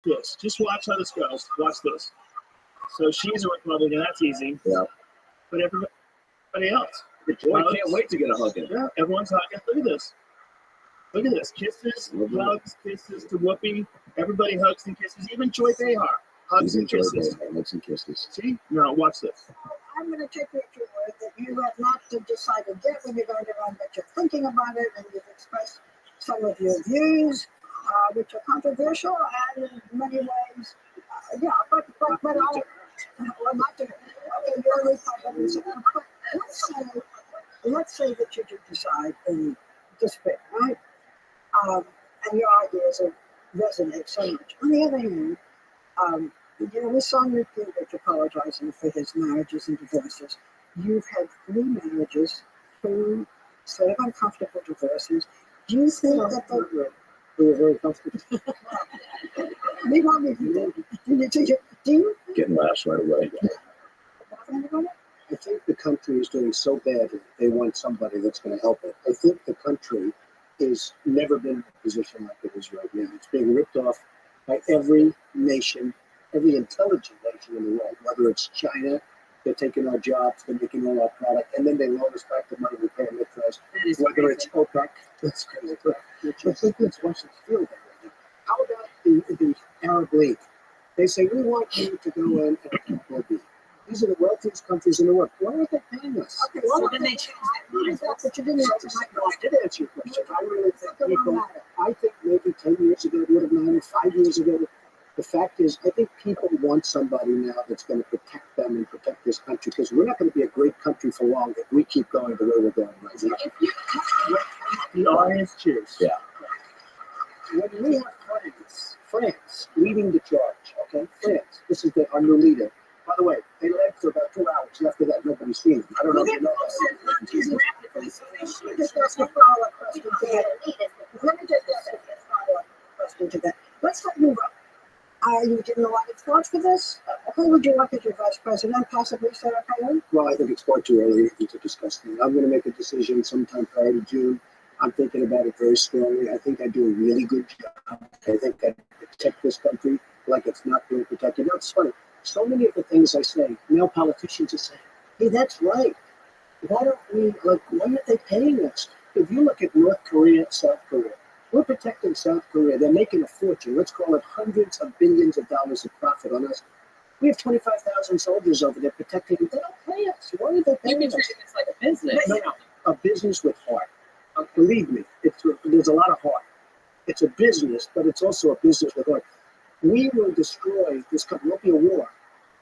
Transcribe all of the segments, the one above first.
this. Just watch how this goes. Watch this. So she's a Republican. That's easy. Yeah. But everybody else. I can't wait to get a hug in. Yeah, everyone's hugging. Look at this. Look at this. Kisses, hugs, kisses to Whoopi. Everybody hugs and kisses. Even Joy Behar hugs and kisses. Hugs and kisses. See? No, watch this. I'm going to take you at your word that you have not decided yet when you're going to run, but you're thinking about it and you've expressed some of your views, which are controversial and in many ways, but all, well, not to, okay, you're a Republican, but let's say that you do decide in despair, right? And your ideas resonate so much. On the other hand, we saw Nick Gingrich apologizing for his marriages and divorces. You've had 3 marriages, 2 sort of uncomfortable divorces. Do you think that we were very comfortable? Do you? Getting lashed right away. I think the country is doing so badly, they want somebody that's going to help it. I think the country has never been in a position like it is right now. It's being ripped off by every nation, every intelligent nation in the world, whether it's China, they're taking our jobs, they're making all our product, and then they loan us back the money we pay them interest. Whether it's OPEC, that's crazy. I think that's Russia's field right now. How about the Arab League? They say, we want you to go in and be. These are the wealthiest countries in the world. Why aren't they paying us? Okay, well, then they changed that. But you didn't answer my question. I did answer your question. I really think people, I think maybe 10 years ago it would have mattered, 5 years ago. The fact is, I think people want somebody now that's going to protect them and protect this country, because we're not going to be a great country for long if we keep going the way we're going right now. The audience cheers. Yeah. When we have France leading the charge, okay? France, this is our new leader. By the way, they led for about 2 hours. After that, nobody's seen them. I don't know if you know that. Let me just ask a follow-up question to that. Let's not move up. You didn't know I had thoughts for this? Who would you like as your vice president, possibly Sarah Palin? Well, I think it's far too early to discuss that. I'm going to make a decision sometime prior to June. I'm thinking about it very strongly. I think I do a really good job. I think I protect this country like it's not being protected. You know, it's funny. So many of the things I say, now politicians are saying, hey, that's right. Why aren't they paying us? If you look at North Korea, South Korea, we're protecting South Korea. They're making a fortune. Let's call it hundreds of billions of dollars of profit on us. We have 25,000 soldiers over there protecting them. They don't pay us. Why are they paying us? You've been treating this like a business. No, a business with heart. Believe me, there's a lot of heart. It's a business, but it's also a business with heart. We will destroy this country. It won't be a war.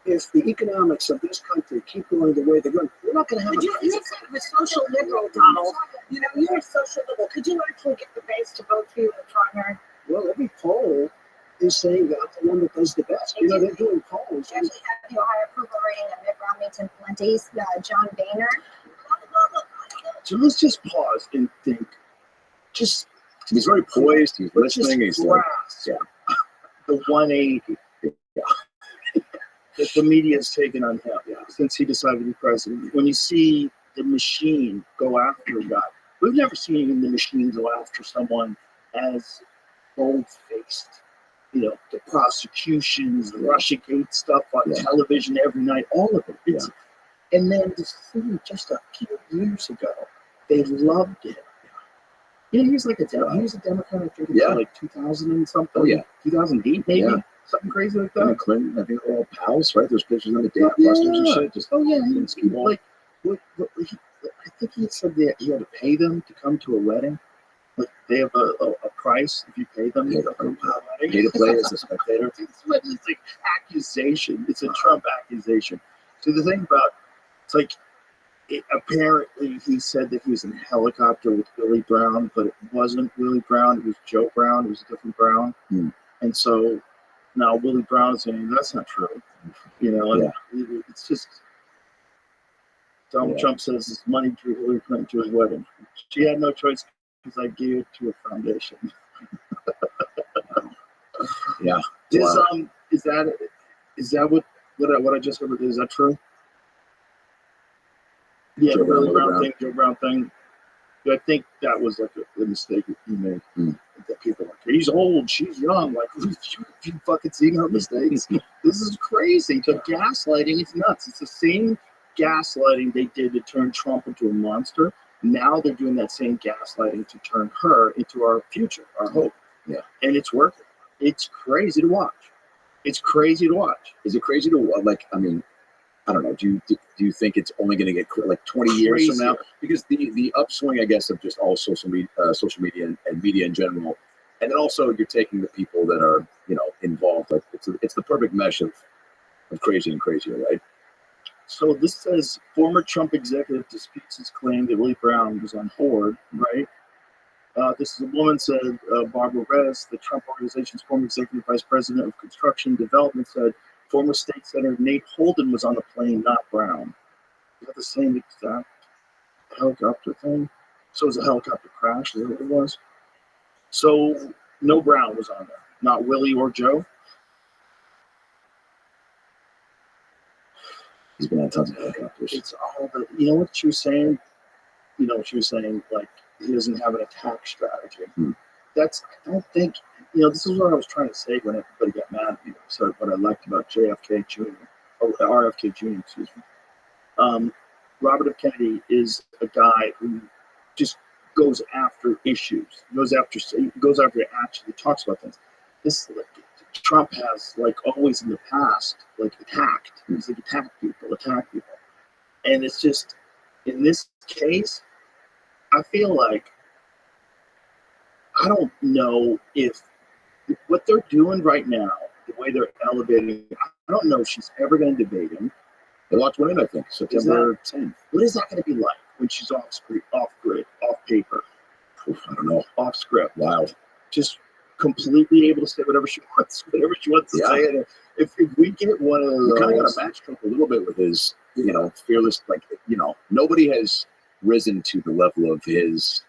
If the economics of this country keep going the way they're going, we're not going to have you're kind of a social liberal, Donald. You know, you're a social liberal. Could you actually get the base to vote for you in the primary? Well, every poll is saying that the one that does the best. You know, they're doing polls. You actually have the Ohio approval rating of Mitt Romney to plenties, John Boehner. So let's just pause and think. He's very poised. He's listening. He's like, the 180 that the media has taken on him since he decided to be president. When you see the machine go after a guy, we've never seen the machine go after someone as bold-faced. You know, the prosecutions, the Russiagate stuff on television every night, all of it. And then to see just a few years ago, they loved it. You know, he was like a Democrat, I think, until like 2000 and something. 2008 maybe. Something crazy like that. And Clinton, I think they're all pals, right? There's pictures on the date busters and shit. Just like, I think he said that he had to pay them to come to a wedding. Like, they have a price if you pay them. Pay to play as a spectator. It's like accusation. It's a Trump accusation. So the thing about, it's like, apparently he said that he was in a helicopter with Willie Brown, but it wasn't Willie Brown. It was Joe Brown. It was a different Brown. And so now Willie Brown is saying that's not true. You know, and it's just Donald Trump says his money drew Hillary Clinton to his wedding. She had no choice because I gave it to a foundation. Is that what I just heard? Is that true? Yeah, Joe Brown thing. I think that was like a mistake that he made. That people are like, he's old, she's young. Like, you fucking seen her mistakes? This is crazy. The gaslighting is nuts. It's the same gaslighting they did to turn Trump into a monster. Now they're doing that same gaslighting to turn her into our future, our hope. Yeah. And it's working. It's crazy to watch. It's crazy to watch. Is it crazy to like? I mean, I don't know. Do you think it's only going to get like 20 years from now? Because the upswing, I guess, of just all social media and media in general, and then also you're taking the people that are involved. Like it's the perfect mesh of crazy and crazier, right? So this says former Trump executive disputes his claim that Willie Brown was on board, right? This is a woman said, Barbara Rez, the Trump organization's former executive vice president of construction and development, said former state senator Nate Holden was on the plane, not Brown. Is that the same exact helicopter thing? So it was a helicopter crash, is that what it was? So no Brown was on there, not Willie or Joe? He's been on tons of helicopters. It's all the, you know what she was saying? You know what she was saying, like, he doesn't have an attack strategy. That's, I don't think, this is what I was trying to say when everybody got mad at me. So what I liked about JFK Jr., or RFK Jr., excuse me. Robert F. Kennedy is a guy who just goes after issues, goes after action, he talks about things. This, like, Trump has, like, always in the past, like, attacked. He's like, attack people. And it's just, in this case, I feel like, I don't know if what they're doing right now, the way they're elevating, I don't know if she's ever going to debate him. They locked one in, I think, September 10th. What is that going to be like when she's off grid, off paper? I don't know. Off script. Wild. Just completely able to say whatever she wants to say. And if we get one of those, you kind of got to match Trump a little bit with his, fearless, like, nobody has risen to the level of his,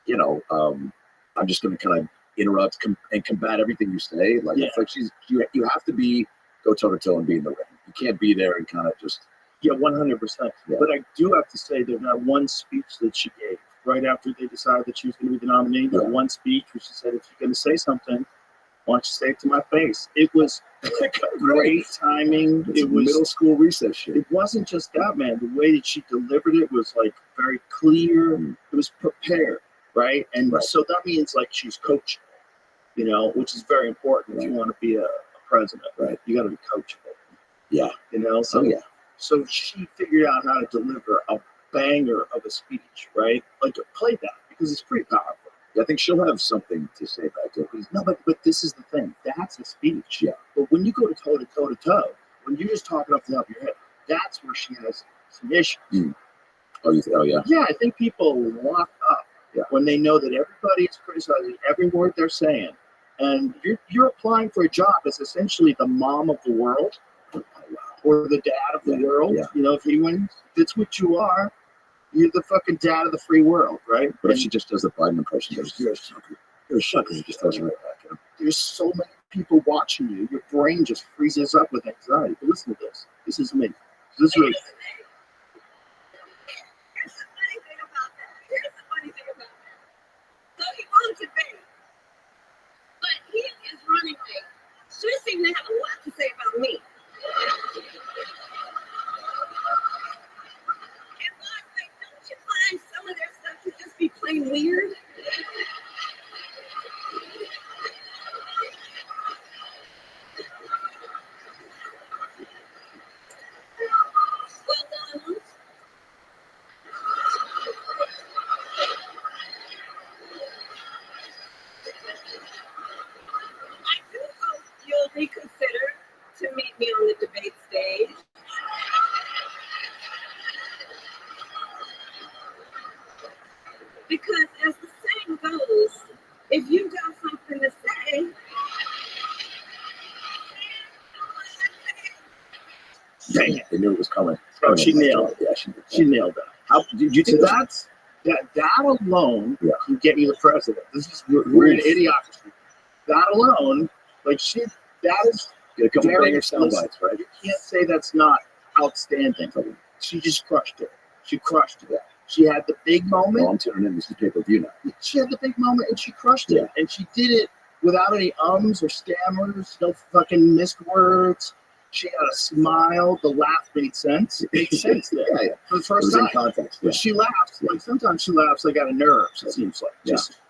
I'm just going to kind of interrupt and combat everything you say. Like, it's like you have to go toe to toe and be in the ring. You can't be there and kind of just. Yeah, 100%. Yeah. But I do have to say that one speech that she gave right after they decided that she was going to be the nominee, that one speech where she said, if you're going to say something, why don't you say it to my face? It was great timing. It was middle school recess shit. It wasn't just that, man. The way that she delivered it was like very clear. It was prepared, right? And so that means like she's coaching, which is very important if you want to be a president, right? You got to be coachable. Yeah. So she figured out how to deliver a banger of a speech, right? Like, play that because it's pretty powerful. I think she'll have something to say back to it. No, but this is the thing. That's a speech. Yeah. But when you go toe to toe, when you're just talking off the top of your head, that's where she has some issues. Oh, yeah. Yeah, I think people lock up when they know that everybody is criticizing every word they're saying. And you're applying for a job as essentially the mom of the world or the dad of the world. Yeah. If he wins, that's what you are. You're the fucking dad of the free world, right? But if she just does the Biden impression, you're a sucker. You're a sucker. He just does it right back. There's so many people watching you. Your brain just freezes up with anxiety. But listen to this. This is me. This is really. Here's the funny thing about that. So he wants to be, but he is running mate. She seems to have a lot to say about me. Don't you find some of their stuff to just be plain weird? Well, Donald. I do hope you'll reconsider to meet me on the debate stage. Because as the saying goes, if you got something to say, Dang it. They knew it was coming. Oh, she nailed it. Yeah, she nailed that. How did you think that alone can get you the president? This is we're in idiocracy. That alone, like that is get a couple of banger sound bites, right? You can't say that's not outstanding. She just crushed it. She crushed it. She had the big moment. Well, I'm tuning in. This is pay-per-view now. She had the big moment and she crushed it. And she did it without any ums or stammers, no fucking missed words. She had a smile. The laugh made sense. It made sense there. For the first time. In context. But she laughs. Like sometimes she laughs like out of nerves, it seems like.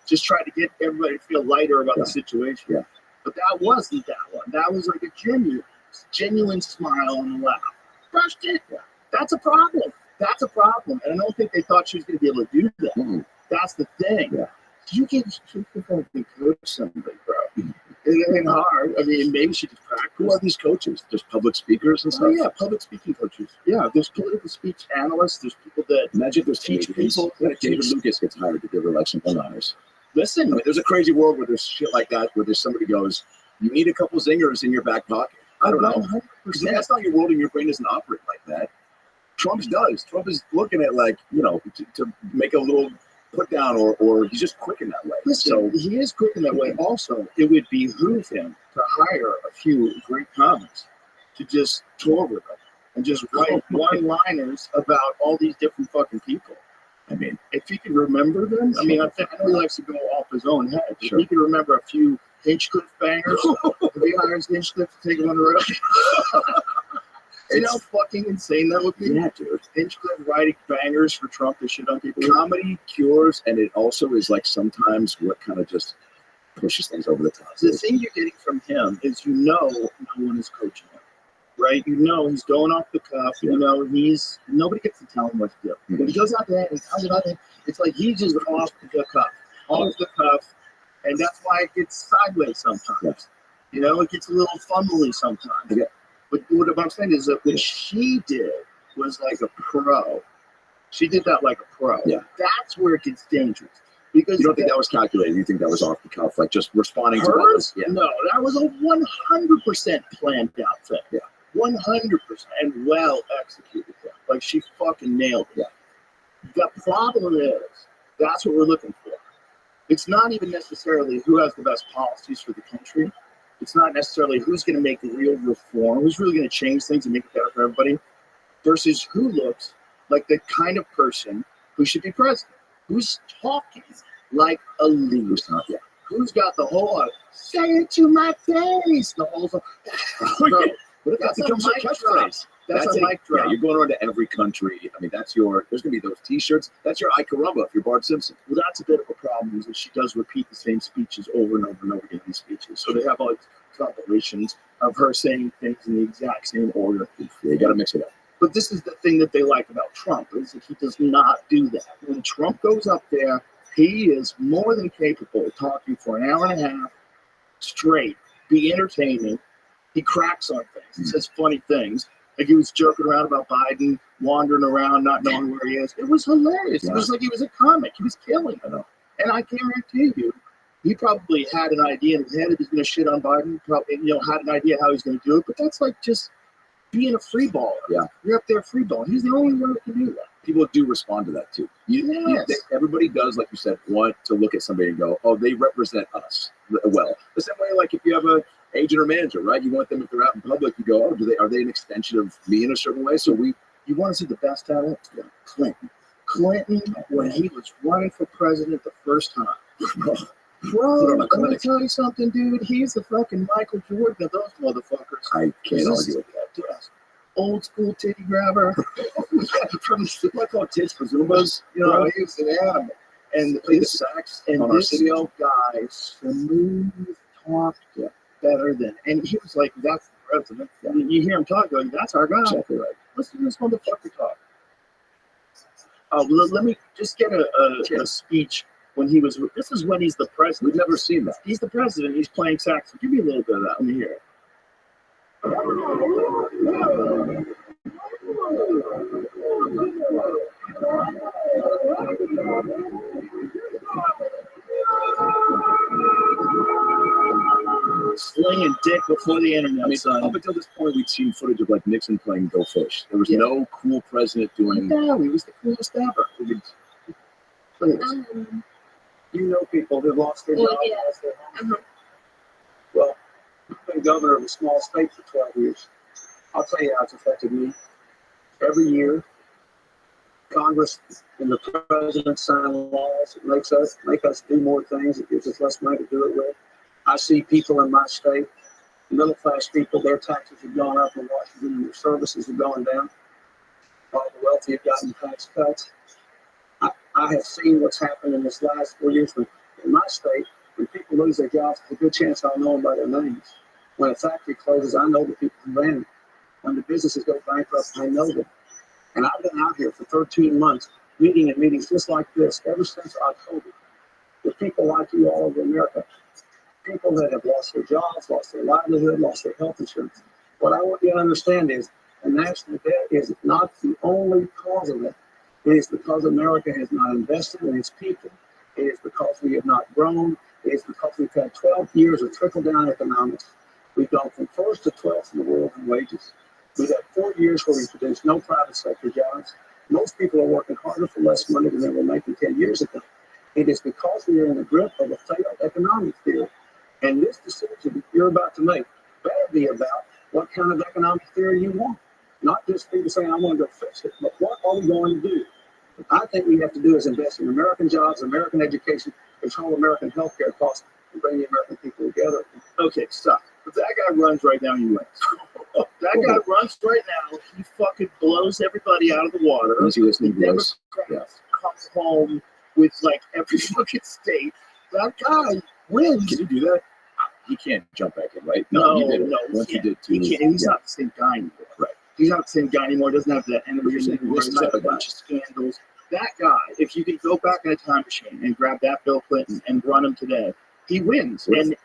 Just try to get everybody to feel lighter about the situation. But that wasn't that one. That was like a genuine smile and a laugh. Crushed it. That's a problem. That's a problem. And I don't think they thought she was going to be able to do that. Mm-hmm. That's the thing. You can coach somebody, bro. It ain't hard. I mean, maybe she just practice. Who are these coaches? Just public speakers and stuff? Oh, yeah, public speaking coaches. Yeah, there's political speech analysts. There's people that imagine if there's teach people. David Lucas gets hired to give her like some one-liners. Listen, I mean, there's a crazy world where there's shit like that, where there's somebody goes, you need a couple zingers in your back pocket. I don't know. Because that's not your world, and your brain doesn't operate like that. Trump's does. Trump is looking at, like, you know, to make a little put down, or he's just quick in that way. Listen, so he is quick in that way. Also, it would behoove him to hire a few great comics to just tour with him and just write one-liners about all these different fucking people. I mean, if he can remember them, I mean, I know he likes to go off his own head. If he can remember a few Hinchcliffe bangers, if he hires Hinchcliffe to take him on the road. You know how fucking insane that would be? Yeah, dude. Hinchcliffe writing bangers for Trump to shit on people. Comedy cures, and it also is like sometimes what kind of just pushes things over the top. The thing you're getting from him is, you know, no one is coaching him, right? You know, he's going off the cuff. You know, nobody gets to tell him what to do. When he goes out there and he talks about it, it's like he's just off the cuff, and that's why it gets sideways sometimes. You know, it gets a little fumbly sometimes. But what I'm saying is that what she did was like a pro. She did that like a pro. That's where it gets dangerous. Because you don't think that was calculated? You think that was off the cuff, like just responding to hers? No, that was a 100% planned out thing. 100% and well executed. Like she fucking nailed it. The problem is, that's what we're looking for. It's not even necessarily who has the best policies for the country. It's not necessarily who's going to make real reform, who's really going to change things and make it better for everybody, versus who looks like the kind of person who should be president, who's talking like a leader, who's got the whole say it to my face, the whole thing. What if that becomes a catchphrase? That's a mic drop. Yeah, you're going around to every country. I mean, there's going to be those T-shirts. That's your I Caramba if you're Bart Simpson. Well, that's a bit of a problem, is that she does repeat the same speeches over and over and over again in these speeches. So they have all these compilations of her saying things in the exact same order. You got to mix it up. But this is the thing that they like about Trump, is that he does not do that. When Trump goes up there, he is more than capable of talking for an hour and a half straight, be entertaining. He cracks on things. He says funny things. Like he was joking around about Biden wandering around, not knowing where he is. It was hilarious. It was like he was a comic. He was killing it. And I guarantee you, he probably had an idea in his head that he's going to shit on Biden. Probably, had an idea how he's going to do it. But that's like just being a free baller. You're up there free balling. He's the only one that can do that. People do respond to that too. Everybody does, like you said, want to look at somebody and go, "Oh, they represent us well." The same way, like if you have a agent or manager, right? You want them, if they're out in public, you go, "Oh, are they an extension of me in a certain way?" So you want to see the best out of it? Clinton, when he was running for president the first time. Bro, I'm going to tell you something, dude. He's the fucking Michael Jordan of those motherfuckers. I can't argue with that. Old school titty grabber. From the like called tits bazumbas. He was an animal. And the sax and on this guy, smooth talked better than, and he was like, "That's the president." You hear him talk, going, "That's our guy." Exactly right. Listen to this motherfucker talk. Let me just get a speech when he was. This is when he's the president. We've never seen that. He's the president. He's playing saxophone. Give me a little bit of that. Let me hear it. Slinging dick before the internet. I mean, up until this point, we'd seen footage of like Nixon playing Go Fish. There was no cool president doing. No, he was the coolest ever. You know people that lost their jobs. Well, I've been governor of a small state for 12 years. I'll tell you how it's affected me. Every year, Congress and the president sign laws. It make us do more things. It gives us less money to do it with. I see people in my state, middle class people, their taxes have gone up in Washington, and their services have gone down. All the wealthy have gotten tax cuts. I have seen what's happened in this last 4 years. In my state, when people lose their jobs, there's a good chance I'll know them by their names. When a factory closes, I know the people who ran it. When the businesses go bankrupt, I know them. And I've been out here for 13 months, meeting in meetings just like this ever since October, with people like you all over America, people that have lost their jobs, lost their livelihood, lost their health insurance. What I want you to understand is the national debt is not the only cause of it. It is because America has not invested in its people. It is because we have not grown. It is because we've had 12 years of trickle-down economics. We've gone from first to 12th in the world in wages. We've had 4 years where we produced no private sector jobs. Most people are working harder for less money than they were making 10 years ago. It is because we are in the grip of a failed economic theory. And this decision that you're about to make better be about what kind of economic theory you want. Not just people saying, I want to go fix it, but what are we going to do? What I think we have to do is invest in American jobs, American education, control American healthcare costs, and bring the American people together. Okay, stop. If that guy runs right now, you win. That guy runs right now. He fucking blows everybody out of the water. Is he listening to this? Democrats comes home with like every fucking state. That guy wins. Can you do that? He can't jump back in, right? No, you did it. no, Once you did he too. can't. He's not the same guy anymore. Right. He's not the same guy anymore. Doesn't have that energy anymore. This He's is got a a bunch of scandals. That guy, if you could go back in a time machine and grab that Bill Clinton and run him today, he wins. Right.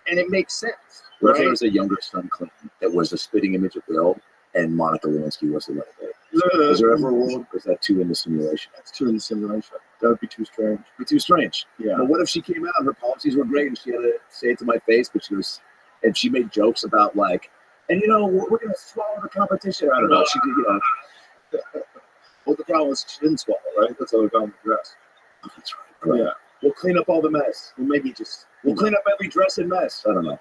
And it makes sense. What if Right? there was a younger son, Clinton, that was a spitting image of Bill, and Monica Lewinsky was the renegade? Is there ever a world, or is that too in the simulation? That's too in the simulation. That would be too strange. It'd be too strange. Yeah. But what if she came out and her policies were great and she had to say it to my face, but she made jokes about like, and we're going to swallow the competition. I don't know. She did, Well, the problem is she didn't swallow, right? That's how we got the dress. Oh, that's right. Yeah. We'll clean up all the mess. Well, maybe we'll clean up every dress and mess. I don't know.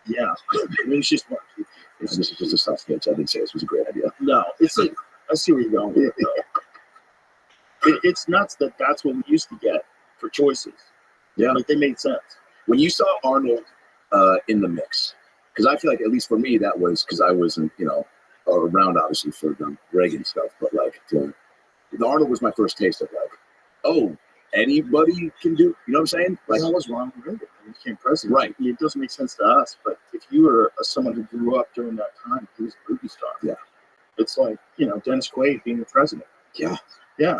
Yeah. I mean, it's just This is just a soft sketch. I didn't say this was a great idea. no. It's like I see where you're going with it, though. It's nuts that that's what we used to get for choices. Yeah. Like they made sense. When you saw Arnold in the mix, because I feel like, at least for me, that was because I wasn't, around obviously for the Reagan stuff, but like the Arnold was my first taste of like, oh, anybody can do, you know what I'm saying? Like, Like, I was wrong with Reagan when he became president. Right. It doesn't make sense to us, but if you were someone who grew up during that time, he was a movie star. Yeah. It's like, Dennis Quaid being the president. yeah. Yeah.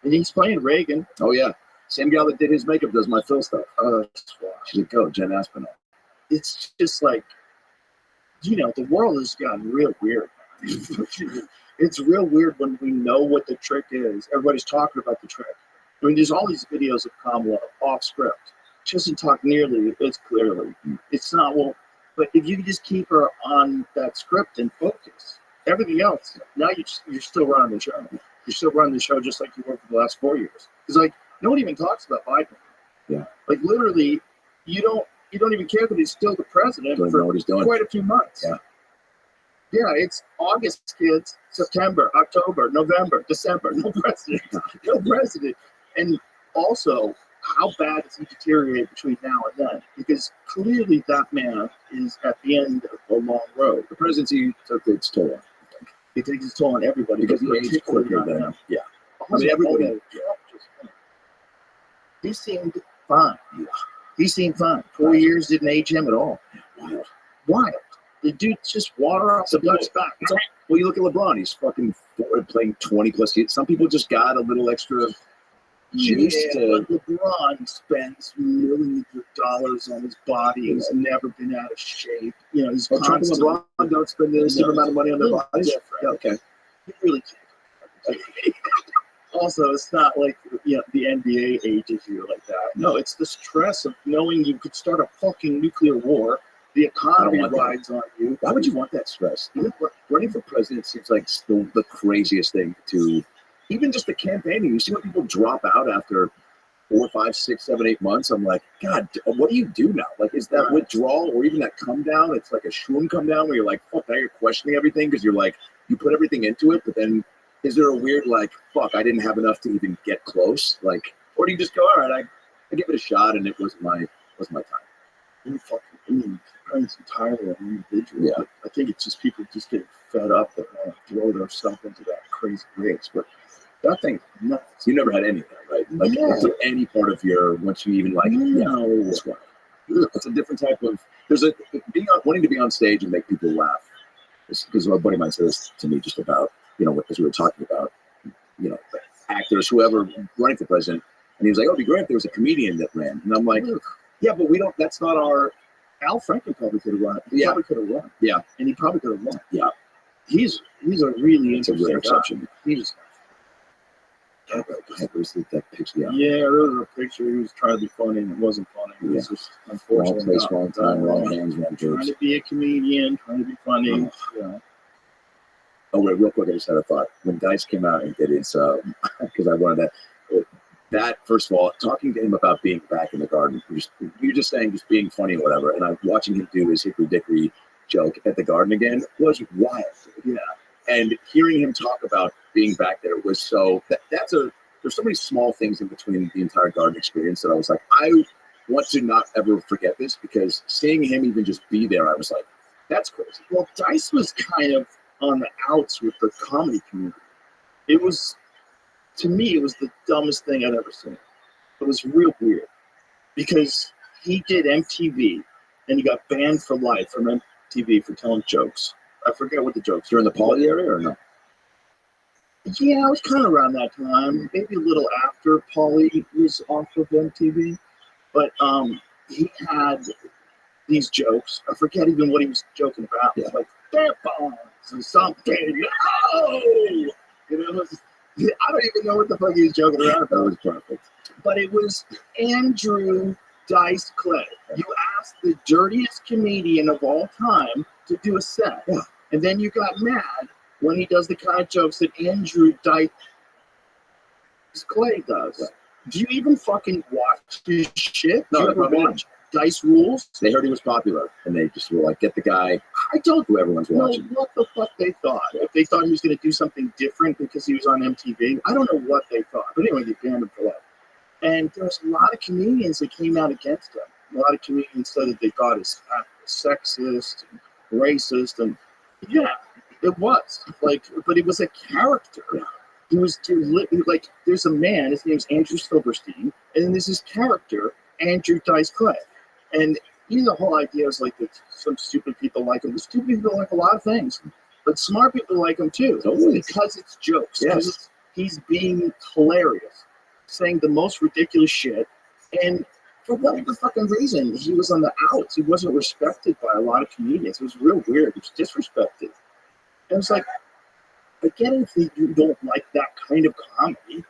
And he's playing Reagan. Oh, yeah. Same gal that did his makeup does my Phil stuff. That's why. She's like, go, Jen Aspinall. It's just like, the world has gotten real weird. It's real weird when we know what the trick is. Everybody's talking about the trick. I mean, there's all these videos of Kamala off script. She doesn't talk nearly as clearly. It's not, but if you can just keep her on that script and focus, everything else, now you're still running the show. You're still running the show just like you were for the last 4 years. It's like, no one even talks about Biden. Yeah. Like literally, you don't even care that he's still the president Don't even for know what he's doing. quite a few months. Yeah. Yeah, it's August, kids, September, October, November, December, no president, no president. And also, how bad does he deteriorate between now and then? Because clearly that man is at the end of a long road. The presidency took its toll. He takes his toll on everybody. Because he aged quicker than him. Yeah. I mean, everybody. He seemed fine. He seemed fine. 4 years didn't age him at all. Wild. The dude's just water off the duck's back. Well, you look at LeBron. He's fucking playing 20 plus years. Some people just got a little extra juice to. But LeBron spends millions of dollars on his body. He's never been out of shape. He's Trump and constantly. LeBron don't spend the same amount of money on their bodies. Different. Yeah, okay. He really can't. Also, it's not like the NBA ages you like that. No, it's the stress of knowing you could start a fucking nuclear war. The economy rides on you. Why would you want that stress? Running for president seems like still the craziest thing to, even just the campaigning. You see when people drop out after 4, 5, 6, 7, 8 months. I'm like, God, what do you do now? Like, is that withdrawal or even that come down? It's like a shroom come down where you're like, fuck, now you're questioning everything because you're like, you put everything into it, but then Is there a weird like, fuck, I didn't have enough to even get close? Like, or do you just go, all right, I give it a shot and it wasn't my time? I mean, it's entirely an individual. Yeah. But I think it's just people just getting fed up that want to throw their stuff into that crazy race. But that thing, nuts. You never had any of that, right? Like, is there any part of your, once you even like, No. this one? It's a different type of, wanting to be on stage and make people laugh. Because a buddy of mine said this to me just about, as we were talking about, the actors, whoever running for president. And he was like, oh, it'd be great if there was a comedian that ran. And I'm like, yeah, but that's not our. Al Franken probably could have run. He probably could have run. Yeah. And he probably could have won. Yeah. He's a really interesting rare exception. He's that picture. Yeah, there was a picture. He was trying to be funny and it wasn't funny. It was just unfortunately wrong place, wrong time, wrong hands, wrong trying jokes. to be a comedian, trying to be funny. Oh wait, real quick, I just had a thought. When Dice came out and did his, because I wanted that first of all, talking to him about being back in the garden, you're just saying just being funny or whatever, and I'm watching him do his hickory dickory joke at the garden again was wild. Yeah. And hearing him talk about being back there was so there's so many small things in between the entire garden experience that I was like, I want to not ever forget this, because seeing him even just be there, I was like, that's crazy. Well, Dice was kind of on the outs with the comedy community. It was, to me, it was the dumbest thing I'd ever seen. It was real weird because he did MTV and he got banned for life from MTV for telling jokes. I forget what the jokes were. You're in the Poly area or no? Yeah, I was kind of around that time, maybe a little after Paulie was off of MTV. But he had these jokes. I forget even what he was joking about. Yeah. Like, tampons or something. No! I don't even know what the fuck he was joking around about. That was perfect. But it was Andrew Dice Clay. You asked the dirtiest comedian of all time to do a set. Yeah. And then you got mad when he does the kind of jokes that Andrew Dice Clay does. Yeah. Do you even fucking watch his shit? No, Do you ever watch Dice Rules? They heard he was popular, and they just were like, get the guy I don't who everyone's know watching. what the fuck they thought. If they thought he was going to do something different because he was on MTV, I don't know what they thought. But anyway, they banned him for that. And there's a lot of comedians that came out against him. A lot of comedians said that they thought he's sexist and racist, and yeah, it was like, but it was a character. He was like, there's a man, his name's Andrew Silverstein, and then there's this character, Andrew Dice Clay. And the whole idea is like that some stupid people like him. The stupid people like a lot of things, but smart people like him too, because it's jokes. Yes. He's being hilarious, saying the most ridiculous shit, and for whatever fucking reason, he was on the outs. He wasn't respected by a lot of comedians. It was real weird. It was disrespected. And it's like, I get it if you don't like that kind of comedy,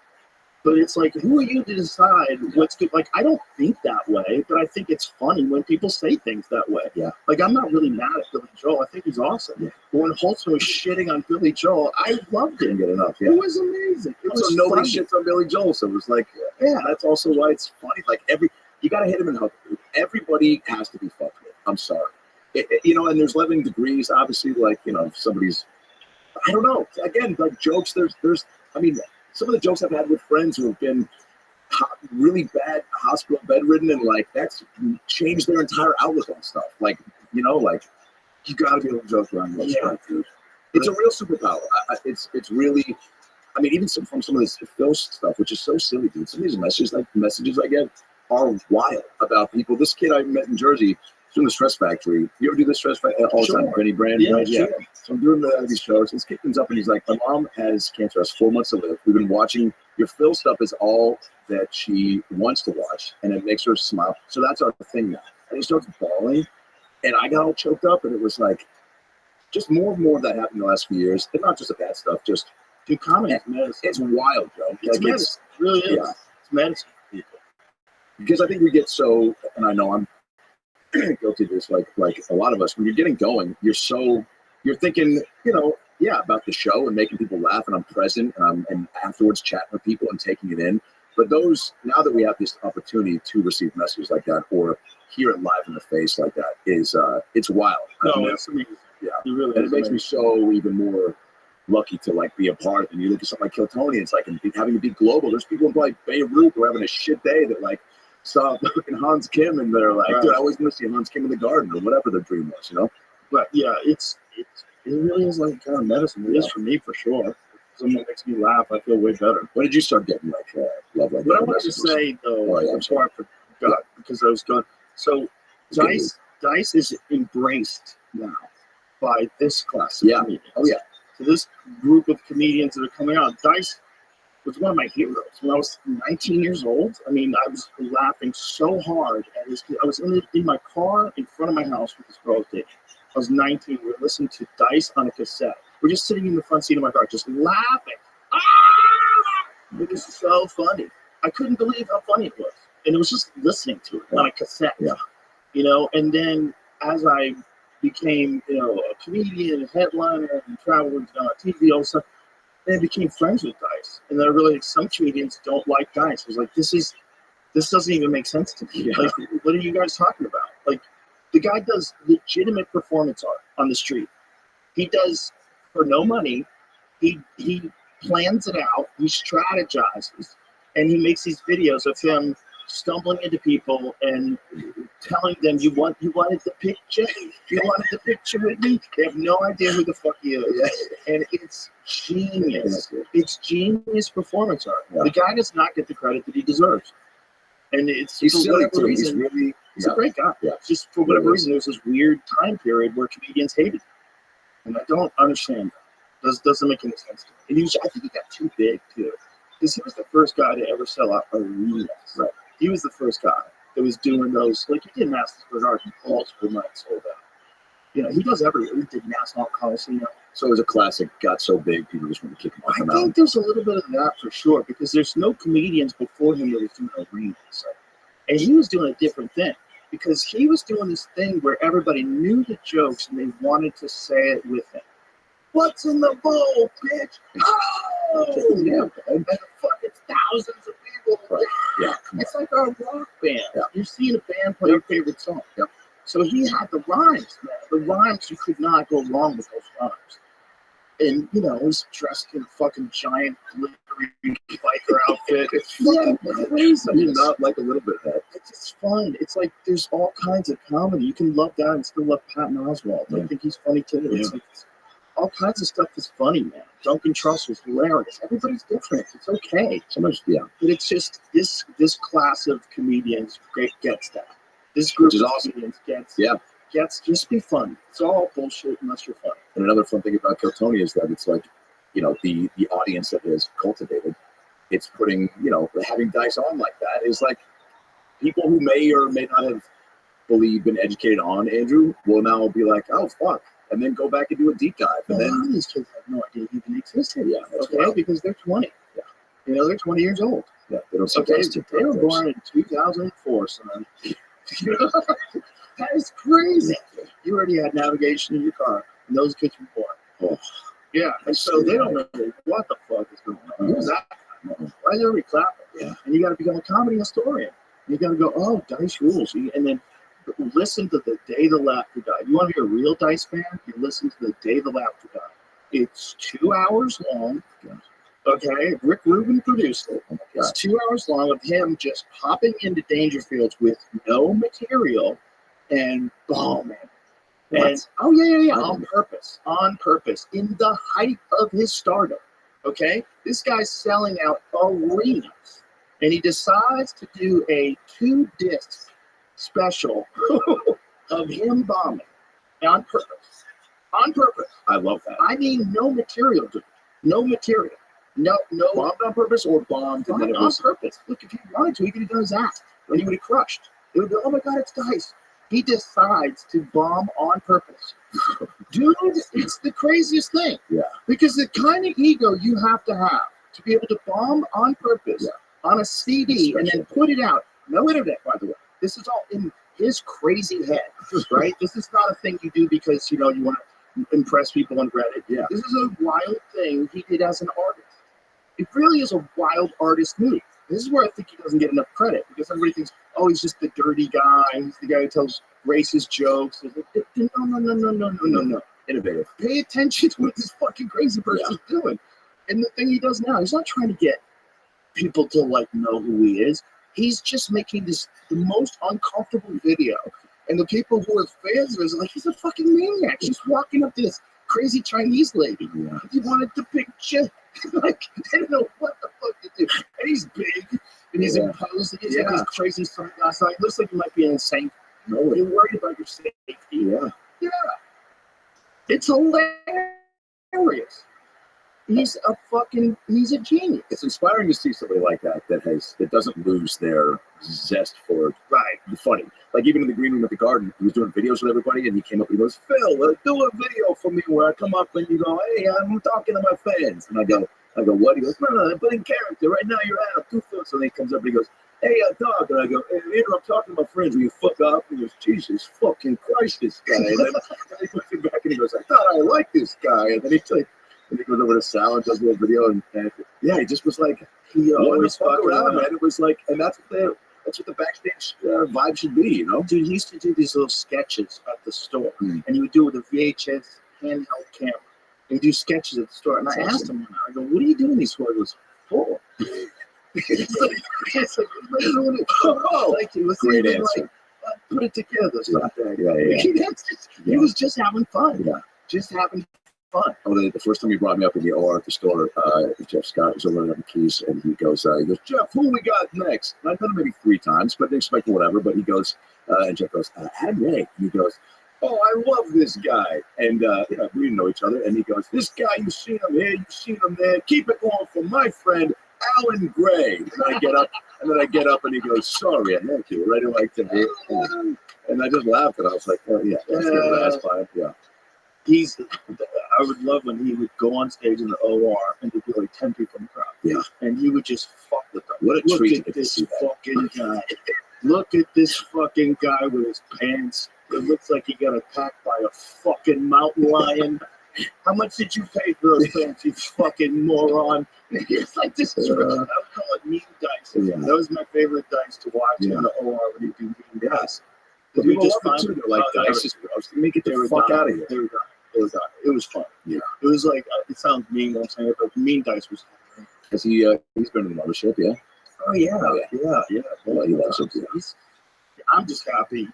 but it's like, who are you to decide what's good? Like, I don't think that way, but I think it's funny when people say things that way. Yeah. Like, I'm not really mad at Billy Joel. I think he's awesome. Yeah. But when Holtzman was shitting on Billy Joel, I loved it. Didn't get enough. Yeah. It was amazing. It was Also, nobody funny. shits on Billy Joel, so it was like, yeah, that's also why it's funny. Like, you got to hit him in the hook. Everybody has to be fucked with. I'm sorry. And there's 11 degrees, obviously, like, if somebody's, I don't know. Again, like jokes, some of the jokes I've had with friends who have been really bad hospital bedridden, and like that's changed their entire outlook on stuff. Like, you got to be able to joke around that stuff, dude. It's a real superpower. It's really, even from some of this Phil stuff, which is so silly, dude. Some of these messages I get are wild about people. This kid I met in Jersey doing the Stress Factory. You ever do the Stress Factory all the time? Benny Brand, right? Yeah. Sure. So I'm doing these shows. This kid comes up and he's like, my mom has cancer, has 4 months to live. We've been watching your Phil stuff is all that she wants to watch, and it makes her smile. So that's our thing now. And he starts bawling, and I got all choked up, and it was like, just more and more of that happened in the last few years. And not just the bad stuff, just comedy. It's wild, Joe. It's medicine. It really is. Yeah. It's medicine for people. Because I think we get so, and I know I'm guilty of this, like a lot of us, when you're getting going, you're thinking, about the show and making people laugh, and I'm present, and afterwards chatting with people and taking it in. But now that we have this opportunity to receive messages like that or hear it live in the face like that, it's wild. No, it's amazing. Yeah, it really and is it makes me so even more lucky to like be a part. And you look at something like Kiltony, it's like having to be global. There's people in like Beirut who are having a shit day that like saw fucking Hans Kim and they're like, dude, I always want to see Hans Kim in the garden or whatever their dream was, you know? But yeah, it really is like kind of medicine. It is for me for sure. Someone makes me laugh, I feel way better. When did you start getting like love like that? What I wanted to say though, before I forgot, because I was going, so Dice is embraced now by this class of comedians. Oh yeah. So this group of comedians that are coming out, Dice was one of my heroes. When I was 19 years old, I mean, I was laughing so hard at his. I was in my car in front of my house with this girl I was dating. I was 19. We were listening to Dice on a cassette. We're just sitting in the front seat of my car, just laughing. It was so funny. I couldn't believe how funny it was, and it was just listening to it on a cassette. Yeah. You know, and then as I became, you know, a comedian, a headliner, and traveled on TV, all of a sudden, then I became friends with Dice. And then I realized some comedians don't like Dice. I was like, this doesn't even make sense to me. Yeah. Like, what are you guys talking about? Like, the guy does legitimate performance art on the street. He does for no money. He plans it out. He strategizes, and he makes these videos of him stumbling into people and telling them, you wanted the picture? You wanted the picture with me? They have no idea who the fuck he is. And it's genius. It's genius performance art. Yeah. The guy does not get the credit that he deserves. And it's he's for whatever reason. He's a great guy. Yeah. Just for whatever reason, there's this weird time period where comedians hated him. And I don't understand that. Doesn't make any sense to me. And I think he got too big too. Because he was the first guy to ever sell out arenas. Right. He was the first guy that was doing those, like he did Madison Square Garden, multiple nights sold out. You know, he does everything. He did Nassau Coliseum. So it was a classic, got so big, people just want to kick him off the mountain. I think there's a little bit of that for sure, because there's no comedians before him that was doing arenas. And he was doing a different thing, because he was doing this thing where everybody knew the jokes and they wanted to say it with him. What's in the bowl, bitch? Oh! Yeah, and the fucking thousands of people. Right. Yeah, it's like a rock band. Yeah. You're seeing a band play your favorite song. Yep. So he had the rhymes, man. The rhymes, you could not go wrong with those rhymes. And, you know, he's dressed in a fucking giant glittery biker outfit. It's fucking crazy. I mean, not like a little bit of that. It's just fun. It's like there's all kinds of comedy. You can love that and still love Patton Oswalt. I think he's funny too. Yeah. It's like, all kinds of stuff is funny, man. Duncan Truss was hilarious. Everybody's different. It's okay. So much, yeah. But it's just this class of comedians gets that. This group of comedians gets just be fun. It's all bullshit unless you're funny. And another fun thing about Kiltony is that it's like, you know, the audience that is cultivated, it's putting, you know, having Dice on like that is like people who may or may not have been educated on Andrew will now be like, oh, fuck. And then go back and do a deep dive. And then a lot of these kids have no idea he even existed. Yeah, okay, because they're 20. Yeah, you know, they're 20 years old. Yeah, they don't. Okay, they were born in 2004, son. That is crazy. You already had navigation in your car, and those kids were born. Oh, yeah, and so they don't know what the fuck is going on. Who's that? Why is everybody clapping? Yeah, and you got to become a comedy historian. You got to go, oh, Dice rules, and then. Listen to The Day the Laughter Died. You want to be a real Dice fan? You listen to The Day the Laughter Died. It's 2 hours long. Okay, Rick Rubin produced it. It's 2 hours long of him just popping into Dangerfields with no material and bombing. And on purpose, in the height of his stardom. Okay, this guy's selling out arenas, and he decides to do a 2-disc special of him bombing on purpose. On purpose. I love that. I mean, no material, dude. No material. No. Bombed on purpose or bombed on purpose. Look, if he wanted to, he could have done his act, and he would have crushed. It would be, oh my God, it's Dice. He decides to bomb on purpose. Dude, it's the craziest thing. Yeah. Because the kind of ego you have to be able to bomb on purpose on a CD and then put it out. No internet, by the way. This is all in his crazy head, right? This is not a thing you do because, you know, you want to impress people on Reddit. Yeah. This is a wild thing he did as an artist. It really is a wild artist move. This is where I think he doesn't get enough credit because everybody thinks, oh, he's just the dirty guy. He's the guy who tells racist jokes. No. Innovative. Pay attention to what this fucking crazy person's doing. And the thing he does now, he's not trying to get people to like know who he is. He's just making the most uncomfortable video. And the people who are fans of his are like, he's a fucking maniac. She's walking up to this crazy Chinese lady. Yeah. He wanted the picture. Like, I don't know what the fuck to do. And he's big, and he's imposing. He's got these crazy sunglasses on. He looks like he might be insane. No, you're worried about your safety. Yeah. It's hilarious. He's a genius. It's inspiring to see somebody like that that doesn't lose their zest for the funny. Like even in the green room at the Garden, he was doing videos with everybody, and he came up and he goes, "Phil, do a video for me where I come up and you go, hey, I'm talking to my fans." And I go, what? He goes, no, but in character. Right now you're out of 2 foot. So then he comes up and he goes, hey, dog. And I go, hey, Andrew, I'm talking to my friends. Will you fuck up? And he goes, Jesus fucking Christ, this guy. And then he puts it back and he goes, I thought I liked this guy. And then he goes over to Sal and does a little video, and he just was like, he always fuck around, man. It was like, and that's what the backstage vibe should be, you know? Dude, he used to do these little sketches at the store, and he would do it with a VHS handheld camera. He would do sketches at the store, and I asked him, I go, what are you doing these for? He goes, it's like, like he was great answer. Like, put it together. Yeah. He was just having fun. Yeah. Just having fun. Oh, the first time he brought me up in the OR at the store, Jeff Scott was over there the keys, and he goes, Jeff, who we got next? And I've done it maybe 3 times, but didn't expect whatever. But he goes, and Jeff goes, Adam Ray. And he goes, oh, I love this guy. And we didn't know each other. And he goes, this guy, you've seen him here, you've seen him there. Keep it going for my friend, Alan Gray. And I get up, and he goes, sorry, I thank you. Right like that. And I just laughed, and I was like, oh, yeah, that's the last time. Yeah. I would love when he would go on stage in the OR and there'd be like 10 people in the crowd. Yeah. And he would just fuck with them. What a treat to this fucking guy. Look at this fucking guy with his pants. It looks like he got attacked by a fucking mountain lion. How much did you pay for those pants, you fucking moron? It's like, this is really, I would call it mean dice. Yeah. That was my favorite dice to watch in the OR when he do mean dice. But people love it too. They're like, dice is gross. Make it the fuck out of here. It was fun. Yeah. It was like, it sounds mean what I'm saying, but mean dice was fun. Has he's been in the mothership, yeah? Oh, yeah. Well, he loves it. I'm just happy.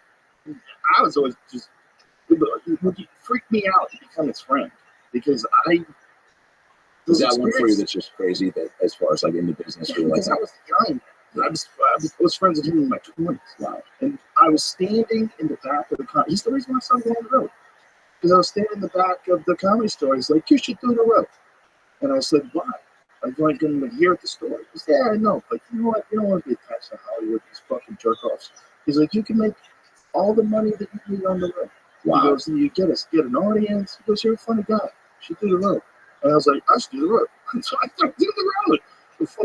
I was always just, it freaked me out to become his friend because is that one for you that's just crazy that as far as like in the business? Yeah, because I was young. I was friends with him in my 20s. Wow. And I was standing in the back of the comedy. He's the reason why I started going on the road. Because I was standing in the back of the comedy store. He's like, you should do the road. And I said, why? I'm going to hear at the store. He said, yeah, I know. But you know what? You don't want to be attached to Hollywood, these fucking jerk-offs. He's like, you can make all the money that you need on the road. Wow. He goes, you get an audience. He goes, you're a funny guy. You should do the road. And I was like, I should do the road. So I started doing the road.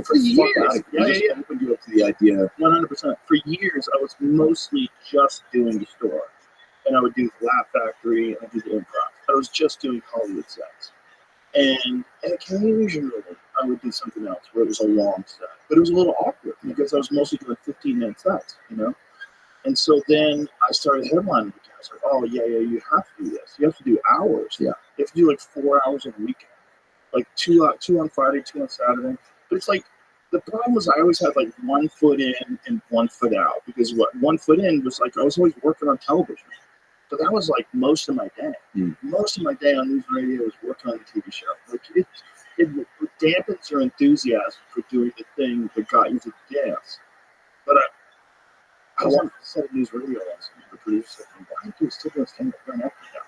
For years. Yeah. Opened you up to the idea. 100%. For years, I was mostly just doing the store. And I would do the Laugh Factory and I did the improv. I was just doing Hollywood sets. And occasionally, I would do something else where it was a long set. But it was a little awkward because I was mostly doing 15-minute sets, you know? And so then I started headlining again. I was like, oh, yeah, you have to do this. You have to do hours. Yeah. You have to do like 4 hours a weekend. Like two on Friday, 2 on Saturday. But it's like, the problem was I always had like 1 foot in and 1 foot out. Because 1 foot in was like, I was always working on television. So that was like most of my day. Most of my day on news radio was working on the TV show. Like it dampens your enthusiasm for doing the thing that got you to dance. But I was on the set of news radio once, and the producer said, why are you still doing stand-up going after that?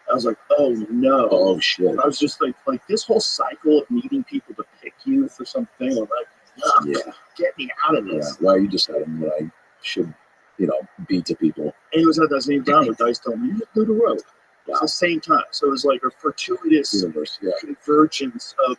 I was like, oh no. Oh shit. I was just like this whole cycle of needing people to pick you for something, or like, get me out of this. Yeah. Why are you deciding what I should, be to people? And it was at that same time where Dice told me, you do the road. It's the same time. So it was like a fortuitous convergence of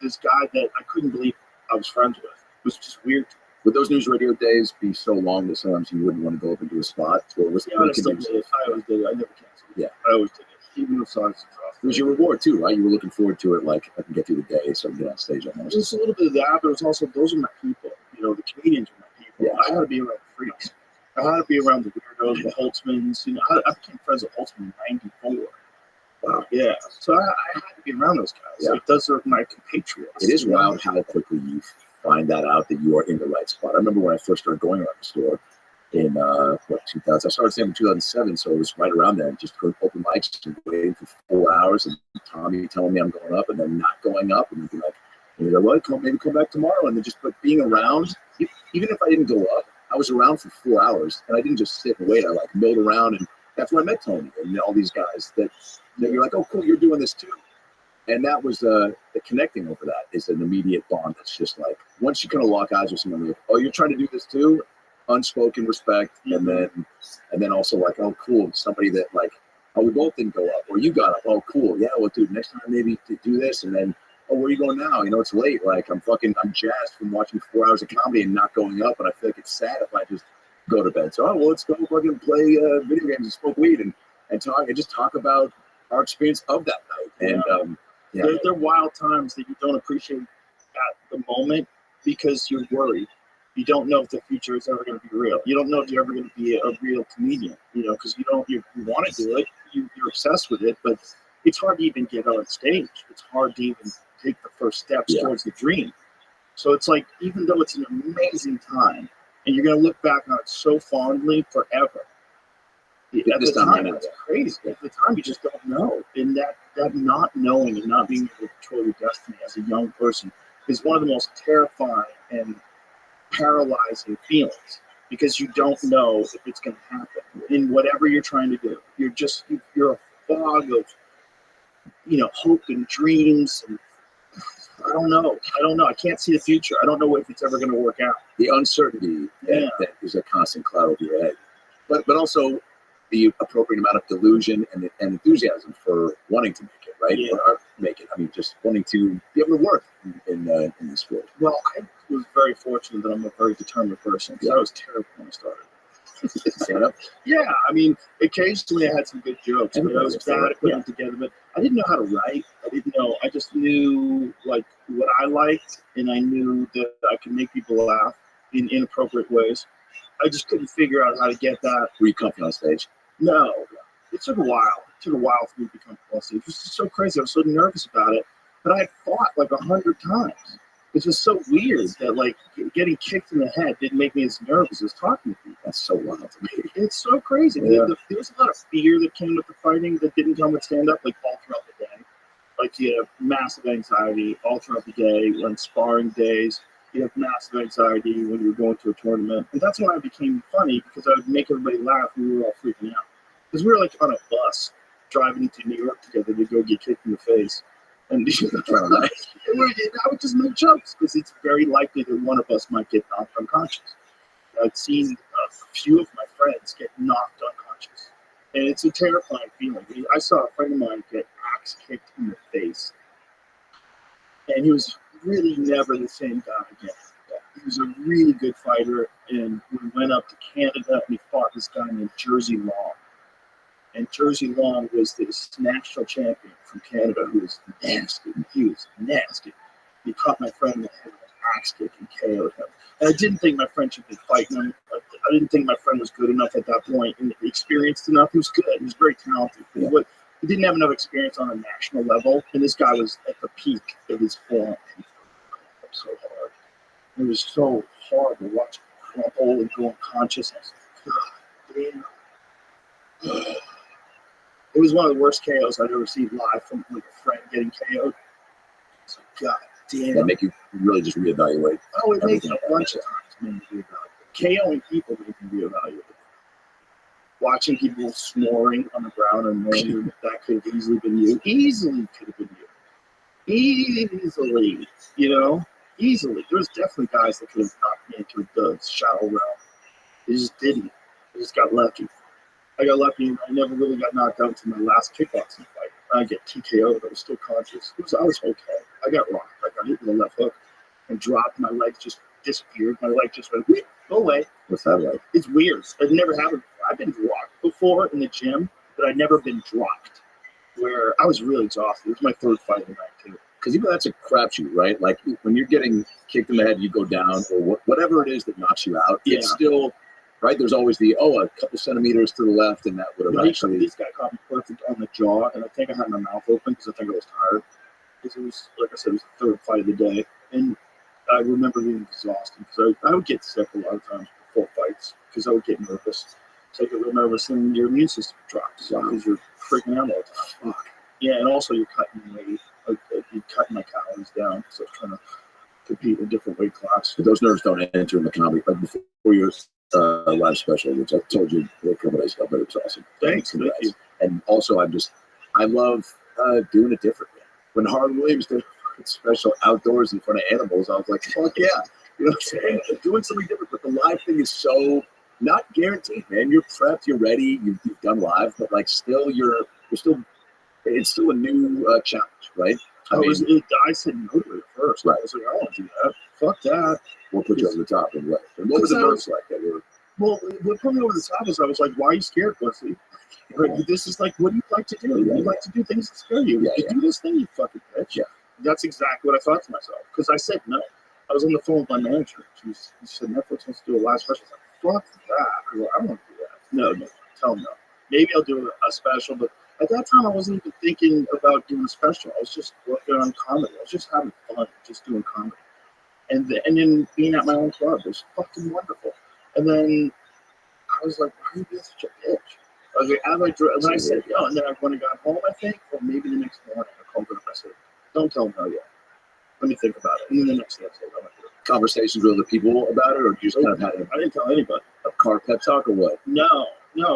this guy that I couldn't believe I was friends with. It was just weird. Would those news radio days be so long that sometimes you wouldn't want to go up and do a spot? Or was I always did it. I never canceled it. Yeah. I always did it. Even if songs it was your reward too, right? You were looking forward to it, like I can get through the day so I can get on stage almost. It was a little bit of that, but it was also those are my people. The comedians are my people. Yeah. I had to be around the freaks. I had to be around the weirdos, the Holtzmans. I became friends with Holtzman in '94. Wow. Yeah. So I had to be around those guys. Yeah. Like, those are my compatriots. It is wild how quickly you find that out that you are in the right spot. I remember when I first started going around the store in 2000. I started saying in 2007, so it was right around then. Just going open mics and waiting for 4 hours, and Tommy telling me I'm going up, and then not going up, and then be like, you know what, maybe come back tomorrow, and then just being around. Even if I didn't go up, I was around for 4 hours, and I didn't just sit and wait. I like milled around, and that's when I met Tony and all these guys that you're like, oh cool, you're doing this too. And that was the connecting over that is an immediate bond. That's just like, once you kind of lock eyes with someone, like, oh, you're trying to do this too, unspoken respect, and then also like, oh, cool, somebody that like, oh, we both didn't go up, or you got up, oh, cool, yeah, well, dude, next time maybe to do this, and then, oh, where are you going now? You know, it's late. Like, I'm jazzed from watching 4 hours of comedy and not going up, and I feel like it's sad if I just go to bed. So, oh, well, let's go fucking play video games and smoke weed and just talk about our experience of that night. And they're wild times that you don't appreciate at the moment because you're worried. You don't know if the future is ever going to be real. You don't know if you're ever going to be a real comedian, you know, because you want to do it. You're obsessed with it, but it's hard to even get on stage. It's hard to even take the first steps towards the dream. So it's like, even though it's an amazing time, and you're going to look back on it so fondly forever, at the time, it's crazy. At the time, you just don't know. And that not knowing and not being able to control your destiny as a young person is one of the most terrifying and paralyzing feelings, because you don't know if it's going to happen in whatever you're trying to do. You're a fog of, you know, hope and dreams, and I don't know. I can't see the future. I don't know if it's ever going to work out. The uncertainty that is a constant cloud over your head, but also the appropriate amount of delusion and enthusiasm for wanting to make it, right? Yeah. Or make it. I mean, just wanting to be able to work in this field. Well, I was very fortunate that I'm a very determined person, because I was terrible when I started. Stand up? Yeah, I mean, occasionally I had some good jokes, but I was bad at putting them together. But I didn't know how to write. I just knew like what I liked, and I knew that I could make people laugh in inappropriate ways. I just couldn't figure out how to get that. Were you comfy on stage? No, it took a while. It took a while for me to become on stage. It was just so crazy. I was so nervous about it, but I had fought like 100 times. It's just so weird that like getting kicked in the head didn't make me as nervous as talking to people. That's so wild to me. It's so crazy. Yeah. There was a lot of fear that came with the fighting that didn't come with stand-up, like all throughout the day. Like you have massive anxiety all throughout the day, on sparring days. You have massive anxiety when you're going to a tournament. And that's why I became funny, because I would make everybody laugh when we were all freaking out. Because we were like on a bus driving into New York together to go get kicked in the face. And I would just make jokes, because it's very likely that one of us might get knocked unconscious. I've seen a few of my friends get knocked unconscious, and it's a terrifying feeling. I saw a friend of mine get axe kicked in the face, and he was really never the same guy again. He was a really good fighter, and we went up to Canada and he fought this guy named Jersey Long. And Jersey Long was this national champion from Canada who was nasty. He was nasty. He caught my friend in the head with an axe kick and KO'd him. And I didn't think my friend should be fighting him. I didn't think my friend was good enough at that point and experienced enough. He was good. He was very talented. Yeah. He didn't have enough experience on a national level. And this guy was at the peak of his form. He fought so hard. It was so hard to watch him crumple and go unconscious. I was like, God damn. It was one of the worst KOs I'd ever seen live from like a friend getting KO'd. It's like, God damn. That make you really just reevaluate. Oh, it made me a bunch of times made me reevaluate. KOing people made me reevaluate. Watching people snoring on the ground and knowing that could have easily been you. Easily could have been you. Easily. You know? Easily. There was definitely guys that could have knocked me into the shadow realm. They just didn't. They just got lucky. I got lucky and I never really got knocked out until my last kickboxing fight. I get TKO'd, I was still conscious. I was okay. I got rocked. I got hit with a left hook and dropped. My leg just disappeared. My leg just went, go away. What's that like? It's weird. I've never happened before. I've been rocked before in the gym, but I've never been dropped, where I was really exhausted. It was my third fight of the night, too. Because even that's a crapshoot, right? Like when you're getting kicked in the head, you go down, or whatever it is that knocks you out, it's still right? There's always the, a couple centimeters to the left, and that would have actually. This guy caught me perfect on the jaw, and I think I had my mouth open because I think I was tired. Because it was, like I said, it was the third fight of the day, and I remember being exhausted because I would get sick a lot of times before fights because I would get nervous. So I could remember seeing your immune system drop because you're freaking out all the time. Fuck. Yeah, and also you're cutting weight. You're cutting my calories down, so I was trying to compete in a different weight class. But those nerves don't enter in the comedy. Like before your live special, which I told you a couple days ago, but it was awesome. Thanks. Thank you. And also, I love doing it differently. When Harlan Williams did a special outdoors in front of animals, I was like, fuck yeah. You know what I'm saying? Doing something different. But the live thing is so not guaranteed, man. You're prepped, you're ready, you've done live, but like still it's still a new challenge, right? I said no to it at first. Right. I was like, I don't want to do that. Fuck that. We'll put you over the top. And what was the nerves like? Well, what put me over the top is I was like, why are you scared, pussy? This is like, what do you like to do? You like to do things that scare you. You do this thing, you fucking bitch. Yeah. That's exactly what I thought to myself. Because I said no. I was on the phone with my manager. He said, Netflix wants to do a live special. I was like, fuck that. I don't want to do that. No. Tell them no. Maybe I'll do a special, but at that time I wasn't even thinking about doing a special. I was just working on comedy. I was just having fun, just doing comedy. And then being at my own club was fucking wonderful. And then I was like, why are you being such a bitch? When I said, and then when I got home, I think, or maybe the next morning, I called her up. I said, don't tell them no yet. Let me think about it. And then the next day, I said, I'm not doing it. Conversations with other people about it, or you just kind of had I didn't tell anybody. A car pep talk, or what? No,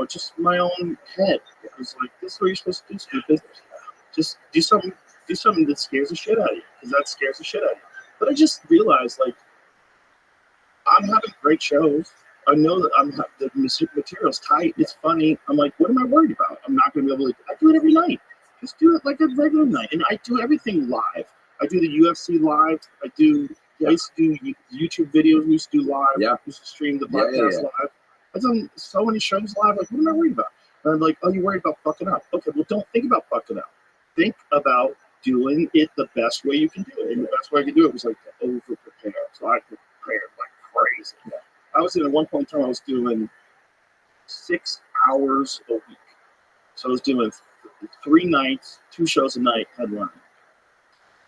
just my own head. It was like, this is what you're supposed to do, stupid. Just do something that scares the shit out of you, because that scares the shit out of you. But I just realized, like, I'm having great shows. I know that the material's tight. It's funny. I'm like, what am I worried about? I'm not going to be able to. I do it every night. Just do it like a regular night. And I do everything live. I do the UFC live. I used to do YouTube videos. We used to do live. Yeah. I used to stream the podcast live. I've done so many shows live. Like, what am I worried about? And I'm like, oh, you're worried about fucking up. Okay, well, don't think about fucking up. Think about doing it the best way you can do it. And the best way I could do it was like to over-prepare. So I prepared like crazy. Yeah. I was at one point in time, I was doing 6 hours a week. So I was doing 3 nights, 2 shows a night, headlining.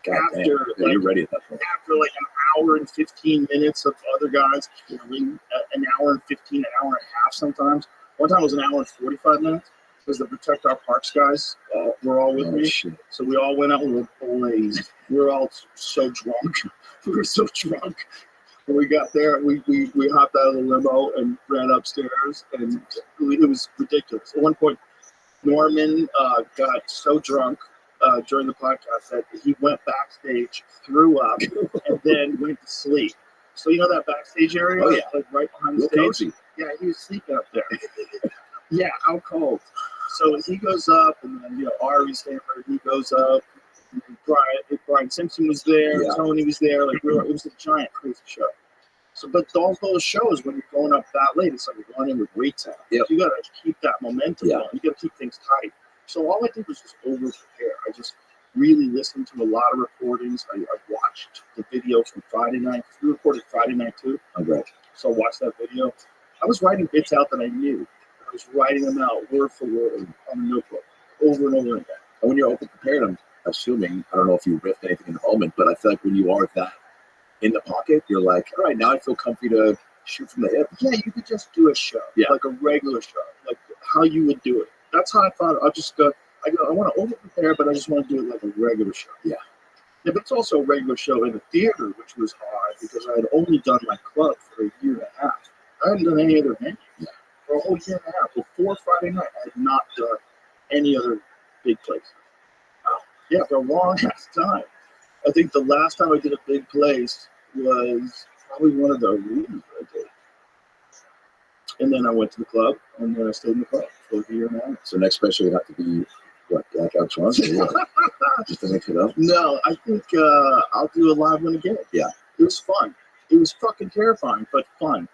You're ready at that point. After like an hour and 15 minutes of other guys, an hour and 15, an hour and a half sometimes. One time it was an hour and 45 minutes because the Protect Our Parks guys were all with me. Shit. So we all went out and we were blazed. We were all so drunk. We were so drunk. When we got there, we hopped out of the limo and ran upstairs, and it was ridiculous. At one point, Norman got so drunk during the podcast that he went backstage, threw up, and then went to sleep. So you know that backstage area? Oh, yeah. Like right behind the stage? Cozy. Yeah, he was sleeping up there. Yeah, how cold. So he goes up, and then, Ari Stanford, he goes up. Brian Simpson was there. Yeah. Tony was there. Like it was a giant, crazy show. So, but all those shows, when you're going up that late, it's like you're going in with weight time. Yep. You got to keep that momentum Yeah. going. You got to keep things tight. So all I did was just over-prepare. I just really listened to a lot of recordings. I watched the video from Friday night. We recorded Friday night too. Okay. So I watched that video. I was writing bits out that I knew. I was writing them out word for word on a notebook over and over again. And when you're over prepared, I'm assuming, I don't know if you riffed anything in the moment, but I feel like when you are that in the pocket, you're like, all right, now I feel comfy to shoot from the hip. Yeah, you could just do a show, like a regular show, like how you would do it. That's how I thought. I'll just go. I want to over prepare, but I just want to do it like a regular show. Yeah. But it's also a regular show in a theater, which was hard because I had only done my club for a year and a half. I hadn't done any other venue for a whole year and a half. Before Friday night, I had not done any other big places. Yeah, for a long ass time. I think the last time I did a big place was probably one of the arenas I did. And then I went to the club, and then I stayed in the club for like a year and a half. So next special would have to be, what, Blackout Trunk? Just to mix it up? No, I think I'll do a live one again. Yeah. It was fun. It was fucking terrifying, but fun.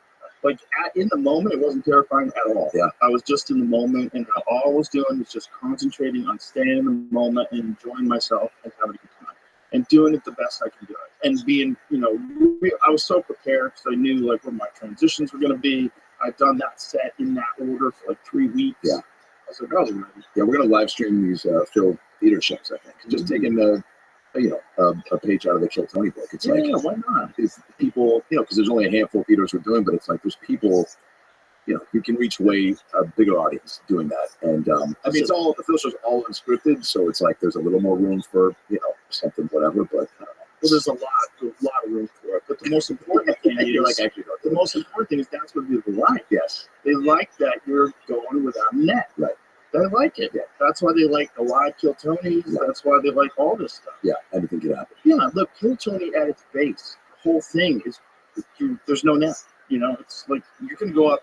Like, in the moment, it wasn't terrifying at all. Yeah. I was just in the moment, and all I was doing was just concentrating on staying in the moment and enjoying myself and having a good time. And doing it the best I can do it. And being, I was so prepared because I knew, like, what my transitions were going to be. I've done that set in that order for like 3 weeks. Yeah. I was like, oh, Yeah, we're gonna live stream these Phil theater shows. I think just taking the a page out of the Kill Tony book. It's like, why not? it's people, because there's only a handful of theaters we're doing, but it's like there's people, you can reach way a bigger audience doing that. And I mean, the Phil show's all unscripted, so it's like there's a little more room for something, whatever. But I don't know. Well, there's a lot of room for it. But the most important thing the most important thing is that's what people like. Yes, they like that you're going without a net. Right. They like it. Yeah. That's why they like the live Kill Tonys. Yeah. That's why they like all this stuff. Yeah, anything can happen. Yeah, look, Kill Tony at its base, the whole thing is there's no net. It's like you can go up.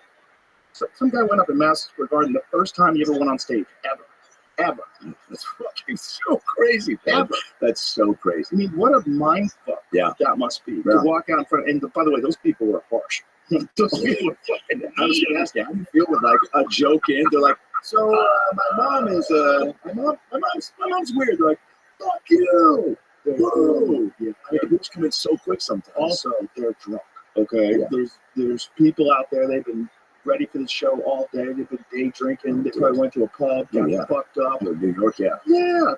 Some guy went up in Madison Square Garden the first time he ever went on stage, ever. That's fucking so crazy, man. Ever. That's so crazy. I mean, what a mind fuck that must be. Yeah. To walk out in front, and by the way, those people were harsh. Those people were fucking. I was gonna ask you, how do you feel with like a joke in? They're like, so my mom is my mom's weird. They're like, fuck you. Whoa. Yeah. I mean, people come in so quick sometimes. Also, they're drunk. Okay. Yeah. There's people out there. They've been ready for the show all day. They've been day drinking. They probably went to a pub, got fucked up. New York, yeah,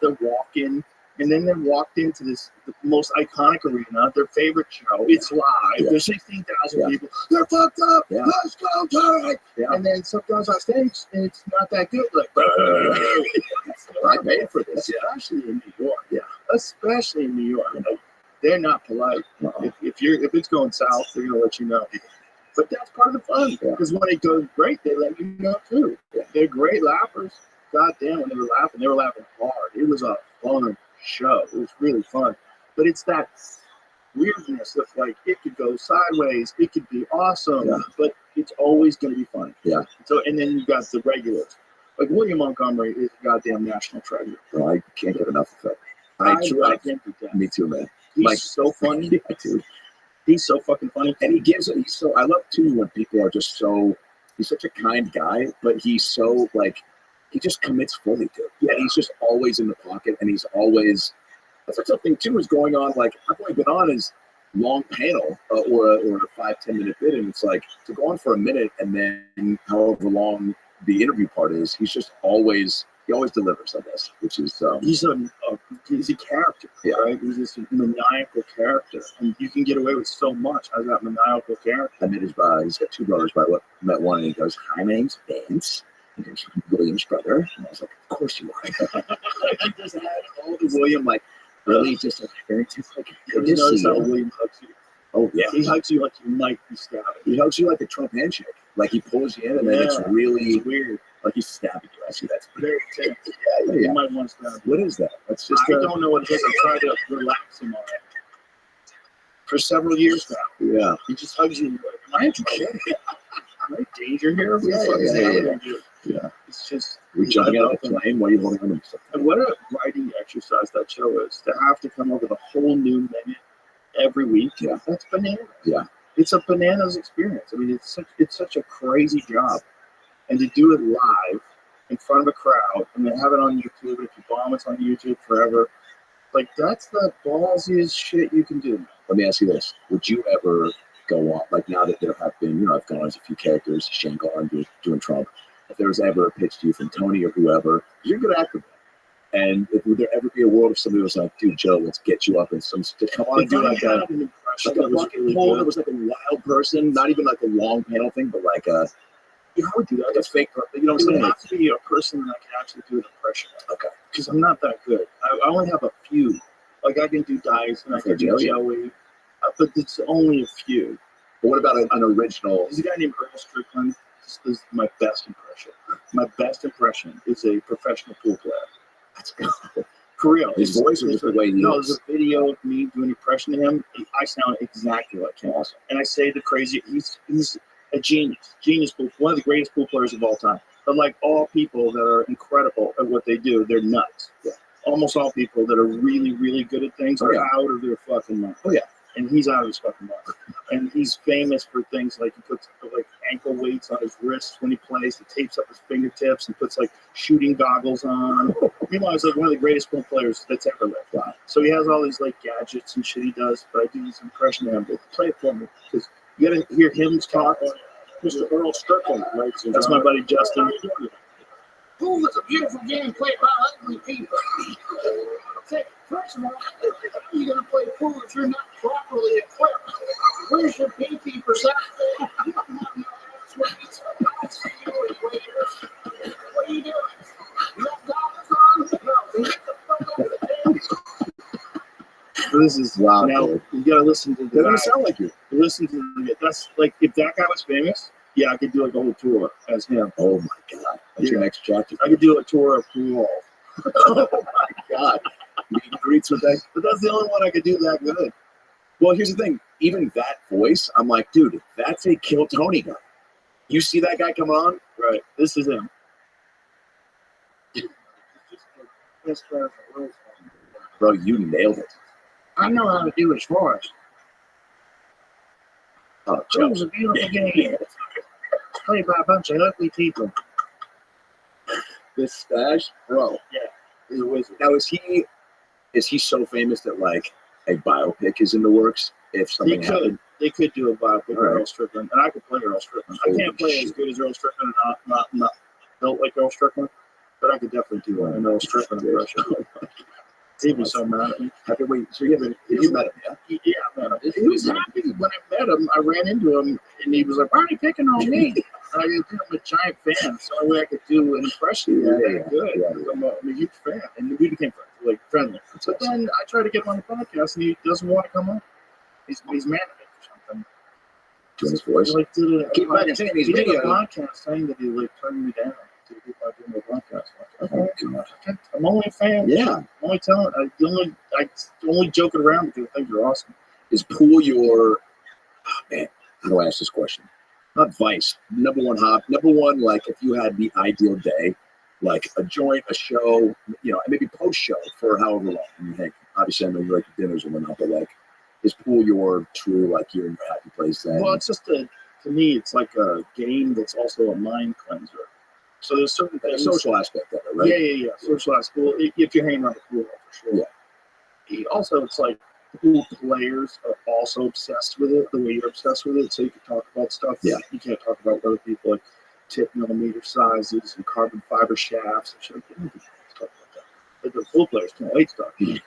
they're walking, and then they walked into the most iconic arena, their favorite show. It's live. Yeah. There's 16,000 people. They're fucked up. Yeah. Let's go, Tony. Yeah. And then some guys on stage, and it's not that good. Like, I paid for this. Especially in New York. Yeah, especially in New York. They're not polite. Uh-huh. If it's going south, they're gonna let you know. But that's part of the fun, because when it goes great, they let you know too. Yeah. They're great laughers. God damn, when they were laughing hard. It was a fun show. It was really fun. But it's that weirdness of like, it could go sideways, it could be awesome, but it's always going to be fun. Yeah. So, and then you've got the regulars. Like William Montgomery is a goddamn national treasure. Well, I can't get enough of it. I can't do that. Me too, man. He's so funny. I do. He's so fucking funny. And I love too when people are just he's such a kind guy, but he's so like, he just commits fully to it. Yeah. And he's just always in the pocket, and he's always, that's something too is going on. Like, I've only been on his long panel or a 5-10 minute bit, and it's like to go on for a minute and then however long the interview part is, he always delivers, I guess, which is he's a character, right? He's this maniacal character, and you can get away with so much as that maniacal character. I met he's got two brothers, but I met one, and he goes, "Hi, my name's Vince." He goes, "William's brother," and I was like, "Of course you are." He just had all the William, like really just like very just like. You notice how William hugs you? Oh yeah, he hugs you like you might be stabbing. He hugs you like a Trump handshake. Like he pulls you in, and then it's really weird. Like he's stabbing you. I see that's very intense. You might want to stab. What is that? That's just. I don't know what it is. I'm trying to relax him on it. For several years now. Yeah. He just hugs you. And you're like, am I in trouble? Am I in danger here? Yeah. It's just. We're jumping out of the plane while you're holding on to something. And what a writing exercise that show is, to have to come up with a whole new minute every week. Yeah. That's bananas. Yeah. It's a bananas experience. I mean, it's such a crazy job. And to do it live in front of a crowd and then have it on YouTube, if you bomb, it's on YouTube forever. Like, that's the ballsiest shit you can do. Let me ask you this. Would you ever go on, like now that there have been, I've gone as a few characters, Shane Gone doing Trump, if there was ever a pitch to you from Tony or whoever, you're a good actor. And would there ever be a world if somebody was like, dude, Joe, let's get you up in some, come on and do like a bucket hole that was like a wild person, not even like a long panel thing, but like a, I would do that, like a fake person. You know what I'm saying? It has to be a person that I can actually do an impression of. Okay. Because I'm not that good. I only have a few. Like, I can do Dice and I can do Joey, but it's only a few. But what about an original? There's a guy named Earl Strickland. This is my best impression. My best impression is a professional pool player. That's good. For real. His voice or just the way he No, there's a video of me doing an impression of him. I sound exactly like him. Awesome. And I say the crazy, he's a genius pool, one of the greatest pool players of all time. But like all people that are incredible at what they do, they're nuts. Yeah. Almost all people that are really, really good at things are out of their fucking mind. Oh yeah. And he's out of his fucking mind. And he's famous for things like he puts like ankle weights on his wrists when he plays. He tapes up his fingertips and puts like shooting goggles on. Meanwhile, he's like one of the greatest pool players that's ever lived. Wow. So he has all these like gadgets and shit he does. But I do this impression of him. Play it for me, because you gotta hear him talk. Mr. Earl Strickland, ladies and That's my gentlemen. buddy Justin. Pool is a beautiful game played by ugly people. Okay, first of all, how are you going to play pool if you're not properly equipped? Where's your PT for Saturday? You don't have no ass weights. I see you with waiters. What are you doing? You got goggles on? No, get the fuck out of the game. This is Wow, now dude. you gotta listen to That the doesn't guy. sound like you. Listen to the, that's like if that guy was famous, yeah, I could do like a whole tour as him. Oh my God. That's your Yeah. next chapter. I could do a tour of pool. Oh my God. Meet and greets with that. But that's the only one I could do that good. Well, here's the thing. Even that voice, I'm like, dude, that's a Kill Tony guy. You see that guy coming on? Right. This is him. Bro, you nailed it. I know how to do his voice. Oh, Joe. Pool's a beautiful game. It's played by a bunch of ugly people. This stash, bro. Yeah. He's a wizard. Now, is he so famous that like a biopic is in the works? If something happened, They could do a biopic of All right. Earl Strickland, and I could play Earl Strickland. I Holy can't play as shit. good as Earl Strickland, and not built like Earl Strickland, but I could definitely do an Earl Strickland impression. He'd be so mad at me. wait, so you met him, yeah? Yeah, man. He was happy when I met him. I ran into him, and he was like, "Why are you picking on me?" I didn't think I'm a giant fan, so I could do an impression. Yeah, Good. yeah. I'm a huge fan, and we became friends, like friendly. But then I tried to get him on the podcast, and he doesn't want to come on. He's mad at me for something. Doing his voice. He like did a Keep podcast- saying these he did a videos. podcast saying that he like turned me down to do my podcast. Oh, God. I'm only a fan. Yeah. I'm only telling. I only joking around because I think you're awesome. Is pool your, man, how do I ask this question? Not vice. Number one, like if you had the ideal day, like a joint, a show, you know, and maybe post show for however long. I mean, hey, obviously I know you like the dinners and whatnot, but like, is pool your true, like you're in your happy place then? Well, it's just to me, it's like a game that's also a mind cleanser. So there's certain the things. social aspect of it, right? Yeah. Social aspect. If you're hanging around the pool, for sure. Yeah. Also, it's like pool players are also obsessed with it the way you're obsessed with it. So you can talk about stuff. Yeah. You can't talk about other people like tip millimeter sizes and carbon fiber shafts and shit. You don't talk about that. But the pool players can't wait to talk. Mhm.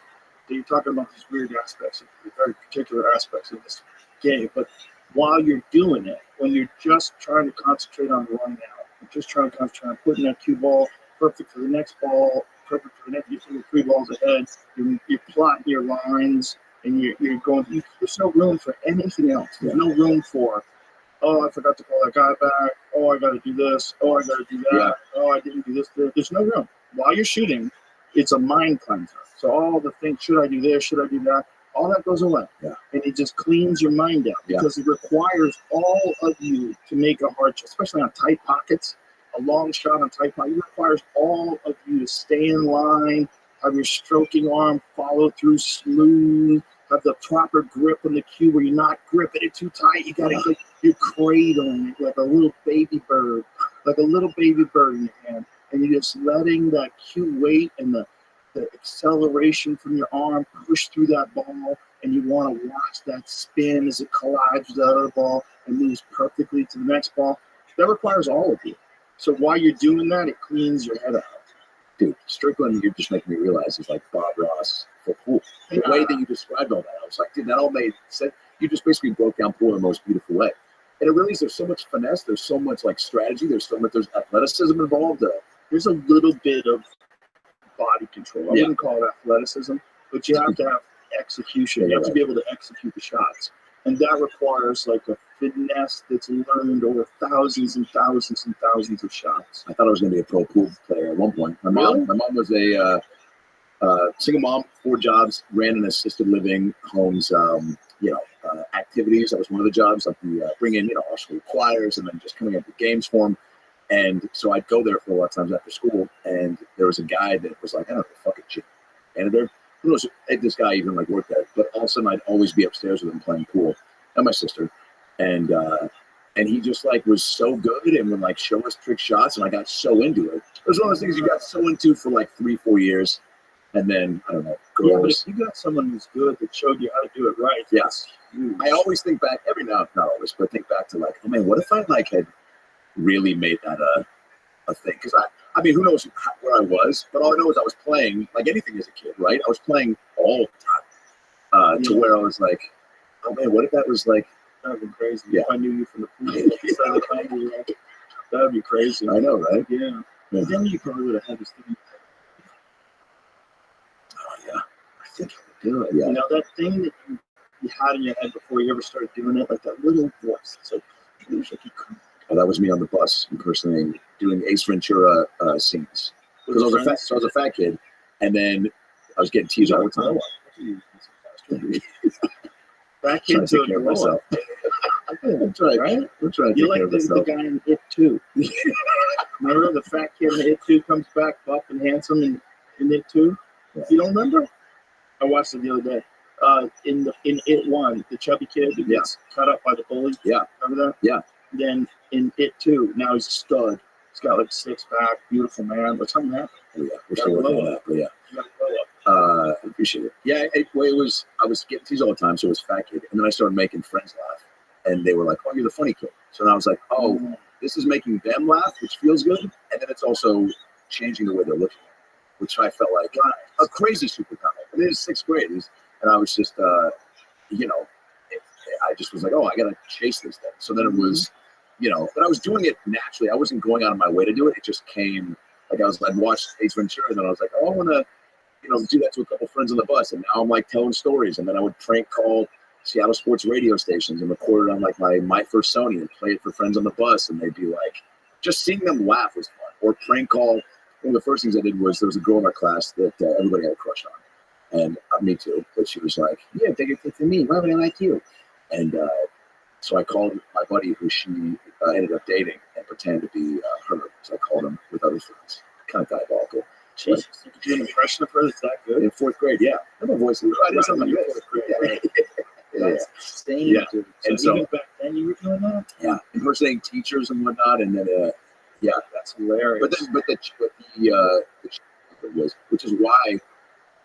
So you're talking about these weird aspects, very particular aspects of this game. But while you're doing it, when you're just trying to concentrate on running out, you're just trying to concentrate on putting that cue ball perfect for the next ball, perfect for the next, you're 3 balls ahead, you're plotting your lines, and you're going, there's no room for anything else. There's no room for, oh, I forgot to call that guy back. Oh, I got to do this. Oh, I got to do that. Yeah. Oh, I didn't do this. There's no room. While you're shooting, it's a mind cleanser. So all the things, should I do this? Should I do that? All that goes away. Yeah. And it just cleans your mind out because it requires all of you to make a hard shot, especially on tight pockets. A long shot on tight pocket, it requires all of you to stay in line, have your stroking arm follow through smooth, have the proper grip in the cue where you're not gripping it too tight. You got to, you're cradling it like a little baby bird in your hand. And you're just letting that cue weight and the acceleration from your arm push through that ball, and you want to watch that spin as it collides with the other ball and moves perfectly to the next ball. That requires all of you. So while you're doing that, it cleans your head out. Dude, Strickland, you're just making me realize he's like Bob Ross for pool. The way that you described all that, I was like, dude, that all made sense. You just basically broke down pool in the most beautiful way. And it really is, there's so much finesse, there's so much like strategy, there's athleticism involved. There's a little bit of body control. I Yeah. wouldn't call it athleticism, but you have to have execution. You have to be able to execute the shots. And that requires like a finesse that's learned over thousands and thousands and thousands of shots. I thought I was going to be a pro pool player at one point. My mom was a single mom, 4 jobs, ran an assisted living homes, activities. That was one of the jobs, like the bring in, our school choirs and then just coming up with games for them. And so I'd go there for a lot of times after school, and there was a guy that was like, I don't know, fucking shit. And there, who knows if this guy even like worked there, but all of a sudden I'd always be upstairs with him playing pool, and my sister. And he just like was so good and would like show us trick shots, and I got so into it. It was one of those things you got so into for like 3-4 years, And then I don't know, Yeah, but girls. if you got someone who's good that showed you how to do it right, Yes. huge. I always think back every now, not always, but think back to like, oh man, what if I like had really made that a thing? Because I mean, who knows where I was, but all I know is I was playing like anything as a kid, right? I was playing all the time to where I was like, oh man, what if that was like, That would be crazy. Yeah. If I knew you from the pool, that would be crazy. I know, right? Yeah. Yeah. Then you probably would have had this thing. Oh yeah, I think I would do it. Yeah. You know, that thing that you had in your head before you ever started doing it, like that little voice. It's like, I wish I could come. Oh, that was me on the bus impersonating, doing Ace Ventura scenes. Because I was a fat kid, and then I was getting teased all the time. Fat Trying kids to are take care of the myself. I'm trying, right? I'm trying to You take like care of the myself. guy in It Too. Remember the fat kid in It Too comes back buff and handsome in It Too? Yeah. You don't remember? I watched it the other day. In It 1, the chubby kid who gets cut up by the bully. Yeah. Remember that? Yeah. Then in It 2, now he's a stud. He's got like a six-pack, beautiful man. But something happened. Oh, yeah, we're still working on that, but yeah. You got to grow up. I appreciate it. Yeah, I was getting teased all the time, so it was fat kid. And then I started making friends laugh. And they were like, oh, you're the funny kid. So then I was like, oh, this is making them laugh, which feels good. And then it's also changing the way they're looking at me, which I felt like a crazy superpower. And it is sixth grade. And I was just, you know, I just was like, oh, I got to chase this thing. So then it was, you know, but I was doing it naturally. I wasn't going out of my way to do it. It just came, like I'd watched Ace Ventura, and then I was like, oh, I want to, you know, do that to a couple friends on the bus. And now I'm like telling stories. And then I would prank call Seattle sports radio stations and record it on like my first Sony and play it for friends on the bus. And they'd be like, just seeing them laugh was fun. Or prank call. One of the first things I did was there was a girl in our class that everybody had a crush on. And me too. But she was like, yeah, take it from me. Why would I like you? And so I called my buddy who she ended up dating and pretended to be her. So I called him with other friends. Kind of diabolical. Jesus, you could do an impression of her that's that good? In fourth grade, yeah. I have a voice. I did something like Fourth grade, this. Yeah. That's insane, Yeah. dude. And So so- even back then you were doing that? Yeah. Impersonating teachers and whatnot. And then, yeah. That's hilarious. But the was, which is why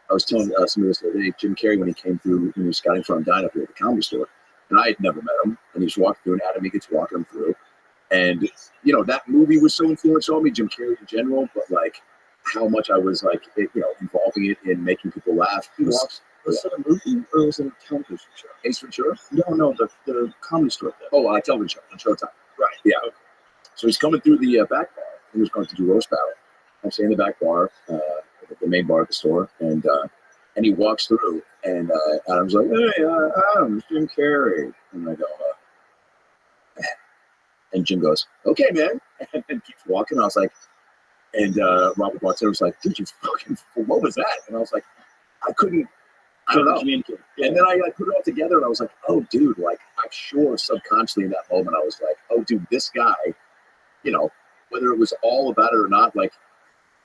I was telling somebody this the other day, Jim Carrey, when he came through, when he was scouting for him, dying up here at the comedy store. And I had never met him. And he was walking through, and Adam Egan's walking him through. And, you know, that movie was so influential on me, Jim Carrey in general, but like how much I was like, involving it in making people laugh. Was it a movie or was it a television show? Ace Ventura? No, the comedy store thing. Oh, television show on Showtime. Right. Yeah. Okay. So he's coming through the back bar. He was going to do roast battle. I'm staying in the back bar, the main bar at the store, and he walks through, and Adam's like, "Hey, Adam, it's Jim Carrey," and I go, and Jim goes, "Okay, man," and keeps walking. I was like, and Robert Bartender was like, "Dude, you fucking, what was that?" And I was like, I don't know. Yeah. And then I put it all together, and I was like, oh, dude, like, I'm sure subconsciously in that moment, I was like, oh, dude, this guy, you know, whether it was all about it or not, like,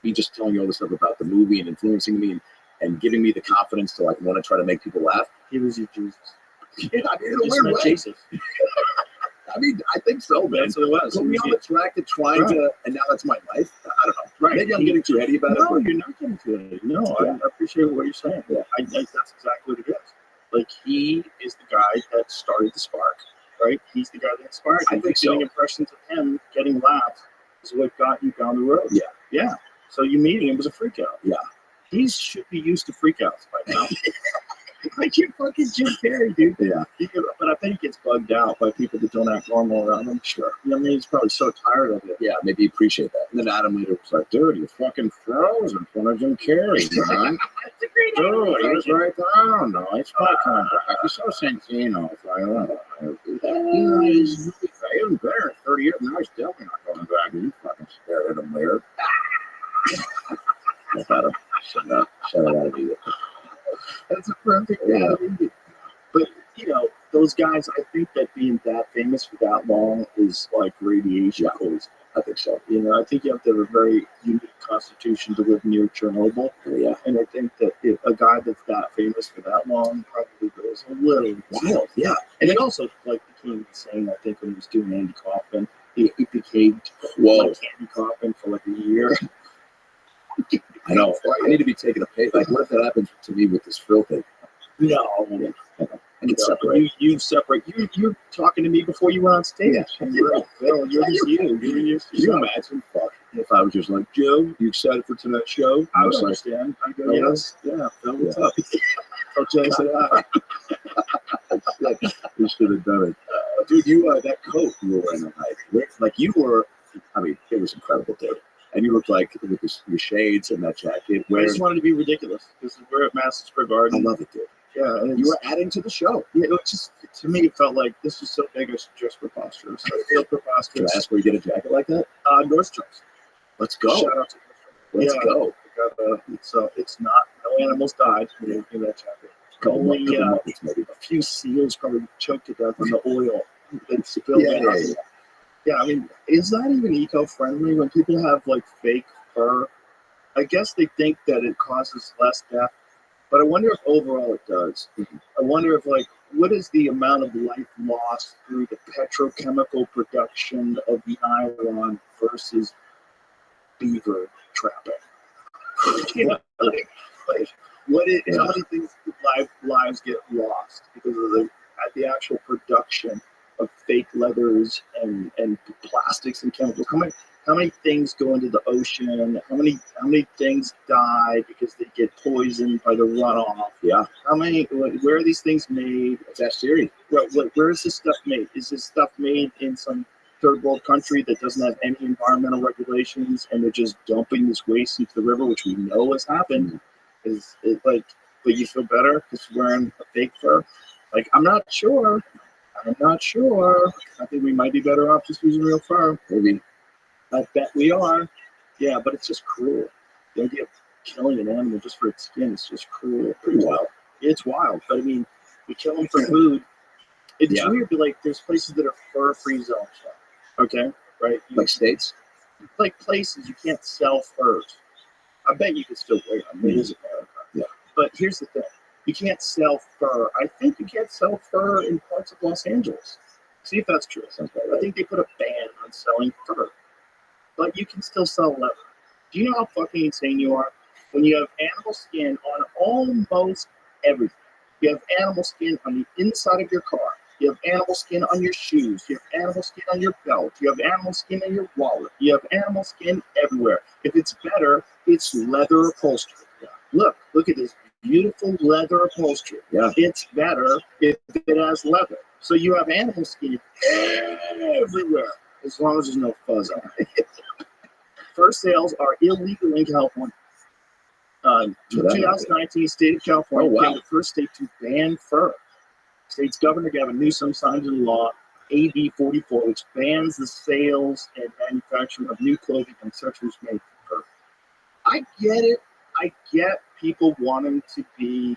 me just telling you all this stuff about the movie and influencing me and giving me the confidence to, like, want to try to make people laugh. He was your Jesus. Yeah, I mean, in a Just weird met way. Jesus. I mean, I think so, man. That's what it was. Put me on the track to trying to, and now that's my life. I don't know. Right. Maybe I'm getting too heady about No, it. you're not getting to it. No, Yeah. I appreciate what you're saying. Yeah. I think that's exactly what it is. Like, he is the guy that started the spark, right? He's the guy that inspired I you. think so. Doing impressions of him, getting laughs, is what got you down the road. Yeah. Yeah. So you meeting him was a freak out. Yeah. He should be used to freakouts by now. Like, you're fucking Jim Carrey, dude. Yeah. But I think he gets bugged out by people that don't act normal around him. Sure. You know what I mean? He's probably so tired of it. Yeah, maybe appreciate that. And then Adam later was like, dude, you fucking froze in front of Jim Carrey, man. That's a great Dude, he was idea. right there. No, he's probably coming back. He's so Santino. It's like, oh, he's been there 30 years. Now he's definitely not coming back. You fucking stared at him later. Adam, shut it out of you. That's a perfect Yeah. analogy. But, you know, those guys, I think that being that famous for that long is like radiation poisoning. I think so. You know, I think you have to have a very unique constitution to live near Chernobyl. Yeah. And I think that if a guy that's that famous for that long probably goes a little Wild. Yeah. And he also like became insane, I think, when he was doing Andy Kaufman. He became Whoa. like Andy Kaufman for like a year. I know. I need to be taking a pay. Like, what if that happens to me with this frill thing? No, I can separate. You separate. You're talking to me before you went on stage. Yeah. You're just you. Can you imagine? Fuck. If I was just like, Joe, you excited for tonight's show? I would was understand. I go, yes. Yeah. Phil, what's up? Oh, Jay said hi. We should have done it. Dude, that coat you were wearing tonight, like you were, I mean, it was incredible, dude. And you looked like with your shades and that jacket. I just wanted to be ridiculous. Because we're at Madison Square Garden. I love it, dude. Yeah, and you were adding to the show. Yeah, it was just, to me, it felt like this was so big, I was just preposterous. I feel preposterous. Can I ask where you get a jacket like that? Nordstrom's. Let's go. Shout out to Nordstrom. Let's go. It's not, no animals died in that jacket. Only a few seals probably choked to death on the oil that spilled out. Yeah, I mean, is that even eco-friendly when people have like fake fur? I guess they think that it causes less death, but I wonder if overall it does. I wonder if what is the amount of life lost through the petrochemical production of nylon versus beaver trapping? You know, how many things lives get lost because of the actual production of fake leathers and plastics and chemicals? How many things go into the ocean? How many things die because they get poisoned by the runoff? Yeah. Where are these things made? That's serious. Where is this stuff made? Is this stuff made in some third world country that doesn't have any environmental regulations and they're just dumping this waste into the river, which we know has happened? Is it but you feel better because you're wearing a fake fur? I'm not sure. I think we might be better off just using real fur. Maybe. I bet we are. Yeah, but it's just cruel. The idea of killing an animal just for its skin is just cruel. Pretty wild. It's wild. But I mean, we kill them for food. It's weird, but there's places that are fur-free zones. Okay? Right? Like states? Like places you can't sell furs. I bet you could still wear them. It is America. Yeah. But here's the thing. You can't sell fur. I think you can't sell fur in parts of Los Angeles. See if that's true. I think they put a ban on selling fur. But you can still sell leather. Do you know how fucking insane you are? When you have animal skin on almost everything. You have animal skin on the inside of your car. You have animal skin on your shoes. You have animal skin on your belt. You have animal skin on your wallet. You have animal skin everywhere. If it's better, it's leather upholstery. Yeah. Look at this beautiful leather upholstery. Yeah. It's better if it has leather. So you have animal skin everywhere, as long as there's no fuzz on it. Fur sales are illegal in California. 2019, state of California became the first state to ban fur. State's Governor Gavin Newsom signed into law AB 44, which bans the sales and manufacturing of new clothing and accessories made from fur. I get it. I get people wanting to be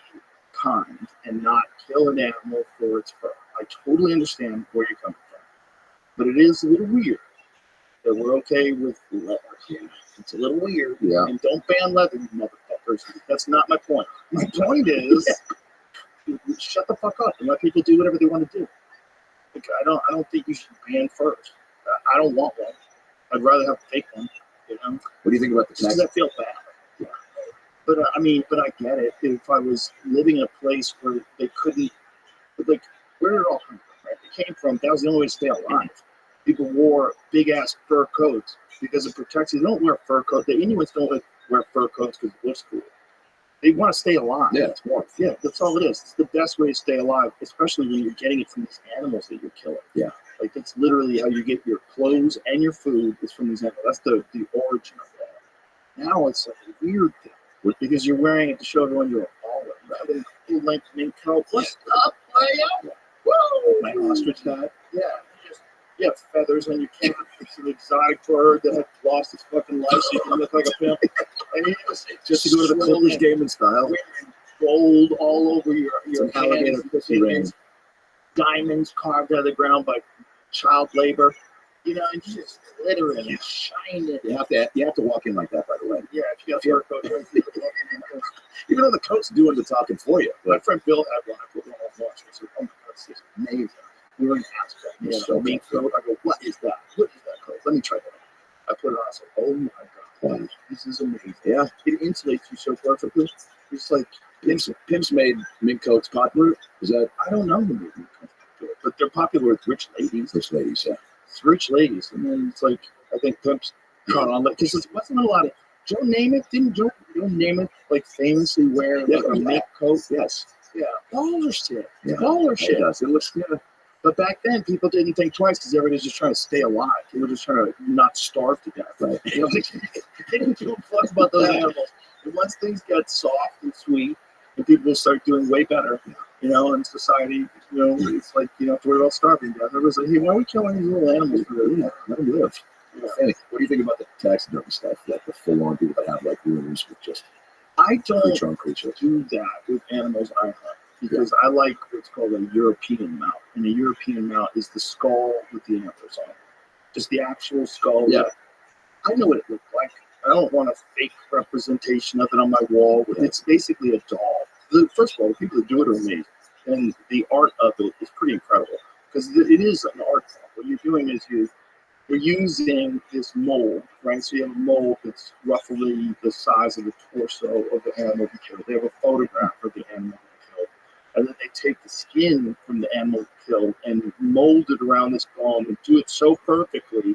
kind and not kill an animal for its fur. I totally understand where you're coming from. But it is a little weird that we're okay with leather. It's a little weird. Yeah. And don't ban leather, you motherfuckers. That's not my point. My point is, shut the fuck up and let people do whatever they want to do. I don't think you should ban furs. I don't want one. I'd rather have a fake one. You know. What do you think about the tax? I feel bad. Yeah. But I get it. If I was living in a place where they couldn't, where did it all come from? Right? It came from. That was the only way to stay alive. People wore big ass fur coats because it protects you. They don't wear fur coats. The Inuits don't wear fur coats because it looks cool. They want to stay alive. Yeah, it's warmth. Yeah, that's all it is. It's the best way to stay alive, especially when you're getting it from these animals that you're killing. Yeah. That's literally how you get your clothes and your food is from these animals. That's the origin of that. Now it's a weird thing because you're wearing it to show everyone you're a baller rather than cool length mink coat. What's up, player? Whoa! My ostrich hat. Yeah. You have feathers on your cap. It's an exotic bird that had lost its fucking life so you can look like a pimp. And just to go to the Clippers game in style. Gold all over your alligator pussy ring. Diamonds carved out of the ground by child labor. You know, and just glittering and shining. You have to walk in like that, by the way. Yeah, if you got a fur coat, even though the coat's doing the talking for you. My friend Bill had one. I put one on watch. I said, "Oh my God, this is amazing." We were in Aspen. So mink coat. I go, "What is that? What is that coat? Let me try that." I put it on. I said, "Oh my God, Wow. This is amazing. Yeah. It insulates you so perfectly. It's like, Pimps made mink coats popular. Is that I don't know who made them, but they're popular with rich ladies. rich ladies? Yeah. It's rich ladies. And then it's like, I think pimps caught on that because it wasn't a lot of, Joe Namath, didn't Joe Namath like famously wear like a mink coat? Yes. Yeah. Baller shit. Yeah. Baller shit. It does. It looks good. But back then, people didn't think twice because everybody's just trying to stay alive. They were just trying to not starve to death. Right. You know, they didn't give a fuck about those animals. And once things got soft and sweet, and people start doing way better, you know, in society, you know, it's like, you know, to worry about starving to death. Everyone's like, hey, why are we killing these little animals for Yeah. Let them live. Yeah. Anyway, what do you think about the taxidermy stuff? Like the full-on people that have like rooms with just I don't creature on creature. do that with animals I hunt because I like what's called a European mount. And a European mount is the skull with the antlers on it. Just the actual skull. Yeah. I know what it looked like. I don't want a fake representation of it on my wall. It's basically a doll. First of all, the people that do it are amazing. And the art of it is pretty incredible because it is an art form. What you're doing is you're using this mold, right? So you have a mold that's roughly the size of the torso of the animal you killed. They have a photograph of the animal you killed. And then they take the skin from the animal you killed and mold it around this bone and do it so perfectly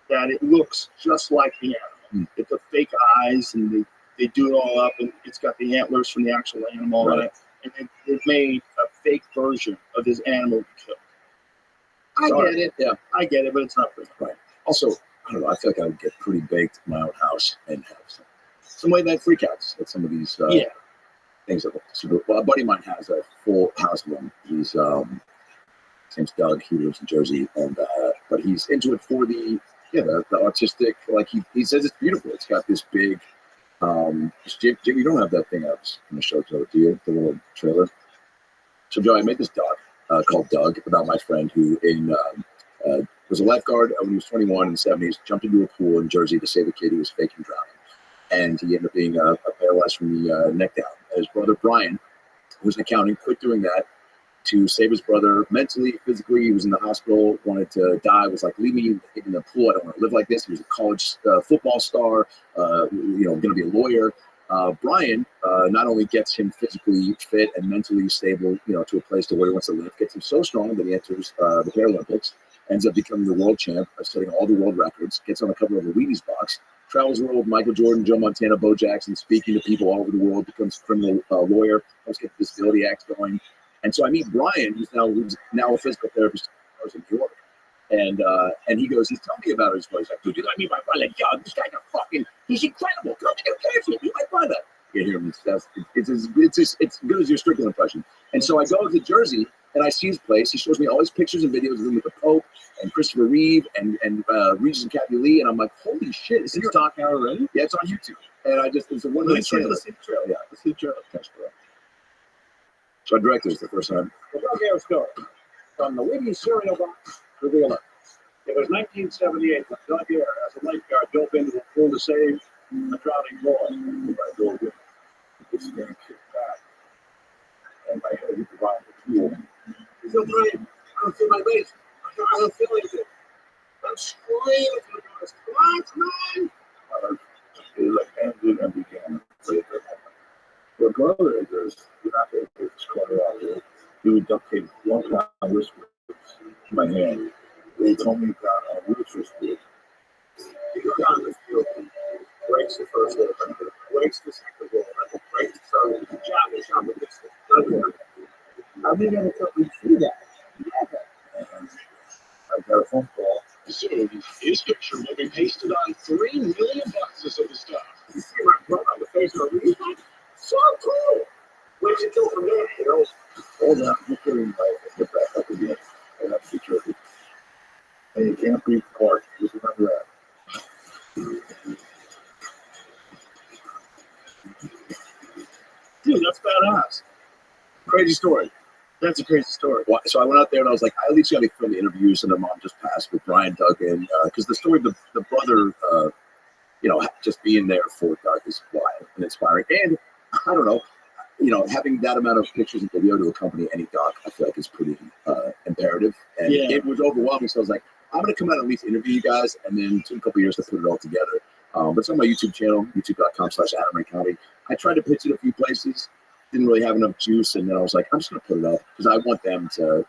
that it looks just like the animal. It's the fake eyes and they do it all up and it's got the antlers from the actual animal in it. And they've made a fake version of this animal you killed. I get it. Yeah, I get it, but it's not for me. Right. Also, I don't know. I feel like I would get pretty baked in my own house and have some way that freakouts at some of these things. Well, a buddy of mine has a full house of them. He's his name's Doug. He lives in Jersey, and but he's into it for the artistic. Like he says, it's beautiful. It's got this big. Jim, you don't have that thing I was going to show to do you? The little trailer. So, Joe, I made this doc called Doug about my friend who was a lifeguard when he was 21 in the 70s, jumped into a pool in Jersey to save a kid who was faking drowning. And he ended up being paralyzed from the neck down. His brother, Brian, who was an accountant, quit doing that to save his brother mentally, physically. He was in the hospital, wanted to die, was like, leave me in the pool. I don't want to live like this. He was a college football star, going to be a lawyer. Brian not only gets him physically fit and mentally stable, to a place to where he wants to live, gets him so strong that he enters the Paralympics, ends up becoming the world champ, setting all the world records, gets on the cover of a Wheaties box, travels the world with Michael Jordan, Joe Montana, Bo Jackson, speaking to people all over the world, becomes a criminal lawyer, helps get the Disability Act going. And so I meet Brian, who's now a physical therapist in New York. And he goes, he's telling me about his voice. Like, dude, you let me my brother. Like, yo, this guy's he's incredible. Come to New Jersey, be my brother. You hear him? It's good as your Strickland impression. And so I go to Jersey and I see his place. He shows me all his pictures and videos of him with the Pope and Christopher Reeve and Regis and Kathy Lee. And I'm like, holy shit! Is this talk now already? Yeah, it's on YouTube. And it's a one-minute trailer. Let's see the trailer. Yeah, let's see the trailer. So I directed it the first time. The Doug Air story from the Wheaties cereal box to the Olympics. It was 1978 when Doug Air, as a lifeguard, dove into the pool to save a drowning boy. I dove in. This is getting kicked back. And my head hit the bottom of the pool. I feel great. I don't feel my legs. I don't feel anything. I'm screaming for the guys. Come on! I feel like ended and began to play the Well, brother, you're not going to take this corner out here. He would duct tape one time wristwatch to my hand. They told me about a wristwatch. He goes down the field, breaks the first hole, breaks the second hole, breaks the third, jab with this. How are they going to cut me through that? And I got a phone call. Soon, his picture will be pasted on 3 million boxes of the stuff. You see my brother on the face of the reason? So cool. Where'd you go from there? Hold on, I'm getting get back up again. I have to be careful. And you can't breathe apart. Just remember that. Dude, that's badass. Crazy story. That's a crazy story. So I went out there and I was like, I at least got to film the interviews, and the mom just passed with Brian Duggan, because the story, the brother, just being there for Doug is wild and inspiring. And I don't know, having that amount of pictures and video to accompany any doc, I feel like is pretty imperative. And it was overwhelming. So I was like, I'm going to come out and at least interview you guys, and then it took a couple years to put it all together. But it's on my YouTube channel, youtube.com/AdamRayComedy. I tried to pitch it a few places, didn't really have enough juice, and then I was like, I'm just gonna put it up because I want them to.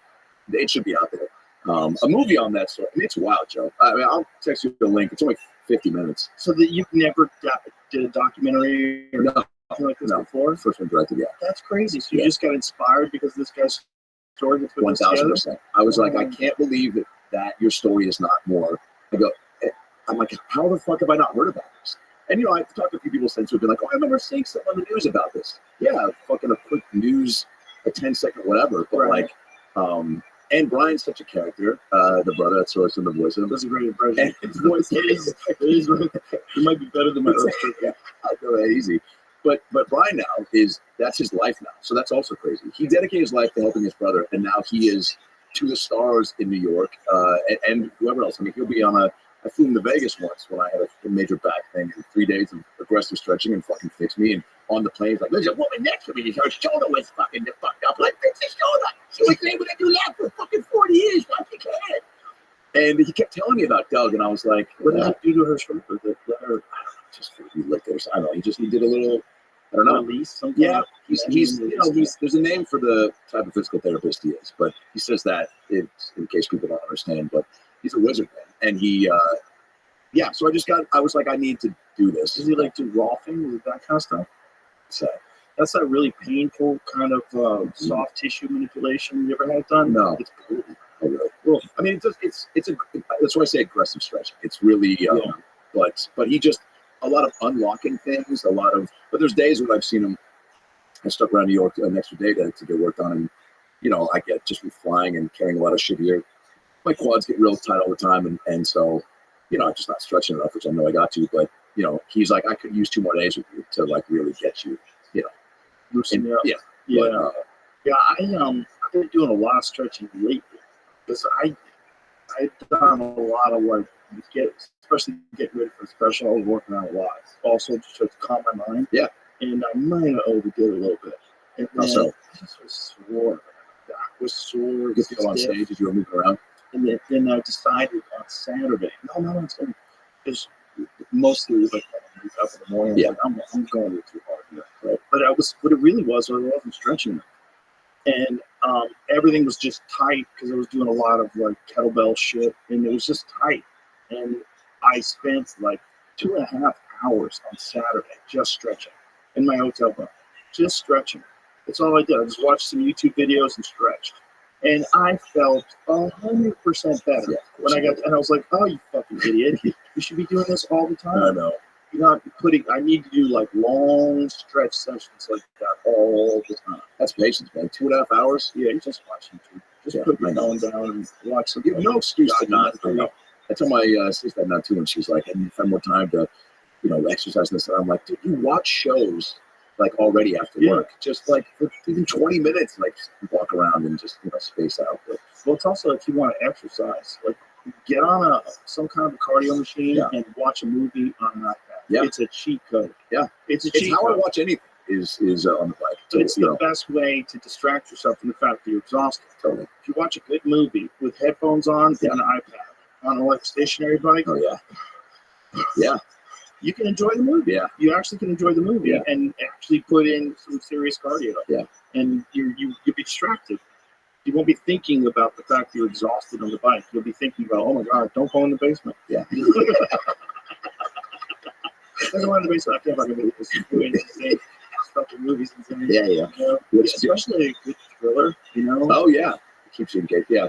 It should be out there. A movie on that story. I mean, it's wild, Joe. I mean, I'll text you the link. It's only 50 minutes. So that you've never did a documentary or No, something like this no. before? First one directed, yeah. That's crazy. So you Yeah. just got inspired because this guy's story was put this together? 1,000%. I was like, I can't believe that your story is not more. I'm like, how the fuck have I not heard about this? And I've talked to a few people since who've been like, oh, I remember seeing something on the news about this. Yeah, fucking a quick news, a 10-second whatever. But Right. and Brian's such a character, the brother that throws in the voice of him. That's a great impression. And his voice It might be better than my first yeah, I know that easy. But Brian now that's his life now. So that's also crazy. He dedicated his life to helping his brother, and now he is to the stars in New York, and whoever else. I mean, he'll be on I flew him to Vegas once when I had a major back thing, and 3 days of aggressive stretching and fucking fixed me. And on the plane, he's like, there's a woman next to me, her shoulder was fucking fucked up. Like, fix his shoulder. She was able to do that for fucking 40 years. Why she can't? And he kept telling me about Doug, and I was like, What did you do to her shoulder? Let her just he licked it. I don't know. He did a little. I don't know. release something? Yeah, he's there's a name for the type of physical therapist he is, but he says that in case people don't understand. But he's a wizard, man, and he. So I was like, I need to do this. Does he like do rolfing? That kind of stuff? So, That's that really painful kind of soft tissue manipulation you ever had done? No. It's brutal. I really. Well, I mean, that's why I say aggressive stretching. It's really, but he just a lot of unlocking things, but there's days when I've seen him. I stuck around New York an extra day to get work done, and I get just with flying and carrying a lot of shit here. My quads get real tight all the time, and so, I'm just not stretching enough, which I know I got to, but he's like, I could use 2 more days with you to like really get you, Loosen you up. Yeah. Yeah. But, I've been doing a lot of stretching lately because I've done a lot of especially getting ready for the special. I was working out a lot. Also, just to calm my mind. Yeah. And I might have overdid it a little bit. And How so? I just was sore. Back was sore. You feel on stiff. stage as you were moving around. And then I decided on Saturday. No, it's because mostly it was like I wake up in the morning. Yeah. I'm going too hard here. Right? But what it really was I wasn't stretching enough. And everything was just tight because I was doing a lot of like kettlebell shit, and it was just tight. And I spent like 2.5 hours on Saturday just stretching in my hotel room, just stretching. That's all I did. I just watched some YouTube videos and stretched, and I felt 100% better when I got. And I was like, "Oh, you fucking idiot! You should be doing this all the time." I know. I need to do like long stretch sessions like that all the time. That's patience, man. 2.5 hours. Yeah, you just watch YouTube. Just Yeah, put your I know. phone down and watch some. You have no excuse to not. I know. I tell my sister that now too, and she's like, "I need to find more time to, exercise this." And I'm like, "Dude, you watch shows like already after Yeah. work, just like for even 20 minutes, like walk around and just space out." But, Well, it's also if you want to exercise, like get on some kind of a cardio machine and watch a movie on an iPad. Yeah. It's a cheat code. Yeah. It's a it's cheat how code. I watch anything is on the bike. It's the best way to distract yourself from the fact that you're exhausted. Totally. If you watch a good movie with headphones on and an iPad on a like stationary bike, Oh yeah. Yeah. you can enjoy the movie. Yeah. You actually can enjoy the movie and actually put in some serious cardio. Yeah. And you'll be distracted. You won't be thinking about the fact that you're exhausted on the bike. You'll be thinking about, oh my God, don't go in the basement. Yeah. Don't go in the basement. I can't fucking believe this. Doing insane fucking movies and things. Yeah. Yeah. Especially a good thriller, Oh yeah. It keeps you engaged. Yeah.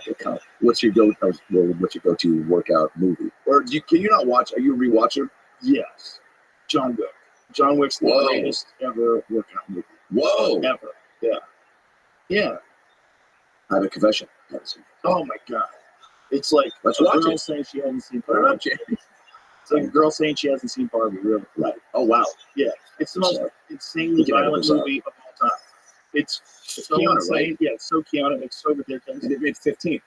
What's your go-to workout movie? Or can you not watch? Are you a rewatcher? Yes. John Wick. John Wick's the Whoa. greatest ever workout movie. Whoa. Ever. Yeah. Yeah. I have a confession. Oh my God. It's like Let's a watch girl it. saying she hasn't seen Put it Barbie. up, Jay. It's like a girl saying she hasn't seen Barbie, really. Right. Oh wow. Yeah. It's the most insanely You can edit violent this out. movie of all time. It's so Keanu, insane. right? Yeah, it's so Keanu. It's so ridiculous. And it made 15.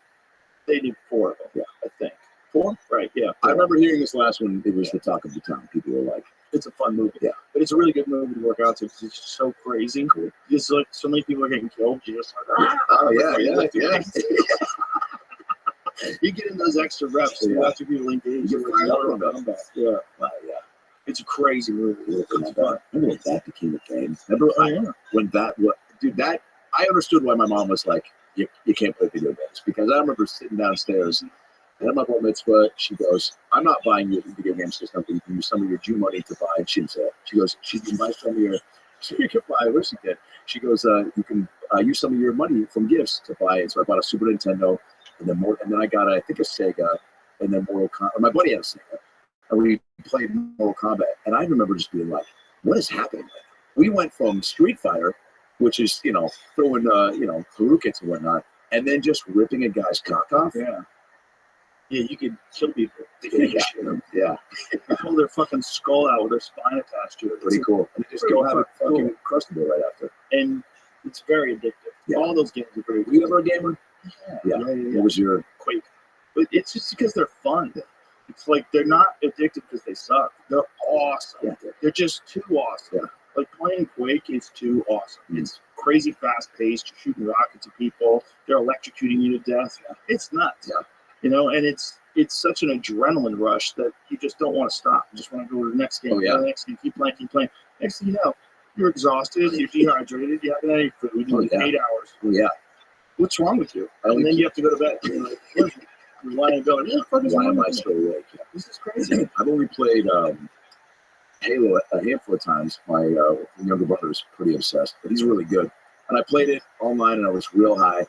They did 4 of them, I think. 4? Right, yeah. I remember hearing this last one. It was the talk of the town. People were like, It's a fun movie. Yeah. But it's a really good movie to work out to because it's just so crazy. Just like so many people are getting killed. You're just like, "Oh yeah." You get in those extra reps and watching people engage. You in fired up Mortal on that. Kombat. Yeah. Wow, yeah. It's a crazy movie. It's fun. Remember when that became a thing? Remember when that was, dude, that, I understood why my mom was like, you can't play video games. Because I remember sitting downstairs and at my bar mitzvah, she goes, I'm not buying you a video game system. You can use some of your Jew money to buy. She didn't say it. She goes, she can buy some of your, so you can buy, where's she did? She goes, you can use some of your money from gifts to buy it. So I bought a Super Nintendo and then I got, I think, a Sega and then Mortal Kombat. My buddy had a Sega. And we played Mortal Kombat. And I remember just being like, what is happening? We went from Street Fighter, which is, throwing, Harukas and whatnot, and then just ripping a guy's cock off. Yeah. Yeah, you could kill people. Yeah. Pull their fucking skull out with their spine attached to it. Pretty cool. And just go have a fucking crustable right after. And it's very addictive. Yeah. All those games are very addictive. Were you ever a gamer? Yeah. What was your Quake? But it's just because they're fun. It's like they're not addictive because they suck. They're awesome. Yeah. They're just too awesome. Yeah. Like playing Quake is too awesome. It's crazy fast paced. You're shooting rockets at people. They're electrocuting you to death. It's nuts. Yeah. And it's such an adrenaline rush that you just don't want to stop. You just want to go to the next game. Oh, yeah. The next game. Keep playing. Next thing you know, you're exhausted. You're dehydrated. You haven't had any food in 8 hours. Oh, yeah. What's wrong with you? And then you have to go to bed. You're like, you're lying going, why am I still awake? Yeah. This is crazy. I've only played Halo a handful of times. My younger brother is pretty obsessed, but he's really good. And I played it online, and I was real high.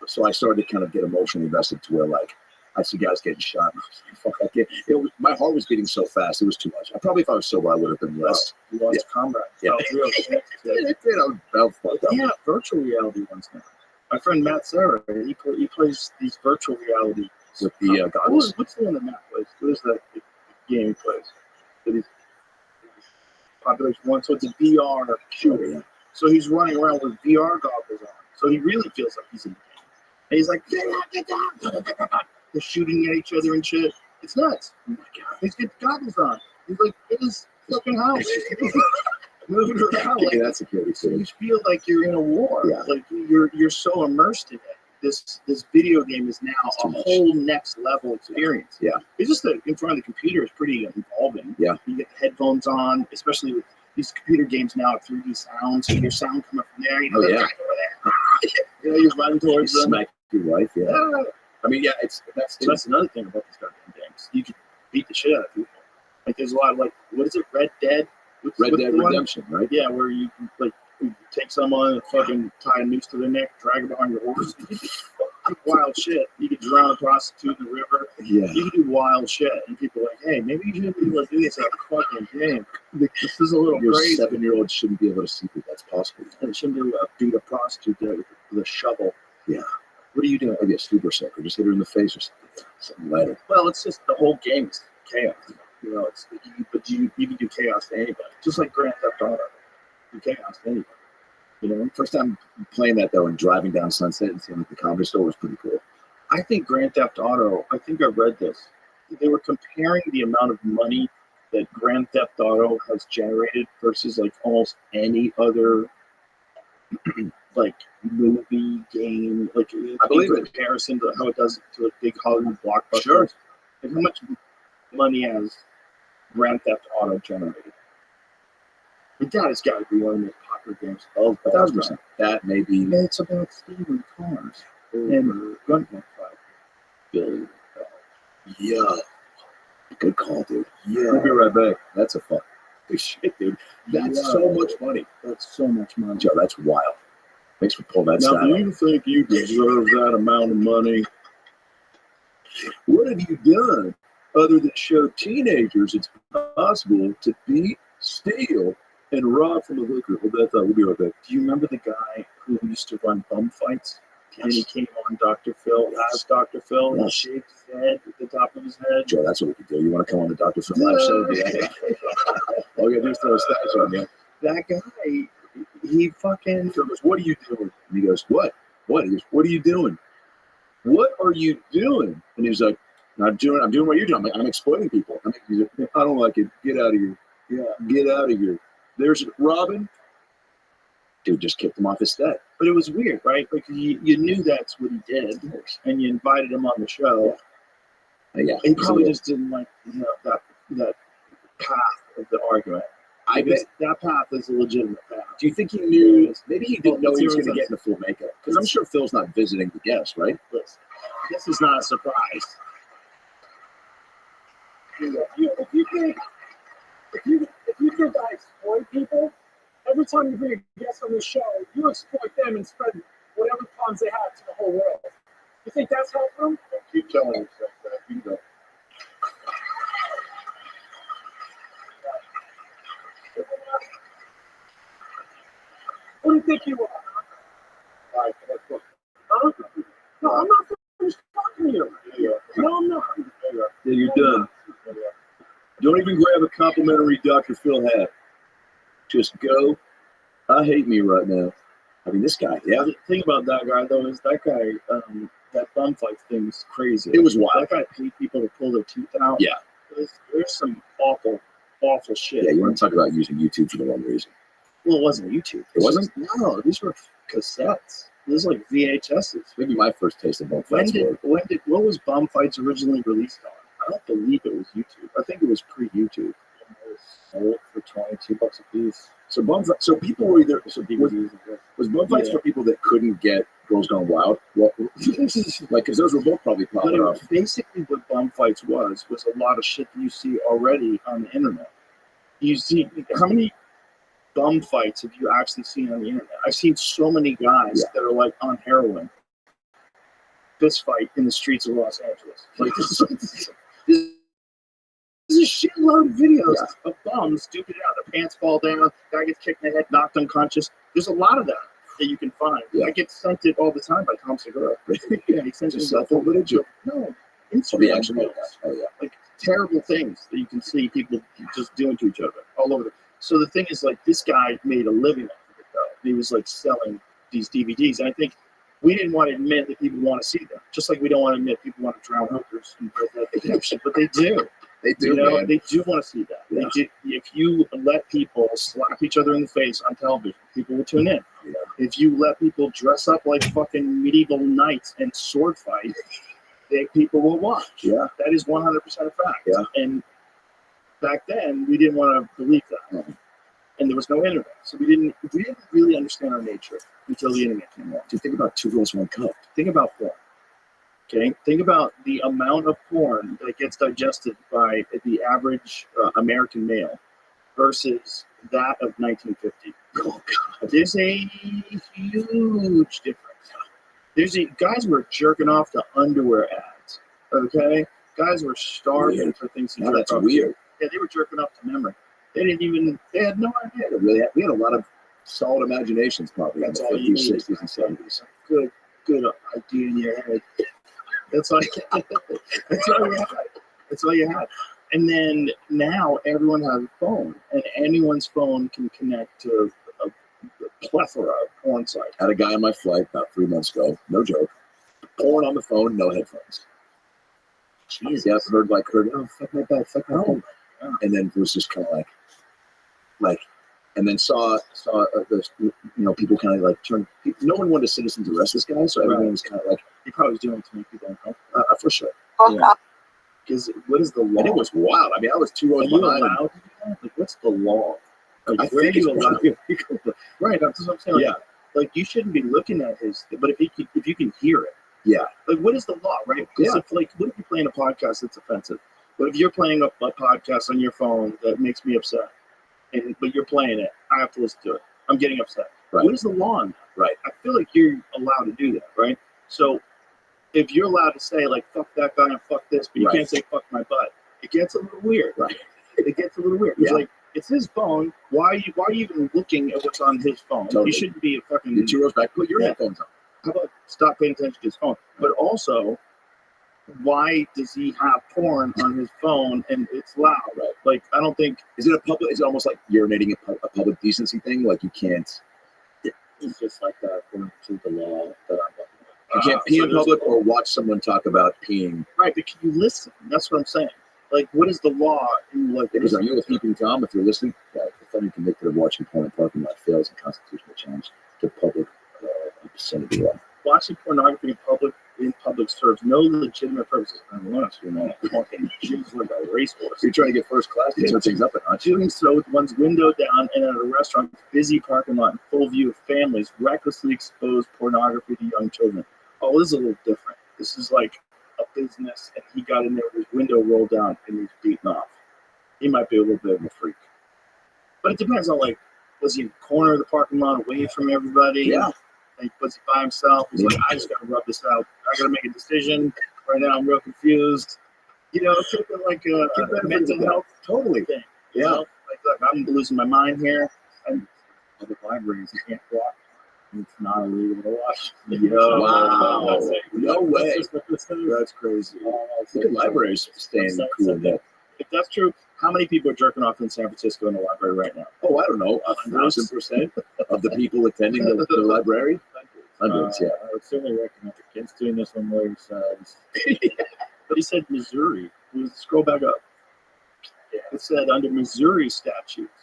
So I started to kind of get emotionally invested to where, like, I see guys getting shot. And I was like, fuck, I can't. My heart was beating so fast, it was too much. Probably if I was sober, I would have been less. You lost combat. Yeah. Felt fucked up. Yeah, virtual reality ones now. My friend Matt Serra, he plays these virtual reality with the goggles. What's the one that Matt plays? What is that game he plays? That he's population one. So it's a VR shooter. Yeah. So he's running around with VR goggles on. So he really feels like he's in the game. And he's like, get down. They're shooting at each other and shit. It's nuts. Oh my God. He's got goggles on. He's like in his fucking house. Moving around. Like, that's security. So you feel like you're in a war. Yeah. Like you're so immersed in it. This video game is now a whole next level experience. Yeah. It's just that in front of the computer is pretty involving. Yeah. You get the headphones on, especially with these computer games now have 3D sound, so your sound coming from there. You know, yeah. Right over there. You're running towards them. Smack your wife. Yeah. I mean, yeah, that's another thing about these goddamn games. You can beat the shit out of people. Like there's a lot of like, what is it, Red Dead? Red Dead Redemption, right? Yeah, where you like you take someone and fucking tie a noose to their neck, drag them behind your horse. Wild shit. You can drown a prostitute in the river. Yeah. You can do wild shit, and people are like, hey, maybe you shouldn't be able to do this at a fucking game. This is a little Your crazy. 7-year-old shouldn't be able to see that that's possible. And shouldn't beat a prostitute there with a shovel. Yeah. What are you doing? Maybe a super sucker. Just hit her in the face or something lighter. Well, it's just the whole game is chaos. You know, but you can do chaos to anybody. Just like Grand Theft Auto. You chaos to anybody. You know, first time playing that though and driving down Sunset and seeing like the Comedy Store was pretty cool. I think Grand Theft Auto, I think I read this. They were comparing the amount of money that Grand Theft Auto has generated versus like almost any other like movie game, like I believe in comparison to how it does to a big Hollywood blockbuster. Sure. Like how much money has Grand Theft Auto generated? But that has got to be one of the most popular games of all 1,000%. That may be. It's about stealing cars and $1.5 billion. Yeah. Good call, dude. Yeah. We'll be right back. That's a fuck. Good shit, dude. That's so much money. That's so much money. Joe, that's wild. Thanks for pulling that now, stat do up. you think you deserve that amount of money? What have you done other than show teenagers it's possible to beat, steal, and rob from a liquor? We'll be right back. Do you remember the guy who used to run bum fights? Yes. And he came on Dr. Phil, as Dr. Phil, and he shaved his head at the top of his head. Joe, that's what we can do. You want to come on the Dr. Phil live show? Yeah. All you got to do is throw a stats on you. That guy, he fucking goes, what are you doing? And he goes, what? What? He goes, what are you doing? What are you doing? And he's like, I'm doing what you're doing. I'm exploiting people. He's like, I don't like it. Get out of here. Yeah, get out of here. There's Robin. Dude just kicked him off his set. But it was weird, right? Like you knew that's what he did, and you invited him on the show. Yeah. He probably just didn't like that path of the argument. I bet. That path is a legitimate path. Do you think he knew? Maybe he didn't know he was going to Zero get in the full makeup. Because I'm sure Phil's not visiting the guest, right? This is not a surprise. If you think I exploit people, every time you bring a guest on the show, you exploit them and spread whatever problems they have to the whole world. You think that's helping them? Keep telling yourself that. You go. What do you think you are? Huh? No, I'm not finished talking to you. No, I'm not. Yeah, you're done. Don't even grab a complimentary Dr. Phil hat. Just go. I hate me right now. I mean, this guy, yeah. The thing about that guy, though, is that guy, that bum fight thing is crazy. It was wild. That guy paid people to pull their teeth out. Yeah. There's some awful shit. Yeah, you want to talk about using YouTube for the wrong reason. Well, it wasn't YouTube. It wasn't? No, these were cassettes. These are like VHSs. Maybe my first taste of bum fights. What was Bum Fights originally released on? I don't believe it was YouTube. I think it was pre-YouTube. It was sold for $22 a piece. So people were either was bum fights for people that couldn't get Girls Gone Wild? Well, like, because those were both probably popping off. Basically, what Bum Fights was a lot of shit that you see already on the internet. You see, how many bum fights have you actually seen on the internet? I've seen so many guys that are like on heroin. Fist fight in the streets of Los Angeles. Like there's a shitload of videos of bums duking it out. Their pants fall down, guy gets kicked in the head, knocked unconscious. There's a lot of that you can find. Yeah. I get sent it all the time by Tom Segura. Yeah, he sends himself over to you. No, Instagram videos. Oh yeah, like terrible things that you can see people just doing to each other all over. So the thing is, like, this guy made a living off of it, though. He was like selling these DVDs, and I think we didn't want to admit that people want to see them, just like we don't want to admit people want to drown hookers and shit, but they do. They do, you know, man. they do want to see that. Yeah. They do, if you let people slap each other in the face on television, people will tune in. Yeah. If you let people dress up like fucking medieval knights and sword fight, people will watch. Yeah. That is 100% a fact. Yeah. And back then, we didn't want to believe that. Mm-hmm. And there was no internet. So we didn't really understand our nature until the internet came along. Do you think about 2 Girls, 1 Cup? Think about porn. Okay, think about the amount of porn that gets digested by the average American male versus that of 1950. Oh God, there's a huge difference. Guys were jerking off to underwear ads. Okay, guys were starving for things to jerk that's off weird. To. Yeah, they were jerking off to memory. They had no idea. We had a lot of solid imaginations, probably. That's in all the you 50s, need. 60s, and 70s. Good idea in your head. That's all you had. And then now everyone has a phone, and anyone's phone can connect to a plethora of porn sites. I had a guy on my flight about 3 months ago, no joke, porn on the phone, no headphones. Jesus. Yeah, heard, oh, fuck my butt, fuck my home. Yeah. And then it was just kind of like, and then saw this, people kind of like turn. No one wanted citizens to arrest this guy, so everyone was kind of like, he probably was doing it to make people uncomfortable. For sure. Yeah. Because what is the law? And it was wild. I mean, I was 2 rows behind. Allowed to do that? Like, what's the law? Like, I think it's allowed. Right, that's what I'm saying. Yeah. Like, you shouldn't be looking at his, but if you can hear it. Yeah. Like, what is the law, right? Because what if you're playing a podcast that's offensive? What if you're playing a podcast on your phone that makes me upset? But you're playing it, I have to listen to it. I'm getting upset. Right. What is the law on that? Right. I feel like you're allowed to do that, right? So if you're allowed to say, like, fuck that guy and fuck this, but you can't say fuck my butt, it gets a little weird. Right. It gets a little weird. It's like, it's his phone. Why are you even looking at what's on his phone? Totally. You shouldn't be a fucking... You're 2 rows back. Put your headphones on. How about stop paying attention to his phone? But also, why does he have porn on his phone and it's loud? Right. Like, I don't think... Is it almost like urinating a public decency thing? Like, you can't... It's just like that according to the law that I'm talking about. You can't pee in public or watch someone talk about peeing. Right, but can you listen? That's what I'm saying. Like, what is the law? Because are you a peeping Tom if you're listening? Yeah, the felony convicted of watching porn in parking lot fails in constitutional challenge to public obscenity law. Watching pornography in public in public serves no legitimate purposes. Unless you're not fucking choose like a racehorse. You're trying to get first class to turn things up a notch. Doing so with one's window down and at a restaurant, busy parking lot, in full view of families, recklessly expose pornography to young children. Oh, this is a little different. This is like a business, and he got in there with his window rolled down and he's beaten off. He might be a little bit of a freak. But it depends on, like, was he in the corner of the parking lot away from everybody? Yeah. Like, was he by himself? He's like, I just got to rub this out. I got to make a decision. Right now, I'm real confused. You know, it's like a mental health Totally. thing. Yeah. You know? Like, look, I'm losing my mind here. And public libraries, you can't walk. It's not illegal to watch. Yo, wow. That's it. No way. That's just what this is. That's crazy. Look at libraries staying cool. If that's true, how many people are jerking off in San Francisco in the library right now? Oh, I don't know, 1,000% of the people attending the library. Hundreds, yeah. I would certainly recommend the kids doing this on later sides. But he said Missouri. Scroll back up. Yeah. It said under Missouri statutes,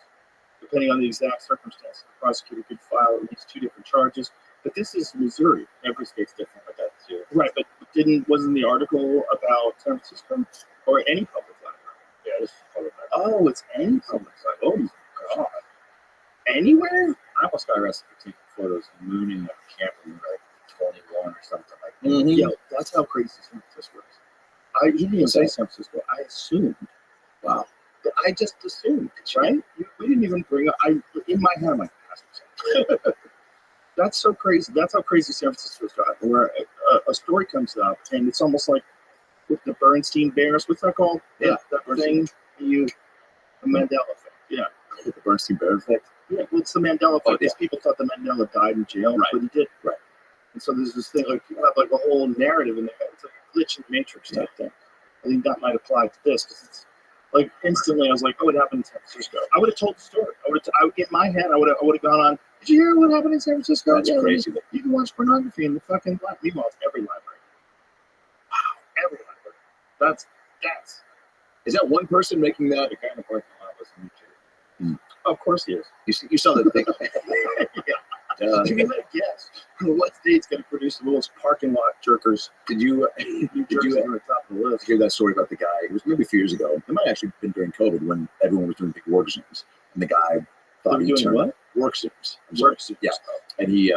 depending on the exact circumstances, the prosecutor could file at least 2 different charges. But this is Missouri. Every state's different with that too. Right, but wasn't the article about San Francisco or any public library? Yeah, this is public library. Oh, it's any public library. Oh, God. Anywhere? I almost got arrested for taking photos and mooning at a camp when we were like 21 or something like that. Mm-hmm. Yo, that's how crazy San Francisco is. He didn't even say San Francisco. I assumed. Wow. I just assumed, right? We didn't even bring up. In my head, I'm like, that's so crazy. That's how crazy San Francisco's got. Where a story comes up, and it's almost like with the Bernstein Bears. What's that called? Yeah, that thing. The Mandela effect. Yeah, the Bernstein Bear effect. Yeah, well, it's the Mandela effect. These people thought the Mandela died in jail, right? But he did. Right. And so there's this thing like you have like a whole narrative in there. It's like a glitch in the Matrix type thing. I think that might apply to this because it's. Like instantly, I was like, "Oh, it happened in San Francisco." I would have told the story. In my head, I would have gone on. Did you hear what happened in San Francisco? That's crazy. You can watch pornography in the fucking meanwhile, it's every library. Wow, every library. That's. Is that one person making that? The kind of parking lot was on YouTube. Of course he is. You saw the thing. Yeah. You can guess what state's going to produce the most parking lot jerkers? Did you on the top of the list? Hear that story about the guy? It was maybe a few years ago. It might have actually been during COVID when everyone was doing big work Zooms, and the guy thought he turned what? Work Zooms. Work Zooms. Yeah, and he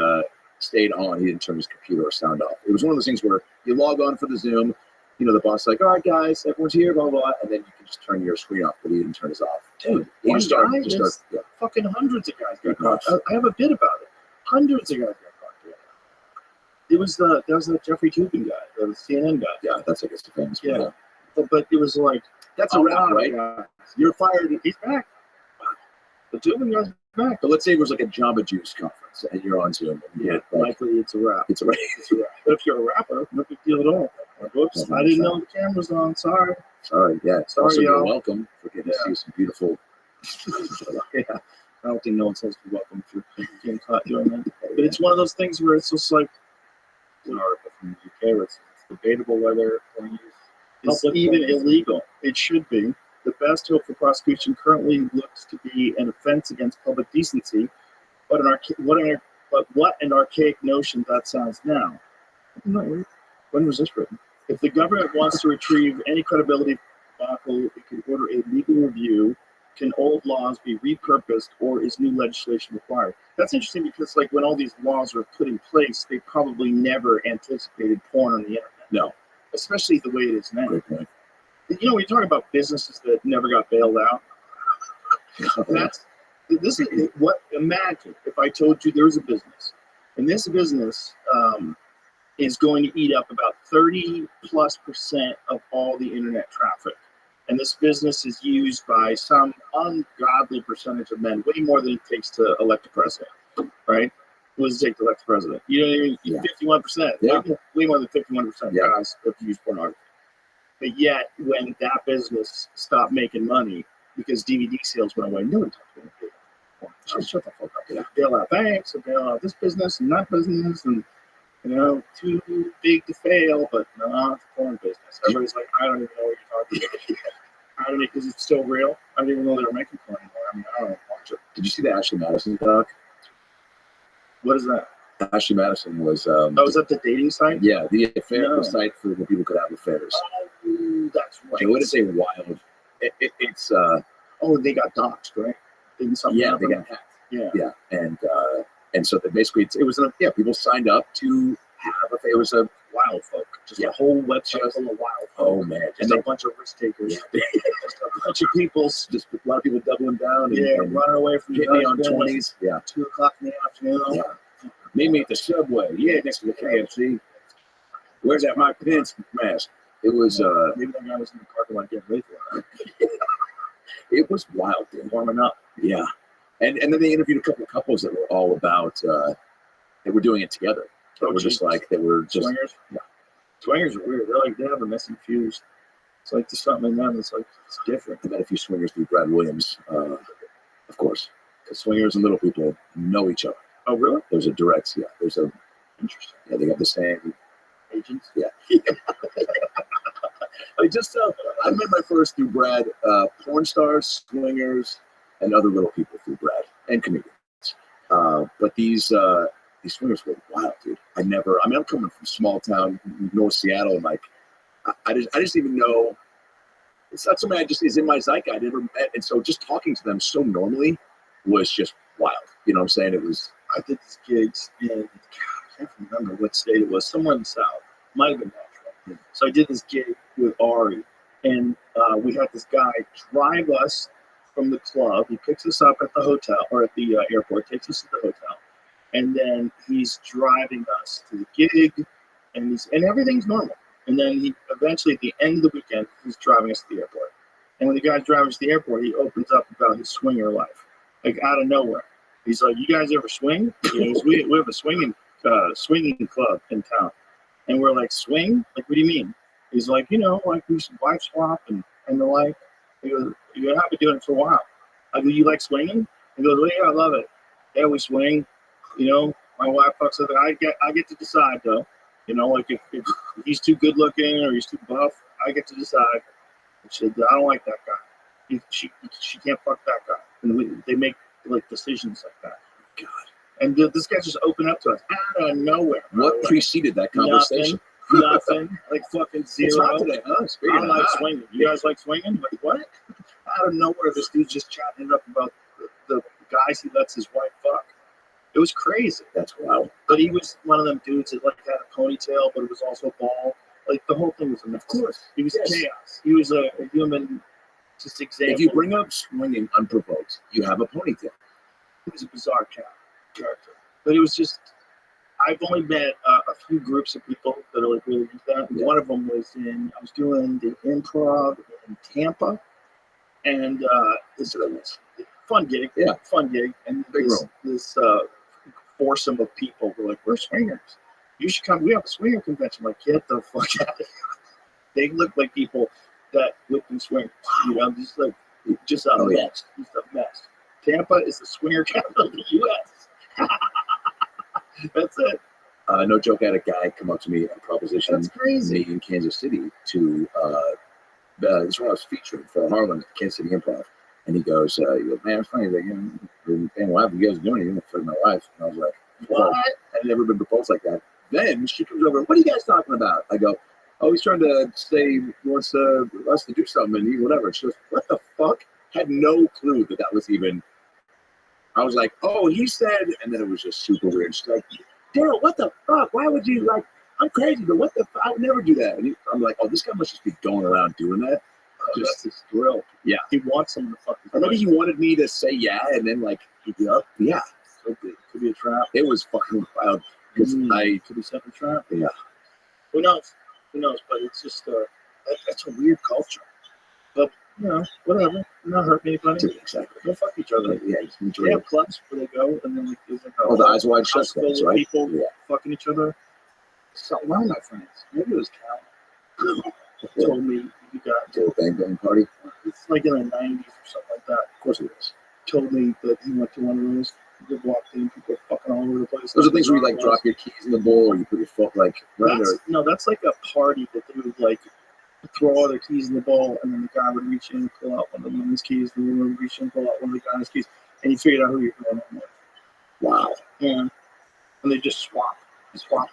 stayed on. He didn't turn his computer or sound off. It was one of those things where you log on for the Zoom. You know, the boss is like, all right, guys, everyone's here, blah, blah, blah. And then you can just turn your screen off, but he didn't turn his off. Dude, fucking hundreds of guys got caught. I have a bit about it. Hundreds of guys got caught. It was that was the Jeffrey Toobin guy, the CNN guy. Yeah, that's, I guess, the famous one. Yeah. But it was like, that's a wrap, right? You're fired. He's back. The Toobin guy's back. But let's say it was like a Jamba Juice conference, and you're on Zoom. Likely it's a wrap. It's a wrap. But if you're a rapper, no big deal at all. Like, whoops, I didn't know the camera's on. Sorry. Yeah. Sorry, also, y'all. You're welcome for getting to see some beautiful. Yeah. I don't think no one says you're welcome if you're getting caught doing that. But it's one of those things where it's just like an article from the UK where it's debatable whether it's even illegal. It should be. The best hope for prosecution currently looks to be an offense against public decency. What an archaic notion that sounds now. No, when was this written? If the government wants to retrieve any credibility, it can order a legal review. Can old laws be repurposed, or is new legislation required? That's interesting because, like, when all these laws were put in place, they probably never anticipated porn on the internet. No, especially the way it is now. Great point. You know, when you talk about businesses that never got bailed out, imagine if I told you there's a business, and this business is going to eat up about 30+% of all the internet traffic. And this business is used by some ungodly percentage of men, way more than it takes to elect a president, right? What does it take to elect a president? 51%. Yeah. Way more than 51% of guys that use pornography. But yet, when that business stopped making money because DVD sales went away, no one talked about it. Shut the fuck up. Yeah. Bail out banks, and bail out this business and that business, and too big to fail, but no, it's a porn business. Everybody's like, I don't even know what you're talking about. I don't know, because it's still real. I didn't even know they were making porn anymore. I mean, I don't watch it. Did you see the Ashley Madison doc? What is that? Ashley Madison was. Oh, was that the dating site? Yeah, the affair No. site for when people could have affairs. Oh, that's right. I wouldn't say wild. It's Oh, they got doxxed, right? Didn't something yeah, happen? they got hacked. Yeah. Yeah, and so that basically it was people signed up to have it was a Wild folk. Just Yeah. a whole website full of wild folk. oh man, Just just a bunch of risk takers. Yeah. Just a bunch of people. just a lot of people doubling down and Running away from hit me on husbands. 20s. Yeah, 2:00 in the afternoon. yeah. Meet me at the subway. Yeah, next to the KFC. Where's that Mike Pence mask? It was Maybe that guy was in the parking lot getting ready for it. it was wild, dude. Warming up. Yeah, and then they interviewed a couple of couples that were all about they were doing it together. They Oh, were just Jesus. like they were just Swingers? Yeah. Swingers are weird. They're like, they have a messy fuse. It's like there's something in them that's like, it's different. I met a few swingers through Brad Williams, of course. The swingers and little people know each other. Oh, really? There's a direct, there's a, Interesting. yeah, they got the same. Agents? Yeah. I met my first through Brad, porn stars, swingers, and other little people through Brad, and comedians. But these swingers were wild, dude. I'm coming from small town, North Seattle, and like, I just even know, it's not something I just is in my zeitgeist I never met. And so just talking to them so normally was just wild. You know what I'm saying? It was, I did these gigs in, God, I can't remember what state it was, somewhere in the South. Might have been Nashville. So I did this gig with Ari, and we had this guy drive us from the club. He picks us up at the hotel, or at the airport, takes us to the hotel, and then he's driving us to the gig, and everything's normal. And then he eventually, at the end of the weekend, he's driving us to the airport. And when the guy's driving us to the airport, he opens up about his swinger life, like out of nowhere. He's like, "You guys ever swing?" You know, we have a swinging club in town, and we're like, "Swing? Like, what do you mean?" He's like, like we should wife swap and the like. He goes, "You have been doing it for a while." I go, "You like swinging?" He goes, "Well, yeah, I love it. Yeah, we swing. My wife fucks with it. I get to decide though. Like if he's too good looking or he's too buff, I get to decide." I said, "I don't like that guy. She can't fuck that guy." And they make like decisions like that. God. And this guy just opened up to us out of nowhere. what preceded that conversation? Nothing. Like fucking zero. It's hot today, huh? I Speaking don't of like hot. swinging. You guys like swinging? Like what? Out of nowhere, this dude's just chatting it up about the guys he lets his wife fuck. It was crazy. That's wild. But he was one of them dudes that like had a ponytail, but it was also bald. Like the whole thing was a mess. Of course. He was Yes. chaos. He was a human, just example. If you bring up swinging unprovoked, you have a ponytail. He was a bizarre character. But it was just, I've only met a few groups of people that are like really into that. Yeah. One of them was I was doing the improv in Tampa, and it's a fun gig. Yeah. Fun gig. And Big room. this foursome of people were like, "We're swingers. You should come. We have a swinger convention." Like, get the fuck out of here. They look like people that live in swingers. Just out of Oh, yeah. mess. Just a mess. Tampa is the swinger capital of the U.S. That's it. No joke, I had a guy come up to me and proposition That's crazy. me in Kansas City to this is when I was featuring for Harlem at Kansas City Improv. And he goes, "Man, it's funny that why have you guys doing it? For my wife." And I was like, "What?" I'd never been proposed like that. Then she comes over, "What are you guys talking about?" I go, "Oh, he's trying to say he wants us to do something and whatever." She goes, "What the fuck?" Had no clue that was even. I was like, "Oh, he said," and then it was just super weird. She's like, "Daryl, what the fuck? Why would you like? I'm crazy, but what the fuck? I would never do that." And I'm like, "Oh, this guy must just be going around doing that." That's his thrill. Yeah. He wants someone to fuck his Or maybe wife. he wanted me to say yeah, and then like he'd be up. Yeah, Could be a trap. it was fucking wild because Could be set a trap. Yeah. Who knows? But it's just that's a weird culture. But whatever. We're not hurting anybody. exactly. They'll fuck each other. Yeah, just enjoy They it. have clubs where they go, and then like, there's like Oh, the eyes wide shut house full clubs, of right? people Yeah. fucking each other. So one of my friends, maybe it was Cal, told me you got To a bang bang party. it's like in the 90s or something like that. Of course it is. Told me that he went to one of those. He walked in, people fucking all over the place. Those are things where you like drop your keys in the bowl, or you put your foot like right or That's like a party that they would like throw all their keys in the bowl, and then the guy would reach in and pull out one of the woman's keys, the woman would reach in and pull out one of the guy's keys, and you figured out who you're going on with. wow. And and they just swap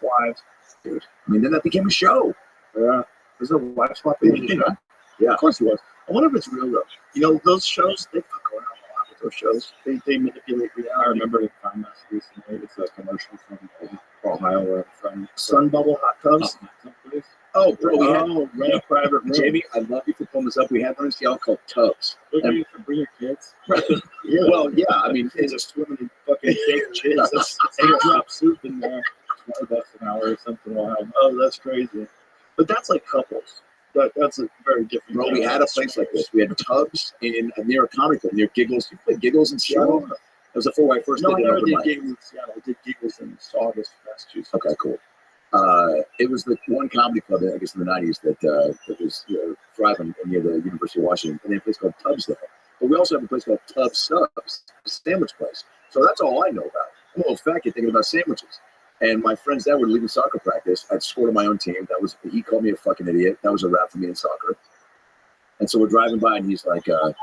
wives. Dude. I mean, then that became a show. Yeah, there's a wife swapping. Yeah, of course it was. I wonder if it's real though. You know, those shows, they fuck around a lot with those shows. They manipulate reality. I remember the comments recently. It's a commercial from Ohio from Sun Bubble hot tubs. Oh, bro, we had rent a private room. Jamie, I love you for pulling this up. We had one in Seattle called Tubs. You can bring your kids. Yeah. Well, yeah, I mean, Kids are swimming in fucking fake jizz. They drop soup in there. $20 an hour or something wild. Oh, that's crazy. But that's like couples. That's a very different. bro, we had a place like this. We had Tubs near a comic book, near Giggles. You played Giggles in Seattle? Sure. That was before I first No, I did never open did mic. giggles in Seattle. I did giggles in Saugus, Massachusetts. Okay, cool. It was the one comedy club, I guess, in the 90s that was thriving near the University of Washington. And they had a place called Tubs there. But we also have a place called Tubs Subs, a sandwich place. So that's all I know about. I'm a little fat kid thinking about sandwiches. And my friends that were leaving soccer practice, I'd scored on my own team. He called me a fucking idiot. That was a wrap for me in soccer. And so we're driving by, and he's like, and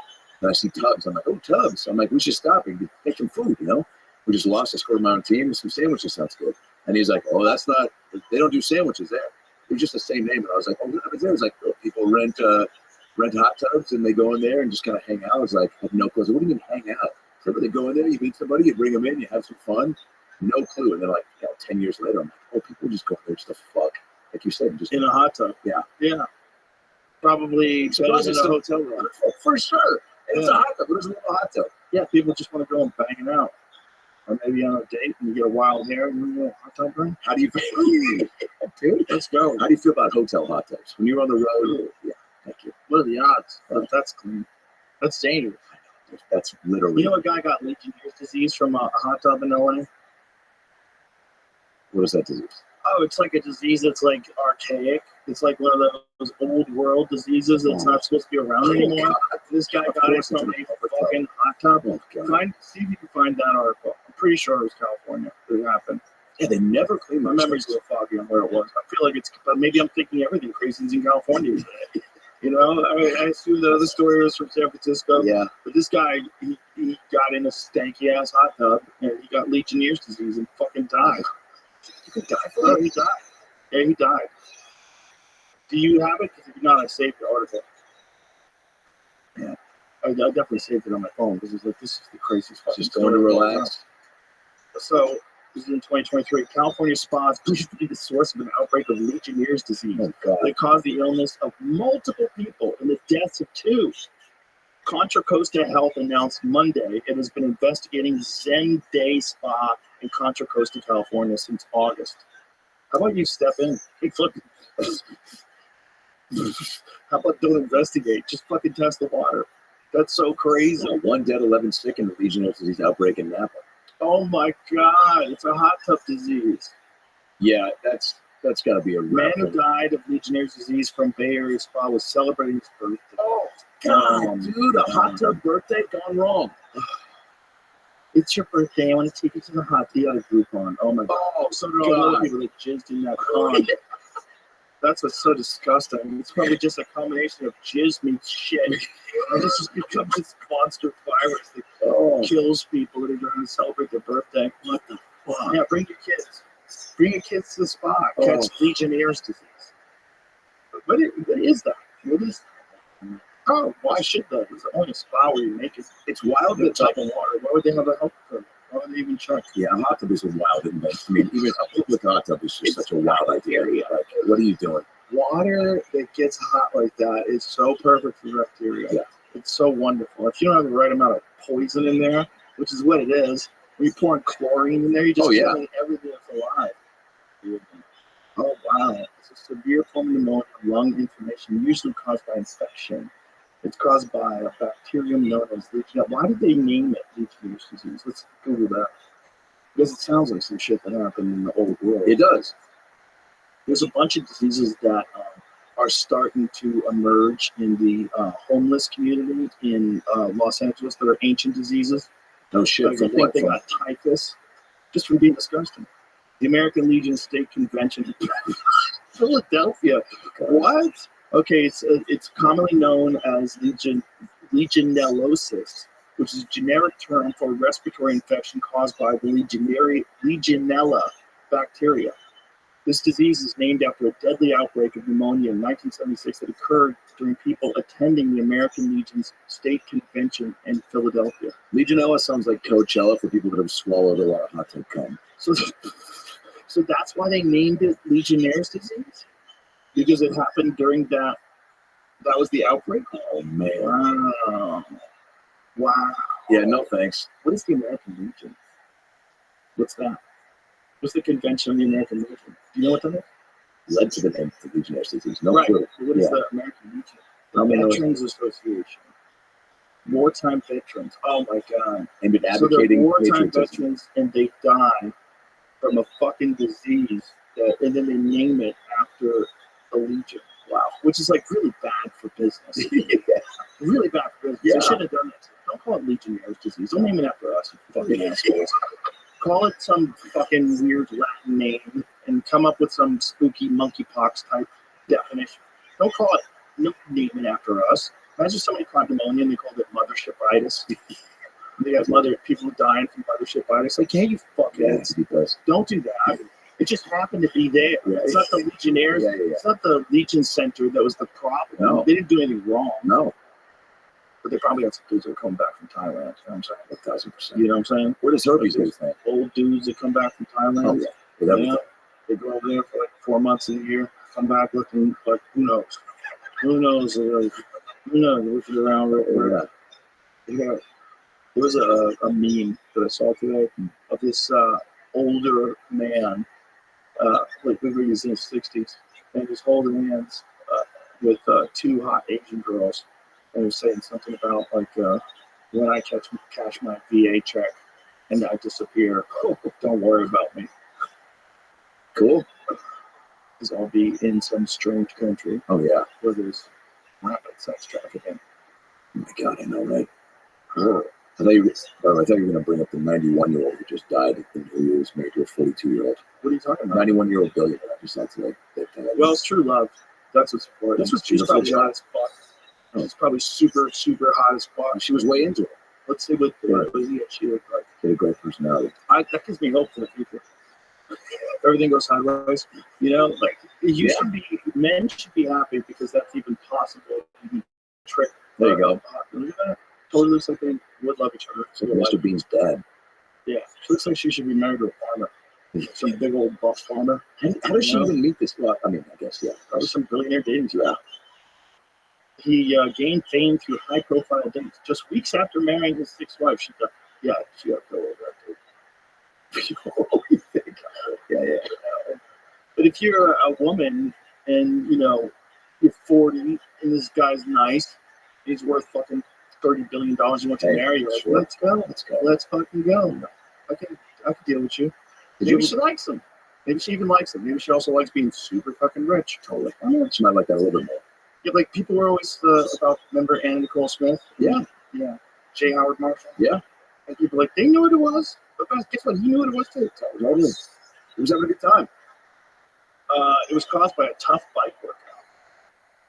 I see Tubs. I'm like, oh, Tubs. I'm like, we should stop and get some food, you know? We just lost. I scored on my own team. Some sandwiches sounds good. And he's like, oh, that's not, they don't do sandwiches there. It's just the same name. And I was like, oh, what happens there? It's like, oh, people rent hot tubs, and they go in there and just kind of hang out. I was like, I have no clue. I was like, what do you mean hang out? So they go in there, you meet somebody, you bring them in, you have some fun. No clue. And then, like, 10 years later, I'm like, oh, people just go there just to fuck. Like you said, just In a hot tub. Yeah. Yeah. Probably better Surprised than it's a still- hotel room. for sure. And it's a Yeah. hot tub. Who doesn't love a hot tub? Yeah, people just want to go and bang it out. Or maybe on a date and you get a wild hair and you go hot tub bang. How do you feel? Dude, Let's go. how do you feel about hotel hot tubs? When you're on the road, yeah, thank you. What are the odds? That's clean. That's dangerous. That's literally, You know, a guy got Legionnaires' disease from a hot tub in LA. what is that disease? Oh, it's like a disease that's like archaic. It's like one of those old world diseases that's not supposed to be around anymore. This guy Of got it course it's from in a a fucking hot tub. Oh, God. See if you can find that article. I'm pretty sure it was California that it happened. Yeah, they never clean My those memory's a things. little foggy on where it was. I feel like it's, but maybe I'm thinking everything crazy is in California. You know, I mean, I assume the other story was from San Francisco. Yeah. But this guy, he got in a stanky ass hot tub and he got Legionnaires' disease and fucking died. You could die for Oh, that. he died. Yeah, he died. Do you have it? Because if not, I saved the article. Yeah. I definitely saved it on my phone because it's like, this is the craziest fucking Just going to story of all relax. time. So, this is in 2023. California spas believed to be the source of an outbreak of Legionnaires' disease. Oh, God. That caused the illness of multiple people and the deaths of 2. Contra Costa Health announced Monday it has been investigating Zen Day Spa in Contra Costa, California since August. How about you step in? Hey, fuck. How about don't investigate? Just fucking test the water. That's so crazy. One dead, 11 sick in the Legionnaires' disease outbreak in Napa. Oh my God. It's a hot tub disease. Yeah, that's got to be a Man rep. who died of Legionnaire's disease from Bay Area Spa was celebrating his birthday. Oh, God, dude, a hot tub birthday gone wrong. It's your birthday. I want to take you to the hot tub. You got a Groupon. Oh my God. Oh, So did all the God. other people that jizzed in that pond. That's what's so disgusting. It's probably just a combination of jizz meets shit. And it's just become this monster virus that kills people that are trying to celebrate their birthday. What the fuck? Yeah, bring your kids. Bring your kids to the spa. Catch Legionnaire's disease. What is that? What is that? Oh, why should that? It's only a spa where you make it. It's wild The that, type like, of water. Why would they have a health permit? Why would they even check? yeah, a hot tub is a wild invent. I mean, even a public hot tub is just such a wild idea. Like, what are you doing? Water that gets hot like that is so perfect for bacteria. Yeah. It's so wonderful. If you don't have the right amount of poison in there, which is what it is, when you're pouring chlorine in there, you're just killing everything that's alive. Oh, wow. It's a severe form of pneumonia, lung inflammation, usually caused by infection. It's caused by a bacterium known as Legionnaires. Why did they name it Legionnaire's disease? Let's Google that. Because it sounds like some shit that happened in the old world. It does. There's a bunch of diseases that are starting to emerge in the homeless community in Los Angeles that are ancient diseases. No shit. Like, I From think what? they got typhus just from being disgusting. The American Legion State Convention, Philadelphia. What? Okay, it's commonly known as legionellosis, which is a generic term for a respiratory infection caused by the Legionella bacteria. This disease is named after a deadly outbreak of pneumonia in 1976 that occurred during people attending the American Legion's state convention in Philadelphia. Legionella sounds like Coachella for people that have swallowed a lot of hot tub cum. So that's why they named it Legionnaire's disease? Because it happened during that was the outbreak? Oh, man. Wow. Yeah, no thanks. What is the American Legion? What's that? What's the convention of the American Legion? Do you know what that is? Led to the name of the Legionnaire's disease. No right. clue. What is the American Legion? The Veterans Association. Wartime veterans. Oh my God. And been So they're advocating wartime patriotism. veterans and they die from a fucking disease and then they name it after a legion. Wow. Which is like really bad for business. Really bad for business. Yeah. They shouldn't have done it. Don't call it Legionnaire's disease. Don't name it after us, you fucking assholes. Call it some fucking weird Latin name and come up with some spooky monkeypox type definition. Don't call it, name it after us. Imagine somebody caught pneumonia and they called it mothershipitis. They got people dying from mothershipitis. Like, hey, you fucking don't do that. It just happened to be there. Yeah. It's not the Legionnaires. It's not the Legion Center that was the problem. No. They didn't do anything wrong. No. But they probably had some dudes that are coming back from Thailand. You know what I'm saying? 1,000%. You know what I'm saying? Where does herpes go, think? Old dudes that come back from Thailand. Oh, yeah. With everything. Yeah. They go over there for like 4 months a year, come back looking like, who knows? Who knows? Who knows? Looking around real quick. There was a meme that I saw today of this older man, like maybe he's in his 60s, and he's holding hands with 2 hot Asian girls. And he was saying something about like when I cash my VA check and I disappear, don't worry about me. Cool. Because I'll be in some strange country. Oh, yeah. Where there's rapid sex trafficking. Oh, my God, I know, right? Oh. I thought you were going to bring up the 91-year-old who just died and who was married to a 42-year-old. What are you talking about? 91-year-old billionaire. I just thought today. Well, it's true love. That's what's important. She's probably hot as fuck. She's probably super, super hot as fuck. She was way into it. Let's see what she looked like. She had a great personality. That gives me hope for the future. If everything goes sideways, like men should be happy because that's even possible. You can trick. There you go. Look at that. Totally looks like they would love each other. So Mr. Bean's dad. Yeah, she looks like she should be married to a farmer. Some big old buff farmer. How does she even meet this? Well, I mean, I guess, yeah. Probably some billionaire dating too. He gained fame through high-profile dates. Just weeks after marrying his 6th wife, she got killed over that too. Yeah. But if you're a woman and you're 40 and this guy's nice, he's worth fucking $30 billion. You want to marry her? Like, sure. Let's go. Let's fucking go. I can deal with you. Maybe she likes him. Maybe she even likes him. Maybe she also likes being super fucking rich. Totally. She might like that a little bit more. Yeah, like people were always about, remember Anna Nicole Smith? Yeah. J. Howard Marshall? Yeah. And people were like, they knew what it was. But guess what? He knew what it was too. Totally. He was having a good time. It was caused by a tough bike workout.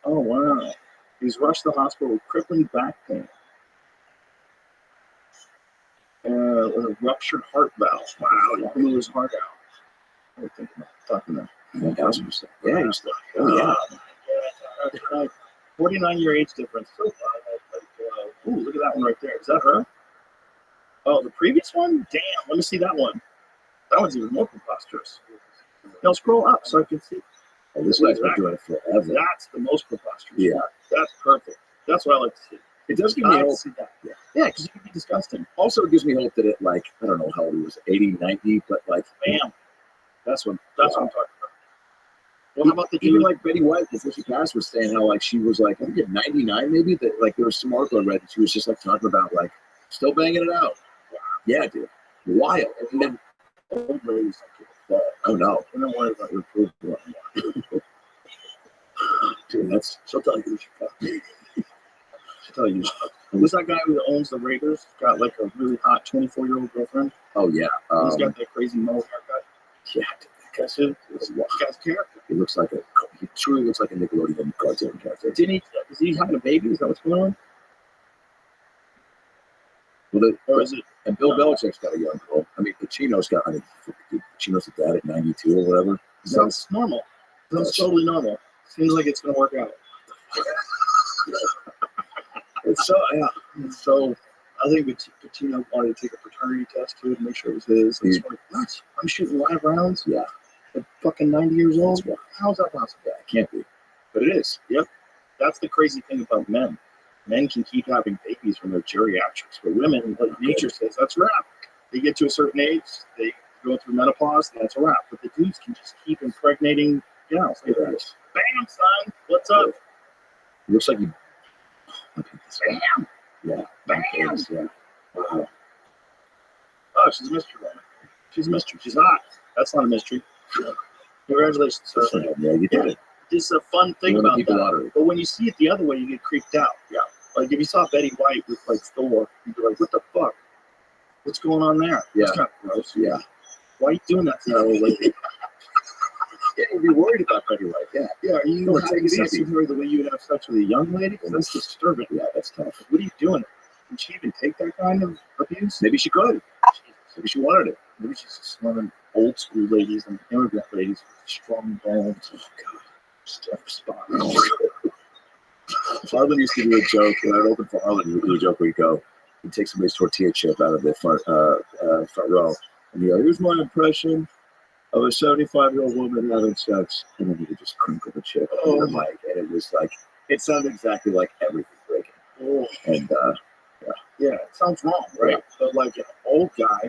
Oh, wow. He was rushed to the hospital with crippling back pain. With a ruptured heart valve. Wow, he blew his heart out. I was thinking about fucking that. Yeah, he was like, oh, yeah. That's right. 49-year age difference. So far. Ooh, look at that one right there. Is that her? Oh, the previous one? Damn, let me see that one. That one's even more preposterous. Now scroll up so I can see. Oh, this guy's been doing it forever. That's the most preposterous. Yeah. That's perfect. That's what I like to see. It does give me hope. Yeah, because you can be disgusting. Also, it gives me hope that it, like, I don't know how old he was, 80, 90, but, like, bam. That's what I'm talking about. Well, how about the even like Betty White before she passed was saying how like she was like I think at 99 maybe that like there was some article I read that she was just like talking about like still banging it out. Yeah, dude, wild. And then old ladies like oh no, don't worry about your approval anymore. Dude, that's she'll tell you she'll tell you. Who's that guy who owns the Raiders? Got like a really hot 24-year-old girlfriend. Oh yeah, he's got that crazy mo haircut. Yeah. That's it. This guy's character. He looks like he truly looks like a Nickelodeon cartoon character. Is he having a baby? Is that what's going on? Well, or is it? and Bill Belichick's got a young girl. I mean, Pacino's got. I mean, Pacino's a dad at 92 or whatever. Sounds normal. Sounds totally normal. Seems like it's gonna work out. It's so So I think Pacino wanted to take a paternity test too to make sure it was his. And it's like, what? I'm shooting live rounds. Yeah. At fucking 90 years old. How's that possible? Yeah, it can't be, But it is. Yep. That's the crazy thing about men. Men can keep having babies when they're geriatrics. But women, like nature says, that's a wrap. They get to a certain age, they go through menopause, and that's a wrap. But the dudes can just keep impregnating gals. Like that. Bam, son. What's up? It looks like you. Bam. Yeah. Bam. Yeah. Wow. Oh, she's a mystery woman. She's a mystery. She's hot. That's not a mystery. Congratulations, sir. Yeah, you did it. It's a fun thing You about keep the that. lottery. But when you see it the other way, you get creeped out. Yeah. Like if you saw Betty White with like Thor, you'd be like, what the fuck? What's going on there? Yeah. That's kind of gross. Yeah. Why are you doing that to that old lady? Yeah, you'd be worried about Betty White. Yeah. Yeah, are you Well, having take it sex easy. with her the way you would have sex with a young lady? That's disturbing. Yeah, that's tough. What are you doing? Can she even take that kind of abuse? Maybe she could. Maybe she wanted it. Maybe she's just one of them old school ladies and immigrant ladies with strong bones. Oh, God. Steph spot. Harlan used to do a joke. When I'd open for Harlan, he would do a joke where he'd go, he'd take somebody's tortilla chip out of the front row, and he'd go, here's my impression of a 75-year-old woman having sex, and then he would just crinkle the chip on the mic, and it was like, it sounded exactly like everything breaking. Oh. And Yeah, it sounds wrong, right? Yeah. But like an old guy,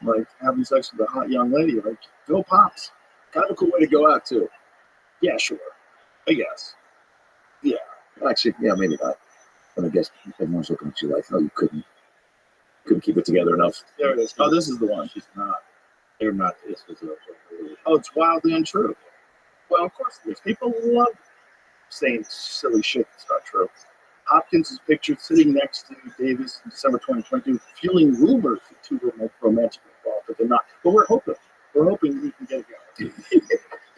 like having sex with a hot young lady, like go pops. kind of a cool way to go out too. Yeah, sure. I guess. Yeah. Actually, yeah, maybe not. But I guess everyone's looking at you like, oh, you couldn't keep it together enough. There it is. Oh, this is the one. She's not. They're not. This is oh, it's wildly untrue. Well, of course it is. People love saying silly shit that's not true. Hopkins is pictured sitting next to Davis in December 2022, fueling rumors that two were romantically involved, but they're not. But we're hoping. We're hoping we can get it going.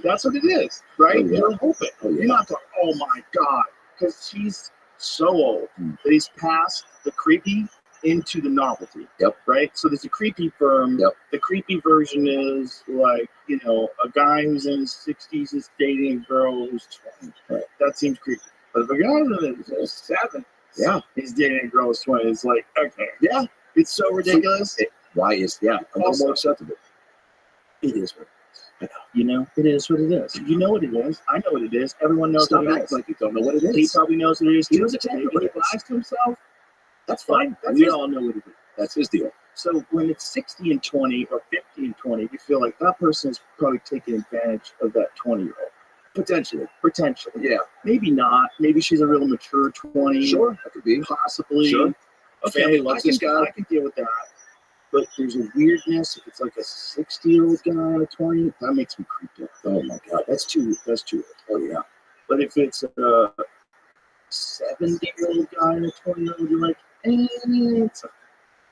That's what it is, right? Oh, yeah. You're hoping. Oh, yeah. You're not talking, oh my God, because he's so old that he's passed the creepy into the novelty. Yep. Right? So there's a creepy firm. Yep. The creepy version is like, you know, a guy who's in his 60s is dating a girl who's 20. Right. That seems creepy. But if a guy in his 70s, Yeah. he's dating a girl who's 20, it's like, okay. Yeah. It's so ridiculous. Why is, yeah, a little Also- more acceptable. It is what it is. You know, it is what it is. You know what it is. I know what it is. Everyone knows Stop what it acting is. like you don't know what it He is. probably knows what it is. He too. knows exactly Maybe what he it is. lies to himself. That's fine. But That's we his, all know what it is. that's his deal. So when it's 60 and 20 or 50 and 20, you feel like that person is probably taking advantage of that 20-year-old. Potentially. Potentially. Yeah. Maybe not. Maybe she's a real mature 20. Sure. That could be. Possibly. Sure. Okay, Family loves this guy. I can deal with that. But there's a weirdness. If it's like a 60-year-old guy on a 20, that makes me creeped out. Oh my God. That's too. Oh yeah. But if it's a 70-year-old guy and a 20-year-old, you're like, it's a,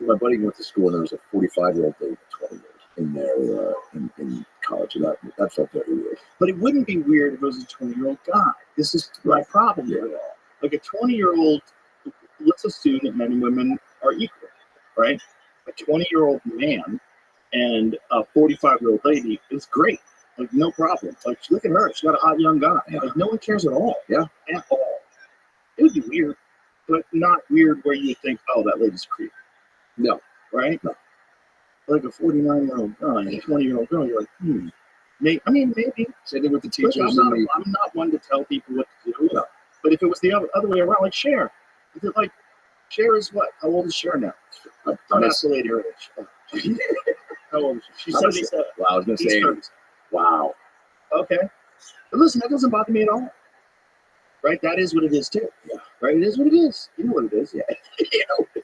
My buddy went to school and there was a 45-year-old dating a 20-year-old in their in college, and that felt very weird. but it wouldn't be weird if it was a 20-year-old guy. This is my problem with it all. Like a 20-year-old, let's assume that men and women are equal, right? A 20-year-old man and a 45-year-old lady is great. Like, no problem. Like, look at her. She's got a hot young guy. Yeah. Like, no one cares at all. Yeah. At all. It would be weird, but not weird where you would think, oh, that lady's creepy. No. Right? No. Like a 49-year-old guy and a 20-year-old girl, you're like, maybe. Same thing with the Look, teachers. I'm not one to tell people what to do. No. But if it was the other way around, like Cher. Is it like, Cher is what? How old is Cher now? Don't ask the lady her age. How old is she? She's 77. Wow, I was going to He's say, 30. wow. Okay. But listen, that doesn't bother me at all. Right? That is what it is, too. Yeah. Right? It is what it is. You know what it is. Yeah.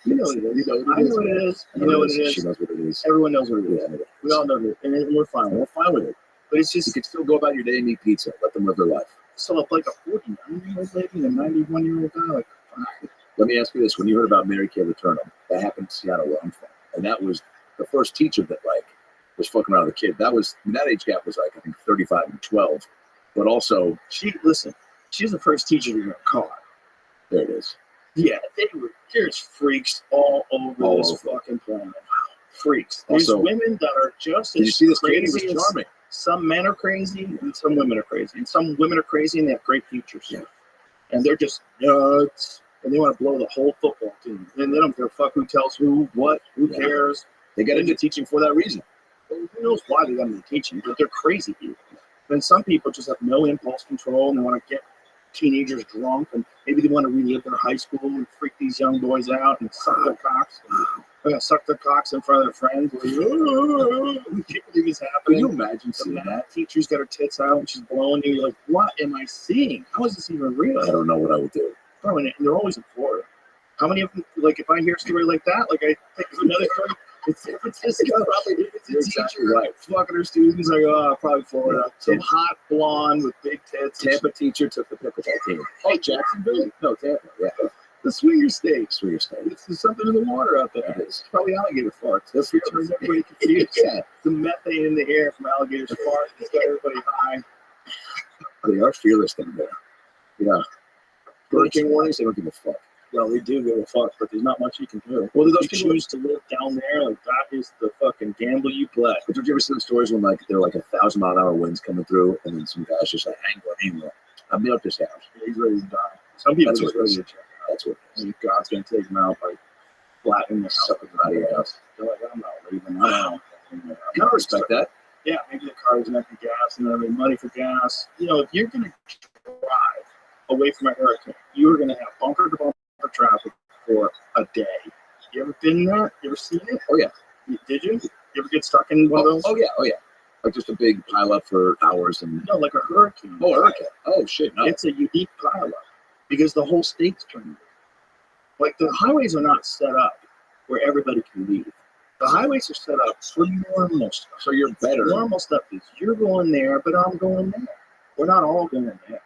You know what it is. You know what I it know what it is. You know what it is. She knows what it is. Everyone knows what it is. Yeah, We all know it. And we're fine. we're fine with it. But it's You just, could still go about your day and eat pizza. Let them live their life. so if like a 49-year-old lady and a 91-year-old guy, like, fuck. Let me ask you this: when you heard about Mary Kay Letourneau, that happened in Seattle, where I'm from, and that was the first teacher that was fucking around with a kid. That age gap was I think 35 and 12, but also She's the first teacher to get caught. there it is. Yeah, there's freaks all over this fucking planet. Freaks. There's Also, women that are just did as you see this kid? He crazy was as charming. some men are crazy and some women are crazy. And some women are crazy and they have great futures. Yeah. And they're just nuts. And they want to blow the whole football team. And they don't give a fuck who tells who, what, who cares. They got into teaching for that reason. Who knows why they got into teaching, but they're crazy people. And some people just have no impulse control and they want to get teenagers drunk and maybe they want to relive their high school and freak these young boys out and suck their cocks. Suck their cocks in front of their friends. We can't believe it's happening. Can you imagine seeing that? Teacher's got her tits out and she's blowing you. You're like, what am I seeing? How is this even real? I don't know what I would do. Bro, and they're always in Florida. How many of them, like, if I hear a story like that, like, I think of another story, it's San Francisco, probably. It's a teacher, right? Fucking her students, like, oh, probably Florida. Some hot blonde with big tits. Tampa teacher took the pickleball team. Oh, Jacksonville? No, Tampa, yeah. The Swinger State. Swinger State. There's something in the water out there. It's probably alligator farts. That's what turns everybody confused. Yeah. The methane in the air from alligator farts has got everybody high. They are fearless down there. Yeah. Hurricane warnings, they don't give a fuck. Well, they do give a fuck, but there's not much you can do. Well, do those you people choose to live down there, like, that is the fucking gamble you play. But did you ever see the stories when, like, there are like 1,000-mile-an-hour winds coming through, and then some guys just like, hang on. I'm built this house. He's ready to die. Some people That's are just what it ready is. to check out. That's what it is. And God's going to take them out by flattening the Sucking them out of your house. They're like, I'm not leaving. I'm out. I can respect that. Yeah, maybe the car doesn't have the gas and then money for gas. You know, if you're going to drive away from a hurricane, you're going to have bumper to bumper traffic for a day. You ever been there? You ever seen it? Oh, yeah. Did you? You ever get stuck in one of those? Oh, yeah. Like just a big pileup for hours and. No, like a hurricane. Oh, hurricane. Oh, shit. No. It's a unique pileup because the whole state's turned. Like, the highways are not set up where everybody can leave. The highways are set up for normal stuff. So you're better. Normal stuff is you're going there, but I'm going there. We're not all going there.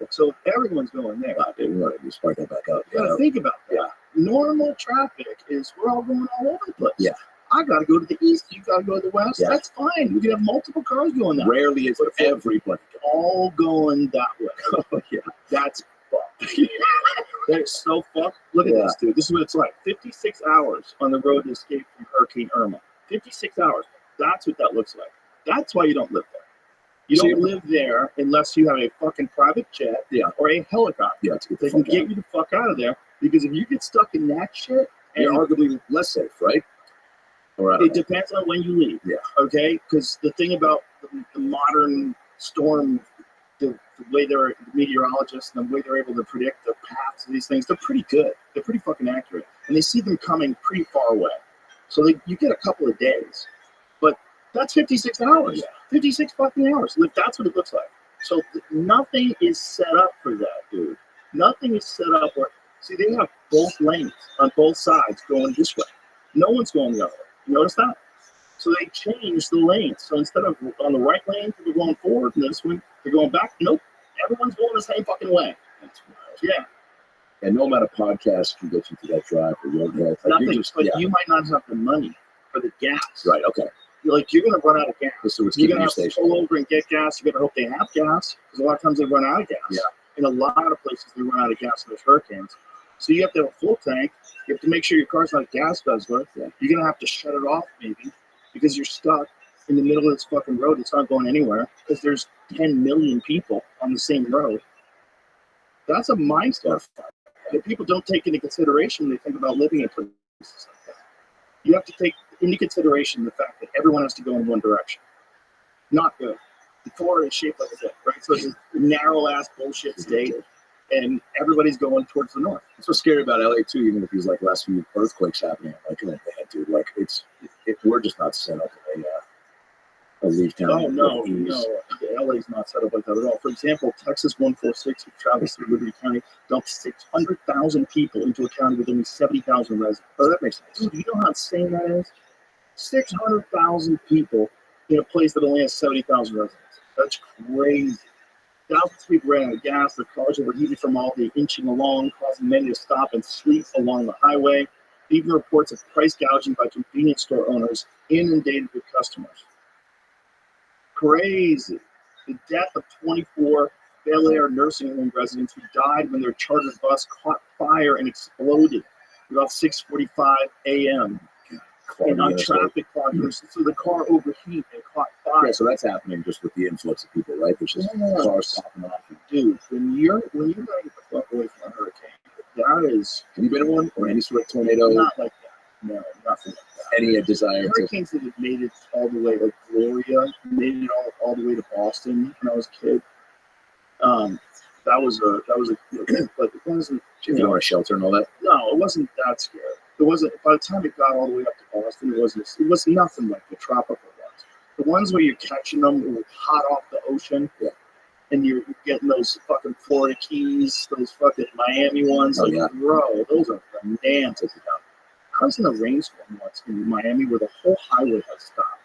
So everyone's going there. Wow, dude, we want to spark that back up. You gotta think about that. Yeah. Normal traffic is we're all going all over the place. Yeah. I gotta go to the east, you gotta go to the west. Yeah. That's fine. We can have multiple cars going that way. Rarely is everybody all going that way. Oh, yeah. That's fucked. That is so fucked. Look at this, dude. This is what it's like. 56 hours on the road to escape from Hurricane Irma. 56 hours. That's what that looks like. That's why you don't live there. You don't live there unless you have a fucking private jet or a helicopter. Yeah, they can get you the fuck out of there. Because if you get stuck in that shit, you're arguably less safe, right? It depends on when you leave. Yeah. Okay? Because the thing about the modern storm, the way the meteorologists and the way they're able to predict the paths of these things, they're pretty good. They're pretty fucking accurate. And they see them coming pretty far away. So you get a couple of days. But that's 56 hours. Yeah. 56 fucking hours. Like, that's what it looks like. So nothing is set up for that, dude. Nothing is set up where, see, they have both lanes on both sides going this way. No one's going the other way. You notice that? So they changed the lanes. So instead of on the right lane, people going forward, and this one, they're going back. Nope. Everyone's going the same fucking way. That's wild. Yeah. And no amount of podcasts can get you to that drive or roadhead. Like you might not have the money for the gas. Right, okay. You're going to run out of gas. So it's you're going to have to pull over and get gas. You're going to hope they have gas, because a lot of times they run out of gas. Yeah. In a lot of places, they run out of gas in those hurricanes. So you have to have a full tank. You have to make sure your car's not a gas guzzler. Yeah. You're going to have to shut it off, maybe, because you're stuck in the middle of this fucking road. It's not going anywhere because there's 10 million people on the same road. That's a mind stuff that people don't take into consideration when they think about living in places like that. You have to take into consideration the fact that everyone has to go in one direction. Not good. The Florida is shaped like a dick, right? So it's a narrow-ass bullshit state, and everybody's going towards the north. It's what's scary about LA, too, even with these, like, last few earthquakes happening. Like, oh, man, dude, like, we're just not set up a leaf town. Oh, no. LA's not set up like that at all. For example, Texas 146, which travels through Liberty County, dumped 600,000 people into a county with only 70,000 residents. Oh, that makes sense. Dude, you know how insane that is? 600,000 people in a place that only has 70,000 residents. That's crazy. Thousands of people ran out of gas. Their cars overheated from all the inching along, causing many to stop and sleep along the highway. Even reports of price gouging by convenience store owners inundated with customers. Crazy. The death of 24 Bel Air nursing home residents who died when their chartered bus caught fire and exploded about 6:45 a.m. And on traffic cloggers, so the car overheated and caught fire. Yeah, so that's happening just with the influx of people, right? There's just cars popping off. Dude, when you're ready to get the fuck away from a hurricane, that is. Have you been in one or any sort of tornado? Not like that. No, nothing like that. Any desire hurricanes that have made it all the way, like Gloria, made it all the way to Boston when I was a kid. That was a like it wasn't. You know, a shelter and all that. No, it wasn't that scary. It wasn't. By the time it got all the way up to Boston, it was nothing like the tropical ones. The ones where you're catching them hot off the ocean, and you're getting those fucking Florida Keys, those fucking Miami ones. Bro, those are bananas. I was in a rainstorm once in Miami where the whole highway had stopped.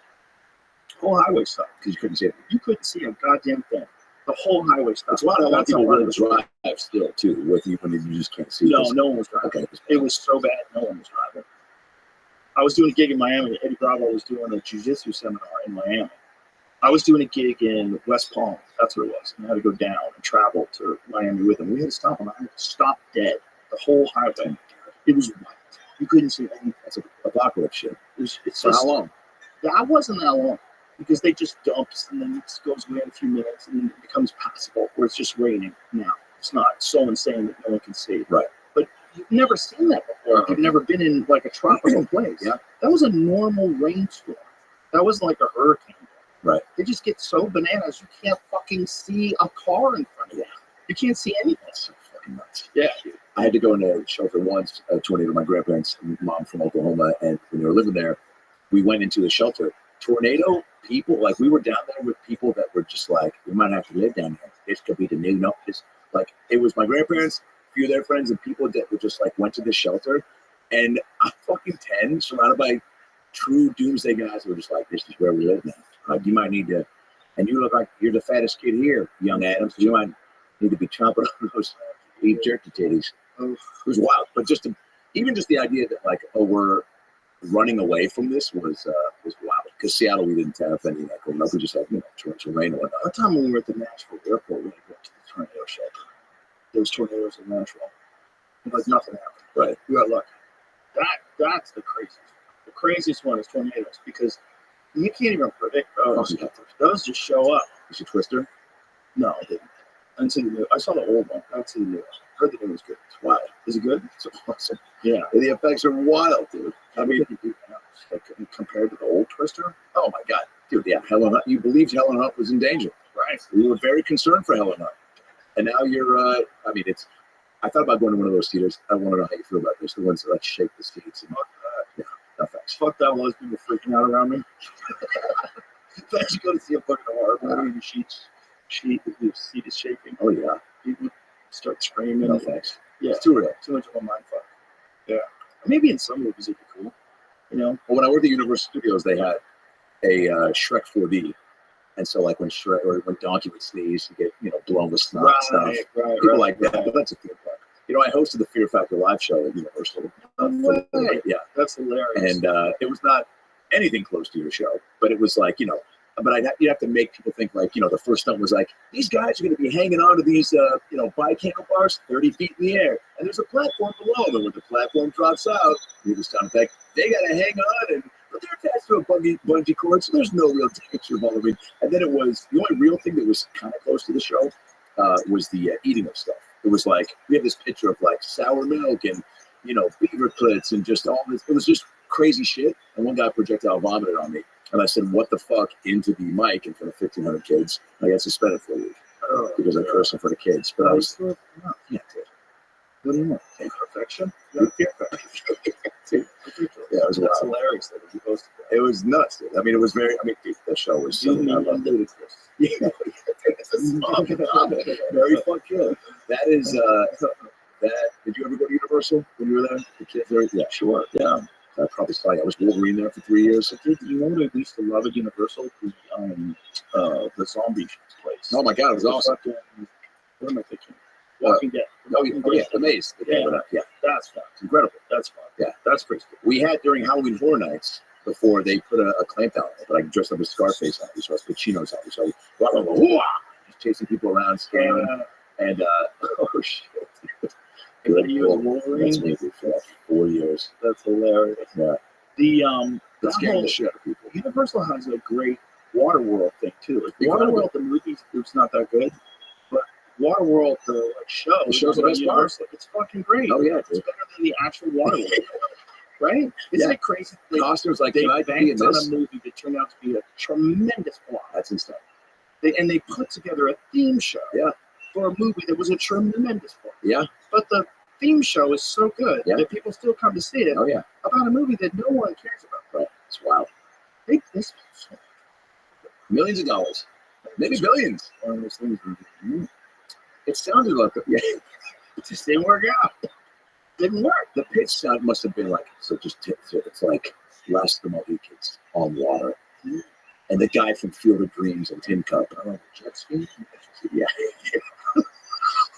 The whole highway stopped because you couldn't see it. You couldn't see a goddamn thing. The whole highway stopped. That's why a lot of people will drive still too with you when you just can't see. No one was driving. Okay. It was so bad, no one was driving. I was doing a gig in Miami. Eddie Bravo was doing a jiu-jitsu seminar in Miami. I was doing a gig in West Palm. That's what it was. And I had to go down and travel to Miami with him. We had to stop on the highway. Stop dead. The whole highway. It was white. You couldn't see anything. That's a apocalypse shit. It's for how long? That wasn't that long. Because they just dumps and then it goes away in a few minutes and then it becomes passable where it's just raining now. It's not so insane that no one can see. Right. But you've never seen that before. You've never been in like a tropical place. Yeah. That was a normal rainstorm. That wasn't like a hurricane. Right. They just get so bananas you can't fucking see a car in front of you. You can't see anything. That's so fucking nuts. Yeah. I had to go into a shelter once, a tornado. My grandparents' mom from Oklahoma, and when they were living there, we went into the shelter. Tornado people, like we were down there with people that were just like, we might have to live down here. This could be the new notice. Like it was my grandparents, a few of their friends, and people that were just like went to the shelter. And I'm fucking 10, surrounded by true doomsday guys who were just like, this is where we live now. Like you might need to, and you look like you're the fattest kid here, young Adams. You might need to be chomping on those beef jerky titties. It was wild, but even just the idea that like, oh, we're running away from this was wild. Because Seattle, we didn't have any of that going up. We just had, torrential rain and whatnot. One time when we were at the Nashville airport, we went to the tornado shelter. There was tornadoes in Nashville. Like nothing happened. Right. We got lucky. That's the craziest. The craziest one is tornadoes because you can't even predict those. Those just show up. Is it Twister? No, I didn't. I didn't see the new. I saw the old one. I didn't see the new one. I heard the new one's good. It's wild. Is it good? It's awesome. Yeah. The effects are wild, dude. I mean, like, compared to the old Twister. Oh my God, dude! Yeah, Helen Hunt. You believed Helen Hunt was in danger, right? We were very concerned for Helen Hunt, and now you're. I mean, it's. I thought about going to one of those theaters. I want to know how you feel about this. The ones that like shake the seats and yeah, no thanks. Fuck that. All those people freaking out around me. Then you go to see a fucking horror movie and the seat is shaking. Oh yeah, people start screaming. No thanks. Yeah, it's too real. Too much of a mind fuck. Yeah, maybe in some movies it'd be cool. Well, when I worked at Universal Studios, they had a Shrek 4D, and so like when Shrek or when Donkey would sneeze, you get blown with snot stuff. People like that, but that's a theme park. I hosted the Fear Factor live show at Universal. Yeah, that's hilarious. And it was not anything close to your show, but it was like but you have to make people think like the first stunt was like these guys are going to be hanging on to these bike handlebars 30 feet in the air, and there's a platform below them. When the platform drops out, you just sound like they got to hang on, but they're attached to a bungee cord, so there's no real danger involved. And then it was the only real thing that was kind of close to the show was the eating of stuff. It was like we have this picture of like sour milk and beaver clits and just all this. It was just crazy shit. And one guy projectile vomited on me. And I said, what the fuck, into the mic in front of 1,500 kids. I got suspended for a week because I cursed in front of kids. But I was, yeah, dude. What do you know? Perfection? Yeah, it was wild. Hilarious that you posted that. It was nuts, dude. I mean, it was very, dude, that show was so ludicrous. Yeah. Very fun show. That is, did you ever go to Universal when you were there? The kids there? Yeah, sure. Yeah. I probably saw you. I was Wolverine there for 3 years. You know what I used to love at Universal? The zombie place. Oh my God, it was awesome. What am I thinking? Walking Dead. Oh yeah, the maze. Yeah, that's fun. It's incredible. That's fun. Yeah, that's pretty cool. We had during Halloween Horror Nights before they put a clamp down on it, but I dressed up as Scarface on it, so I was Pacino's on it, so just chasing people around, scaring them, and oh shit. Good He was book. Wolverine. That's maybe for like 4 years. That's hilarious. Yeah. The That's scaring the shit out of people. Universal has a great Waterworld thing too. Like Incredible. Waterworld, the movie, it's not that good, but Waterworld, the like show, The show's the on best Universal, it's fucking great. Oh yeah, It's dude. better than the actual Waterworld, right? Isn't Yeah. it crazy? Costumes like, They can I be in banked on a this? movie that turned out to be a tremendous flop. That's insane. They put together a theme show Yeah. for a movie that was a tremendous flop. Yeah. But the theme show is so good Yeah. that people still come to see it Oh yeah. about a movie that no one cares about. Right. It's wild. They this Millions of dollars. Maybe billions. one of those things. It sounded like it. Yeah. It just didn't work out. Didn't work. The pitch sound must have been like, so it's like Last of the Mohicans on water. And the guy from Field of Dreams and Tin Cup. Jet ski? Yeah.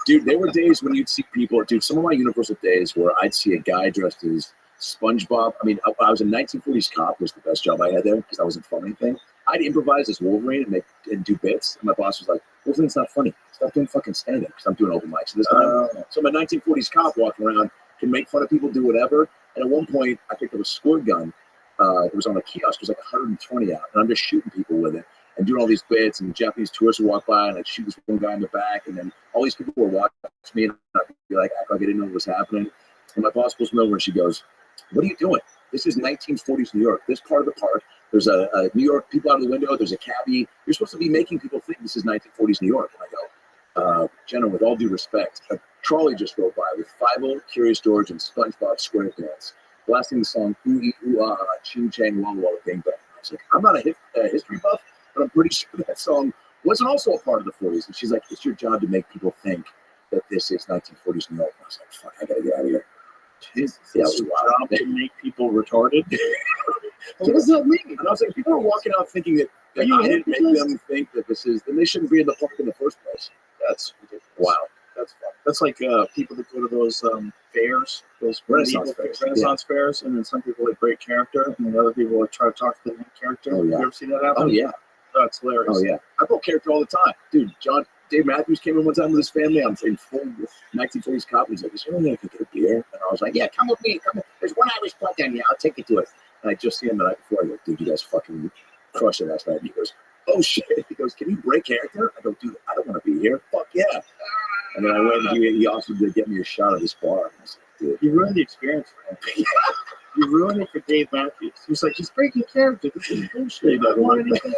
Dude, there were days when you'd see people, dude, some of my Universal days where I'd see a guy dressed as SpongeBob. I mean, I was a 1940s cop, was the best job I had there because I wasn't filming anything. I'd improvise as Wolverine and do bits. And my boss was like, Wolverine's not funny. Stop doing fucking stand-up because I'm doing open mics. So this time, so I'm a 1940s cop walking around, can make fun of people, do whatever. And at one point, I picked up a squirt gun. It was on a kiosk. It was like 120 out. And I'm just shooting people with it and doing all these bits. And Japanese tourists would walk by and I'd shoot this one guy in the back. And then all these people were watching me and I'd be like, act like I didn't know what was happening. And my boss pulls me over and she goes, what are you doing? This is 1940s New York. This part of the park, there's a New York people out of the window. There's a cabbie. You're supposed to be making people think this is 1940s New York. And I go, Jenna, with all due respect, a trolley just drove by with Fievel, Curious George, and SpongeBob SquarePants, blasting the song "Ooh Ee Ooh Ah, Ching Chang Walla Walla Bing Bang." I was like, I'm not a history buff, but I'm pretty sure that song wasn't also a part of the 40s. And she's like, it's your job to make people think that this is 1940s New York. And I was like, fuck, I gotta get out of here. It's Yeah, your job to make people retarded. What does that mean? And I was like, people are walking out thinking that Are you I didn't make hypnotized? them think that this is, then they shouldn't be in the park in the first place. That's ridiculous. Wow. That's fun. That's like people that go to those fairs, those Renaissance medieval fairs, Renaissance fairs, and then some people like break character, and then other people like try to talk to the main character. Oh, yeah. You ever see that happen? Oh, yeah. That's hilarious. Oh, yeah. I broke character all the time. Dude, Dave Matthews came in one time with his family. I'm in full 1940s cop. He's like, is there any way I could get a beer? And I was like, yeah, come with me. Come in. There's one Irish pub down here. I'll take you to it. And I just see him the night before. I go, dude, you guys fucking crushed it last night. And he goes, oh, shit. He goes, can you break character? I go, dude, I don't want to be here. Fuck yeah. And then I went and he offered to get me a shot at his bar. And I was like, dude. You ruined the experience for him. You ruined it for Dave Matthews. He was like, he's breaking character. This is bullshit. I don't want anything.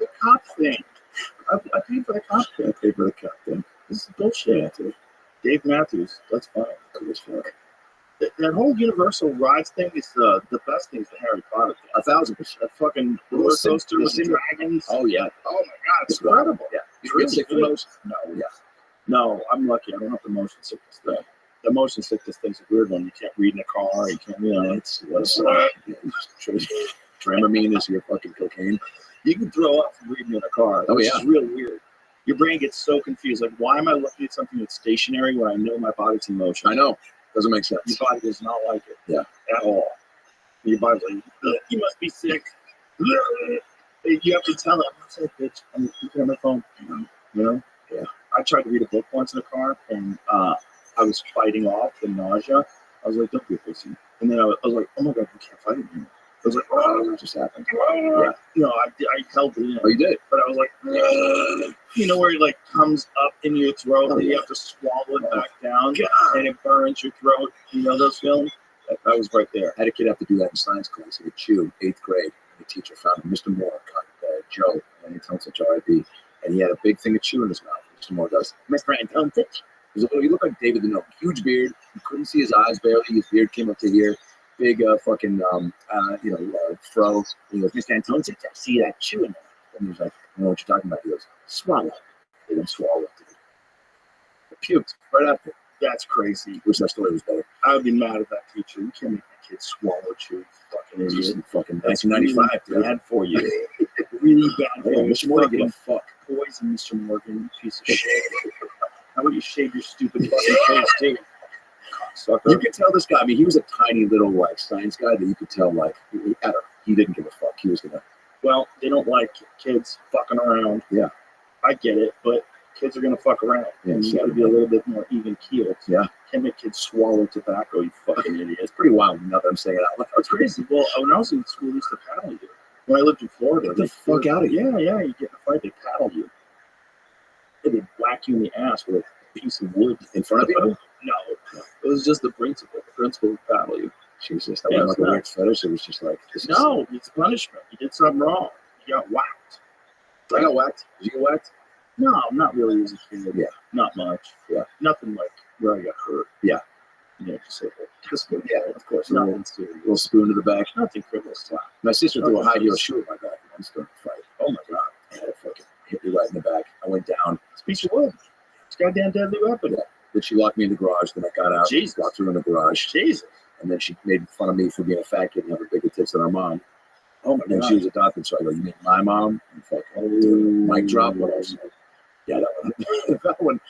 The cop thing. I paid for the cop thing. I paid for the cup thing. This is bullshit. Dave Matthews. That's fine. Cool as fuck. That whole Universal rides thing is the best thing for Harry Potter. 1,000%. That fucking roller coaster with the dragons. Oh, yeah. Oh my god, it's incredible. Yeah. It's You get sick from good. those? No, Yeah. no, I'm lucky. I don't have the motion sickness thing. The motion sickness thing's a weird one. You can't read in a car. You can't, it's Dramamine is your fucking cocaine. you can throw up from reading in a car. Oh, which yeah. is real weird. Your brain gets so confused. Like, why am I looking at something that's stationary when I know my body's in motion? I know. Doesn't make sense. Your body does not like it. Yeah. At all. Your body's like, "Ugh, you must be sick. You have to tell it. I'm sick, bitch. I'm looking at my phone. You know? Yeah. I tried to read a book once in a car, and I was fighting off the nausea. I was like, don't be a pussy. And then I was like, oh my God, you can't fight it anymore. I was like, oh, It just happened. yeah. No, I held it in. Oh, you did? But I was like, you know, where it like comes up in your throat Oh, and you yeah. have to swallow it back down and it burns your throat. You know those films? That was right there. I had a kid have to do that in science class. He would chew, 8th grade. The teacher found him, Mr. Moore, Joe, and he tells such R.I.P. And he had a big thing of chew in his mouth. Mr. Moore goes, Mr. Anton, he looked like David the Gnome. Huge beard. You couldn't see his eyes barely. His beard came up to here. Big fucking, fro. And he goes, Mr. Anton, I see that chew in there. And he was like, I don't know what you're talking about. He goes, swallow. They didn't swallow it. He puked right after. That's crazy. Wish that story was better. I would be mad at that teacher. You can't make that kid swallow chew. Fucking It was idiot. just in fucking That's 1995, really dude. bad for you. Really bad for Yeah, you. Mr. Moore didn't give a fuck. Poison, Mr. Morgan, you piece of shit. How about you shave your stupid fucking face, too? Sucker. You could tell this guy. I mean, he was a tiny little like science guy that you could tell like I don't know, he didn't give a fuck. He was gonna. Well, they don't like kids fucking around. Yeah. I get it, but kids are gonna fuck around. Yeah, And you gotta be a little bit more even keeled. Yeah. Him and kids swallow tobacco, you fucking idiot. It's pretty wild now that I'm saying it out loud. It's crazy. Well, when I was in school, they used to paddle you. When I lived in Florida, Get the fuck out of here. Yeah, you get in a fight, they paddle you. They whack you in the ass with a piece of wood In front of you? No, it was just the principal. The principal would paddle you. Jesus, that wasn't like a weird fetish. It was just like, No, it's punishment. You did something wrong. You got whacked. I got whacked. Did you get whacked? No, not really as a kid. Yeah. Not much. Yeah. Nothing like where I got hurt. Yeah. Just Yeah, of course. A nothing serious. little spoon to the back. Nothing frivolous. My sister threw a high heel shoe at my back once during the fight. Oh my God. I had it fucking hit me right in the back. I went down. It's a piece of wood. It's a goddamn deadly weapon. Yeah. Then she locked me in the garage. Then I got out. Jesus. Locked her in the garage. Jesus. And then she made fun of me for being a fat kid and having bigger tits than her mom. Oh my And God. she was adopted. So I go, you mean my mom? And fucking mic drop. What else? Yeah, that one. That one.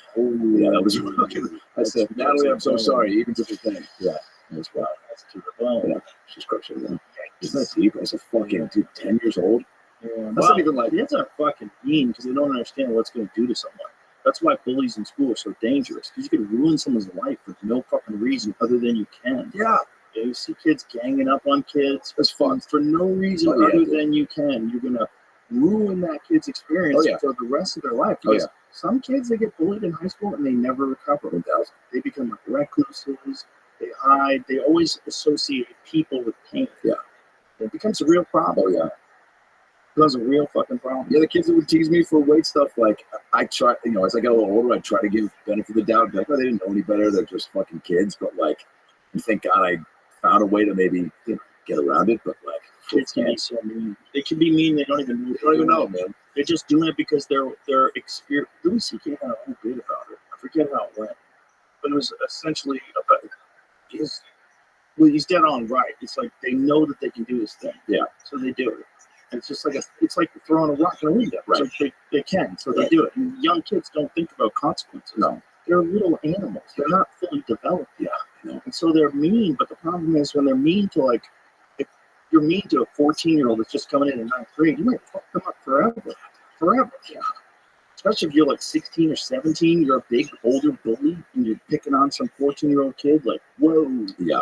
Yeah, that was fucking. I said, Natalie, I'm so sorry. Even to the thing. Yeah. It was wild. That's to the bone. Yeah. She's crushing it. Isn't that deep? As a fucking dude, 10 years old. Yeah. That's not even like. Kids are fucking mean because they don't understand what it's going to do to someone. That's why bullies in school are so dangerous because you could ruin someone's life for no fucking reason other than you can. Yeah. You see kids ganging up on kids. It's fun. For no reason Oh, yeah, other dude. than you can. You're going to ruin that kid's experience Oh, yeah. for the rest of their life. Oh, Because yeah. some kids, they get bullied in high school and they never recover. 1,000. They become like recluses. They hide. They always associate people with pain. Yeah. It becomes a real problem. Oh, yeah. It becomes a real fucking problem. Yeah, the kids that would tease me for weight stuff, like, I try, as I got a little older, I try to give benefit of the doubt. Like, oh, they didn't know any better. They're just fucking kids. But, like, thank God I found a way to maybe, get around it. But, like, Kids can be so mean. They can be mean. They don't even know. you don't even know, man. They're just doing it because they're experienced. Louis C.K. had a whole bit about it. I forget how it went, but it was essentially about his. Well, he's dead on right. It's like they know that they can do this thing. Yeah. So they do it. And it's just like it's like throwing a rock in a window. Right. So they can. So they do it. And young kids don't think about consequences. No. They're little animals. They're not fully developed yet. No. And so they're mean. But the problem is when they're mean to if you're mean to a 14-year-old that's just coming in ninth grade, you might fuck them up forever. Forever. Yeah. Especially if you're like 16 or 17, you're a big older bully and you're picking on some 14-year-old kid. Like, whoa. Yeah.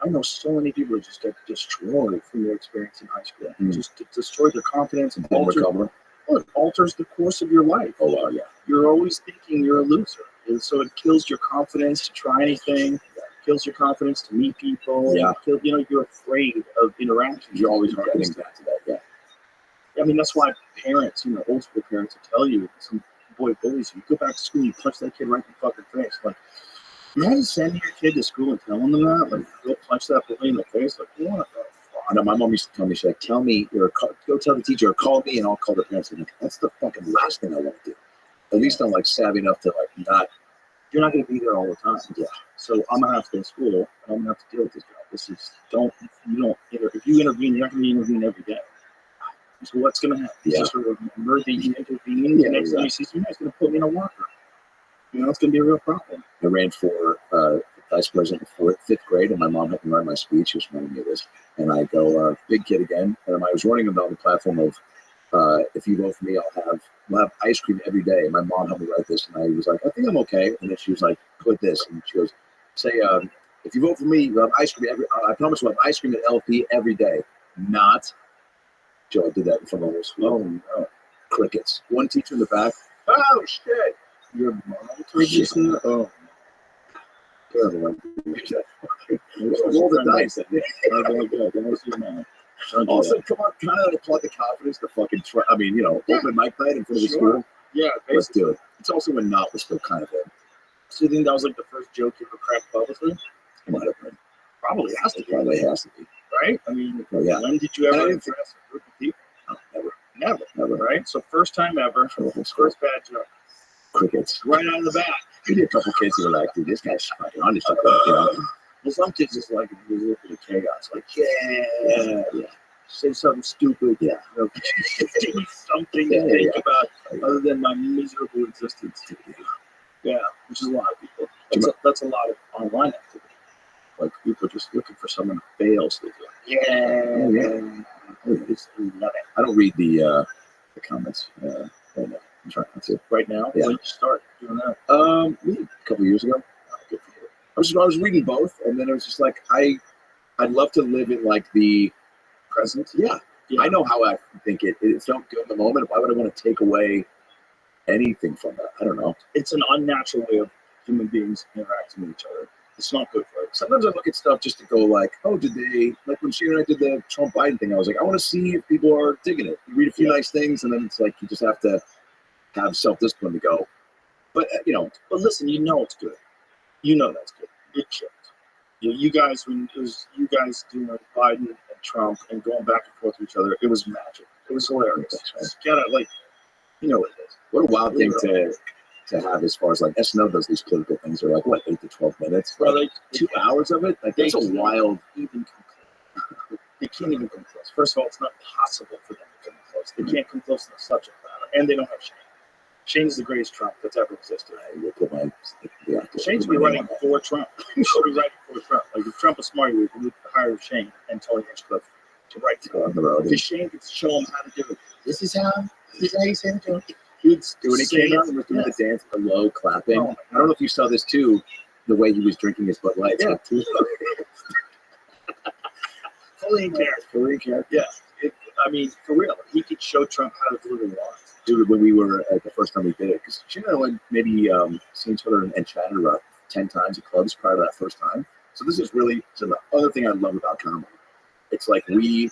I know so many people that just get destroyed from their experience in high school. Mm. Just destroy their confidence and Then recover. it alters the course of your life. Oh, wow, yeah. You're always thinking you're a loser. And so it kills your confidence to try anything, kills your confidence to meet people. Yeah. You're afraid of interactions. You're always harkening back to that, yeah. I mean, that's why parents, old school parents will tell you, some boy bullies you, go back to school, you punch that kid right in the fucking face. Like, imagine sending your kid to school and telling them that, like, go punch that bully in the face. Like, what the fuck? I know my mom used to tell me, she's like, tell me, go tell the teacher, or call me, and I'll call the parents. I'm like, that's the fucking last thing I want to do. At least I'm like savvy enough to like not. You're not going to be there all the time. Yeah. So I'm going to have to go to school, and I'm going to have to deal with this guy. If you intervene, you're not going to intervene every day. So what's going to happen? Yeah. Just remember that you intervene. Yeah, The next time you see somebody, it's going to put me in a locker. It's going to be a real problem. I ran for vice president in fifth grade, and my mom helped me write my speech. She was reminding me of this. And I go, big kid again. And I was running about the platform of, if you vote for me, we'll have ice cream every day. And my mom helped me write this. And I was like, I think I'm okay. And then she was like, put this. And she goes, say, if you vote for me, you'll have ice cream I promise we'll have ice cream at LP every day. Not. Joe, I did that in front of the whole school. Oh, no. Crickets. One teacher in the back. Oh, shit. Your mom told you so? Oh. Terrible. Roll the dice. Also, come on, kind of applaud the confidence to fucking try. I mean, open mic night in front of the school. Yeah, Let's do it. It's also when not was still kind of in. So you think that was like the first joke you ever cracked publicly? It might have been. Probably has to be. Probably has to be. Right? I mean, Oh, yeah. when did you ever address a group of people? No, Never. never. Right? So first time ever, first bad joke. Crickets. Right out of the bat. We did a couple kids who were like, dude, this guy's fucking on this. Well, some kids just like it was a little bit of chaos. Like, yeah. Say something stupid. Yeah. Give me something to think about other than my miserable existence. Yeah, which is a lot of people. That's a lot of online activity. Like people just looking for someone to fail. So they do it. I don't read the comments right now. I'm trying not to. Right now, Yeah. when did you start doing that? Maybe a couple of years ago. Good for you. I was reading both, and then it was just like I'd love to live in like the present. Yeah. I know how I think it felt good in the moment. Why would I want to take away anything from that? I don't know. It's an unnatural way of human beings interacting with each other. It's not good for it. Sometimes I look at stuff just to go like, oh, did they, like when she and I did the Trump Biden thing, I was like, I want to see if people are digging it. You read a few nice things, and then it's like you just have to have self-discipline to go. But, But listen, you know it's good. You know that's good. It killed. You guys, when it was you guys doing Biden and Trump and going back and forth with each other, it was magic. It was hilarious. Just get it, like, you know what it is. What a wild thing to have as far as like SNL does these political things. They're like, what, 8 to 12 minutes? Bro, like 2 hours of it? Like, that's a wild. They can't even come close. First of all, it's not possible for them to come close. They can't come close to the subject matter, and they don't have Shane. Shane's the greatest Trump that's ever existed. Shane's be writing for Trump. He should be writing for Trump. Like, if Trump was smart, we would hire Shane and Tony Hinchcliffe to write to him. Because Shane could show him how to do it. This is how you say it to him. When he came out and was doing the dance, the low clapping. Oh, I don't know if you saw this too, the way he was drinking his Bud Light. Yeah. Fully in character. Yeah. I mean, for real, he could show Trump how to deliver lines. Dude, when we were at the first time we did it, because she and I went maybe seen each other and chatted about 10 times at clubs prior to that first time. So this is really the other thing I love about comedy. It's like we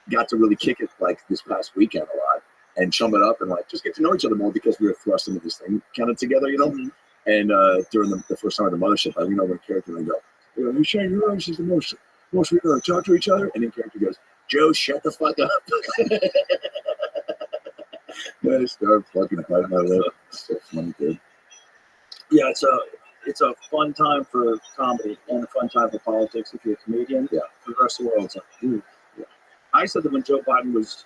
got to really kick it like this past weekend a lot and chum it up and like just get to know each other more because we were thrust into this thing kind of together, Mm-hmm. And during the first time of the mothership, I went over in character and I go, you Shane, you realize is the most we talk to each other? And in character goes, Joe, shut the fuck up. I started fucking biting my lip. So funny, dude. Yeah, it's a fun time for comedy and a fun time for politics if you're a comedian. Yeah. For the rest of the world, it's like, dude. Yeah. I said that when Joe Biden was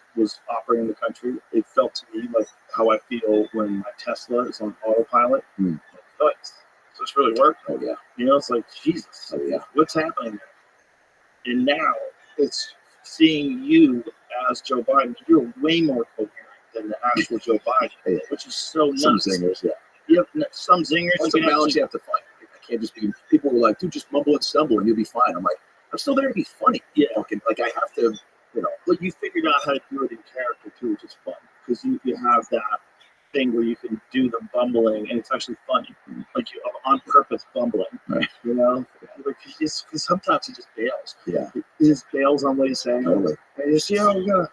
operating the country, it felt to me like how I feel when my Tesla is on autopilot. Mm. Like, so it's really working. Oh, yeah. It's like, Jesus. Oh, yeah. What's happening there? And now it's seeing you as Joe Biden. You're way more coherent than the actual Joe Biden, which is so nuts. Some zingers, yeah. Yep, some zingers. It's a balance you have to find. I can't just be. People were like, dude, just mumble and stumble and you'll be fine. I'm like, I'm still there to be funny. Yeah. Like I have to, But you figured out how to do it in character too, which is fun because you have that thing where you can do the bumbling and it's actually funny. Mm-hmm. Like you on purpose bumbling, right? Because sometimes he just bails. Yeah. He just bails on what he's saying. Totally. And you see how we're gonna.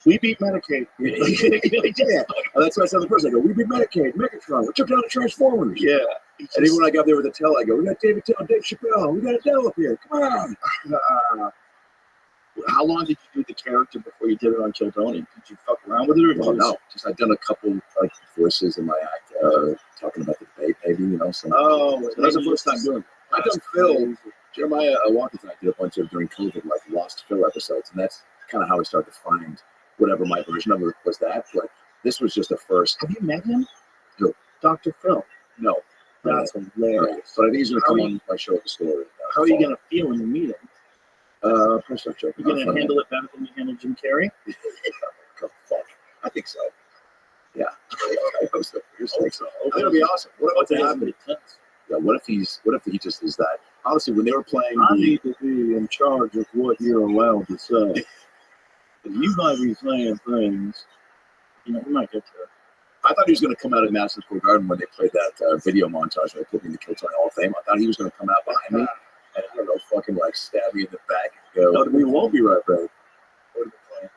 We beat Medicaid. Yeah. That's what I said the first. I go, we beat Medicaid, Megatron. We took down the Transformers. Yeah. And even when I got there with the tell, I go, we got David Tell, Dave Chappelle. We got Adele up here. Come on. How long did you do the character before you did it on Joe Tony? Did you fuck around with it? Or no. Just I've done a couple like voices in my act, talking about the debate, maybe, So that was the first time doing it. I've done Phil. Jeremiah Watkins and I did a bunch of during COVID, like Lost Phil episodes, and that's kind of how I started to find whatever my version of it was that. But this was just the first. Have you met him? Who? Dr. Phil. No. That's hilarious. But I think he's going to come on my show at the store. How are you going to feel when you meet him? You're going to handle it better than you handled Jim Carrey? I think so. Yeah. I hope so. That'll be awesome. What's happening? Yeah. What if he just is that? Honestly, when they were playing, I need to be in charge of what you're allowed to say. You might be saying things, you might get to it. I thought he was going to come out of Madison Square Garden when they played that video montage where they put me in the Kill Tony Hall of Fame. I thought he was going to come out behind me and, I don't know, fucking like stab me in the back and go, no, we won't be right back.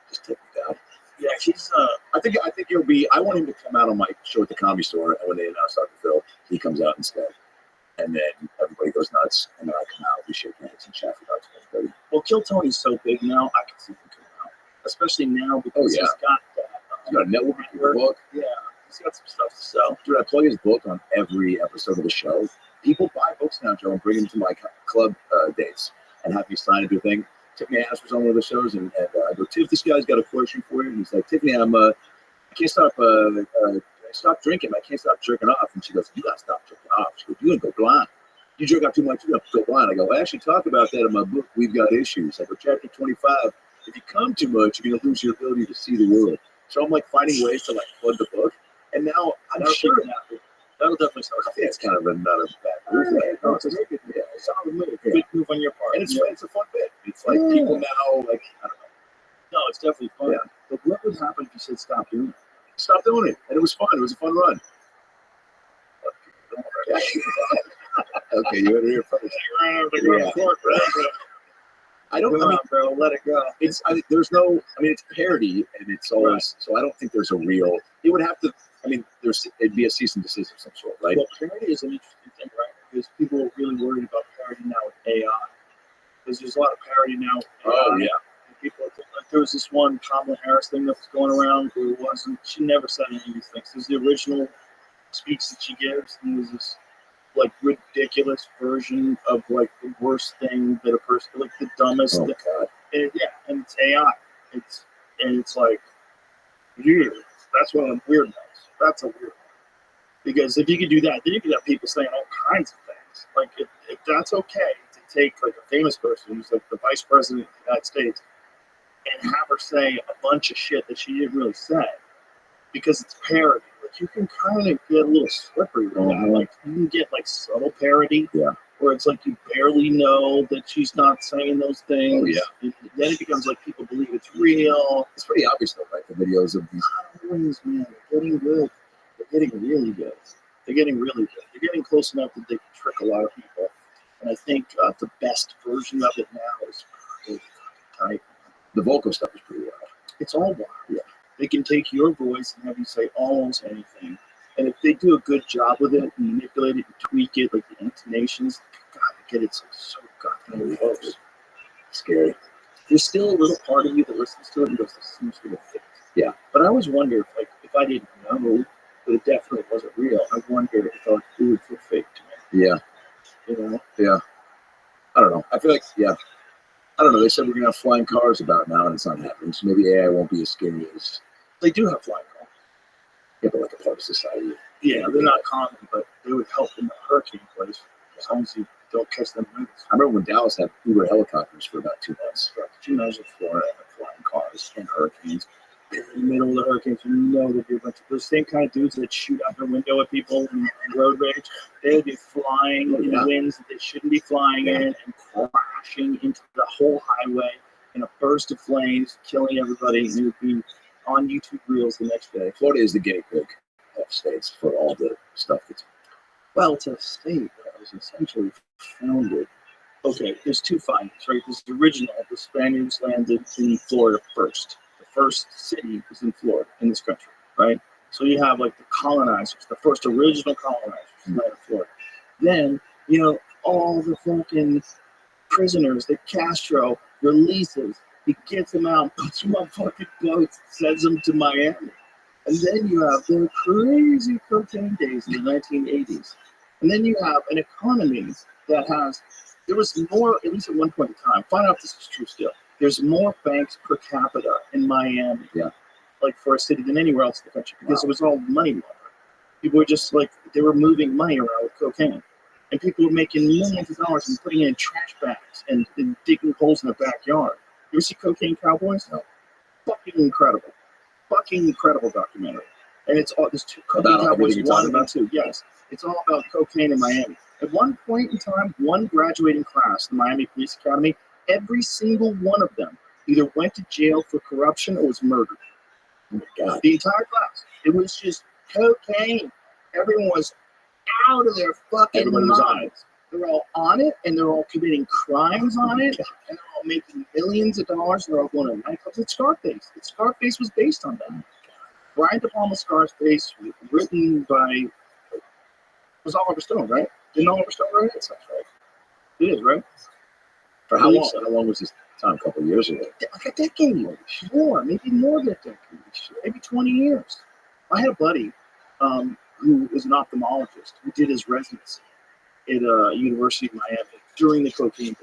Just take me down. Yeah, he's, I think he'll be, I want him to come out on my show at the Comedy Store, and when they announce Dr. Phil, he comes out instead. And then everybody goes nuts, and then I come out, we shake hands and chat for about 20 minutes. Well, Kill Tony's so big now, I can see him come out. Especially now because he's got that. He's got a network, book. Yeah, he's got some stuff to sell. Dude, I plug his book on every episode of the show. People buy books now, Joe, and bring them to my club dates and have me sign and do a thing. Tiffany Ash was on one of the shows, and I go, Tiff, this guy's got a question for you. And he's like, Tiffany, I can't stop stop drinking. I can't stop jerking off. And she goes, you got to stop jerking off. She goes, you're going to go blind. You jerk off too much, you're going to go blind. I go, I actually talk about that in my book, We've Got Issues. I go, chapter 25, if you come too much, you're going to lose your ability to see the world. So I'm like finding ways to like plug the book. And now I'm sure That'll definitely sell. I think it's kind of not a bad move. Right? No, it's a very good move. Yeah, it's a solid move. Yeah. Good move on your part. And it's a fun bit. It's like people now, like, I don't know. No, it's definitely fun. Yeah. But what would happen if you said stop doing it? Stop doing it. And it was fun. It was a fun run. Okay, you heard it here first. Yeah. I don't know, bro. Let it go. There's no, I mean, it's parody, and it's always, so I don't think there's a real, it would have to, I mean, it'd be a cease and desist of some sort, right? Well, parody is an interesting thing, right? Because people are really worried about parody now with AI. Because there's a lot of parody now with AI. Oh, yeah. And people, like, there was this one Kamala Harris thing that was going around where it wasn't, she never said any of these things. There's the original speech that she gives, and there's this, like, ridiculous version of, like, the worst thing that a person, like, the dumbest. Oh, God. And it's AI. It's like, yeah, that's one of the weird ones. That's a weird one. Because if you could do that, then you could have people saying all kinds of things. Like, if that's okay to take, like, a famous person who's, like, the vice president of the United States and have her say a bunch of shit that she didn't really say because it's parody. Like, you can kind of get a little slippery with that. Like, you can get, like, subtle parody. Yeah. Where it's like you barely know that she's not saying those things. Oh, yeah. And then it becomes like people believe it's real. It's pretty obvious, though, right? The videos of these. Always, man, they're getting good. They're getting really good. They're getting really good. They're getting close enough that they can trick a lot of people. And I think the best version of it now is really fucking tight. The vocal stuff is pretty wild. It's all wild. Yeah. They can take your voice and have you say almost anything. And if they do a good job with it and manipulate it and tweak it, like the intonations, God, I get it's so goddamn close. Scary. There's still a little part of you that listens to it and goes, this seems really fake. Yeah. But I always wonder if, like, if I didn't know that it definitely wasn't real, I wonder if it would feel fake to me. Yeah. You know? Yeah. I don't know. I feel like, yeah. I don't know. They said we're going to have flying cars about now, and it's not happening. So maybe AI won't be as scary as. They do have flying cars. Yeah, but like a part of society. Yeah, they're not common, but they would help in the hurricane place as long as you don't catch them moving. I remember when Dallas had Uber helicopters for about 2 months. Right. 2 months of Florida and flying cars and hurricanes. In the middle of the hurricanes, you know there'd be a bunch of those same kind of dudes that shoot out their window at people in road rage. They would be flying in winds that they shouldn't be flying in and crashing into the whole highway in a burst of flames, killing everybody. And it would be on YouTube Reels the next day. Florida is the guinea pig of states for all the stuff that's. Well, it's a state that was essentially founded. Okay, there's 2 findings, right? There's the original. The Spaniards landed in Florida first. The first city was in Florida, in this country, right? So you have, like, the colonizers, the first original colonizers landed in Florida. Then, you know, all the fucking prisoners that Castro releases. He gets them out, puts them on fucking boats, sends them to Miami. And then you have the crazy cocaine days in the 1980s. And then you have an economy that has, there was more, at least at one point in time, find out if this is true still, there's more banks per capita in Miami, like for a city than anywhere else in the country, because it was all money laundering. People were just like, they were moving money around with cocaine. And people were making millions of dollars and putting it in trash bags and digging holes in their backyard. You ever see Cocaine Cowboys? No. Fucking incredible documentary. And it's all this Cocaine Cowboys 1 and 2. Yes. It's all about cocaine in Miami. At one point in time, one graduating class, the Miami Police Academy, every single one of them either went to jail for corruption or was murdered. Oh my God. The entire class. It was just cocaine. Everyone was out of their fucking minds. They're all on it, and they're all committing crimes on it, and they're all making millions of dollars. They're all going to nightclubs. It's Scarface. Scarface was based on that. Brian De Palma's Scarface, written by, was Oliver Stone, right? Didn't Oliver Stone write it? That's right. It is, right? For how long? How long was this time? A couple of years ago? Like a decade, more, maybe more than a decade, maybe 20 years. I had a buddy who was an ophthalmologist who did his residency at University of Miami during the cocaine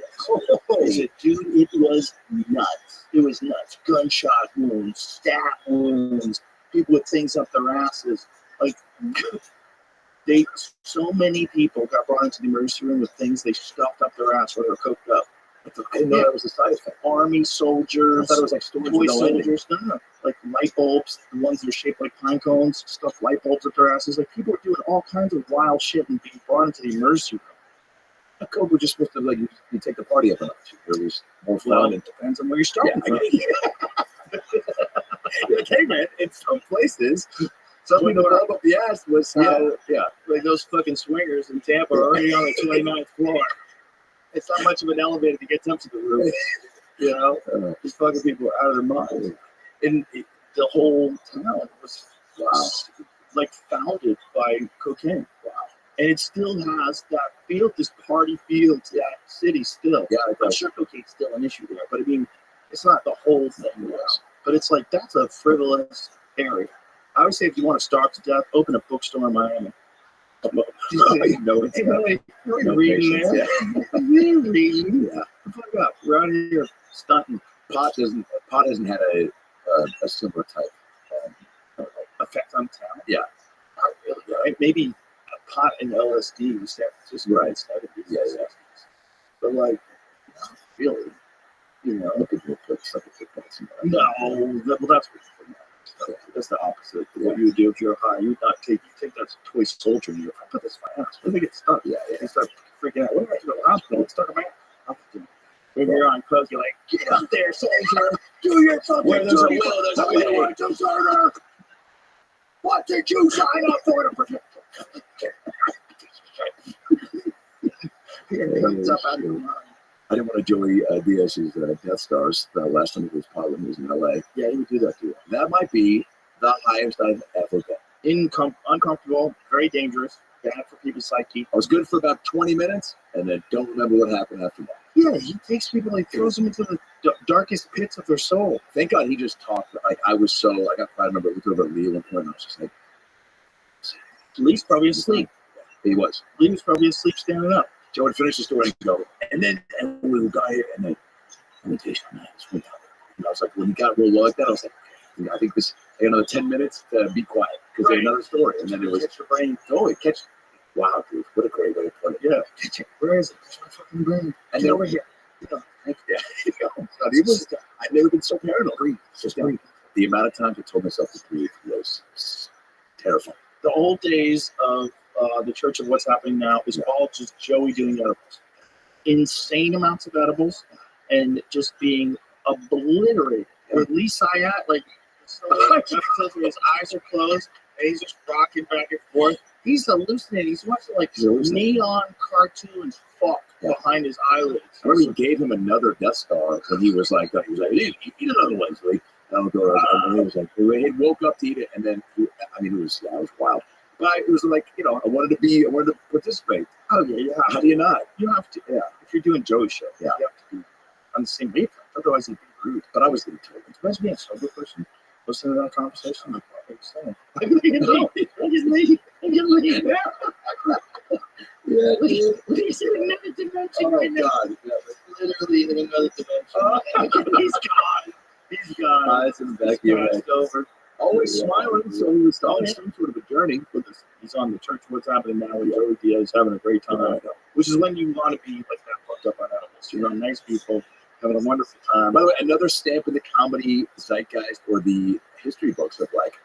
days. Dude, it was nuts. It was nuts. Gunshot wounds, stab wounds, people with things up their asses. Like, so many people got brought into the emergency room with things they stuffed up their ass or they were coked up. I didn't know that was a side effect. Army I soldiers, thought it was like storage toy with no ending. soldiers, no, like light bulbs, the ones that are shaped like pine cones, stuff light bulbs up their asses. Like people are doing all kinds of wild shit and being brought into the emergency room. That code was just supposed to, like, you take the party up a notch. It was more fun. Well, And it depends on where you're starting from. Like, hey, man, in some places, something to rub up the ass was how, Like those fucking swingers in Tampa are already on the 29th floor. It's not much of an elevator to get them to the roof. You know, these fucking people are out of their minds. And the whole town was like founded by cocaine. Wow. And it still has that feel, this party feel to that city still. Yeah, I'm sure cocaine's still an issue there, but I mean, it's not the whole thing. Yes. But it's like, that's a frivolous area. I would say if you want to starve to death, open a bookstore in Miami. No, it's You're reading there. You're reading. Yeah. Fuck up. We're out here stunting. Pot hasn't had a similar type Effect on town. Yeah. Not really. Right? Maybe a pot and LSD in San Francisco. Right. Yeah. But like, not really. You know, look at your clicks, like a points. no, well, that's that's the opposite. What you would do if you're high, you would not take that toy soldier and you I put this in my ass. When they get stuck, you start freaking out. What do I do to the hospital? Let's talk about when you're on coke, you're like, get up there, soldier, do your fucking Where there's a duty. will, there's a way. What deserter? What did you sign up for to protect? It comes up out of your mind. I didn't want to Joey Diaz's Death Stars. The last time it was probably when he was in LA. Yeah, he would do that to you. That might be the highest I've ever been. Uncomfortable, very dangerous, bad for people's psyche. I was good for about 20 minutes, and then don't remember what happened after that. Yeah, he takes people and throws them into the darkest pits of their soul. Thank God he just talked. Like I remember looking over at Lee at one point, and I was just like, Lee's probably asleep. He was. Lee was probably asleep standing up. Joe would finish the story and go, and then we got here, and then let me taste my hands. And I was like, when he got real low like that, I was like, okay, I think I got another 10 minutes to be quiet because there's another story. And then it was catch your brain. Totally catch. Wow, dude, what a great way to put it. Yeah, catch it. Where is it? It's my fucking brain. And Get over here. I've never been so paranoid. Breathe. Just breathe. The amount of times I told myself to breathe was terrifying. The old days of the Church of What's Happening Now is all just Joey doing edibles. Insane amounts of edibles and just being obliterated. With Lee Syatt, like, his eyes are closed and he's just rocking back and forth. He's hallucinating. He's watching like neon cartoons fuck behind his eyelids. I remember he gave him another Death Star when he was like, eat another one, Lee. And he was like, he woke up to eat it, and then it was wild. But it was like, I wanted to participate. Oh yeah. How do you not? You have to. Yeah. If you're doing Joey's show, you have to be on the same wavelength. Otherwise, it'd be rude. But I was getting told. Imagine being a sober person listening to that conversation. Look at Lee. Yeah, he's in another dimension right now. God. Yeah, literally in another dimension. He's gone. He's gone. Eyes in the back of your head. Over. Always smiling, so he was on some sort of a journey. He's on the Church of What's Happening Now with Joey Diaz, having a great time, which is when you want to be like that fucked up on edibles. You're on nice people, having a wonderful time. By the way, another stamp in the comedy zeitgeist or the history books of like,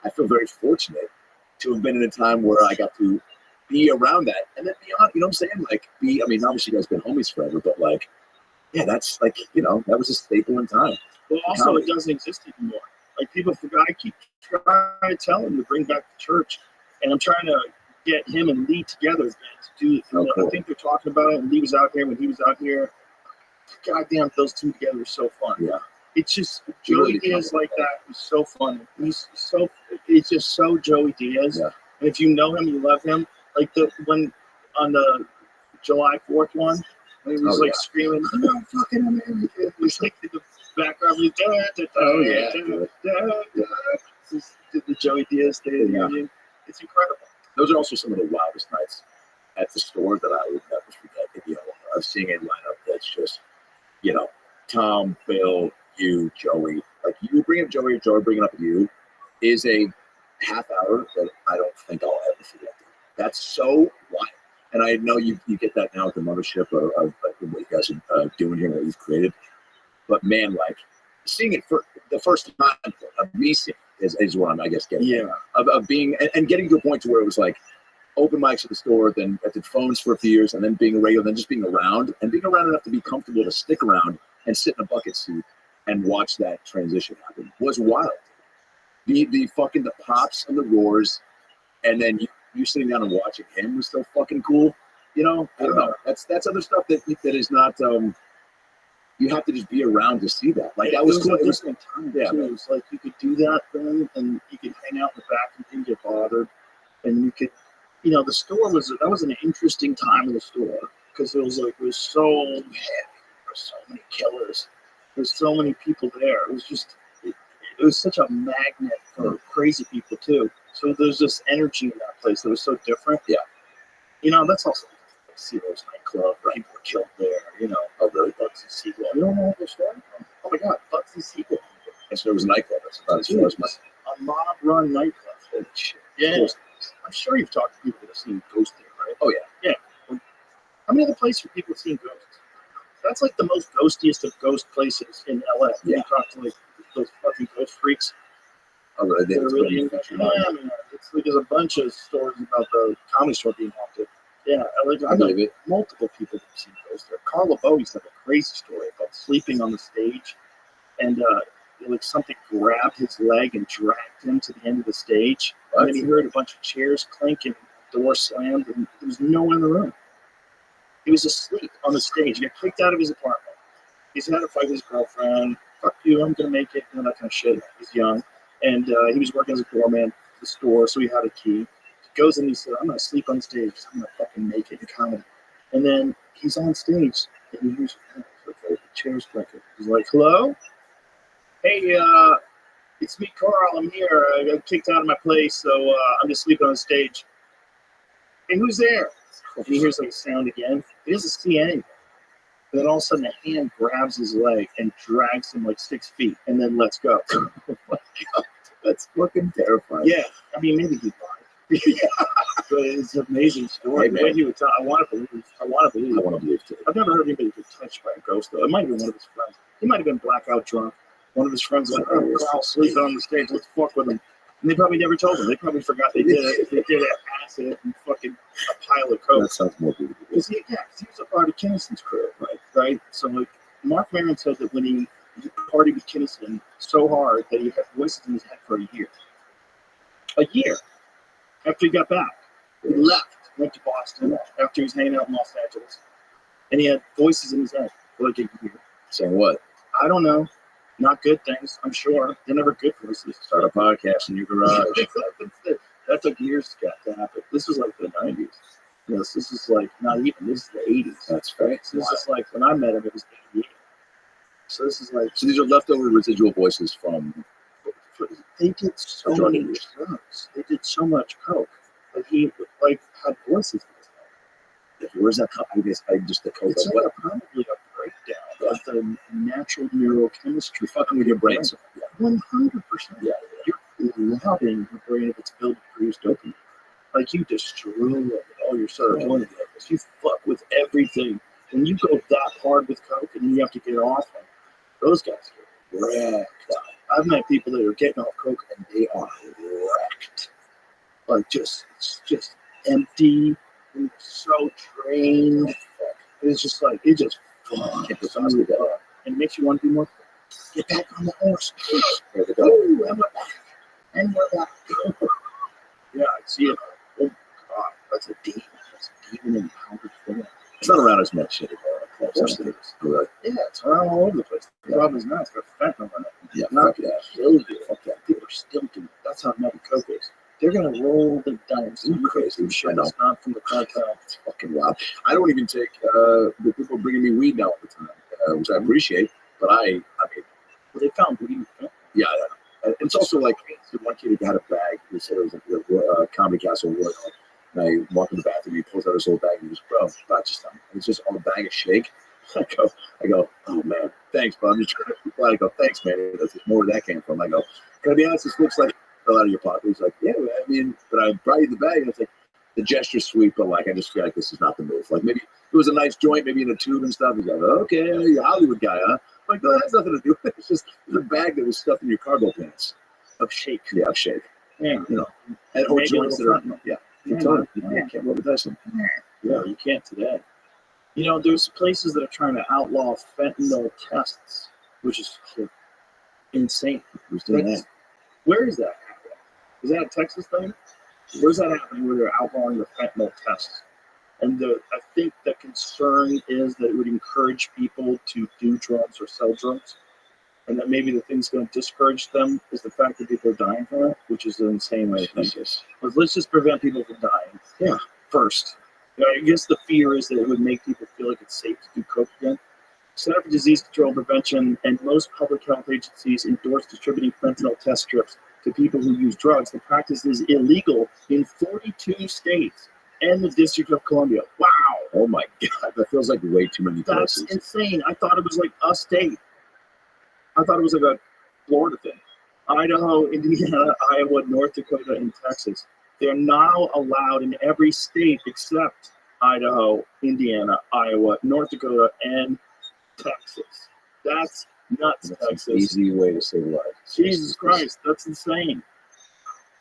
I feel very fortunate to have been in a time where I got to be around that and then beyond, you know what I'm saying? Like, obviously you guys been homies forever, but like, yeah, that's like, that was a staple in time. Well, also, it doesn't exist anymore. Like, people forgot. I keep trying to tell him to bring back the church, and I'm trying to get him and Lee together again to do it. Cool. I think they're talking about it, and Lee was out here when he was out here. Goddamn, those two together are so fun. Yeah. It's just, Joey Diaz like that is so fun. It's just so Joey Diaz. Yeah. And if you know him, you love him. Like, when on the July 4th one, when he was screaming, "No fucking American!" It was like the background was the Joey Diaz thing. Yeah. It's incredible. Those are also some of the wildest nights at the store that I would never forget. Of seeing a lineup that's just, Tom, Bill, you, Joey. Like, you bring up Joey, or Joey bringing up you is a half hour that I don't think I'll ever forget. That's so wild. And I know you get that now at the mothership of what you guys are doing here, what you've created. But man, like seeing it for the first time of me seeing it is what I'm, I guess, getting. Yeah. Of being and getting to a point to where it was like open mics at the store, then I did phones for a few years, and then being a regular, then just being around enough to be comfortable to stick around and sit in a bucket seat and watch that transition happen was wild. The fucking the pops and the roars, and then you sitting down and watching him was so fucking cool. You know, I don't know. That's other stuff that is not. You have to just be around to see that. Like that was cool. It was different time too. It was like you could do that thing, and you could hang out in the back and didn't get bothered, and you could, the store was an interesting time in the store because it was so heavy. There were so many killers. There's so many people there. It was just. It was such a magnet for crazy people too. So there's this energy in that place that was so different. Yeah. That's also Seagull's nightclub. People were killed there. Oh, really? Bugsy Siegel. You don't know what they're starting from? Oh my God, Bugsy Siegel. And so there was a nightclub. That's about as far as my. A mob-run nightclub. Holy shit. Yeah. I'm sure you've talked to people that have seen ghosts there, right? Oh yeah. Yeah. How many other places have people seen ghosts? That's like the most ghostiest of ghost places in LA. Yeah. You talk to those fucking ghost freaks. Oh, really? They're really into it. Yeah, I mean, there's a bunch of stories about the Comedy Store being haunted. Yeah, I believe it. Multiple people have seen ghosts there. Carla Bowie's had a crazy story about sleeping on the stage, and something grabbed his leg and dragged him to the end of the stage. And then he heard a bunch of chairs clink and the door slammed, and there was no one in the room. He was asleep on the stage. He got kicked out of his apartment. He's had a fight with his girlfriend. Fuck you, I'm going to make it. That kind of shit. He's young. And he was working as a doorman at the store, so he had a key. He goes in and he said, I'm going to sleep on stage. I'm going to fucking make it in comedy. And then he's on stage, and he hears the chair's clicking. He's like, hello? Hey, it's me, Carl. I'm here. I got kicked out of my place, so I'm just sleeping on stage. Hey, who's there? And he hears a sound again. He doesn't see anything. And then all of a sudden, a hand grabs his leg and drags him 6 feet, and then lets go. Oh my God, that's fucking terrifying. Yeah, I mean, maybe he lied. But it's an amazing story. Hey, the way he would tell, I want to believe. I want to believe too. I've never heard anybody get touched by a ghost, though. It might have been one of his friends. He might have been blackout drunk. One of his friends was like, oh, Carl's sleeping on the stage. Let's fuck with him. And they probably never told him. They probably forgot they did it. They did it acid and fucking a pile of coke. That sounds more beautiful. Because he was a part of Kinnison's crew, right? So Mark Maron said that when he partied with Kinnison so hard that he had voices in his head for a year. A year after he got back. He left, went to Boston after he was hanging out in Los Angeles. And he had voices in his head for a year. Saying what? I don't know. Not good things, I'm sure. They're never good voices. Start a podcast in your garage. That took years to happen. This was the 90s. This is not even. This is the 80s. That's fair. So this is when I met him, it was 88. So this is So these are leftover residual voices from. They did so many drugs. They did so much coke. He had voices in his head. Where's that coming? Just the coke. It's probably a breakdown of the natural neurochemistry. Fucking with your brain. 100%. Yeah. You're loving the brain of its ability to produce dopamine. You destroy all your serotonin levels. You fuck with everything. When you go that hard with coke and you have to get off them, those guys get wrecked. I've met people that are getting off coke and they are wrecked. It's just empty and so drained. It's just it just fuck. And it makes you want to do more. Get back on the horse. There we go. Ooh, and we're back. And we're back. Yeah, I see it. Oh, God, that's a demon. That's a demon in powdered form. It's not around as much anymore. Yeah, it's around all over the place. The problem is now it's got fentanyl in it. Yeah, not going to kill you. People are still doing it. That's how nutty coke is. They're going to roll the dice. You crazy shit. It's not from the cartel. It's fucking wild. I don't even take the people bringing me weed now all the time, which I appreciate. But I mean, they found weed. Yeah. And it's also one kid who had a bag. He said it was a Comedy Castle Wood. And I walk in the bathroom. He pulls out his little bag. And he goes, "Bro, not just something. It's just on a bag of shake." I go, "Oh man, thanks, bro." I'm just trying to reply. I go, "Thanks, man. That's more where that came from." I go, "Can I be honest? This looks like it fell out of your pocket." He's like, "Yeah, I mean," but I brought you the bag. And it's like, the gesture's sweet, but like I just feel like this is not the move. Like maybe it was a nice joint, maybe in a tube and stuff. He's like, okay, you're a Hollywood guy, huh? Like, no, that has nothing to do with it. It's just a bag that was stuffed in your cargo pants. Of shake. Yeah, of shake. Yeah. You know, and or Maybe joints that are, yeah. you can't roll the dice them. Yeah, you can't today. You know, there's places that are trying to outlaw fentanyl tests, which is insane. Who's doing that? Where is that happening? Is that a Texas thing? Where's that happening where they're outlawing the fentanyl tests? And I think the concern is that it would encourage people to do drugs or sell drugs. And that maybe the thing's going to discourage them is the fact that people are dying from it, which is an insane way to think. But let's just prevent people from dying. Yeah. First. You know, I guess the fear is that it would make people feel like it's safe to do coke again. Center for Disease Control and Prevention and most public health agencies endorse distributing fentanyl test strips to people who use drugs. The practice is illegal in 42 states and the District of Columbia. Wow. Oh my God. That feels like way too many That's places. insane. I thought it was like a state. I thought it was like a Florida thing. Idaho, Indiana, Iowa, North Dakota, and Texas. They're now allowed in every state except Idaho, Indiana, Iowa, North Dakota, and Texas. That's nuts, That's Texas. an easy way to save lives. Jesus Christ, that's insane.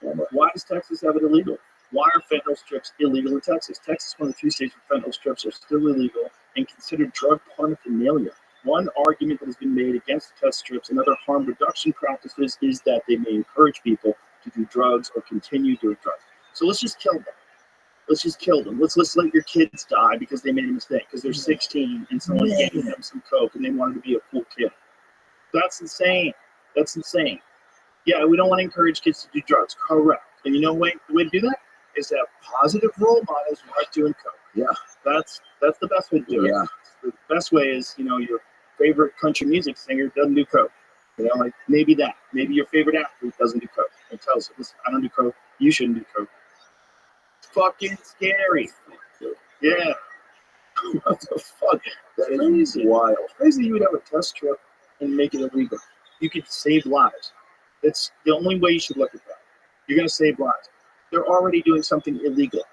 Why does Texas have it illegal? Why are fentanyl strips illegal in Texas? Texas is one of the few states where fentanyl strips are still illegal and considered drug paraphernalia. One argument that has been made against test strips and other harm reduction practices is that they may encourage people to do drugs or continue doing drugs. So let's just kill them. Let's just kill them. Let's let your kids die because they made a mistake, because they're 16 and someone gave them some coke and they wanted to be a cool kid. That's insane. That's insane. Yeah, we don't want to encourage kids to do drugs. Correct. And you know the way to do that is to have positive role models who are doing coke. Yeah. That's the best way to do it. Yeah. The best way is, you know, your favorite country music singer doesn't do coke. You know, like maybe that. Maybe your favorite athlete doesn't do coke. And tells you, listen, I don't do coke. You shouldn't do coke. It's fucking scary. Yeah. What the fuck? That is crazy. Wild. It's crazy you would have a test strip and make it illegal. You could save lives. That's the only way you should look at that. You're going to save lives. They're already doing something illegal.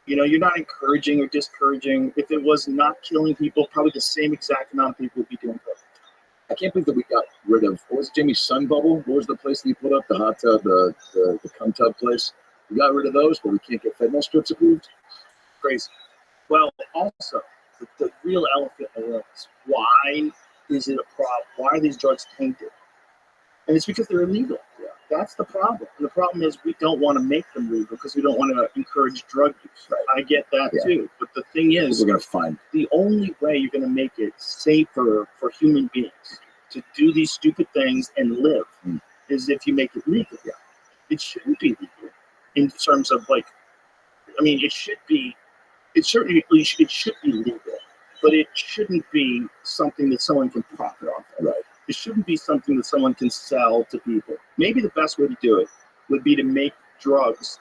You know, you're not encouraging or discouraging. If it was not killing people, probably the same exact amount of people would be doing coke. I can't believe that we got rid of, what was Jamie's Sun Bubble? What was the place that he put up? The hot tub, the cum tub place? We got rid of those, but we can't get fentanyl strips approved? Crazy. Well, also, the real elephant in the room is, why is it a problem? Why are these drugs tainted? And it's because they're illegal. Yeah. That's the problem. And the problem is we don't want to make them legal because we don't want to encourage drug use. Right. I get that too. But the thing is, we're going to find the only way you're going to make it safer for human beings to do these stupid things and live is if you make it legal. Yeah. It shouldn't be legal in terms of like, I mean, it should be legal, but it shouldn't be something that someone can profit off of. Right. It shouldn't be something that someone can sell to people. Maybe the best way to do it would be to make drugs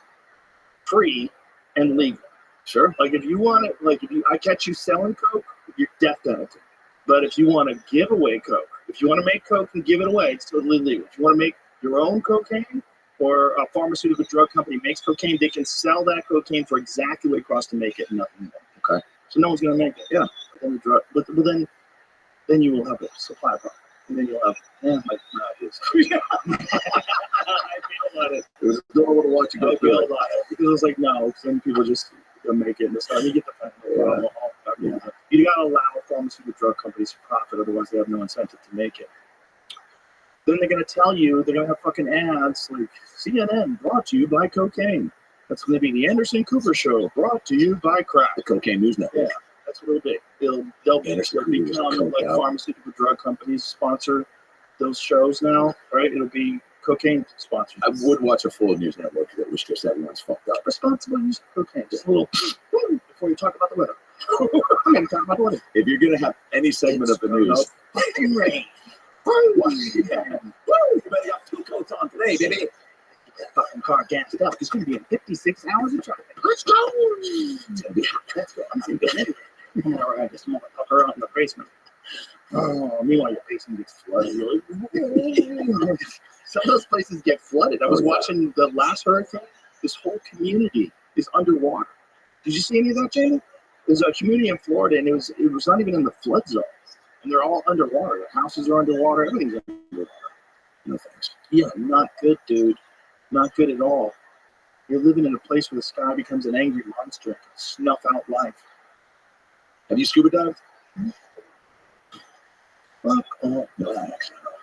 free and legal. Sure. Like if you want it, like I catch you selling coke, you're death penalty. But if you want to give away coke, if you want to make coke and give it away, it's totally legal. If you want to make your own cocaine, or a pharmaceutical drug company makes cocaine, they can sell that cocaine for exactly what it costs to make it and nothing more. Okay. So no one's going to make it. Yeah. But then you will have a supply problem. And then you'll have, my ideas. I feel on it. It was adorable to watch you go through it. Because it was like, no, some people just make it and start. You get the fentanyl. Yeah. You got to allow pharmaceutical drug companies to profit, otherwise they have no incentive to make it. Then they're going to tell you, they're going to have fucking ads like CNN brought to you by cocaine. That's going to be the Anderson Cooper Show brought to you by crack. The Cocaine News Network. Yeah, that's what it'll be. They'll become like pharmaceutical drug companies sponsor those shows now, right? It'll be cocaine sponsored. I would watch a full news network if it was just everyone's fucked up. Responsible use of cocaine. Just a little before you talk about the weather. I'm going to talk about the weather. If you're going to have any segment of the news. Fucking rain. You better got 2 coats on today, baby. Get that fucking car gassed up. It's going to be in 56 hours of traffic. Let's go. It's going to be hot. That's good. I'm not good anyway. I'm going to ride this motherfucker out in the basement. Oh, meanwhile, your basement gets flooded. Some of those places get flooded. I was watching the last hurricane. This whole community is underwater. Did you see any of that, Jamie? There's a community in Florida, and it was not even in the flood zone, and they're all underwater. Their houses are underwater. Everything's underwater. No thanks. Yeah, not good, dude. Not good at all. You're living in a place where the sky becomes an angry monster and can snuff out life. Have you scuba dived? Fuck all that.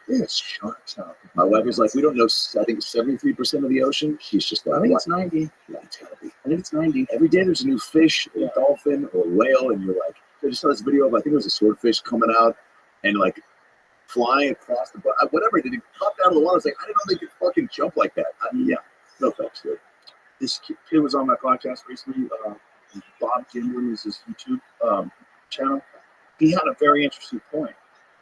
There's sharks out there. My wife is like, we don't know. I think 73% of the ocean. She's just I like, think what? it's 90. Yeah, it's gotta be. I think it's 90. Every day there's a new fish, or a dolphin, or a whale, and you're like, I just saw this video of, I think it was a swordfish coming out and like flying across the whatever. Did he pop out of the water? I was like, I didn't know they could fucking jump like that. Yeah, no thanks, dude. This kid was on my podcast recently. Bob Gimlin is his YouTube channel. He had a very interesting point.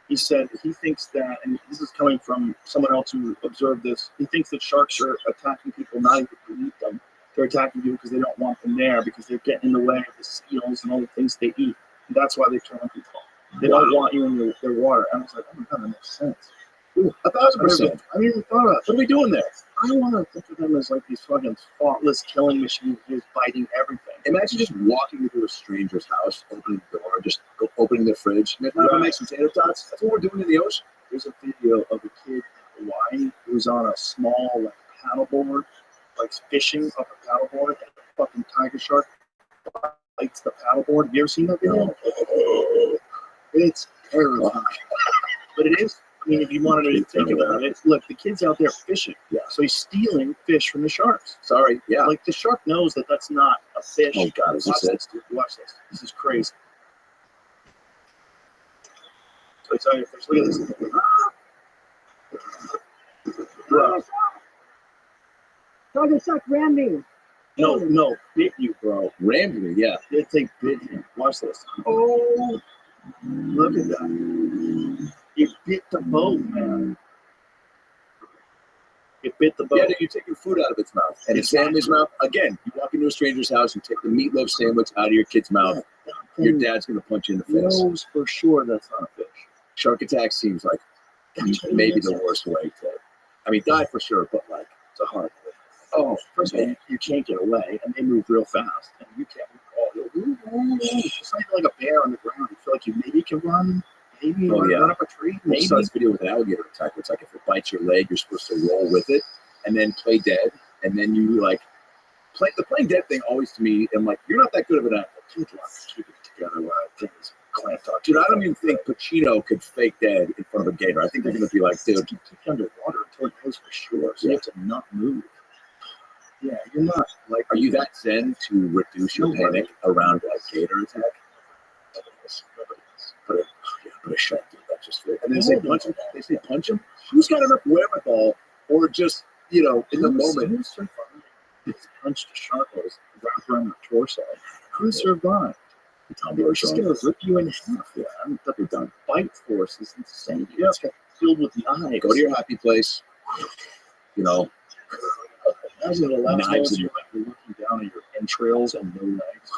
He said he thinks that, and this is coming from someone else who observed this, he thinks that sharks are attacking people not even to eat them. They're attacking you because they don't want them there, because they're getting in the way of the seals and all the things they eat. And that's why they're killing people. They don't want you in their water. And I was like, oh my God, that makes sense. Ooh, 1,000%. I didn't even thought of it. What are we doing there? I want to think of them as like these fucking thoughtless killing machines just biting everything. Imagine just walking into a stranger's house, opening the door, just opening their fridge. Maybe make some tater tots. That's what we're doing in the ocean. There's a video of a kid in Hawaii who's on a small like paddleboard, like fishing up a paddleboard, and a fucking tiger shark bites the paddleboard. Have you ever seen that video? No. It's terrifying. But it is. I mean, if you wanted to think about it, look, the kid's out there fishing. Yeah. So he's stealing fish from the sharks. Sorry. Yeah. Like the shark knows that that's not a fish. Oh God, is Watch this this, dude. Watch this. This is crazy. So I tell you, fish. Look at this. Bro. Tiger shark ran me. No, bit you, bro. Rammed me, yeah. They think bit him. Watch this. Oh, look at that. It bit the boat, man. It bit the boat. Yeah, you're taking food out of its mouth. And its family's mouth. Again, you walk into a stranger's house, you take the meatloaf sandwich out of your kid's mouth. Your dad's going to punch you in the face. Knows for sure that's not a fish. Shark attack seems like maybe the worst way to. I mean, die for sure, but like, it's a hard way. Oh, first of all, you can't get away, and they move real fast, and you can't move. It's not like a bear on the ground. You feel like you maybe can run. Maybe run up a tree. Maybe. I saw this video with an alligator attack. It's like if it bites your leg, you're supposed to roll with it and then play dead. And then you like the playing dead thing always to me. I'm like, you're not that good of an actor. Keep it together. Things clamped on. Dude, I don't even think Pacino could fake dead in front of a gator. I think they're going to be like, dude, keep underwater until it goes for sure. So you have to not move. Yeah, you're not like. Are you that zen to reduce your panic around a gator attack? But a shark did that just fit. And they say punch him. They say punch him. Who's got enough wherewithal, or just in the moment? Who survived? It's punched a shark was wrapped around the torso. Who survived? It's just gonna rip you in half. Yeah, the bite force is insane. You just get filled with the eyes. Go to your happy place. Imagine the last knives you're looking down at your entrails and no legs.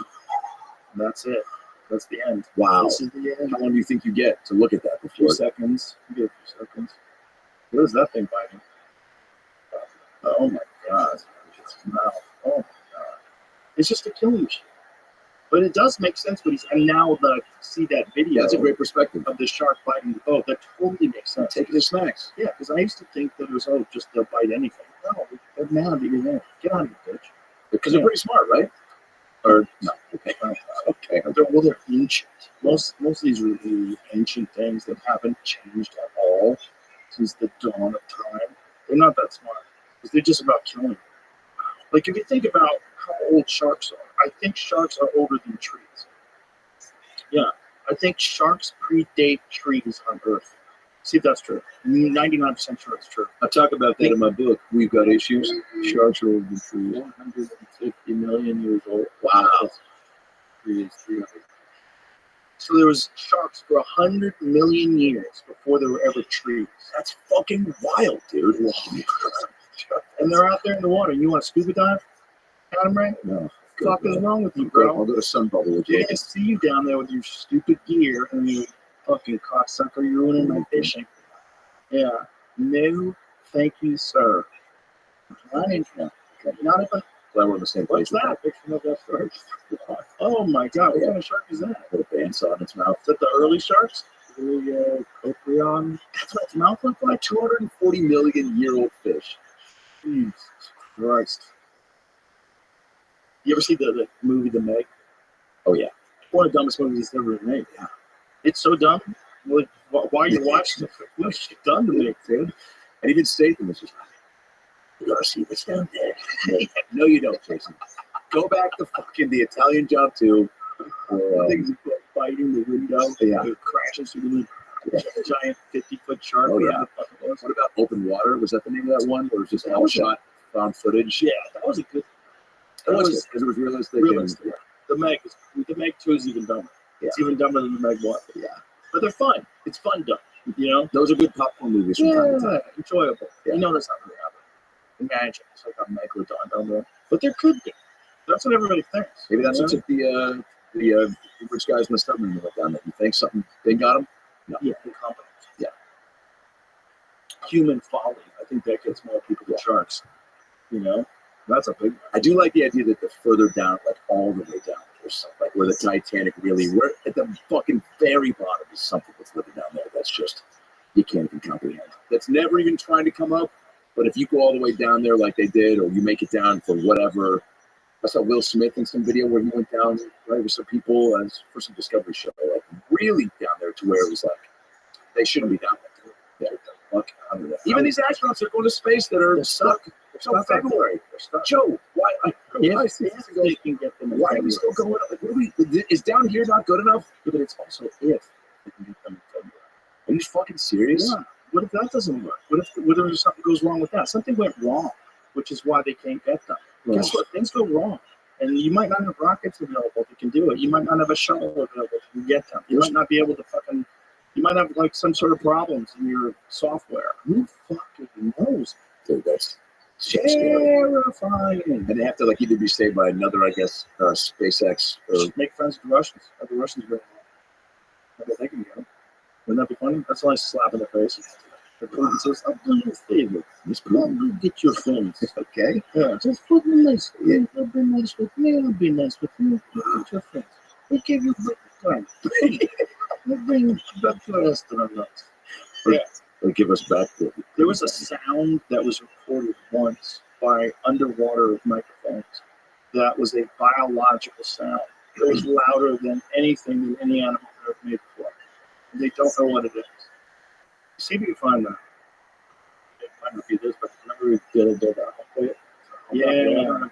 And that's it. That's the end. Wow. This is the end. How long do you think you get to look at that A few before? seconds. You get a few seconds. What is that thing biting? Oh my God. Its mouth. Oh my God. It's just a killing machine. But it does make sense and now that I see that video. That's a great perspective. Of the shark biting the boat, that totally makes sense. Taking the snacks. Yeah, because I used to think that it was, just they'll bite anything. No, they're mad that you're there. Get out of here, bitch. Because they're pretty smart, right? Or no? Okay. Okay. They're ancient. Most of these are really ancient things that haven't changed at all since the dawn of time. They're not that smart because they're just about killing. Like if you think about how old sharks are, I think sharks are older than trees. Yeah, I think sharks predate trees on Earth. See if that's true. 99% sure it's true. I talk about that in my book. We've got issues. Sharks are older than trees. 150 million years old. Wow. Trees, 300. So there was sharks for 100 million years before there were ever trees. That's fucking wild, dude. And they're out there in the water. You want to scuba dive? Adam Ray? No. What the fuck is wrong with you, bro? I'll go to sun bubble with you. Yeah, I see you down there with your stupid gear and you fucking cocksucker. You're ruining my fishing. Yeah. No, thank you, sir. Not interested. Not if I. Glad we're in the same place. What's that? Picture of that first. Oh my God! What kind of shark is that? Put a bandsaw in its mouth. Is that the early sharks? Coprion. That's what its mouth looked like. 240 million year old fish. Jesus Christ! You ever see the movie The Meg? Oh yeah. One of the dumbest movies that's ever been made. Yeah. It's so dumb. Like, why are you watching it? What shit done to me, dude? And even Statham was just, you gotta see what's down there. No, you don't, Jason. Go back to fucking The Italian Job 2. Things like biting the window. Yeah. It crashes through the giant 50-foot shark. Oh, whatever yeah. the fuck it was. What about Open Water? Was that the name of that one? Where it was just all shot, found footage? Yeah, that was a good. That was because it was realistic. Realistic. And, The Meg 2 is even dumber. Yeah. It's even dumber than the Meg 1. yeah. But they're fun. It's fun dumb. You know? Those are good popcorn movies from time to time. Enjoyable. Yeah. You know that's not going to happen. Imagine it's like a megalodon down there. But there could be. That's what everybody thinks. Maybe that's what took the rich guys messed up when they went down there. You think something they got them? No. Yeah, incompetence. Yeah. Human folly. I think that gets more people to sharks. You know? That's a big one. I do like the idea that the further down, like all the way down, there's something like where the Titanic really, we're at the fucking very bottom is something that's living down there. That's just, you can't even comprehend. That's never even trying to come up. But if you go all the way down there like they did, or you make it down for whatever, I saw Will Smith in some video where he went down right with some people for some Discovery show, like really down there to where it was like, they shouldn't be down there. Yeah, fuck out of there. Even these astronauts that are going to space that are stuck. Until February. Joe, why? They can get them. Why are we still going up? Like, is down here not good enough? But it's also if they can get them in February. Are you fucking serious? Yeah. What if that doesn't work? What if something goes wrong with that? Something went wrong, which is why they can't get them. Right. Guess what? Things go wrong. And you might not have rockets available that can do it. You might not have a shuttle available that can get them. You might not be able to you might have like some sort of problems in your software. Who fucking knows? Dude, that's terrifying. And they have to like either be saved by another, I guess, SpaceX or make friends with the Russians. Have the Russians go. I bet they can get them. Wouldn't that be funny? That's a nice slap in the face. The Putin says, "I'll do you a favor. Just go get your friends." okay. Yeah, just put me nice. Yeah, you'll be nice with me. I'll be nice with you. Get your friends. We give you good time. We'll bring you back to the restaurant. Yeah. They give us back the. There was a sound that was recorded once by underwater microphones that was a biological sound. It was louder than anything that any animal could have made before. They don't know what it is. See if you can find that. It might not be this, but remember we did that. Yeah.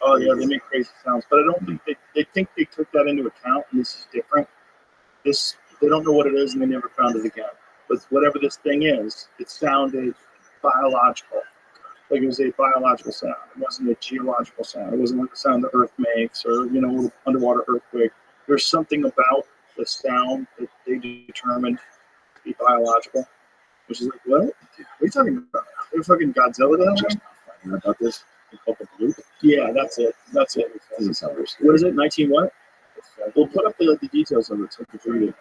Oh yeah, they make crazy sounds, but I don't think they think they took that into account, and this is different. They don't know what it is, and they never found it again. But whatever this thing is, it sounded biological. Like it was a biological sound. It wasn't a geological sound. It wasn't like the sound the Earth makes, or underwater earthquake. There's something about the sound that they determined to be biological, which is like, what? What are you talking about? They're fucking Godzilla down there? Finding about this. Yeah, that's it. That's it. What is it? 19 what? We'll put up the details of it so you can read it.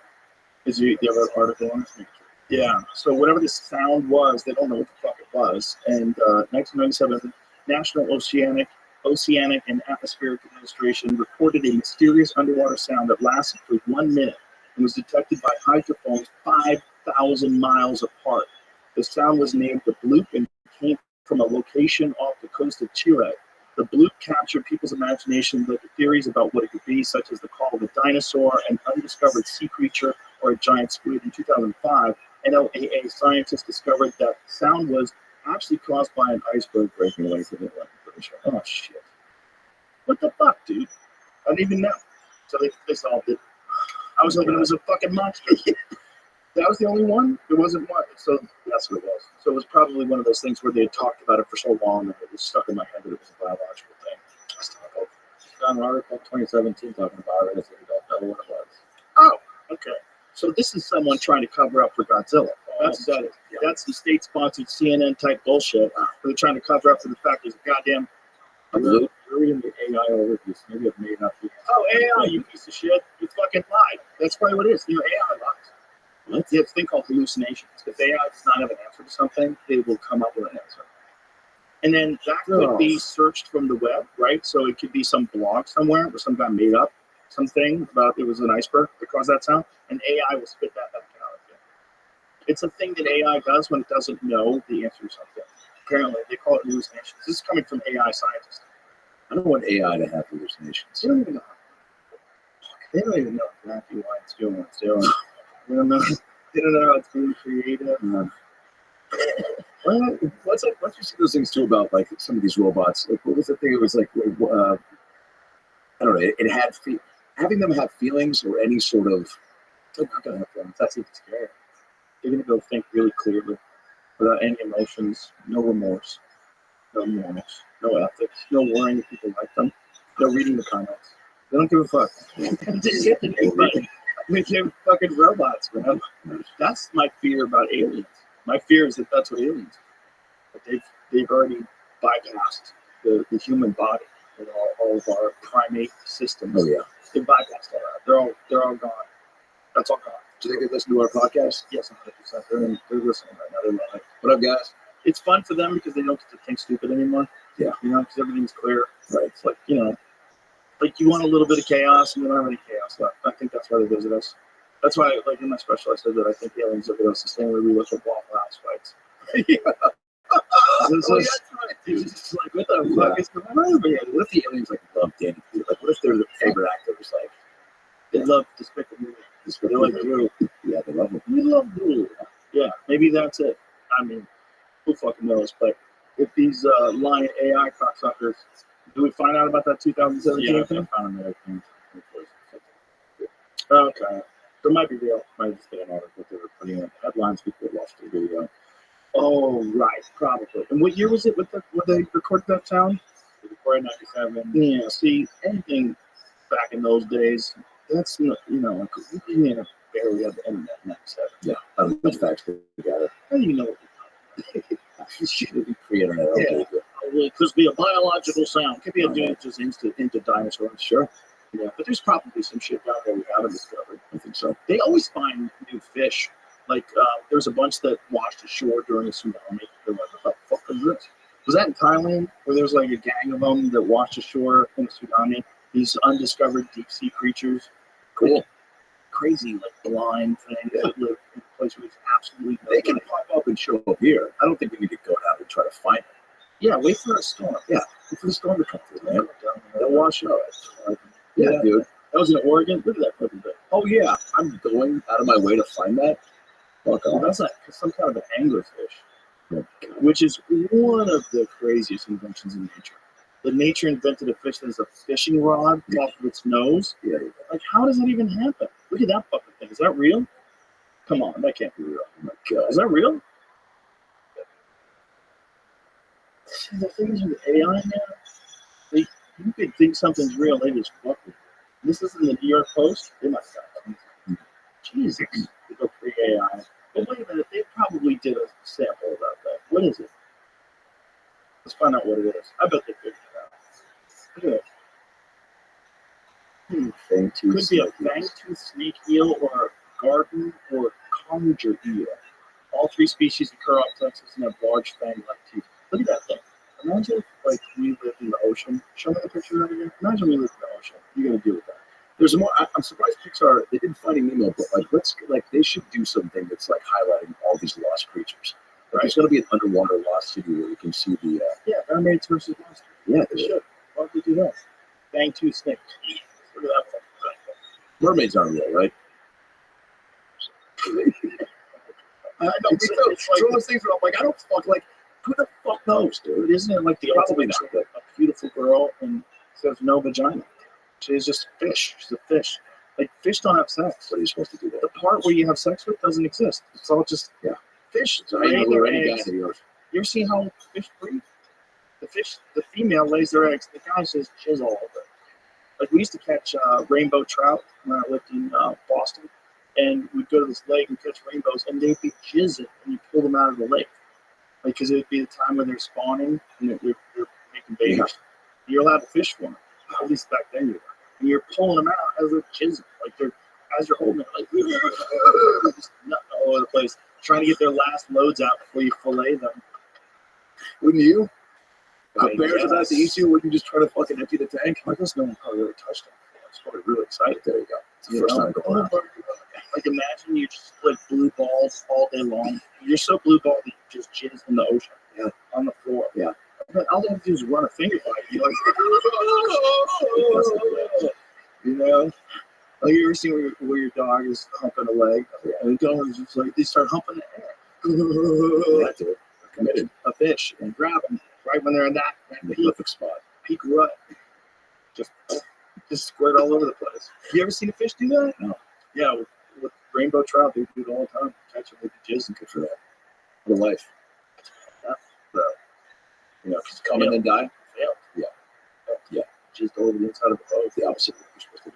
Is you have an article on it? Yeah. So whatever the sound was, they don't know what the fuck it was. And 1997, the National Oceanic and Atmospheric Administration reported a mysterious underwater sound that lasted for 1 minute and was detected by hydrophones 5,000 miles apart. The sound was named the bloop and came from a location off the coast of Chile. The bloop captured people's imagination with theories about what it could be, such as the call of a dinosaur, an undiscovered sea creature, or a giant squid. In 2005, NOAA scientists discovered that sound was actually caused by an iceberg breaking away from the Atlantic. Oh, shit. What the fuck, dude? I didn't even know. So they solved it. I was hoping it was a fucking monster. That was the only one? There wasn't one. So that's what it was. So it was probably one of those things where they had talked about it for so long that it was stuck in my head that it was a biological thing. I still hope. Found an article in 2017 talking about it. I don't know what it was. Oh, okay. So this is someone trying to cover up for Godzilla. That's the state-sponsored CNN-type bullshit. They're trying to cover up for the fact there's a goddamn... You're reading the AI overviews. Maybe it may not be. Oh, AI, you piece of shit. You fucking lied. That's probably what it is. AI lies. They have a thing called hallucinations. If AI does not have an answer to something, they will come up with an answer. And then that could be searched from the web, right? So it could be some blog somewhere where some guy made up something about it was an iceberg that caused that sound, and AI will spit that back out again. It's a thing that AI does when it doesn't know the answer to something. Apparently, they call it hallucinations. This is coming from AI scientists. I don't want AI to have hallucinations. They don't even know. They don't even know exactly why it's doing what it's doing. They don't know. They don't know how it's being creative. Well, once you see those things too about like some of these robots, like what was the thing? It was like I don't know. It had having them have feelings or any sort of. They're not gonna have feelings. That's even scary. They're gonna go think really clearly, without any emotions, no remorse, no morals, no ethics, no worrying if people like them, no reading the comments. They don't give a fuck. They're fucking robots, man. That's my fear about aliens. My fear is that that's what aliens are. That they've already bypassed the human body and all of our primate systems. Oh yeah, They bypassed all that. They're all gone. That's all gone. do they listen to our podcast? Yes, 100%. They're listening right now. They're loving it. What up, guys? It's fun for them because they don't get to think stupid anymore. Yeah. Because everything's clear. Right. It's like, like you want a little bit of chaos and you don't have any chaos left. I think that's why they visit us. That's why, like in my special, I said that I think aliens visit us the same way we look at Waffle House fights. It's just like, what the fuck is going on over here? What if the aliens like love Danny Pugh? Like, what if their favorite actor was like, They love Despicable Me. They like Drew. Yeah, they love him. We love Drew. Yeah, maybe that's it. I mean, who fucking knows? But if these lying AI cocksuckers, do we find out about that 2017 thing? I found another thing. Okay. So it might be real. Might just get an article they were putting in headlines. People watched the video. Oh, right. Probably. And what year was it when they recorded that sound? They recorded 97. Yeah, see, anything back in those days, that's not, like, we didn't barely have the internet in 97. Yeah, I don't know facts together. How do you know what You should be pre-internet. Yeah. It could be a biological sound. It could be a dude just into dinosaurs. Sure. Yeah, but there's probably some shit down there we haven't discovered. I think so. They always find new fish. Like, there's a bunch that washed ashore during a tsunami. They're like, what the fuck is this? Was that in Thailand, where there's like a gang of them that washed ashore in a tsunami? These undiscovered deep sea creatures. Cool. Like, crazy, like blind things that live in a place where there's absolutely no They can life. pop up and show up here. I don't think we need to go out and try to find them. Yeah, wait for a storm. Yeah, wait for the storm to come through, man. They'll wash out. Yeah, dude. That was in Oregon. Look at that fucking thing. Oh yeah, I'm going out of my way to find that. Fuck Oh, off. that's like some kind of an anglerfish, Oh, which is one of the craziest inventions in nature. The nature invented a fish that has a fishing rod off of its nose. Yeah. Like, how does that even happen? Look at that fucking thing. Is that real? Come on, that can't be real. Oh my God. Is that real? See, the things with AI now, you could think something's real, they just fuck with you. This is in the New York Post. They must have. Jesus, they go pre-AI. But wait a minute, they probably did a sample of that thing. What is it? Let's find out what it is. I bet they figured it out. Look at it. Could be a fang-tooth snake eel or a garden or conger eel. All three species occur off Texas and have large fang-like teeth. Look at that thing. Imagine if, like, we lived in the ocean. Show me the picture of it again. Imagine we lived in the ocean. You're gonna deal with that. There's more. I'm surprised Pixar, they didn't Finding Nemo, but they should do something that's like highlighting all these lost creatures. Right? There's going to be an underwater lost city where you can see the. Yeah, mermaids versus monsters. Yeah, They should. Why don't they do that? Fang-tooth snake. Look at that thing. mermaids aren't real, right? I know, It's one of those things where I'm like, I don't fuck like. Who the fuck knows, dude? Isn't it like the Probably ultimate not. a beautiful girl and says no vagina? She's just fish. She's a fish. Like, fish don't have sex. What are you supposed to do that? The part where you have sex with doesn't exist. It's all just fish. So I know their any guy eggs. in the ocean. You ever see how fish breathe? The female lays their eggs. The guy says jizz all over it. Like, we used to catch rainbow trout when I lived in Boston, and we'd go to this lake and catch rainbows, and they'd be jizzing when you pull them out of the lake. Like, because it would be the time when they're spawning and they're making babies. Yeah. You're allowed to fish for them. At least back then you were. And you're pulling them out as they're jizzing. Like, as you're holding it, like, just nutting all over the place, trying to get their last loads out before you fillet them. Wouldn't you? If I a bear's guess. about to eat you, wouldn't you just try to fucking empty the tank? I guess no one probably really touched them. was probably really excited. There you go. It's the You first know? time going out. Like imagine you just like blue balls all day long. You're so blue ball that you just jizz in the ocean. Yeah. On the floor. Yeah. But all they have to do is run a finger by it. You're like, you know? Like you ever seen where your dog is humping a leg? And the dog is just like, they start humping the air. That's it. Committed. A fish and grab them right when they're in that In the peak, perfect spot. peak rut. Just squirt all over the place. You ever seen a fish do that? No. Yeah, with rainbow trout, they do it all the time. Catch them with the jizz and Good for that. What a life. You know, just come in and die. failed. Yeah. Jizz all over the inside of the boat. The opposite of what you're supposed to do.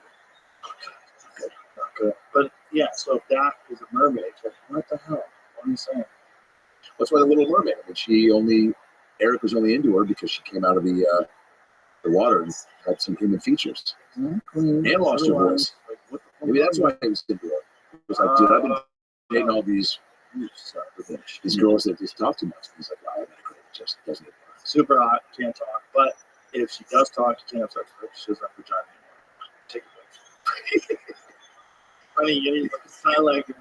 Not good. But yeah, so if that is a mermaid, it's like, what the hell? What are you saying? That's why the Little Mermaid. I mean, Eric was only into her because she came out of the water and had some human features and lost her voice. Like, what the Maybe that's why he was into her. He was like, dude, I've been dating all these girls that just talk too much. He's like, wow, that girl just doesn't get it. super hot, can't talk. But if she does talk, you can't have sex with her. She doesn't have vagina anymore. Take a picture. Funny, you need sign language.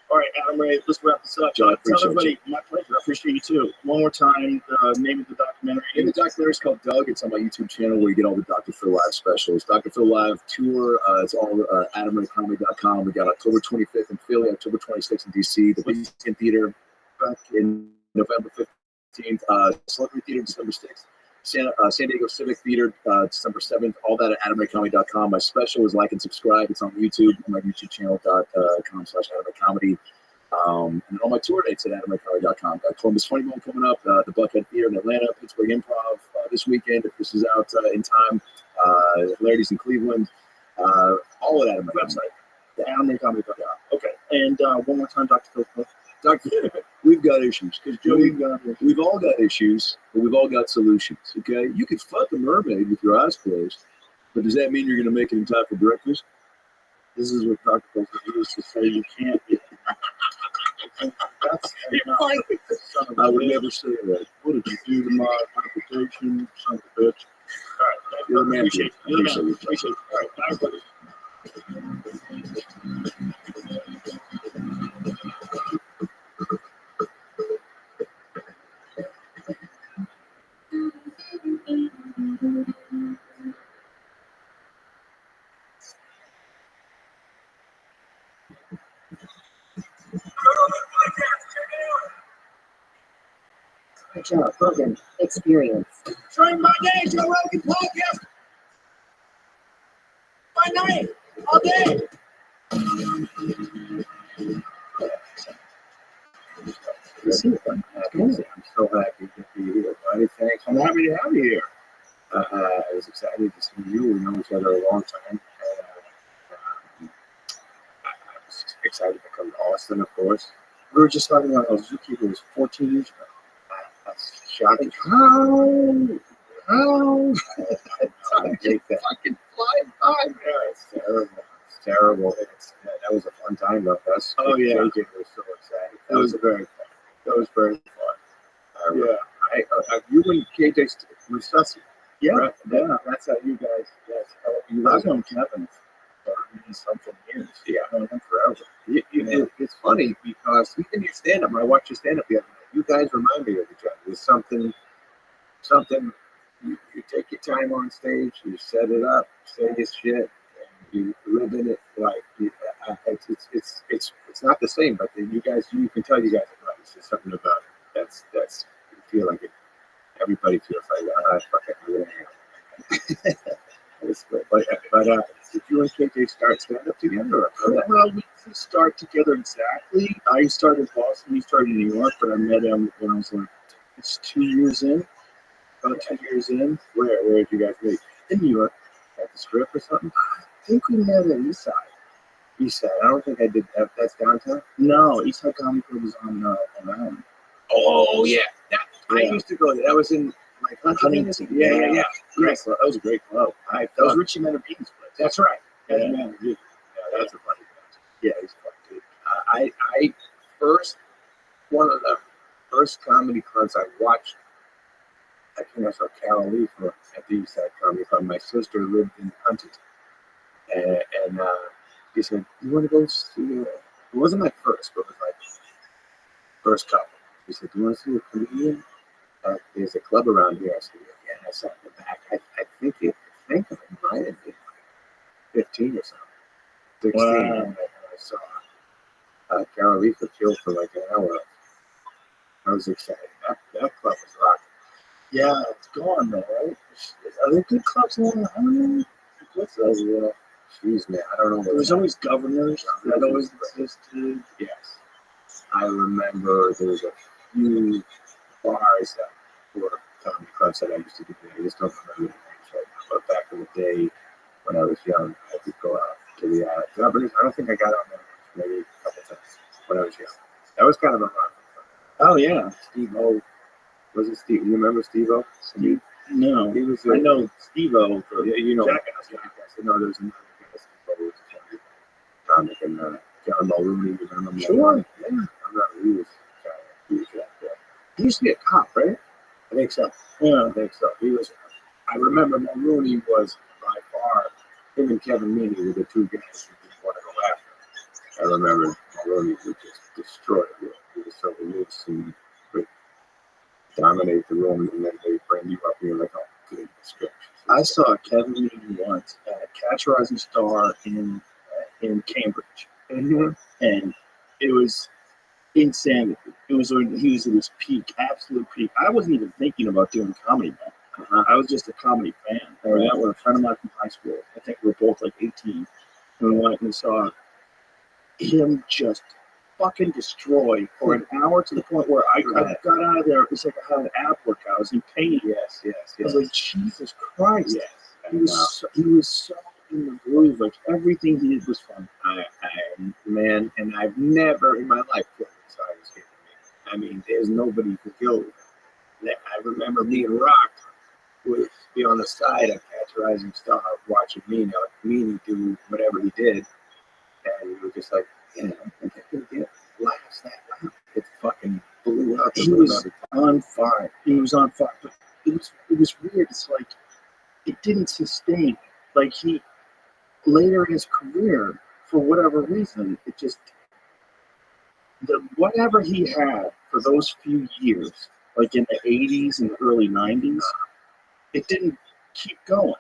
All right, Adam Ray, let's wrap this up. John, I Tell appreciate everybody, my pleasure. I appreciate you too. One more time, the name of the documentary. And the documentary is called Doug. It's on my YouTube channel where you get all the Dr. Phil Live specials. Dr. Phil Live tour. It's all AdamRayComedy.com. We got October 25th in Philly, October 26th in DC, the Beacon Theater back in November 15th, Celebrity Theater December 6th, San Diego Civic Theater December 7th. All that at AdamRayComedy.com. My special is like and subscribe. It's on YouTube, my YouTube channel.com/AdamRayComedy. And all my tour dates at AdamRayComedy.com. Got Columbus Funny Bone coming up, the Buckhead Theater in Atlanta, Pittsburgh Improv this weekend if this is out in time. Hilarities in Cleveland. All at Adam Website. AdamRayComedy.com. Okay. And one more time, Dr. Phil. Dr. We've got issues because we've all got issues, but we've all got solutions. Okay, you can fuck a mermaid with your eyes closed, but does that mean you're going to make it in time for breakfast? This is what Dr. Phil used to say you can't be. That's enough. I would never say that. What did you do to my reputation, son of a bitch? All right, You're a man. appreciate it. You're the man. Appreciate it. All right, bye, everybody. Good job, Logan. Experience. During my day, Joe Rogan podcast. My night, all day. I'm so happy to be here, buddy. Thanks. I'm happy to have you here. I was excited to see you. We know each other a long time. I was excited to come to Austin, of course. We were just talking about Zookeeper was 14 years ago. That's shocking. How? I hate that. Fucking flying by, man. It's terrible. It's terrible. That was a fun time, though. Oh, yeah. JJ was so excited. That was very fun. That was very fun. Yeah. You and KJ were sussy. Yeah. Right? Yeah. That's how you guys. That's how you I've guys. known Kevin for something years. Yeah. I've known him forever. It's funny because even your stand-up, I watched your stand-up the other night. You guys remind me of each other. There's something. You take your time on stage. You set it up. Say your shit. And you live in it. Like it's not the same. But you guys, you can tell you guys are right. It's just something about it. That's you feel like it. Everybody feels like fuck it. I'm gonna hang out. It's good. But did you and KJ start stand-up together? Well, we didn't start together exactly. I started in Boston. He started in New York, but I met him when I was like, it's 2 years in. About 2 years in. Where did you guys meet? In New York. At the Strip or something? I think we met at East Side. East Side. I don't think I did that. That's downtown? No, East Side Comedy Club was on Island. Oh, yeah. I used to go there. That was in like Huntington. Yeah. Great club. That was a great club. That was Richie Menabean's place. That's right. Yeah. Yeah, that's a funny guy. Yeah, he's a funny dude. One of the first comedy clubs I watched, I think I saw Carol Lee for, at the East Side Comedy Club. My sister lived in Huntington, and he said, "You want to go see?" It wasn't my first, but it was like first couple. He said, "Do you want to see a comedian? There's a club around here." I said, "Yeah." And I sat in the back. I think it might have been 15 or something. 16. Wow. And I saw Carol Leafer killed for like an hour. I was excited. That club was rocking. Yeah, it's gone though, right? Are there good clubs in Huntington? What's those? Jeez, man, I don't know. There was always Governors that always existed. Yes. I remember there was a few bars that were comedy clubs that I used to do. I just don't remember the names right now. But back in the day when I was young, I could go out to the Governors. I don't think I got out there maybe a couple times when I was young. That was kind of a run. Oh yeah, Steve-O. Was it Steve? You remember Steve-O? no, He was I know Steve-O. Yeah, you know. Jackass. No, there's another guy. Steve-O was a funny comic, and John Mulrooney. You remember him? Sure. Yeah. He was that guy. He used to be a cop, right? I think so. Yeah. I think so. He was. I remember Mulrooney was by far him and Kevin Meaney were the two guys who didn't want to go after. I remember Mulrooney would just destroy it. He was so loose and would dominate the room, and then they bring you up and you're like, oh, good description. I saw Kevin Meaney once at Catch a Rising Star in Cambridge, and it was insanity. It was when he was at his peak, absolute peak. I wasn't even thinking about doing comedy then. I was just a comedy fan. I went with a friend of mine from high school. I think we were both like 18, and we went and saw him just fucking destroy for an hour to the point where I got out of there. It was like I had an ab workout. I was in pain. Yes. I was like, Jesus Christ. Yes. He was so in the groove. Like everything he did was fun. Man, and I've never in my life killed as hard as him. I mean, there's nobody who killed him. I remember being rocked with be on the side of Catch a Rising Star watching Meaney do whatever he did, and we were just like, yeah, I think I could get laughs that loud. It fucking blew out. He was on fire. He was on fire, but it was weird. It's like it didn't sustain. Like he later in his career, for whatever reason, it just whatever he had for those few years, like in the 80s and the early 90s, it didn't keep going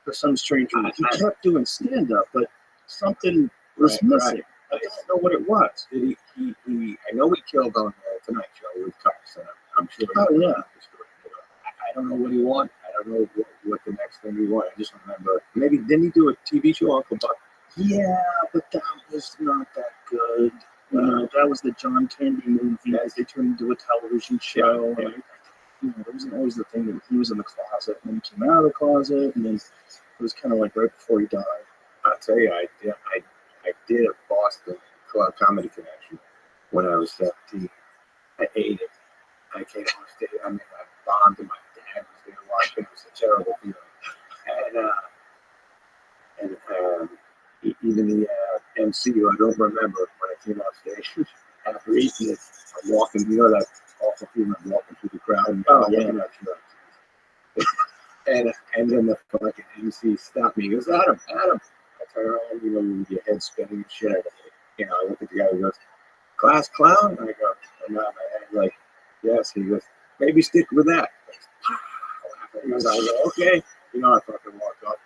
for some strange reason. He kept doing stand-up, but something was missing. Right. I don't know what it was. I know he killed on the Tonight Show with Cox, and I'm sure. Oh yeah. I don't know what he wanted. I don't know what the next thing he wanted. I just remember maybe didn't he do a TV show, Uncle Buck? Yeah, but that was not that good. That was the John Candy movie that they turned into a television show. Yeah. And, there wasn't always the thing that he was in the closet and then he came out of the closet, and then it was kind of like right before he died. I'll tell you, I did a Boston Club Comedy Connection when I was 17. I ate it. I came off stage. I mean, I bombed, and my dad was there watching. It was a terrible feeling. And even the MC, who I don't remember when I came off stage, after eating it, I'm walking, that awful feeling of walking through the crowd and looking at you. And then the fucking MC stopped me. He goes, Adam. I turn around, with your head spinning and shit. I look at the guy who goes, class clown? And I go, I'm not my head. Like, yes. He goes, maybe stick with that. I go, okay. I fucking walked off.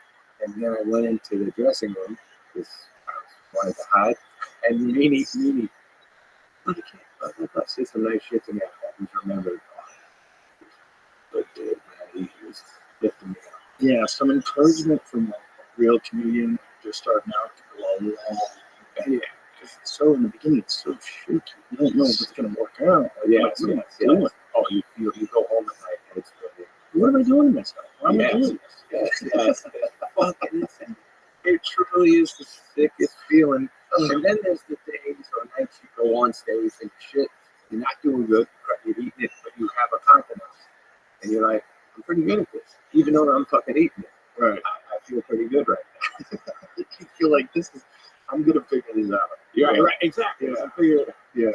And then I went into the dressing room because I wanted to hide. And Meaney, I said some nice shit to me. I always remember. But dude, man, he was lifting me up. Yeah, some encouragement from a real comedian just starting out to go a long way. Yeah, because so in the beginning it's so shaky. You don't know if it's going to work out. Yes. Doing? Oh, you go home at night and it's really, what am I doing to myself? Why am I doing this? Yes. It truly is the sickest feeling. And then there's the days or nights you go on stage and shit, you're not doing good, you're eating it, but you have a confidence. And you're like, I'm pretty good at this, even though I'm fucking eating it. Right. I feel pretty good right now. You feel like I'm going to figure this out. Yeah, right, exactly. Yeah. I figure it out. Yeah.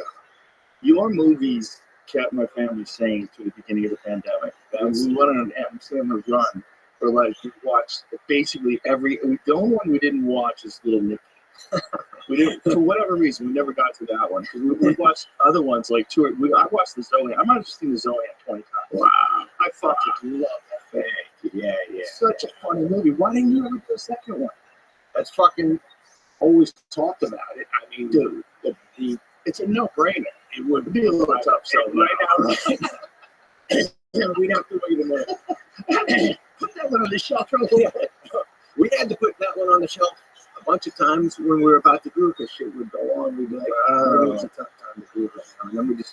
Your movies kept my family sane through the beginning of the pandemic. And we went on an Adam Sandler run where like we watched basically every. The only one we didn't watch is Little Nicky. We didn't, for whatever reason, we never got to that one. We watched other ones like two. I watched the Zoe. I might have seen the Zoe 20 times. Wow. I fucking love that thing. Yeah. Such a funny movie. Why didn't you ever do a second one? That's fucking always talked about it. I mean, Dude, it's a no-brainer. It would be a little tough. So right now, we'd have to wait a minute. Put that one on the shelf real quick. we had to put that one on the shelf a bunch of times when we were about to do it, because shit would go on. We'd be like, it's a tough time to do it right now. And then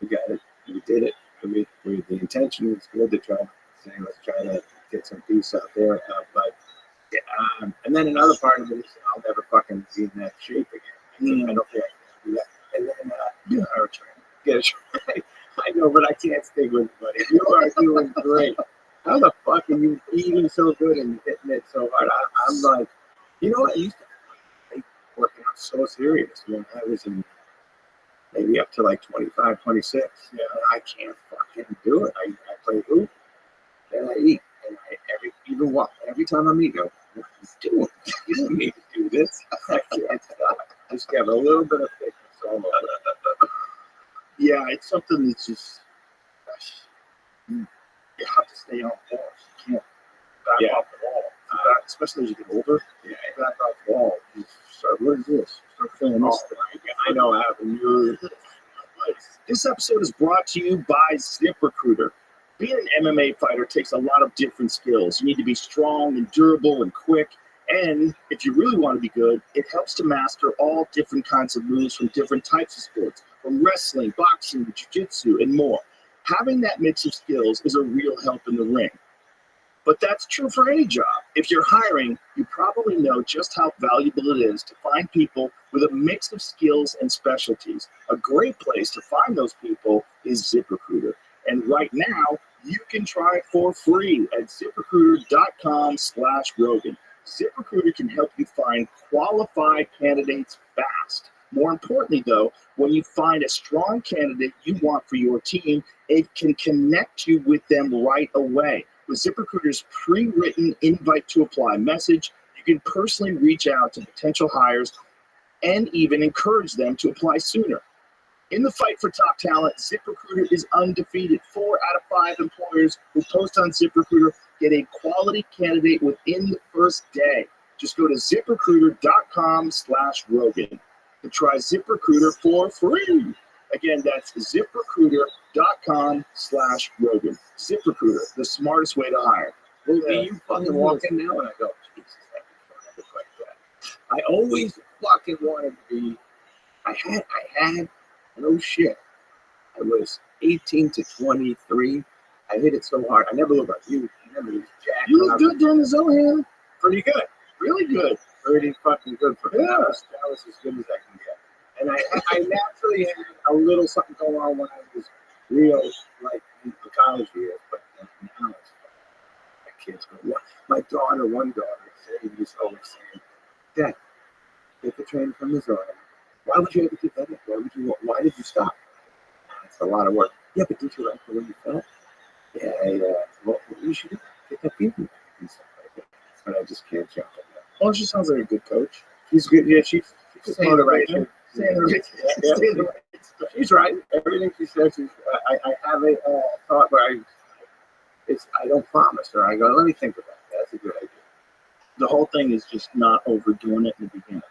we got it. We did it. The intention was good to try to say, let's try to get some peace out there. And then another part of it is I'll never fucking be in that shape again. I don't think I can do that. And then you are trying to get a try. I know, but I can't stay with you, buddy. You are doing great. How the fuck are you eating so good and hitting it so hard? I'm like, you know what? I used to make working out so serious when I was in maybe up to like 25, 26. Yeah, I can't fucking do it. I play hoop, then I eat. And every time I'm eating, I go, what are you doing? You don't need to do this. I can't stop. Just get a little bit of fitness all over. Yeah, it's something that's just, you have to stay on course. You can't back off the wall. Especially as you get older, back off the wall. You start, what is this? Start feeling this thing. I know I have a new. This episode is brought to you by ZipRecruiter. Being an MMA fighter takes a lot of different skills. You need to be strong and durable and quick. And if you really want to be good, it helps to master all different kinds of moves from different types of sports, from wrestling, boxing, jiu-jitsu, and more. Having that mix of skills is a real help in the ring. But that's true for any job. If you're hiring, you probably know just how valuable it is to find people with a mix of skills and specialties. A great place to find those people is ZipRecruiter. And right now, you can try it for free at ZipRecruiter.com/Rogan. ZipRecruiter can help you find qualified candidates fast. More importantly, though, when you find a strong candidate you want for your team, it can connect you with them right away. With ZipRecruiter's pre-written invite to apply message, you can personally reach out to potential hires and even encourage them to apply sooner. In the fight for top talent, ZipRecruiter is undefeated. 4 out of 5 employers who post on ZipRecruiter get a quality candidate within the first day. Just go to ZipRecruiter.com/Rogan and try ZipRecruiter for free. Again, that's ZipRecruiter.com/Rogan. ZipRecruiter, the smartest way to hire. Well, you fucking walk in now and I go, Jesus, I can look like that. I always fucking wanted to be. I had. No shit. I was 18 to 23. I hit it so hard. I never looked like you. I never was jacked. You look good during the Zohan. Pretty good. Really good. Pretty fucking good for me. Yeah. That was as good as I can get. And I naturally had a little something going on when I was real, like in the college years. But now it's my kids go, what? My one daughter, he's always saying, Dad, get the train from the Zohan. Why would you ever get that? Why did you stop? It's a lot of work. Yeah, but did you like the way you felt? Yeah. Well, you should get that feeling and stuff like that. But I just can't jump on that. Well, she sounds like a good coach. She's good. Yeah, she's saying the right thing. Saying the right thing. She's right. Everything she says is. I have a thought where I don't promise her. I go, let me think about that. That's a good idea. The whole thing is just not overdoing it in the beginning.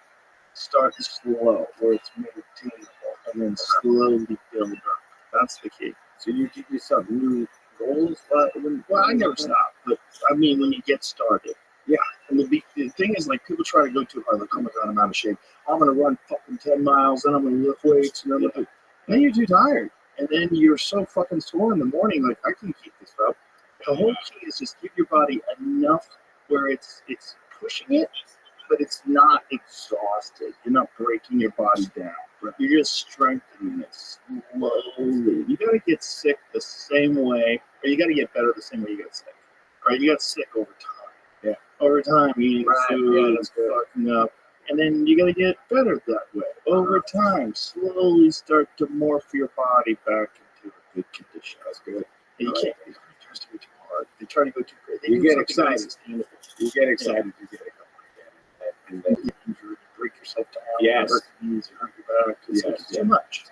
Start slow, where it's maintainable, and then slowly build up. That's the key. So you give yourself new goals? Well, I never stop, but I mean, when you get started. Yeah, and the thing is, like, people try to go too hard, like, oh my God, I'm out of shape. I'm going to run fucking 10 miles, then I'm going to lift weights, and then you're too tired. And then you're so fucking sore in the morning, like, I can keep this up. The whole key is just give your body enough where it's pushing it, but it's not exhausted. You're not breaking your body down. Right? You're just strengthening it slowly. You got to get sick the same way, or you got to get better the same way you got sick. Right? You got sick over time. Yeah. Over time, you eat food, that's good. fucking up, and then you got to get better that way. Over time, slowly start to morph your body back into a good condition. That's good. And you can't be too hard. They try to go too crazy. You get excited. You get excited to get it going. And then You get injured, you break yourself down. Yes. You hurt your knees, you hurt your back. It's Yes, like, it's too much.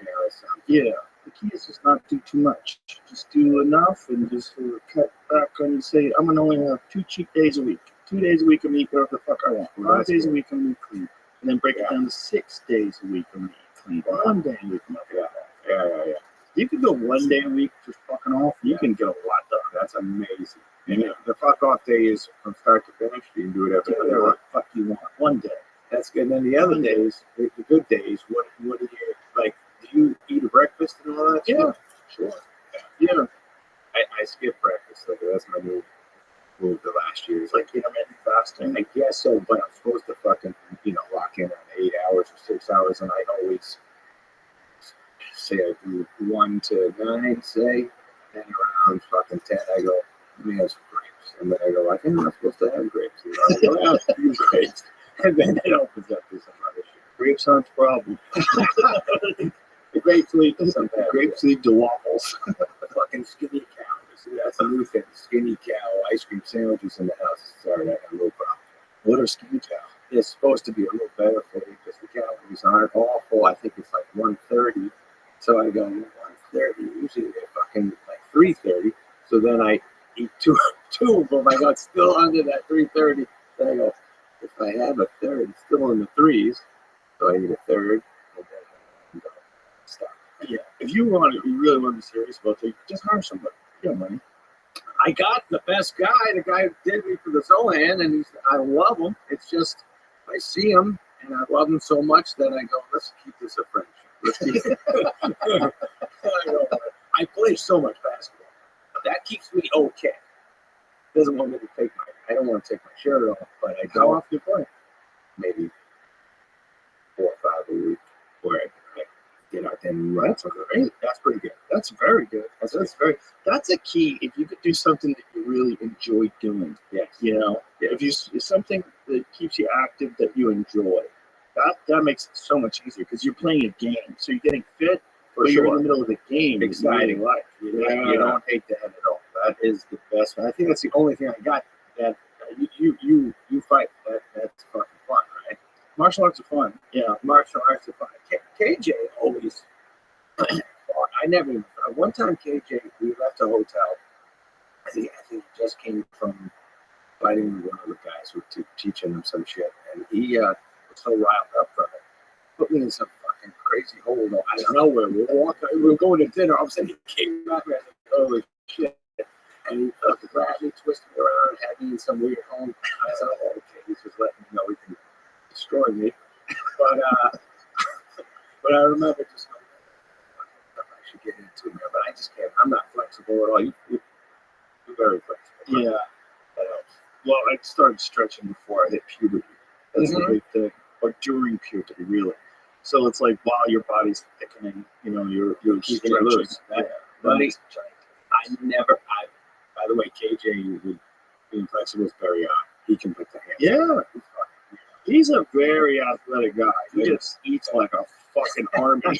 yeah. Yeah. The key is just not do too much. Just do enough and just sort of cut back on. You say, I'm gonna only have 2 cheat days a week. 2 days a week I'm eating whatever the fuck I want. Well, 5 days a good. week I'm eating clean. And then break it down to 6 days a week I'm eating clean. 1 day a week I'm eating Yeah. You can go 1 day a week just fucking off. You can get a lot done. That's amazing. And the fuck off day is from start to finish. You can do it every Do day. whatever the fuck you want. 1 day. That's good. And then the other days, the good days, what do you like? Do you eat a breakfast and all that? Yeah. Sure. Yeah. I skip breakfast. Like, that's my new move the last year. It's like intermittent fasting. I guess so, but I'm supposed to fucking, lock in on 8 hours or 6 hours, and I always say I do 1 to 9, say, and around fucking 10, I go, let me have some grapes. And then I go, I think I'm not supposed to have grapes. I go, I'll have a few grapes. And then it opens up to some other shit. Grapes aren't the problem. The grapes lead to some bad Grapes lead to waffles. The fucking skinny cow. See, that's a new thing. Skinny cow ice cream sandwiches in the house. Sorry, I got a little problem. What are skinny cow? It's supposed to be a little better for you because the calories aren't awful. I think it's like 130. So I go 130. Usually they're fucking like 330. So then I eat two of them. I got still under that 330. Then I go, if I have a third, it's still in the threes. So I eat a third. And then I go, stop. Yeah. If you really want to be serious about it, just hire somebody. You got money. I got the best guy. The guy who did me for the Zohan, and I love him. It's just I see him, and I love him so much that I go, let's keep this a friendship. Let's keep it. I play so much basketball. That keeps me okay. Doesn't want me to take I don't want to take my shirt off, but I How go often do you play? maybe 4 or 5 a week where I get out there and run. That's great. That's pretty good. That's very good. That's a key. If you could do something that you really enjoy doing, Yes. if it's something that keeps you active that you enjoy, that makes it so much easier because you're playing a game, so you're getting fit. For But you're in sure. the middle of the game. Exciting. Life. You don't hate that at all. That is the best. I think that's the only thing I got that you fight. That's fucking fun, right? Martial arts are fun. Yeah, martial arts are fun. KJ always fought. I never even. One time, KJ, we left a hotel. I think he just came from fighting with one of the guys who were teaching him some shit, and he was so riled up from it. Put me in some fucking crazy hole out of nowhere. We were going to dinner. All of a sudden, he came out there. Holy shit! And he fucking grabbed me, twisted me around, had me in some weird home. I said, "Oh, okay, he's just letting me know he can destroy me." But I remember just going, I should get into it, but I just can't. I'm not flexible at all. You're very flexible. Yeah. That helps. Well, I started stretching before I hit puberty. That's the big thing. Or during puberty, really. So it's like while your body's thickening, you're Keeping it stretching. loose. Yeah. Buddy, by the way, KJ with being flexible is very odd. He can put the hands. Yeah. He's a very athletic guy. He just eats like a fucking army.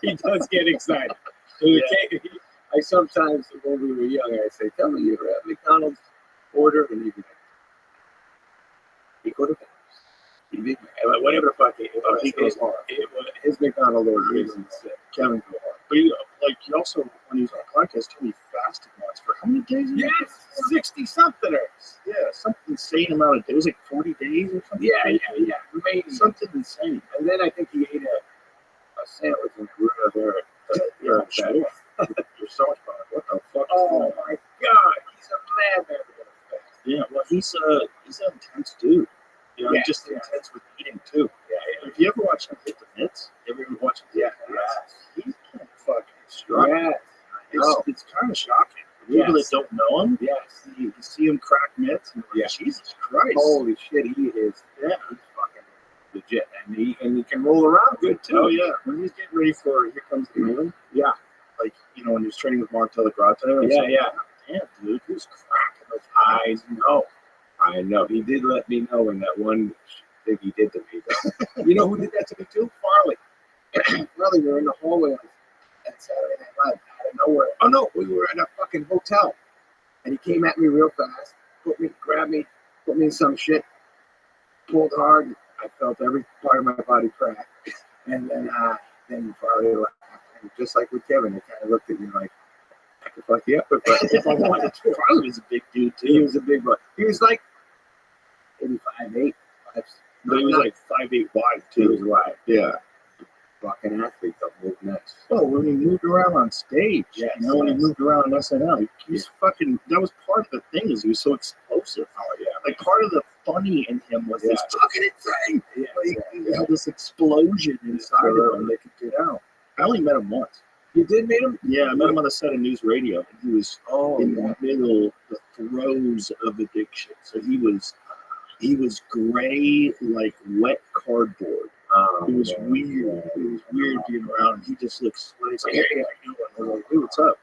He does get excited. So I sometimes, when we were young, I say, tell me you're at McDonald's order, and he'd be like, he could have been. Whatever the fuck He goes hard. His McDonald's order is insane. Kevin go hard. But he also, when he was on the podcast, told me he fasted once for how many days? Yes, 60-somethingers. Yeah, something insane amount of days. It was like 40 days or something. Yeah. Amazing. Something insane. And then I think he ate a sandwich in the room there. Yeah, sure. You're so much fun. What the fuck? Oh my God, he's a madman. Yeah, well, he's an intense dude. Yeah, just intense with eating too. Yeah. If you ever watch him hit the mitts, you ever watch him? Yeah. He can fucking strike. Yeah. It's kind of shocking. People that don't know him, Yes. you see him crack mitts, and you're like, Jesus Christ. Holy shit, he is. Yeah. He's fucking legit, and he can roll around good too. Oh yeah, when he's getting ready for Here Comes the Moon, Yeah. like when he was training with Mark Telegrata. Damn, dude, he was cracking those eyes. I know. He did let me know in that one thing he did to me. Though. You know who did that to me too? Farley. Farley, we were in the hallway on Saturday Night Live out of nowhere. Oh no, we were in a fucking hotel, and he came at me real fast, grabbed me, put me in some shit, pulled hard. I felt every part of my body crack, and then finally laughed. And just like with Kevin, he kind of looked at me like, I could fuck you up if I wanted to. Farley was a big dude too. He was a big boy. He was like maybe 5'8", But he was like 5'8" wide He too. was wide. Yeah. Fucking athlete, though, moved nuts. Oh, when he moved around on stage, Yes, you know, when he yes. moved around on SNL, he was fucking. That was part of the thing. Is he was so explosive. Oh yeah, Like part of the funny in him was this Yeah. fucking insane. yeah, Like, he had this explosion inside of him that could get out. I only met him once. You did meet him? Yeah, I met him on the set of News Radio, and he was Oh in yeah. the middle, the throes of addiction. So he was gray like wet cardboard. It was weird. It was weird being around him. He just looked sweaty. He's like, hey, how you doing? I was like, hey, what's up?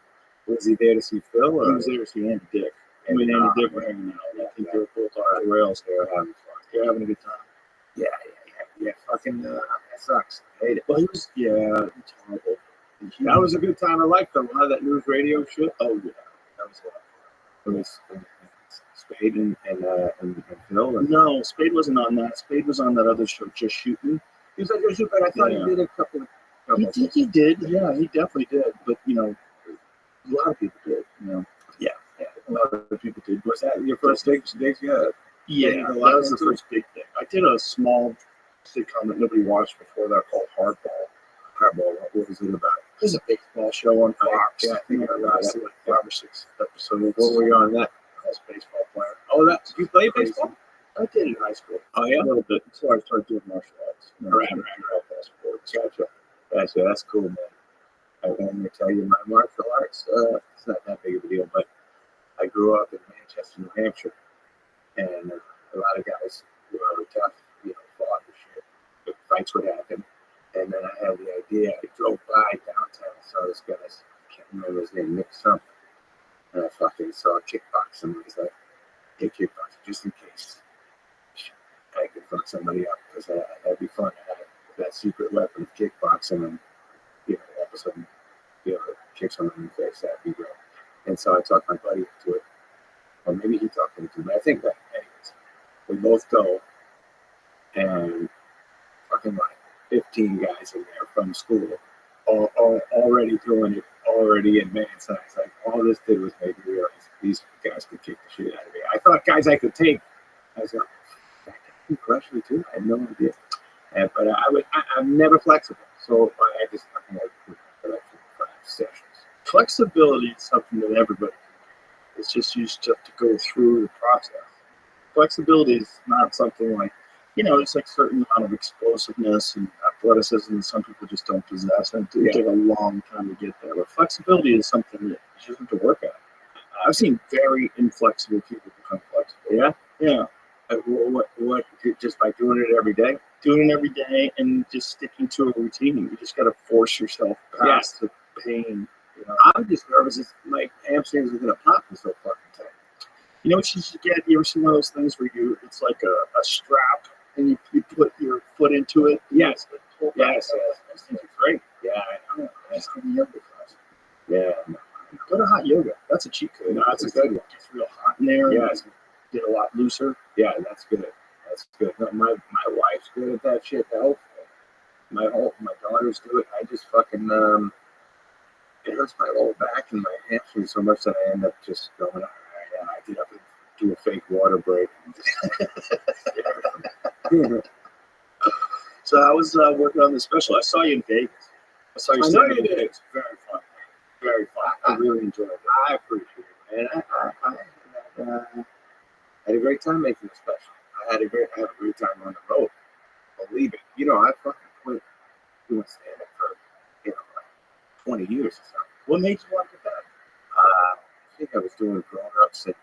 Was he there to see Phil? He Or? was there to see Andy Dick. I mean, Andy Dick were hanging out. I think they were both off the rails. They were having fun. They were having a good time. Yeah. Fucking that sucks. I hate it. Well, he was, it's horrible. That was a good time of life, though. A lot of that news radio shit. Oh, yeah. That was a lot. It was Spade and Phil. And No, Spade wasn't on that. Spade was on that other show, Just Shooting. he was like, but I thought Yeah. he did a couple. He did. Yeah, he definitely did. But, you know, a lot of people did, you know. Yeah. A lot of people did. Was that your first gigs? Yeah. Yeah, a that lot was the into first big thing. I did a small sitcom that nobody watched before that called Hardball. What was it about? It was a baseball show on Fox. Yeah, I think I remember I that. see like 5 or 6 episodes. What were you on that? I was a baseball player. Oh, that you play baseball? I did in high school. Oh yeah. A little bit until I started doing martial arts. Right. Sports. Gotcha. That's cool, man. I'm going to tell you my martial arts. It's not that big of a deal, but I grew up in Manchester, New Hampshire, and a lot of guys who were tough, fought and shit. The fights would happen, and then I had the idea. I drove by downtown, saw this guy. I can't remember his name, Nick something, and I fucking saw kickboxing. I was like, hey, kickboxing, just in case I could fuck somebody up, because that'd be fun to have that secret weapon of kickboxing, and all of a sudden, kick someone in the face. That'd be great. And so I talked my buddy into it, or maybe he talked me into it. But I think that, anyways, we both go, and fucking like 15 guys in there from school, all already doing it, already advanced. And I was like, all this did was make me realize these guys could kick the shit out of me. I thought guys I could take. I was like, I can crush me too. I had no idea. But I'm never flexible, so I just fucking like for like 5 sessions. Flexibility is something that everybody can do. It's just you just have to go through the process. Flexibility is not something like, it's like certain amount of explosiveness and athleticism that some people just don't possess, and it take a long time to get there. But flexibility is something that you just have to work at. I've seen very inflexible people become flexible. Yeah? Yeah. What? Just by doing it every day? Doing it every day and just sticking to a routine. You just got to force yourself past the pain. I'm just nervous. It's my hamstrings are going to pop me so fucking tight. You know what you should get? You ever seen one of those things where it's like a strap and you put your foot into it? Yes. Yes. Those things are great. Yeah, I know. Just go to yoga class. Yeah. Go to hot yoga. That's a cheat code. No, that's a good one. It gets real hot in there. Yes. Get a lot looser. Yeah, that's good. That's good. No, my wife's good at that shit though. My daughters do it. I just fucking it hurts my lower back and my hamstrings so much that I end up just going, all right, I get up and do a fake water break. So I was working on this special. I saw you in Vegas. I saw you I know stand up you in did. Vegas. Very fun. Very fun. I really enjoyed it. I appreciate it, man. I had a great time making the special. I had a great time on the road. Believe it. I fucking quit doing stand-up for, like 20 years or something. What made you want to get that? I think I was doing grown-ups and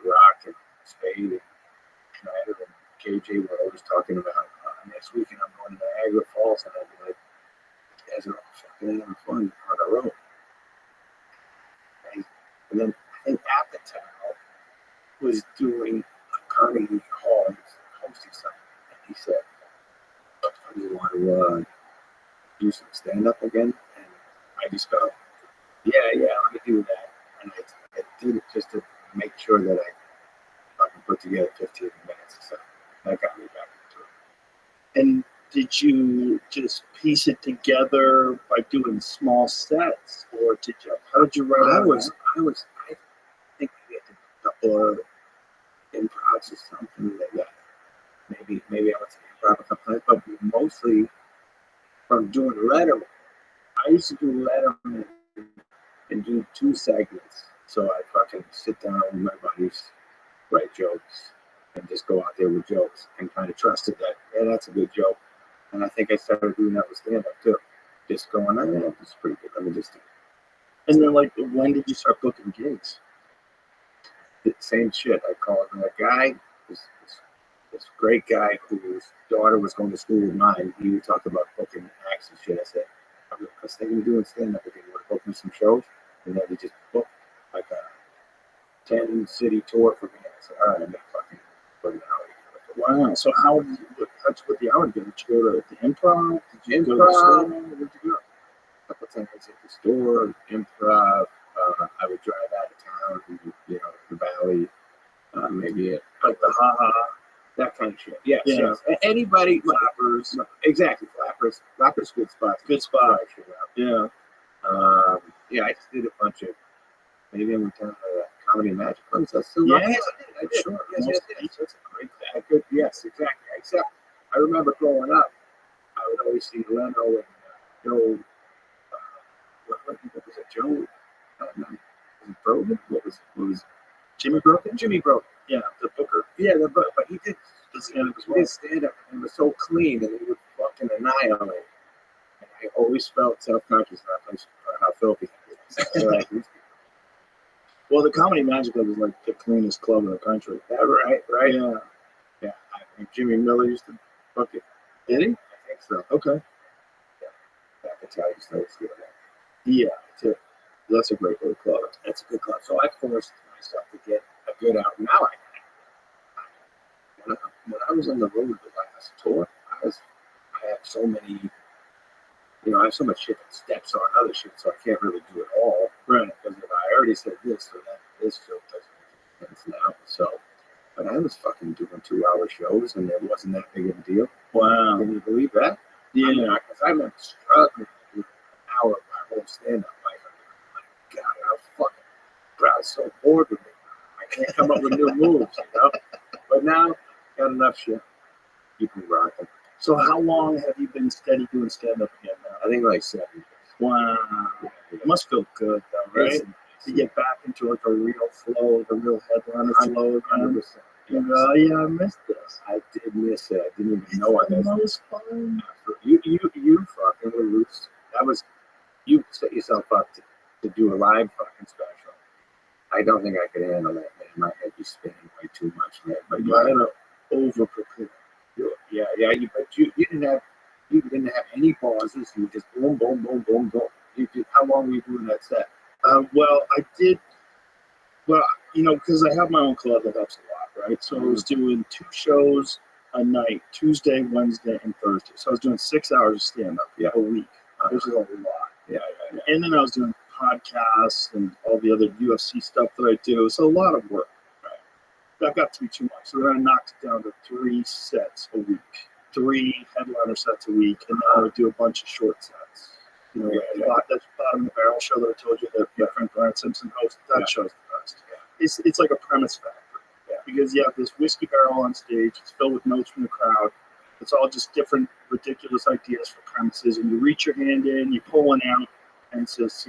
Rock and Spade and Schneider and KJ were always talking about next weekend I'm going to Niagara Falls, and I'd be like, you guys are all fucking having fun on the road. And then I think Apatow was doing a Carnegie Hall, he was hosting something, and he said, do you want to do some stand-up again? And I just go, yeah, let me do that. And I I did it just to make sure that I fucking put together 15 minutes. So that got me back into it. And did you just piece it together by doing small sets, or how did you write it? I think we had a couple of improvs or something like that. Maybe I was improv a couple of times, but mostly from doing Letterman. I used to do Letterman and do 2 segments. So I fucking sit down with my buddies, write jokes, and just go out there with jokes, and kind of trusted that, yeah, that's a good joke. And I think I started doing that with stand-up too. Just going, oh, yeah, this is pretty good. Let me just do it. And then, like, when did you start booking gigs? The same shit. I called a guy, this great guy whose daughter was going to school with mine. He would talk about booking acts and shit. I said, I was thinking of doing stand-up again. You want to book me some shows? And then he just booked like a 10-city tour for me. I said, all right, I'm going to fucking put it out. Wow. So how'd you put the hour together? Did you go to the improv? Did you go to the Improv. store? Where'd you go? A couple times at the store, improv. I would drive out of town, the valley, maybe at Like the haha. that kind of shit. Yes, Yeah. yes. Anybody, Flappers. exactly, Flappers. Flappers, good spot. Good spot. Yeah. Yeah. Yeah, I just did a bunch of, maybe I went down to the Comedy Magic Club. So Yeah, I did. sure. Yes. That's a great thing. Good. Yes, exactly. Except I remember growing up, I would always see Leno and Joe. What was it? Joe? Was it Brogan? What was Jimmy Broken? Jimmy Brogan? Yeah, the booker. Yeah, but he did The stand-up as he well. did stand up and it was so clean and he would fucking annihilate. And I always felt self-conscious about how filthy he was. Well, the Comedy Magic Club is like the cleanest club in the country. Yeah, right. Yeah. Yeah, I think Jimmy Miller used to book it. Did he? I think so. Okay. Back until I used to always do that. Yeah. That's a great little club. That's a good club. So I forced myself to get a good out. Now when I was on the road the last tour, I have so many, I have so much shit that steps on other shit, so I can't really do it all. Right. Because if I already said this, so that this joke doesn't make sense now. So, but I was fucking doing 2-hour shows, and it wasn't that big of a deal. Wow. Can you believe that? Yeah. Because I remember struggling with an hour of my whole stand-up. Like, my God, I was fucking, I was so bored with it. I can't come up with new moves, But now, got enough shit. You can rock it. So how long have you been steady doing stand-up again now? I think like 7 years. Wow. It must feel good, though, right? To get back into like a real flow, the real headliner flow again. 100%. Oh, yeah, I missed this. I did miss it. I didn't even know I missed it. Most fun. You fucking were loose. That was, you set yourself up to do a live fucking special. I don't think I could handle that, man. My head be spinning way too much, man. But You had to over-prepare. yeah. But you didn't have any pauses. You just boom, boom, boom, boom, boom. How long were you doing that set? Well, I did. Well, because I have my own club that helps a lot, right? So I was doing 2 shows a night, Tuesday, Wednesday, and Thursday. So I was doing 6 hours of stand-up a week, which is a lot. Yeah. And then I was doing podcasts and all the other UFC stuff that I do. So a lot of work. Right? That got to be too much. So then I knocked it down to 3 sets a week, 3 headliner sets a week, and now I would do a bunch of short sets. That Bottom of the Barrel show that I told you that my friend Brian Simpson hosts, that show's the best. Yeah. It's like a premise factory. Yeah. Because you have this whiskey barrel on stage, it's filled with notes from the crowd. It's all just different ridiculous ideas for premises, and you reach your hand in, you pull one out, and it says,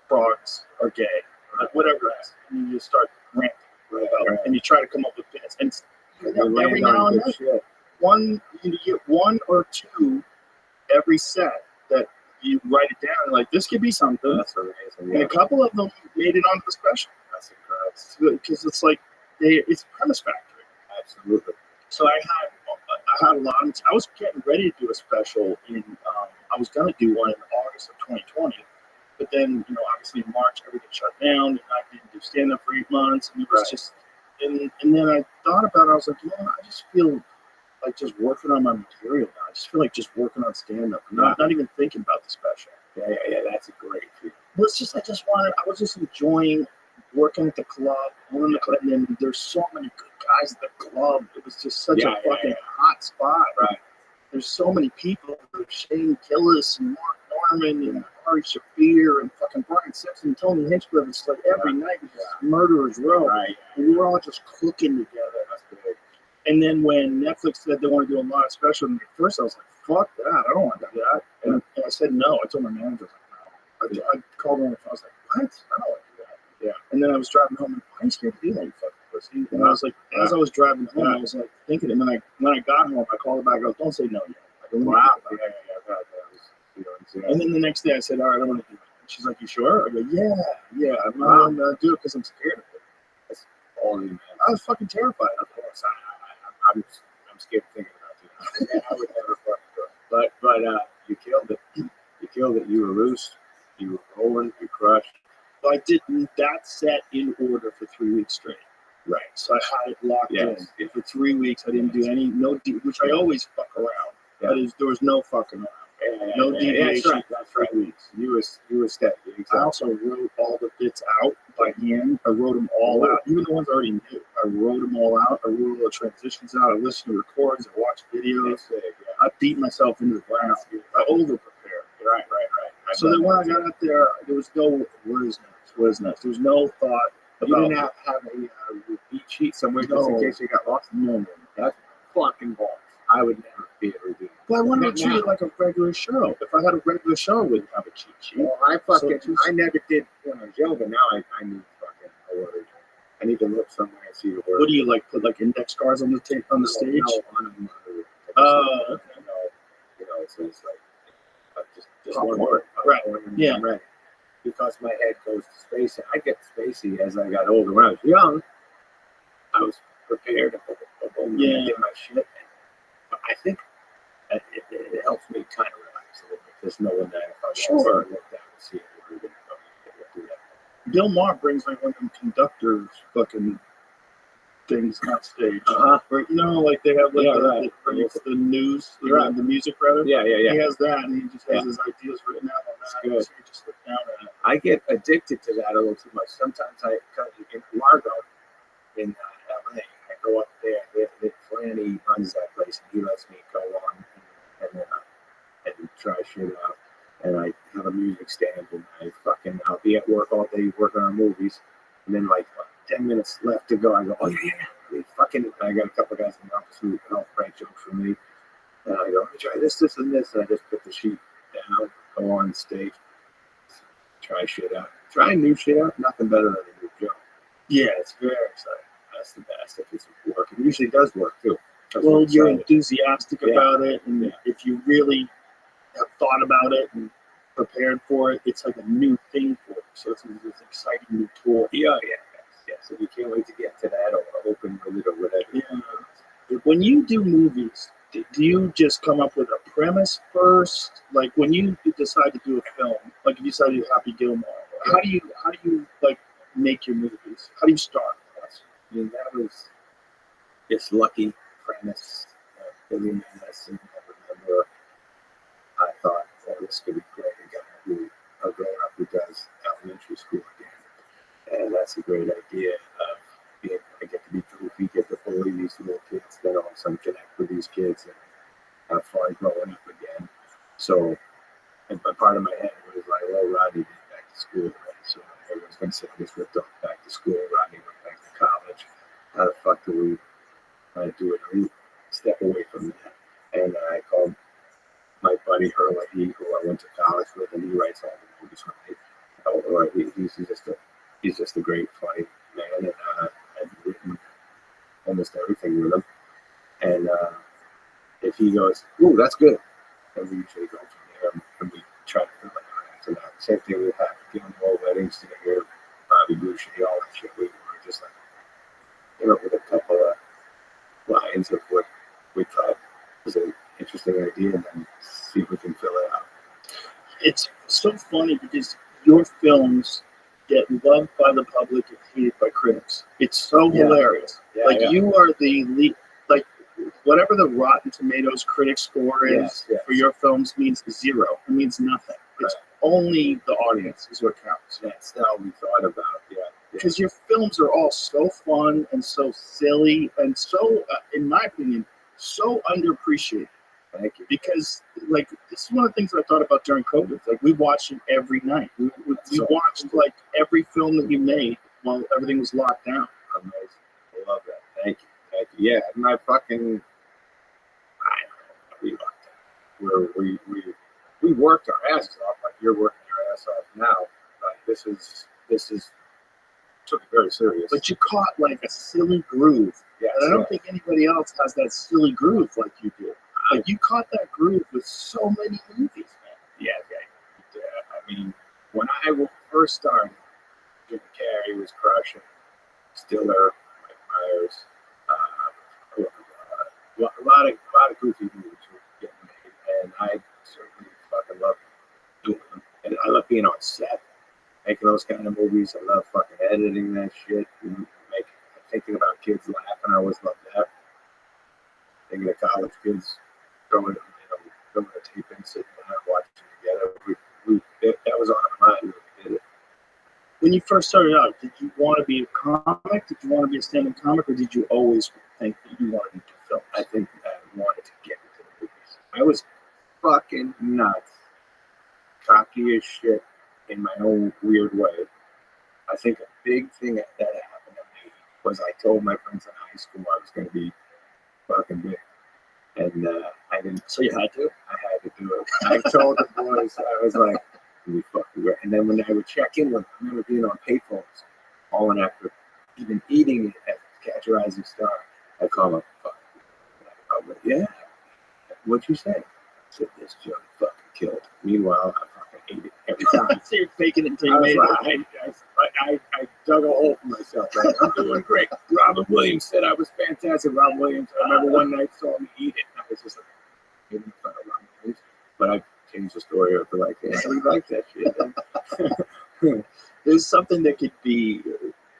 frogs are gay, or like whatever it is. And you just start ranting about it, and you try to come up with bits. And every now and then, you get 1 or 2 every set that you write it down, and like, this could be something. That's amazing. And a couple of them made it onto the special. That's incredible. Because it's like, it's a premise factory. Absolutely. So I had a lot of, I was getting ready to do a special I was going to do one in August of 2020, but then, obviously in March, everything shut down, and I didn't do stand-up for 8 months, and it was just, and then I thought about it, I was like, I just feel like just working on my material now. I just feel like just working on stand-up, not even thinking about the special. Yeah, that's a great feeling. Well, it's just, I was just enjoying working at the club, owning the club, and then there's so many good guys at the club. It was just such a fucking hot spot. Right. There's so many people. There's Shane Gillis and Mark Norman and Ari Shafir and fucking Brian Simpson and Tony Hinchcliffe. It's like every night was just Murderer's Row. Right. And we were all just cooking together. That's good. And then when Netflix said they want to do a live special, at first I was like, fuck that. I don't want to do that. And I said no. I told my manager, I called him on the phone. I was like, what? I don't want to do that. Yeah. And then I was driving home, and why are you scared to do that, you fucking pussy? And I was like, as I was driving home, I was like thinking, and then when I got home, I called her back. I goes, don't say no yet. Wow. And then the next day I said, all right, I want to do it. And she's like, you sure? I go, yeah. I'm not going to do it because I'm scared of it. That's all you, man. I was fucking terrified, of course. I'm scared of thinking about it. I would never fucking do it. But you killed it. You killed it. You were loose. You were rolling. You crushed. I did that set in order for 3 weeks straight. Right. So I had it locked in. For 3 weeks, I didn't do which I always fuck around. Yeah. There was no fucking around. No deviation. That's right. 3 weeks. You were steady. Exactly. I also wrote all the bits out by hand. I wrote them all out, even the ones I already knew. I wrote them all out. I wrote all the transitions out. I listened to records. I watched videos. I beat myself into the ground. I over-prepared. Right. So then when I got out there, there was no where's next. There was no thought about. You didn't have a beat sheet somewhere just in case you got lost. No. That's fucking balls. I would never be able to do that. But I wanted to treat it like a regular show. If I had a regular show, I wouldn't have a cheat sheet. Well, I never did when I was young, but now I need fucking a word. I need to look somewhere and see the word. What do you like? Put like index cards on the stage? No, on a mother. So it's like just one word. Right. Yeah. I'm ready. Because my head goes to spacey. I get spacey as I got older. When I was young, I was prepared to did my shit. But I think it helps me kind of relax a little bit, just knowing that if I look down and see it, we're going to do that. Bill Maher brings like one of them conductors fucking things on stage. Where, like they have like the news, the music rather. Yeah. He has that, and he just has his ideas written out on that. Good. So you just look down at it. I get addicted to that a little too much. Sometimes in Largo, in LA, I go up there. Flanny runs that place, and he lets me go on and try shit out. And I have a music stand, and I'll be at work all day working on movies, and then 10 minutes left to go. I go, oh yeah. I got a couple of guys in the office who help write jokes for me, and I go, let me try this, and this, and I just put the sheet down, go on stage, try shit out, try new shit out. Nothing better than a new joke. Yeah, it's very exciting. That's the best if it's working. It usually does work too. Well, you're enthusiastic about it, and if you really have thought about it and prepared for it, it's like a new thing for you. So it's an exciting new tool. Yeah. So you can't wait to get to that or open with it or whatever. Yeah. When you do movies, do you just come up with a premise first? Like when you decide to do a film, like you decide to do Happy Gilmore, how do you like make your movies? How do you start? I mean, that was just lucky premise. Billy Madison, I remember. I thought, this could be great. A grown-up who does elementary school again. And that's a great idea. I get to be goofy, get to bully these little kids, then all of a sudden connect with these kids and have fun growing up again. So, but part of my head was like, well, Rodney went back to school, right? So everyone's going to say, I just ripped off back to school. Rodney went back to college. How the fuck do we do it? We step away from that. And I called my buddy Hurley, who I went to college with, and he writes all the movies for me. He's just a great, funny man, and I've written almost everything with him. And if he goes, ooh, that's good, then we usually go from there, and we try to fill it out after that. Same thing with Happy Gilmore, Weddings Together, Bobby Boucher, all that shit. We were just with a couple of lines of what we thought was an interesting idea, and then see if we can fill it out. It's so funny because your films get loved by the public and hated by critics. It's so hilarious. You are the lead, whatever the Rotten Tomatoes critic score is for your films means zero. It means nothing. It's only the audience is what counts. That's how we thought about. because your films are all so fun and so silly and so, in my opinion, so underappreciated. Thank you. Because, like, this is one of the things I thought about during COVID. Like, we watched it every night. We watched, like, every film that you made while everything was locked down. Amazing. I love that. Thank you. Thank you. Yeah, my fucking, we loved it. We worked our asses off like you're working your ass off now. Like, this is took it very serious. But you caught, like, a silly groove. Yes, and I don't think anybody else has that silly groove like you do. Like, you caught that groove with so many movies, man. Yeah. I mean, when I first started, Jim Carrey was crushing. Stiller, Mike Myers, a lot of goofy movies were getting made, and I certainly fucking love doing them. And I love being on set, making those kind of movies. I love fucking editing that shit, thinking about kids laughing. I always loved that. Thinking of college kids throwing a tape in, sitting down, watching together. That was on our mind when we did it. When you first started out, did you want to be a comic? Did you want to be a stand-up comic, or did you always think that you wanted to do film? I think I wanted to get into the movies. I was fucking nuts, cocky as shit in my own weird way. I think a big thing that happened to me was I told my friends in high school I was going to be fucking big. And I didn't. So you had to? I had to do it. I told the boys, I was like, we fucking were. And then when I would check in with them, I remember being on payphones, calling after even eating it at Catch a Rising Star. I call them, fuck. I'm like, yeah. What'd you say? I said, this joke fucking killed. Meanwhile, I fucking ate it every time. So you're faking it until you made it. I dug a hole for myself. Right? I'm doing great. Robin Williams said I was fantastic. Robin Williams, I remember one night saw me eat it. And I was just like, making fun of Robin Williams. But I changed the story up to like, yeah, we like that shit. There's something that could be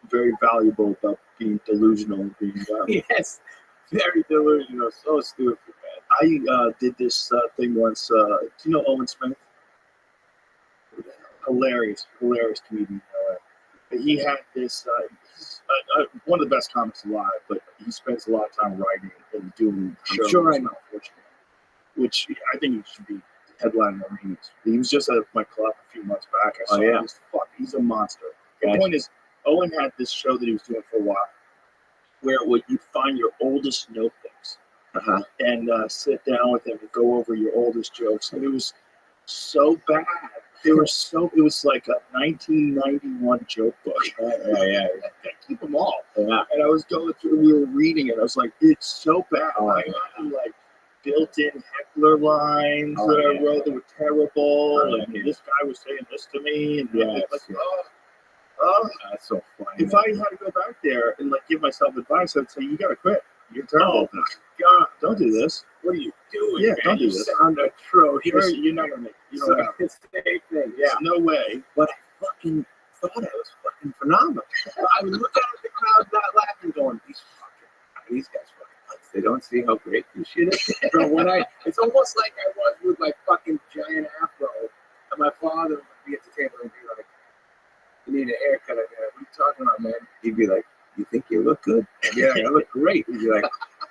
very valuable about being delusional and being yes, very delusional. So stupid, man. I did this thing once. Do you know Owen Smith? Hilarious comedian. He had this. He's one of the best comics alive, but he spends a lot of time writing and doing shows. I'm sure I know. Which I think he should be headlining arenas. He was just at my club a few months back. I saw him. He's a monster. The point is, Owen had this show that he was doing for a while, where you'd find your oldest notebooks and sit down with them and go over your oldest jokes, and it was so bad. It was like a 1991 joke book. Yeah. I keep them all. Yeah. And I was going through, we were reading it. I was like, it's so bad. I had like built-in heckler lines that I wrote that were terrible. And this guy was saying this to me. And that's so funny. If I had to go back there and like give myself advice, I'd say, you got to quit. You're terrible. Oh, God. Don't do this. What are you doing? Yeah, man? don't do this. Sound atrocious. You're not going to make it. You don't have it's the same thing. Yeah. There's no way. But I fucking thought it was fucking phenomenal. I would look out at the crowd not laughing, going, these guys fucking nuts. They don't see how great this shit is. So it's almost like I was with my fucking giant afro, and my father would be at the table and be like, you need a haircut. I'd be like, what are you talking about, man? He'd be like, you think you look good? I'd be like, I look great. He'd be like,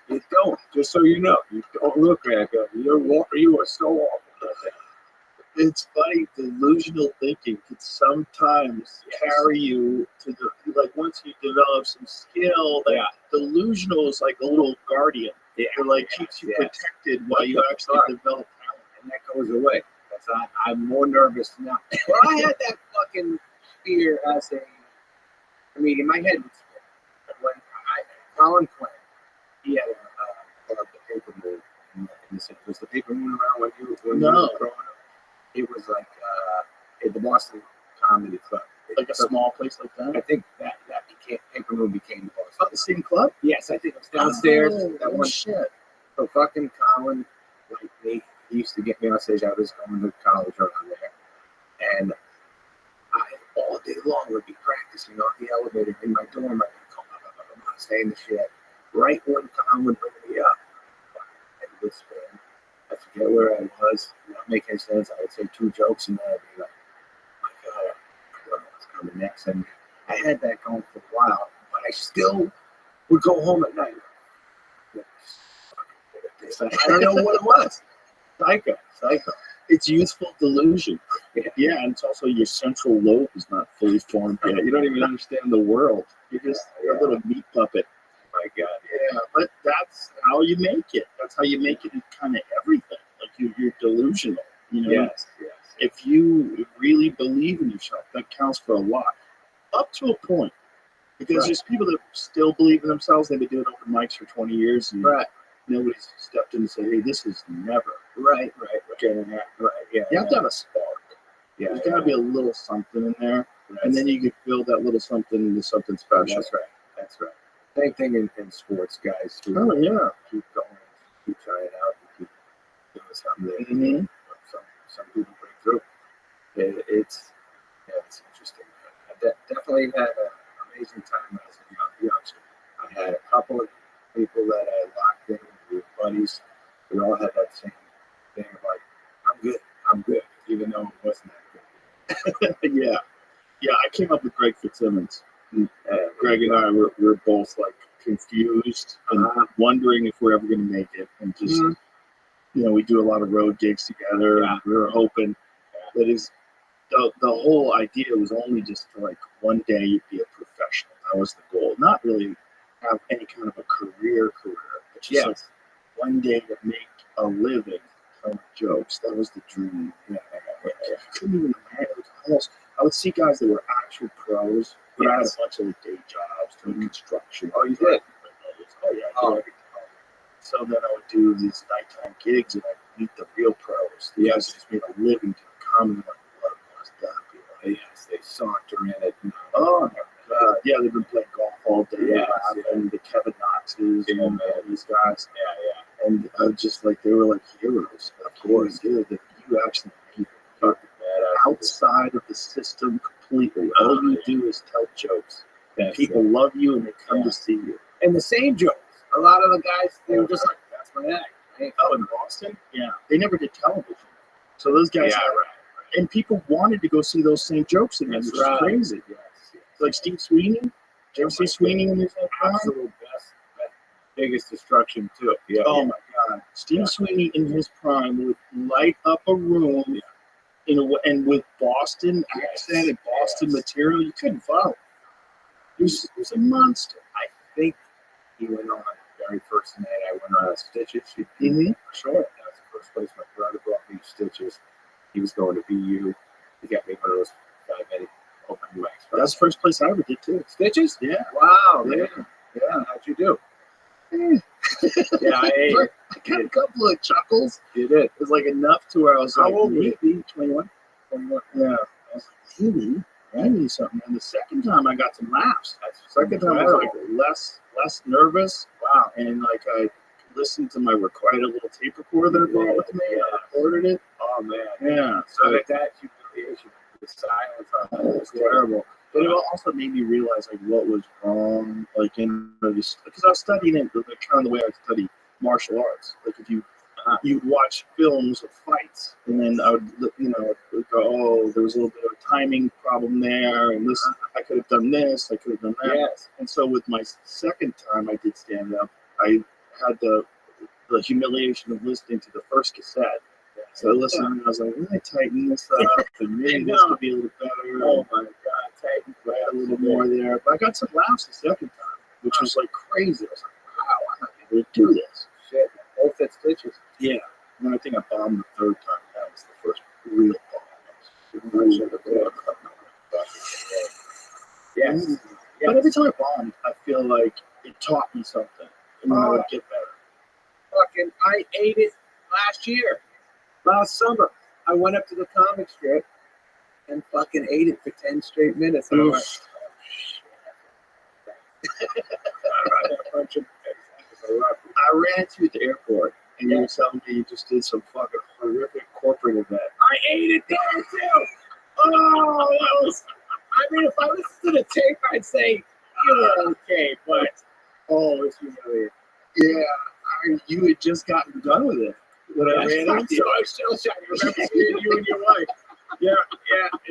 you don't. Just so you know, you don't look that good. You are so awful. It's funny, delusional thinking can sometimes carry you to once you develop some skill, delusional is like a little guardian. It keeps you protected while you actually develop talent. And that goes away. I'm more nervous now. Well, I had that fucking fear as in my head, when Colin Quinn, he had the paper moon. Was the paper moon around when you were growing up? It was like at the Boston Comedy Club. Like a small place like that? I think that Paper Moon became the Boston. Oh, the same club? Yes, I think it was downstairs. That one shit. So fucking Colin, like me, he used to get me on stage. I was going to college around there. And I, all day long, would be practicing on the elevator in my dorm. I'd be saying the shit. Right when Colin would bring me up, and whisper, I forget where I was, not making sense. I would say two jokes, and then I'd be like, oh my God, I don't know what's coming next. And I had that going for a while, but I still would go home at night. I don't know what it was. Psycho. It's youthful delusion. Yeah, and it's also your central lobe is not fully formed yet. You don't even understand the world. You're just a little meat puppet. My God. Yeah, but that's how you make it. That's how you make it in kind of everything. Like you're delusional. You know. Yes. If you really believe in yourself, that counts for a lot. Up to a point. Because there's people that still believe in themselves. They've been doing open mics for 20 years. And nobody's stepped in and said, hey, this is never Right. going to happen. Right. Yeah. You have to have a spark. Yeah. There's got to be a little something in there. Right. And then you can build that little something into something special. That's right. Same thing in sports, guys. Keep Oh, yeah. Keep going. Keep trying out. And keep doing something. Mm-hmm. Some people break through. It's interesting. I definitely had an amazing time as a youngster. I had a couple of people that I locked in with buddies. We all had that same thing of like, I'm good, even though it wasn't that good. Yeah, I came up with Greg Fitzsimmons. Greg and I were both like confused and wondering if we're ever going to make it. And just, we do a lot of road gigs together. And we were hoping that the whole idea was only just to like one day you'd be a professional. That was the goal. Not really have any kind of a career, but just like one day to make a living telling jokes. That was the dream. I couldn't even imagine. I would see guys that were actual pros, but I had a bunch of day jobs doing construction. Oh, you did? Oh, yeah. So then I would do these nighttime gigs and I'd meet the real pros. The guys that just made a living doing comedy. Like, what was that? Yes, they saunter in it. Oh, my God. Yeah, they've been playing golf all day. And the Kevin Knoxes and these guys. And I was just like, they were like heroes. Of course, that you actually made it. Outside of the system completely. All you do is tell jokes. People love you and they come to see you. And the same jokes. A lot of the guys, they were just like, that's my act. Right? Oh, in Boston? Yeah. They never did television. So those guys and people wanted to go see those same jokes again. It was crazy. Yes. Like Steve Sweeney. Did you ever see Sweeney in his absolute best, biggest destruction too. Yeah. Oh my God. Steve Sweeney in his prime would light up a room and with Boston accent and Boston material, you couldn't follow. He was a monster. I think he went on the very first night I went on Stitches. Mm-hmm. Sure. That was the first place my brother brought me Stitches. He was going to BU. He got me one of those 5-minute open mics. That's the first place I ever did too. Stitches? Yeah. Wow. Yeah. How'd you do? I got a couple of chuckles. You did. It was like enough to where I was How like, old were maybe 21. Yeah. I was like, maybe something. And the second time I got some laughs. Second time I was like less nervous. Wow. And like I listened to my recorded little tape recorder that I brought with me. I recorded it. Oh man. Yeah. So that humiliation, the silence, it was terrible. But it also made me realize like what was wrong, like because I was studying it kind of the way I study martial arts. Like if you watch films of fights, and then I would go, oh, there was a little bit of a timing problem there, and this I could have done this, I could have done that. Yes. And so with my second time I did stand up, I had the humiliation of listening to the first cassette. So I listened and I was like, let me tighten this up, and maybe this could be a little better. Oh my God, tighten a little more there. But I got some laughs the second time, which was like crazy. I was like, wow, I'm not able to do this. Shit, both at Stitches. Yeah. And then I think I bombed the third time. That was the first real bomb. Yes. But every time I bombed, I feel like it taught me something. And then I would get better. I ate it last summer. I went up to the comic strip and fucking ate it for 10 straight minutes. And I went, I ran into you at the airport, and you were telling me you just did some fucking horrific corporate event. I ate it there too. Oh, that was. I mean, if I listened to the tape, I'd say you're okay, but it's humiliating. Yeah, you had just gotten done with it. When I ran into you, I still remember seeing you and your wife. Yeah.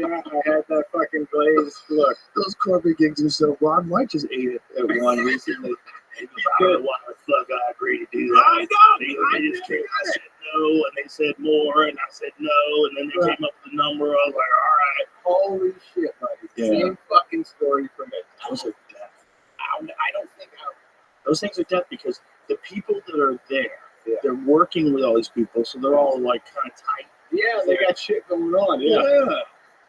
I had that fucking Blaze, look. Those corporate gigs are so wild. Mike just ate it at one recently. He goes, I don't know why the fuck I agreed to do that. I know. They just came. I said no, and they said more, and I said no, and then they came up with a number. I was like, all right. Holy shit, buddy. Yeah. Same fucking story for me. Those are death. I don't think Those things are death because the people that are there, Yeah. they're working with all these people, so they're all like kind of tight. Yeah, they got shit going on. Yeah.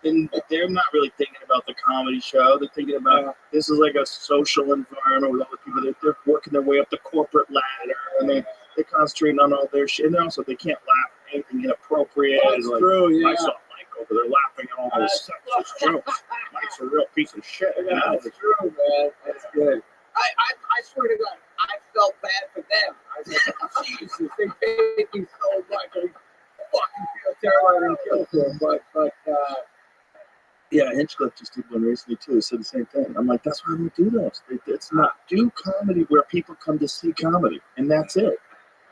And they're not really thinking about the comedy show. They're thinking about this is like a social environment with all the people that they're working their way up the corporate ladder, and they're concentrating on all their shit. And also, they can't laugh at anything inappropriate. That's true, yeah. I saw Mike over there laughing at all those sexist jokes. Mike's a real piece of shit. Yeah, that's true, man. That's good. I swear to God, I felt bad for them. I was like, Jesus, they paid me so much. I fucking feel terrible and kill for them. But Yeah, Hinchcliffe just did one recently too. He said the same thing. I'm like, that's why we do those. It's not do comedy where people come to see comedy, and that's it.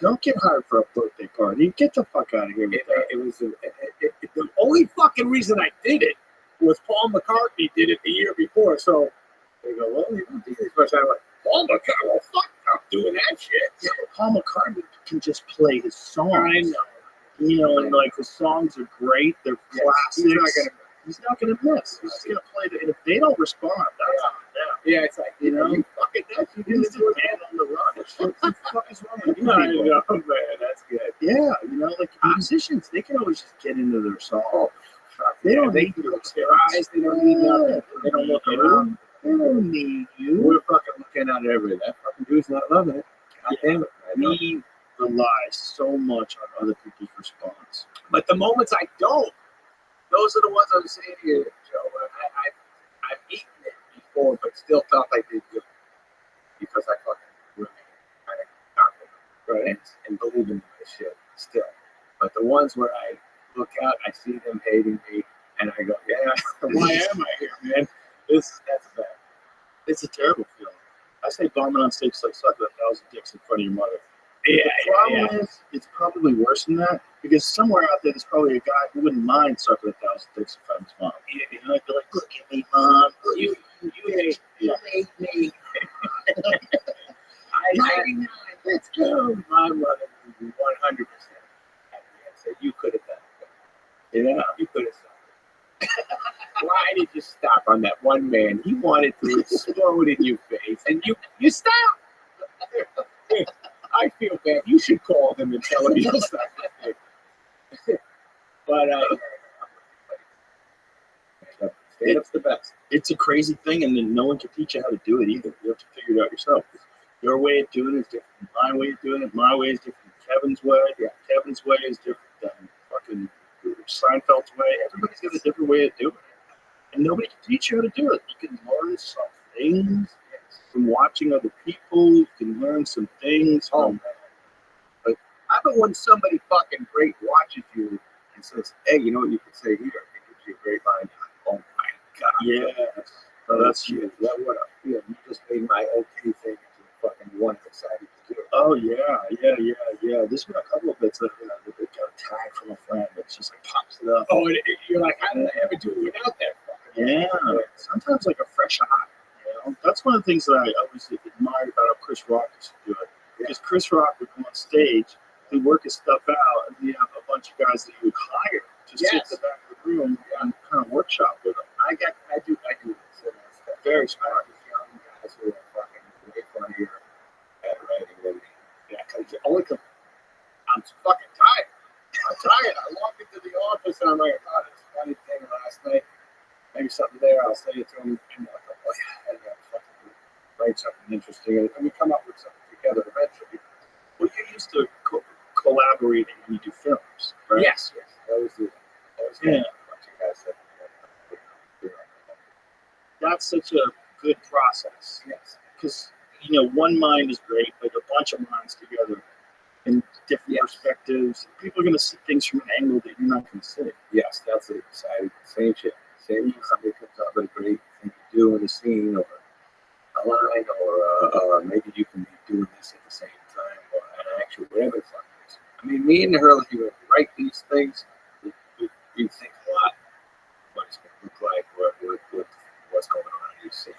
Don't get hired for a birthday party. Get the fuck out of here with that. it was the only fucking reason I did it was Paul McCartney did it the year before. So they go, well, you don't do this much. I'm like, Paul McCartney, well, fuck, I'm doing that shit. Yeah, but Paul McCartney can just play his songs. I know. You know, and like his songs are great. They're classics. He's not gonna miss. He's just gonna play it. And if they don't respond, that's on them. Yeah, it's like, You know? you fucking nuts. You He's did just a man on the run. What the fuck is wrong with you I people? know, man. That's good. Yeah, you know, like musicians, they can always just get into their song. They don't need your their eyes. They don't need nothing. They don't look around. They don't need you. We're fucking looking at everything. That fucking dude's not loving it. God damn it. I know. We rely so much on other people's response. But the moments I don't, those are the ones I'm saying to you, Joe. I've eaten it before, but still thought I did good because I fucking really kind of confident, right? And believe in my shit still. But the ones where I look out, I see them hating me, and I go, yeah, why am I here, man? That's bad. It's a terrible feeling. I say bombing on stage is like sucking 1,000 dicks in front of your mother. Yeah, The problem is, it's probably worse than that because somewhere out there, there's probably a guy who wouldn't mind sucking 1,000 dicks in front of his mom. You know, I'd be like, look at me, mom. You hate me. Let's go. My mother would be 100% happy and say, you could have done it. Yeah, you could have stopped it. Why did you stop on that one man? He wanted to explode in your face, and you stopped. I feel bad. You should call them and tell them you'll stop. But stand-up's the best. It's a crazy thing, and then no one can teach you how to do it either. You have to figure it out yourself. Your way of doing it is different. My way of doing it, my way is different. Kevin's way, Kevin's way is different than fucking Seinfeld's way. Everybody's got a different way of doing it, and nobody can teach you how to do it. You can learn some things from watching other people. You can learn some things from. But how about when somebody fucking great watches you and says, "Hey, you know what you could say here? It gives you a great line." Oh my God! Yeah, so that's you. What a feel! You just made my okay thing into the fucking one decided to do it. Oh yeah. There's been a couple of bits that got a tag from a friend that just like pops it up. Oh, and you're like, how did I ever do it without that? Yeah. Sometimes like a fresh eye. You know, that's one of the things that I always admired about how Chris Rock used to do it. Because Chris Rock would come on stage, he'd work his stuff out, and he'd have a bunch of guys that he would hire to sit at the back of the room and kind of workshop with him. I do. So that's very smart. Young guys who are fucking way funnier at writing than me. Yeah, because I'm fucking tired. I'm tired. I walked into the office and I'm like, oh, this funny thing last night. Maybe something there. I'll say it to him. And like, oh yeah, and fucking write something interesting. And we come up with something together eventually. Well, you're used to collaborating when you do films, right? Yes. That was it. Yeah. What you guys said. That's such a good process. Yes. Because, you know, one mind is great, but a bunch of minds together in different perspectives, people are going to see things from an angle that you're not going to see. Yes, that's it. Same shit. Same somebody comes up with a great thing to do in a scene or a line or maybe you can be doing this at the same time or an actual whatever the fuck it is. I mean, me and her, you write these things, you think a lot what it's going to look like, what what's going on. You see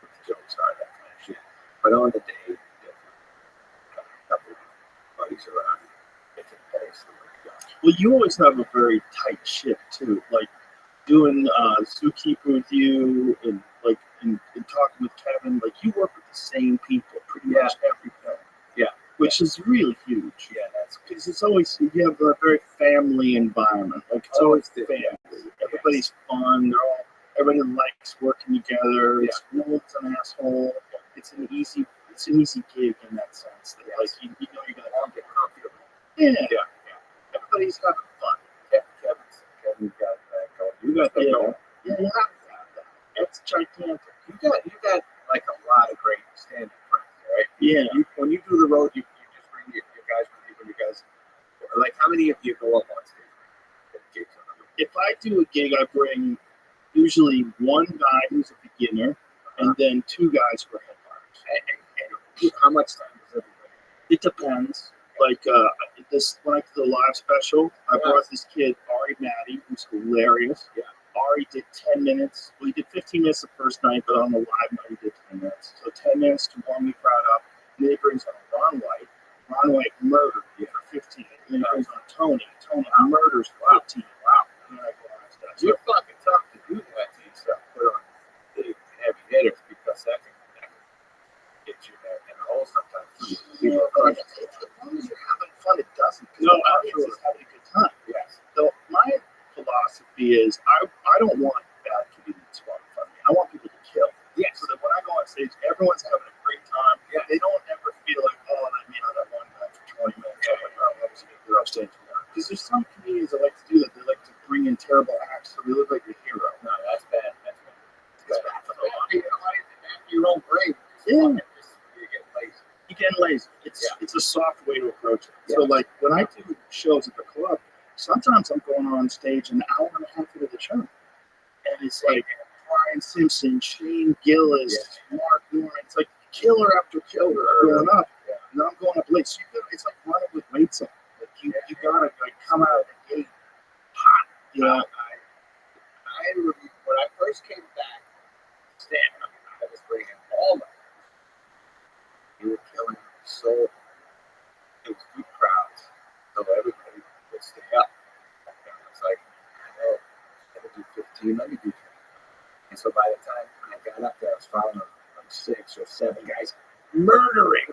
what the jokes are, that kind of shit. But on the day, definitely a couple of buddies around. It's a place. Well, you always have a very tight ship too. Like doing Zookeeper with you, and like and talking with Kevin. Like you work with the same people pretty much every film. Yeah. Which is really huge. Yeah, that's because it's always you have a very family environment. Like it's always the family. Everybody's fun. Everybody likes working together. Yeah. No one's an asshole. It's an easy gig in that sense. That, like you know you're gonna get comfortable. Yeah. Everybody's having fun. Kevin got that going. You got that going. Yeah, you have to have that. It's gigantic. You got like a lot of great stand-up friends, right? Yeah. When you do the road, you just bring your guys with you. When you guys, like, how many of you go up on stage? If I do a gig, I bring usually one guy who's a beginner, and then two guys who are headliners. And how much time does everybody? It depends. Like this, when I did the live special, I brought this kid Ari Matty, who's hilarious. Yeah. Ari did 10 minutes. Well, he did 15 minutes the first night, but on the live night he did 10 minutes. So 10 minutes to warm the crowd up. And then he brings on Ron White. Ron White murdered for 15. And then he brings on Tony. Tony murders for 15. Wow. And then I go on stuff. You're fucking tough to do that to yourself. Put on big heavy hitters because that can get you in a hole sometimes. As long as you're having fun, it doesn't. No, audience is having a good time. Yes. So my philosophy is I don't want bad comedians to want funny. I want people to kill. Yes. So that when I go on stage, everyone's having a great time. Yeah. They don't ever feel like, oh, that one guy for 20 minutes. Yeah. Like, oh, that was a good off stage. Because there's some comedians that like to do that. They like to bring in terrible acts so they look like a hero. No, that's bad. That's bad for the audience. Your own brain. Yeah. You get lazy. You get lazy. It's a soft way to approach it. So like when I do shows at the club, sometimes I'm going on stage an hour and a half into the show, and it's like Brian Simpson, Shane Gillis, Mark Warren. It's like killer after killer going up. Yeah. And then I'm going up late. So it's like running with weights on. Like you gotta like come out of the gate hot. You know. When I first came back, stand up, I was bringing all my. You were killing so. It was good crowds, so everybody would stay up. And it's like, let me do 15, let me do 20. And so by the time I got up there, I was following like 6 or 7 guys murdering.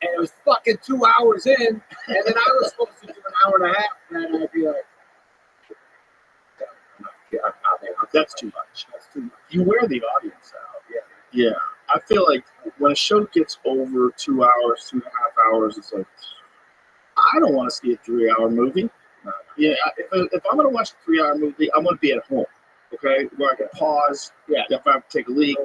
And it was fucking 2 hours in, and then I was supposed to do an hour and a half, and I'd be like, that's too much. That's too much. You wear the audience out. Yeah. I feel like when a show gets over 2 hours, 2.5 hours, it's like, I don't want to see a 3-hour movie. Yeah, if I'm going to watch a 3-hour movie, I'm going to be at home, okay, where I can pause. Yeah. If I have to take a leak,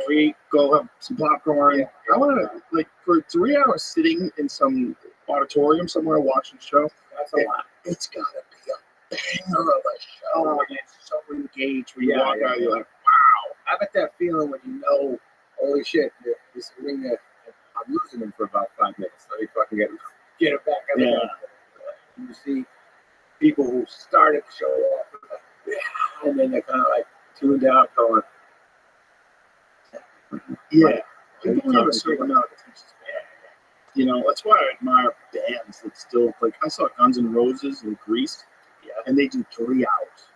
go have some popcorn. Yeah. I want to, like, for 3 hours sitting in some auditorium somewhere watching a show, that's a lot. It's got to be a banger of a show. And it's so engaged when you walk out, you're like, wow. I bet that feeling when you know, holy shit, this arena, I'm losing them for about 5 minutes. Let me fucking get it back. You see people who started the show off, and then they're kind of like tuned out, going, people have a certain amount of attention span. You know, that's why I admire bands that still, like, I saw Guns N' Roses in Greece, and they do 3 hours.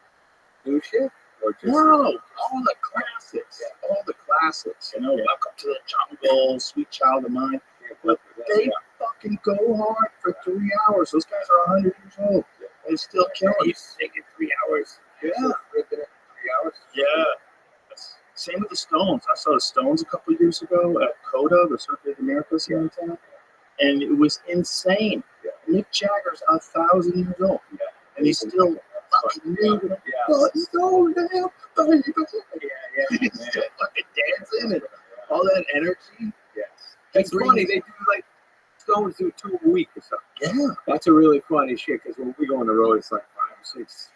New shit? Or just all the classics. Yeah. All the classics. You know, Welcome to the Jungle, Sweet Child of Mine. But they fucking go hard for 3 hours. Those guys are 100 years old. They still kill it. He's singing 3 hours. Yeah. 3 hours? Yeah. Same with the Stones. I saw the Stones a couple of years ago at CODA, the Circuit of Americas here in town. And it was insane. Yeah. Mick Jagger's 1,000 years old. Yeah. And he's still fucking new. But he's so damn baby. He's still fucking dancing and all that energy. Yes. It's funny, they do like Stones do 2 a week or something. Yeah. That's a really funny shit because when we go on the road, it's like 5 or 6.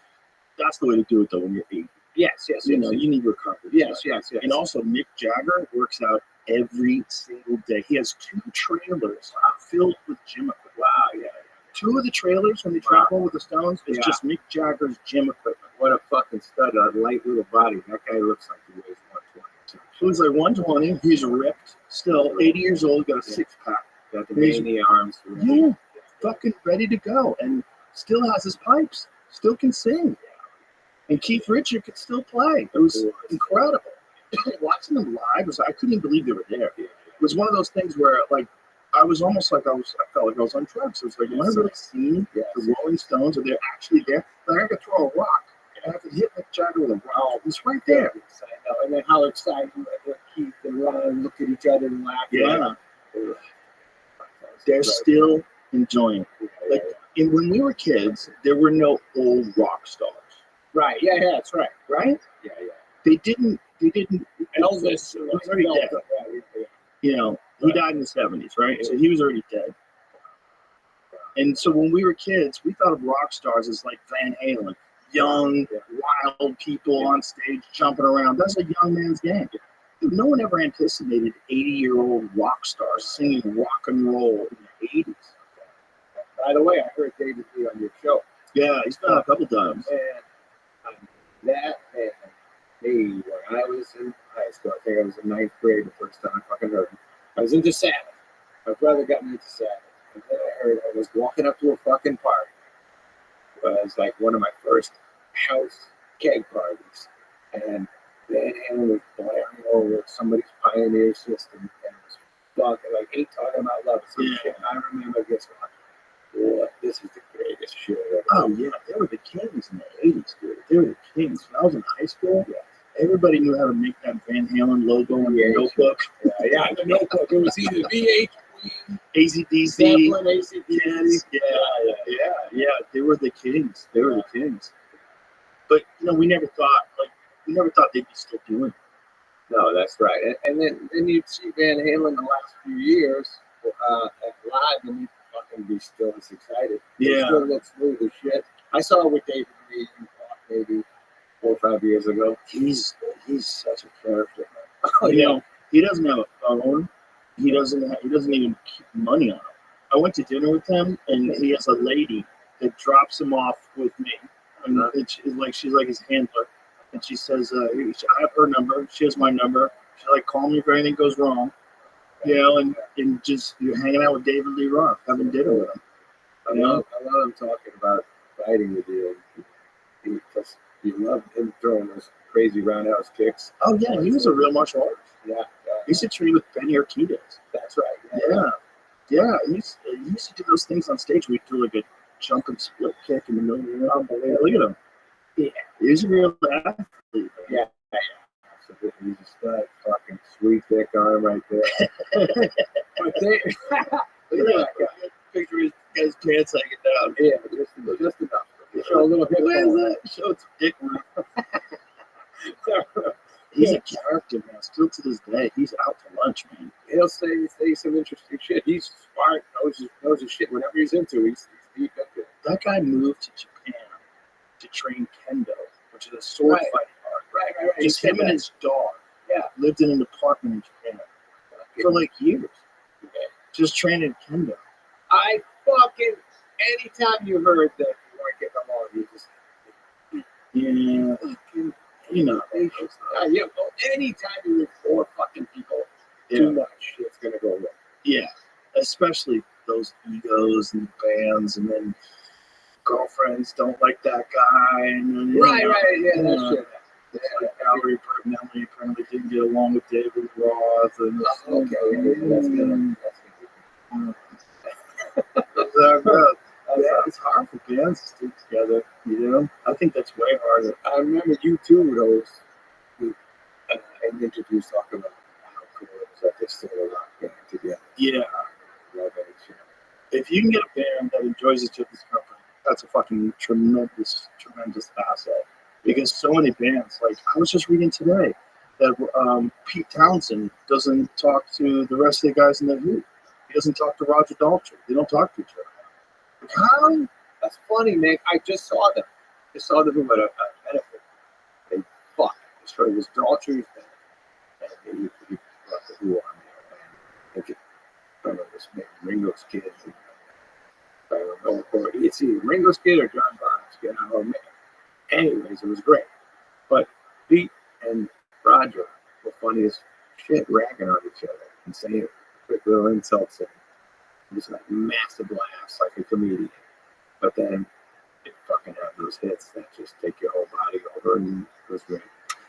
That's the way to do it though when you're 80. Yes. You know, you need recovery. Yes. And also, Mick Jagger works out every single day. He has 2 trailers filled with gym equipment. Wow, yeah. 2 of the trailers when they travel with the Stones is just Mick Jagger's gym equipment. What a fucking stud, a light little body. That guy looks like he weighs 120. He was like 120. He's ripped. Still 80 years old. Got a six pack. Got the veiny arms. Yeah, fucking ready to go, and still has his pipes. Still can sing. And Keith Richards could still play. It was incredible. Watching them live I couldn't even believe they were there. It was one of those things where like I was almost like I felt like I was on drugs. It was like, am I really seeing the Rolling Stones? Are they actually there? Like I could throw a rock and I could hit Mick Jagger with a rock. It's right there. And then how excited Keith and Ron look at each other and laugh. Yeah. They're still enjoying it. Like when we were kids, there were no old rock stars. Right. Yeah, that's right. Right? Yeah. They didn't Elvis was already dead. You know, he died in the 70s, right? So he was already dead. And so when we were kids, we thought of rock stars as like Van Halen, young, wild people on stage jumping around. That's a young man's game. No one ever anticipated 80-year-old rock stars singing rock and roll in the 80s. By the way, I heard David Lee on your show. Yeah, he's been on a couple times. And that me when I was in high school. I think I was in 9th grade the first time I fucking heard him. I was into Sabbath. My brother got me into Sabbath. And then I was walking up to a fucking party. It was like one of my first house keg parties. And Van Halen was blaring over somebody's Pioneer system. And it was fucking like Ain't Talking About Love. Some shit. And I remember just going, boy, this is the greatest shit ever. Oh, yeah. They were the kings in the 80s, dude. They were the kings. When I was in high school, everybody knew how to make that Van Halen logo on the notebook. Yeah, the notebook. It was either VH, ACDC. Zeppelin, ACDC. Yeah. They were the kings. They were the kings. But, we never thought they'd be still doing it. No, that's right. And then you'd see Van Halen the last few years at live, and you'd fucking be still as excited. Yeah. It still looks smooth as shit. I saw it with David Lee maybe 4 or 5 years ago. He's such a character. He doesn't have a phone. He doesn't even keep money on him. I went to dinner with him, and he has a lady that drops him off with me. And she's like his handler. And she says, I have her number. She has my number. She's like, call me if anything goes wrong. And just you're hanging out with David Lee Roth, having dinner with him. I love him talking about fighting with you. Because you love him throwing those crazy roundhouse kicks. Oh, yeah. He was a real martial artist. Yeah. He used to train with Benny Urquidez. That's right. Yeah. He used to do those things on stage where he'd do like a jumping split kick in the middle of the round. Look at him. Yeah. He's a real athlete. Yeah. So he's just that fucking sweet thick arm right there. But look at that guy. Picture his guy's pants hanging down. Yeah, just enough. Show a little hip. What is that? Show its dick. He's a character, man. Still to this day, he's out to lunch, man. He'll say some interesting shit. He's smart, knows his shit. Whatever he's into, he's deep into it. That guy moved to Japan to train kendo, which is a sword fighting art. Right. Just him and his dog. Yeah, lived in an apartment in Japan for like years. Just training kendo. I fucking anytime you heard that you weren't getting along, you just anytime you with 4 fucking people, too much shit's gonna go wrong. Yeah, especially those egos and bands, and then girlfriends don't like that guy, and then that shit. Like Valerie Bertinelli apparently didn't get along with David Roth, and that's good. It's hard for bands to stick together, I think that's way harder. I remember you two those and interviews talking about how cool it was that they're still a rock band together. Yeah. Love it. If you can get a band that enjoys each other's company, that's a fucking tremendous asset. Because so many bands, like I was just reading today that Pete Townsend doesn't talk to the rest of the guys in the group. He doesn't talk to Roger Daltrey. They don't talk to each other. How? That's funny, man. I just saw them. I saw them at a benefit. They fuck. So it was Daltrey's band. And he brought the Who on there. And I don't know this man, Ringo's kid. I don't know, or it's either Ringo's kid or John Bonham's kid. I don't know. Anyways, it was great. But Pete and Roger were funny as shit, ragging on each other and saying quick little insults and just like massive laughs like a comedian. But then it fucking have those hits that just take your whole body over and it was great.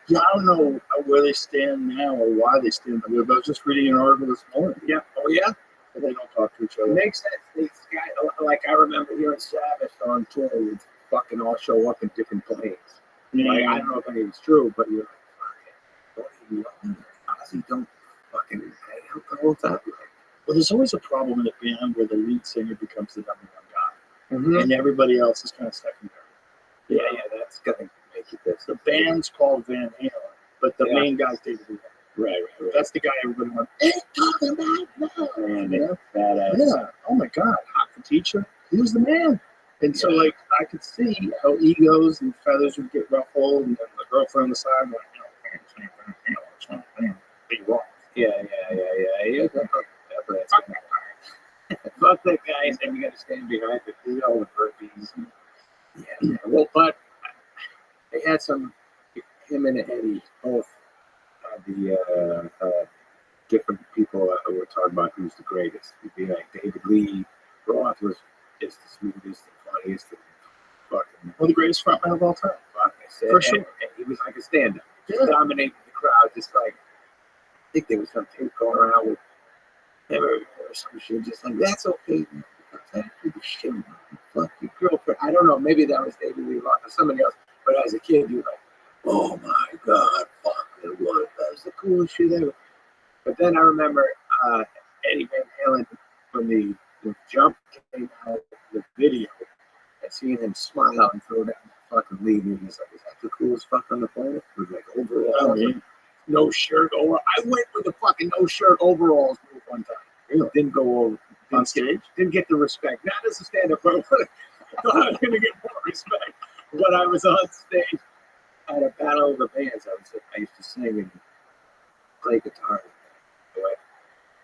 Yeah, I don't know where they stand now or why they stand there, but I was just reading an article this morning. Yeah. Oh yeah. But they don't talk to each It other. makes sense. These guys, like I remember hearing Savage on tour, would fucking all show up in different planes. Like I don't know if any of it's true, but you're like, fuck it, don't even know. Ozzy don't fucking hang out the whole time. Well, there's always a problem in a band where the lead singer becomes the number one guy, Mm-hmm. and everybody else is kind of secondary. Yeah, that's gonna make you this. The band's called Van Halen, but the Yeah. main guy's David Lee. Right. That's the guy everybody wants. Ain't talking about no. Man, Yeah. badass. Yeah. Oh my God. Hot for teacher. He was the man. And so, like, I could see how egos and feathers would get ruffled, and then the girlfriend on the side, like, big rock. Yeah. Fuck that guy, and then you gotta stand behind it. You know, with burpees. Yeah. Well, but they had him and Eddie both had the different people that were talking about who's the greatest. It'd be like David Lee Roth was just the smoothest and funniest and fucking. One of the greatest frontmen of all time. Fuck, I said, For sure. And he was like a stand-up. Just Yeah. dominated the crowd, just like I think there was some tape going around with him or some shit, just like that's okay. That could be shit. Fuck your girlfriend. I don't know. Maybe that was David Lee Roth or somebody else. But as a kid, you're like, oh my God, fuck it, what? That was the coolest shit ever. But then I remember Eddie Van Halen when Jump came out the video and seeing him smile and throw down the fucking lead. And he's like, is that the coolest fuck on the planet? With like overall, no shirt over. I went with the fucking no shirt overalls move one time. Really? Didn't go over On stage? Didn't get the respect. Not as a stand-up, but I thought I was going to get more respect. When I was on stage at a battle of the bands, I used to sing and play guitar.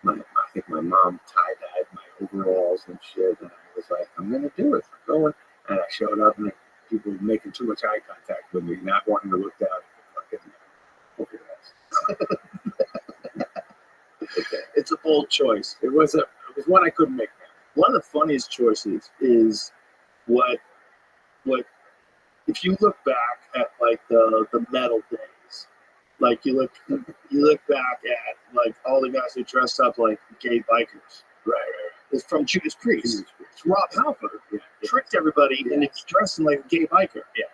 I think my mom tie-dyed my overalls and shit, and I was like, I'm going to do it. I'm going. And I showed up, and people were making too much eye contact with me, not wanting to look down at the fucking It's a bold choice. It was one I couldn't make. One of the funniest choices is what if you look back at like the metal days, like you look back at like all the guys who dressed up like gay bikers. Right. It's from Judas Priest. It's Rob Halford tricked everybody into dressing like a gay biker. Yeah.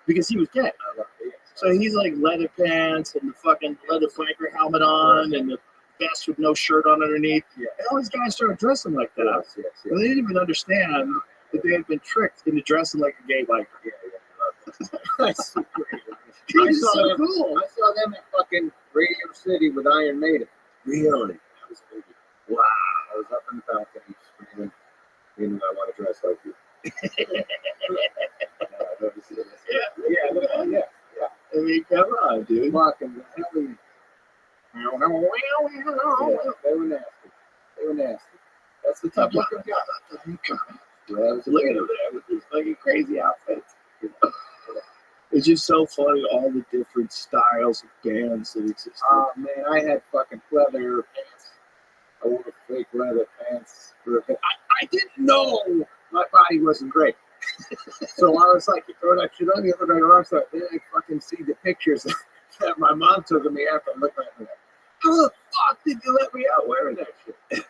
Because he was gay. I love it. So he's like leather pants and the fucking leather biker helmet on and the vest with no shirt on underneath. Yeah. And all these guys started dressing like that. Yes. And they didn't even understand that they had been tricked into dressing like a gay biker. That's so great. It's so cool. I saw them at fucking Radio City with Iron Maiden. Really? That was big. Wow. I was up in the balcony screaming, meaning I want to dress like you. Yeah. I mean, come on, dude. Fucking hell yeah. They were nasty. That's the type of guy. Yeah, Look at him there with his fucking crazy outfits. It's just so funny, all the different styles of bands that exist. Oh man, I had fucking leather pants. I wore fake leather pants for a bit. I didn't know my body wasn't great. So I was like, you throw that shit on the other night, or so then I fucking see the pictures that my mom took of me after I looked at me like, how the fuck did you let me out wearing that shit?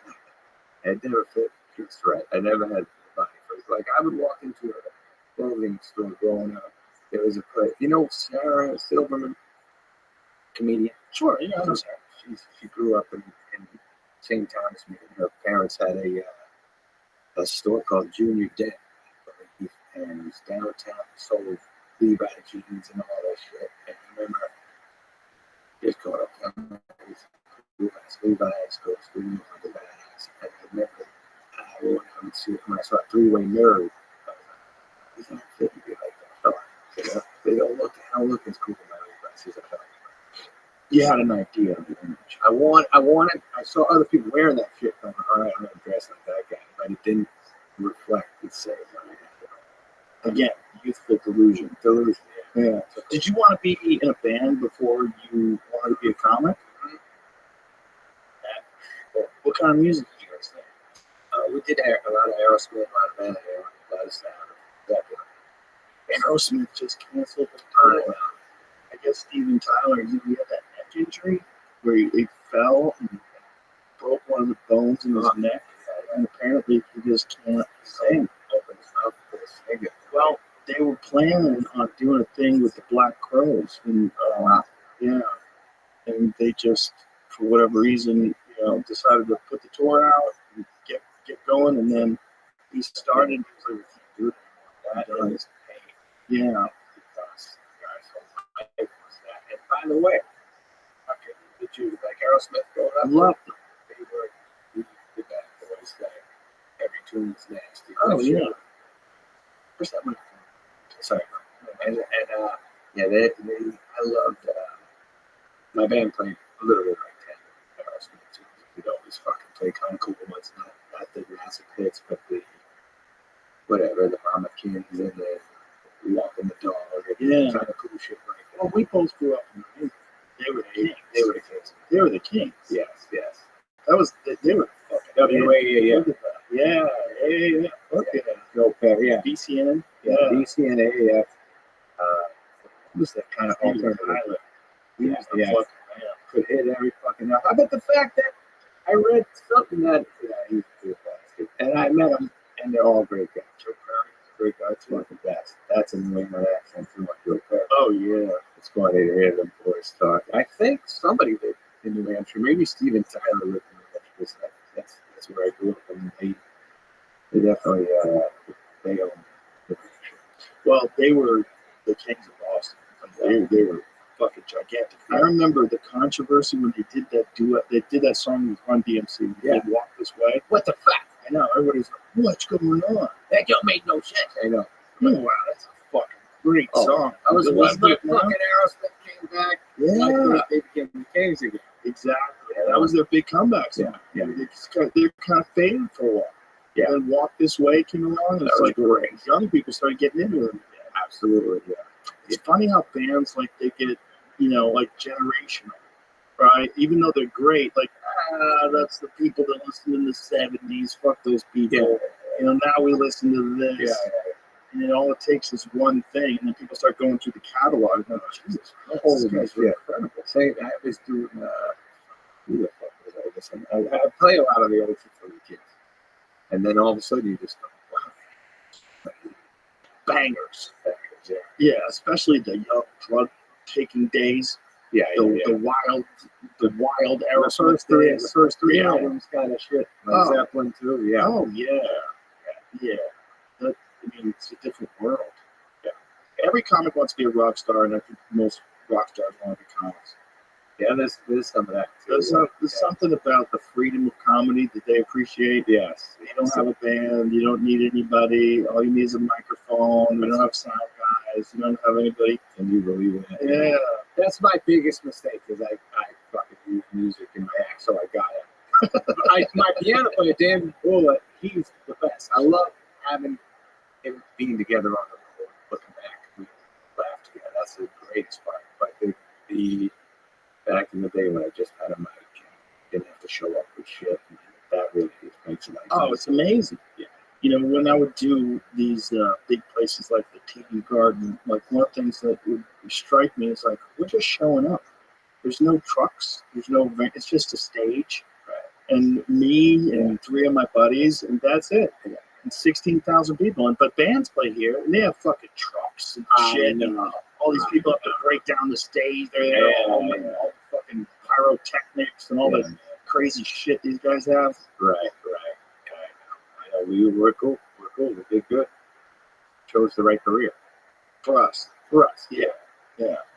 It never fit just right. I never had a body for it. Like I would walk into a clothing store growing up. There was a place, you know, Sarah Silverman, comedian. Sure, yeah, I know. She grew up in St. Thomas. Her parents had a store called Junior Den, and it was downtown. Sold Levi jeans and all that shit. And I remember just going up Levi's, go to school with the badass. And I remember when I would see it when I saw a three-way mirror. He's not fit to be like that. You know, they don't look as cool in my Levi's as I felt. You had an idea of the image. I wanted. I saw other people wearing that shit. Going, all right, I'm gonna dress like that guy, but it didn't reflect the same. Again, youthful delusion. Yeah. Did you want to be in a band before you wanted to be a comic? What kind of music did you guys think? We did a lot of Aerosmith, a lot of Van Halen, a lot of sound. Aerosmith just canceled the I tour. I guess Steven Tyler, he had that neck injury where he fell and broke one of the bones in his neck, and apparently he just can't sing. Open his mouth for the singer. Well, they were planning on doing a thing with the Black Crowes, and yeah, and they just, for whatever reason, decided to put the tour out and get going, and then he started. He was like, "We can't do it." Yeah. Because guys, so my life was that. And by the way, okay, did you like Aerosmith growing up? I loved them. They were the bad boys that every tune was nasty. Oh yeah. Where's that one? Sorry. And yeah, they I loved my band played literally like 10 Aerosmith tunes. We'd always fucking play kind of cool ones, not the massive hits, but the whatever, the Mama Kings and the Walking the Dog, Yeah. kind of cool shit like that. Well, we both grew up in the 90s. They were the kings. They were the kids. They were the kings. Yes. That was they were fucking WAAF. Look at that. Yeah. Okay. Go Perry, yeah. BCN. Yeah, DC and AAF. Was that kind of Steven alternative? Tyler. He was the Yeah. fucking man. Could hit every fucking note. How about the fact that I read something that he's a good bastard, and I met him, and they're all great guys. Joe Perry, great guy, it's one of the best. That's a New England accent too, like Joe Perry. Oh yeah. It's funny to hear them boys talk. I think somebody lived in New Hampshire, maybe Steven Tyler lived in New Hampshire. That's where I grew up, and they definitely they own New Hampshire. Well, they were the kings of Boston. They were fucking gigantic. I remember the controversy when they did that duet. They did that song with Run DMC. Yeah. They Walk This Way. What the fuck? I know. Everybody's like, "What's going on?" That don't make no sense. I know. I'm like, wow, that's a fucking great song. I was It like, like, fucking Aerosmith came back. Yeah. Like they became the Kings again. Exactly. That was their big comeback song. Yeah. They're kind of fading for a while. Yeah. And then Walk This Way came along. And That it's was like great. young people started getting into it. Yeah, absolutely. Yeah. It's funny how bands like they get, like generational, right? Even though they're great, like that's the people that listened in the '70s. Fuck those people. Yeah. Now we listen to this. Yeah. And all it takes is one thing, and then people start going through the catalog. And Jesus Christ, Holy these guys are shit. incredible. Say I was doing who the fuck was I listening? I play a lot of the old shit for the kids. And then all of a sudden you just go, wow. Bangers. Yeah. Yeah, especially the young drug taking days. Yeah, The wild era. The first three Yeah. albums kind of shit. Oh. Zeppelin too, yeah. Oh yeah. It's a different world. Yeah. Every comic wants to be a rock star, and I think most rock stars want to be comics. Yeah, there's some of that too. There's something about the freedom of comedy that they appreciate. Yes. You don't have a band. You don't need anybody. All you need is a microphone. You don't have sound guys. You don't have anybody. And you believe in it. Yeah. That's my biggest mistake is I fucking use music in my act, so I got it. My piano player, Dan Bullitt, he's the best. I love having him being together on the road, looking back, we laugh together. That's the greatest part. But the back in the day when I just had a mic and didn't have to show up with shit, and that really makes it nice. Oh, it's amazing. Yeah. When I would do these big places like the TV Garden, like one of the things that would strike me is like, we're just showing up. There's no trucks. There's no, it's just a stage. Right. And me and three of my buddies, and that's it. Yeah. And 16,000 people. But bands play here, and they have fucking trucks and shit. And all these people have to break down the stage. They're there, all the fucking pyrotechnics and all the crazy shit these guys have. Right. I know we're cool. We did good. Chose the right career. For us. Yeah.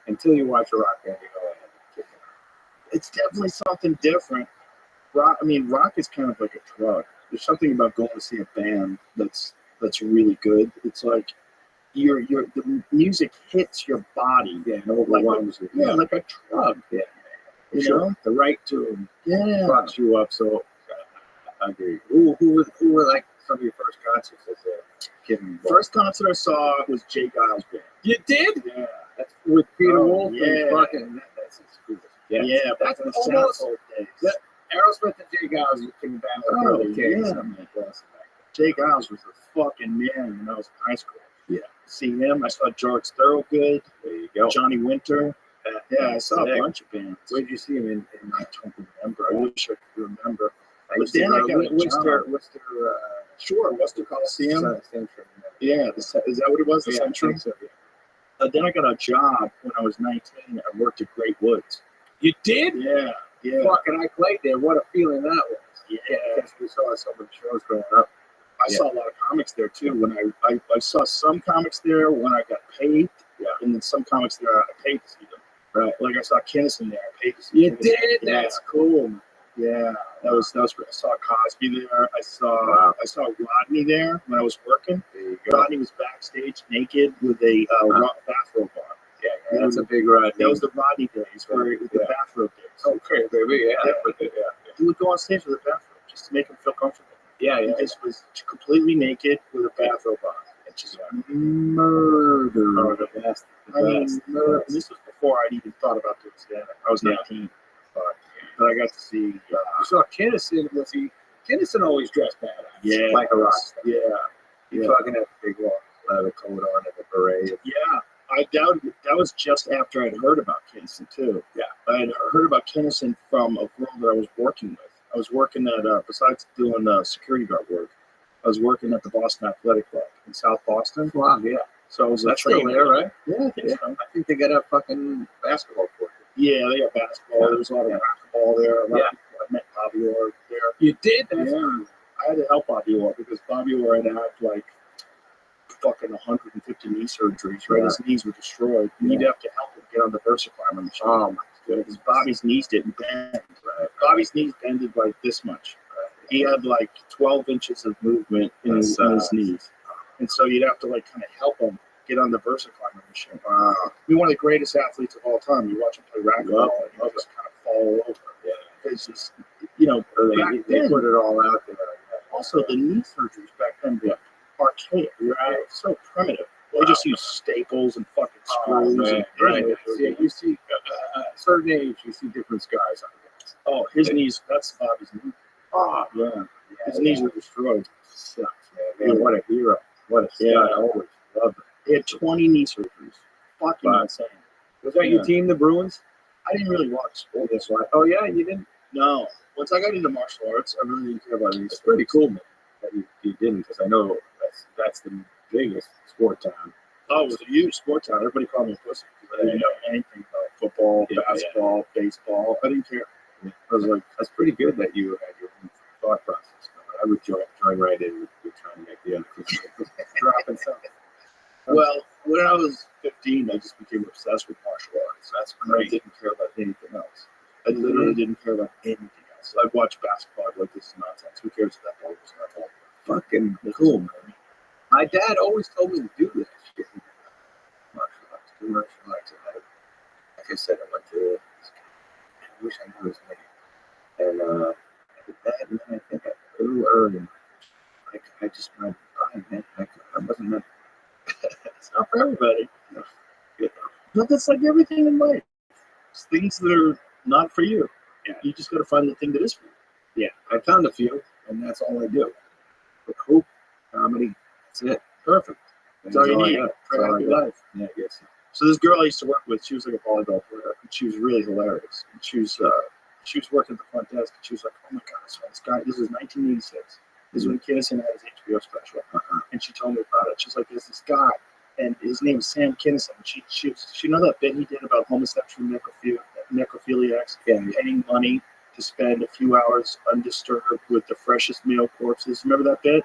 Until you watch a rock band, you go, it's definitely something different. Rock is kind of like a drug. There's something about going to see a band that's really good. It's like the music hits your body. Yeah, and overwhelms you. Yeah, like a drug. Yeah. You know? The right tune fucks you up. So I agree. Who were like some of your first concerts as a kid? First concert I saw was Jay Giles' band. You did? Yeah. That's with Peter Wolf. Yeah. And fucking, that's exclusive. Yeah, that's back in the almost South days. Aerosmith and Jay Giles came down with Oh, the Kings. yeah, man. Jay Giles was a fucking man when I was in high school. Yeah. See him. I saw George Thorogood, There you go. Johnny Winter. Yeah, I saw a bunch of bands. Where did you see him in I don't remember. I wish I could remember. I But used to then go I to got a Worcester, job. Sure, Worcester Coliseum. Central. Yeah, is that what it was? The Yeah, I Century? think so, yeah. Then I got a job when I was 19. I worked at Great Woods. You did? Yeah. Fucking, I played there. What a feeling that was. Yeah. Because we saw so many shows growing up. I saw a lot of comics there too. When I saw some comics there when I got paid, and then some comics there I paid to see them. Right. Like I saw Kinnison there. I paid to see him. did? Yeah. That's cool. Yeah, that was great. I saw Cosby there. I saw Rodney there when I was working. There you go. Rodney was backstage naked with a bathrobe on. Yeah, that's a big ride. That was the Rodney days, where the bathrobe days. Okay, baby. Yeah. He would go on stage with a bathrobe just to make him feel comfortable. Yeah. He just was completely naked with a bathrobe on. And just Murder. Oh, the best. I mean, and this was before I'd even thought about doing stand-up. I was 19. But I got to see. You saw Kinnison. Kinnison always dressed badass. Like a rock star. Yeah. Fucking had the big long leather coat on and the beret. Yeah. I doubted it. That was just after I'd heard about Kinnison, too. Yeah. I had heard about Kinnison from a girl that I was working with. I was working at, besides doing security guard work, I was working at the Boston Athletic Club in South Boston. Wow, yeah. So I was That's still there, right? Yeah, I think so. I think they got a fucking basketball court. Yeah, they got basketball. There was a lot of racquetball there. I met Bobby Orr there. You did? Yeah. I had to help Bobby Orr because Bobby Orr had like fucking 150 knee surgeries, right? His knees were destroyed. You'd have to help him get on the VersaClimber machine. Oh, my goodness. Because Bobby's knees didn't bend. Right? Bobby's knees bended like this much. He had like 12 inches of movement in his knees. And so you'd have to like kind of help him get on the VersaClimber machine. Wow. He's one of the greatest athletes of all time. You watch him play racquetball and he'll just kind of fall over. Yeah. Because he's, they put it all out there. Also, the knee surgeries back then were archaic. Right? So primitive. They just use staples and fucking screws. You see, at a certain age, you see different scars on it. Oh, his knees, that's Bobby's knee. Oh, yeah. His knees were destroyed. Sucks, man. What a hero. What a stud. I always loved him. He had 20 knee surgeries. Fucking insane. Was that your team, the Bruins? I didn't really watch sport. That's right. Oh, yeah, you didn't? No. Once I got into martial arts, I really didn't care about it. It's pretty cool, man, that you didn't, because I know that's the biggest sport town. Oh, it was a huge sport town. Everybody called me a pussy because I didn't know anything about football, basketball, baseball. I didn't care. I was like, that's pretty good that you had your own thought process. I would join right in with trying to make the other dropping something. Well, when I was 15, I just became obsessed with martial arts. That's when I didn't care about anything else. I literally didn't care about anything else. I'd watch basketball. I'd like, this is nonsense. Who cares if that ball was not ball? Fucking cool, man. My dad always told me to do that shit. Martial arts. Like I said, I went to. I wish I knew his name. And I did that, and then I think a little early. I just went, man. I wasn't meant. It's not for everybody. But that's like everything in life. It's things that are not for you. Yeah. You just got to find the thing that is for you. Yeah, I found a few, and that's all I do. But hope, comedy, that's it. Perfect. That's all you need. For a happy life. Yeah, I guess so. So this girl I used to work with, she was like a volleyball player. And she was really hilarious. And she was working at the front desk. And she was like, "Oh my God, so this guy. This was 1986. This is when Kinnison had his HBO special." And she told me about it. She's like, "There's this guy, and his name is Sam Kinnison." She know that bit he did about homosexual necrophiliacs paying money to spend a few hours undisturbed with the freshest male corpses. Remember that bit?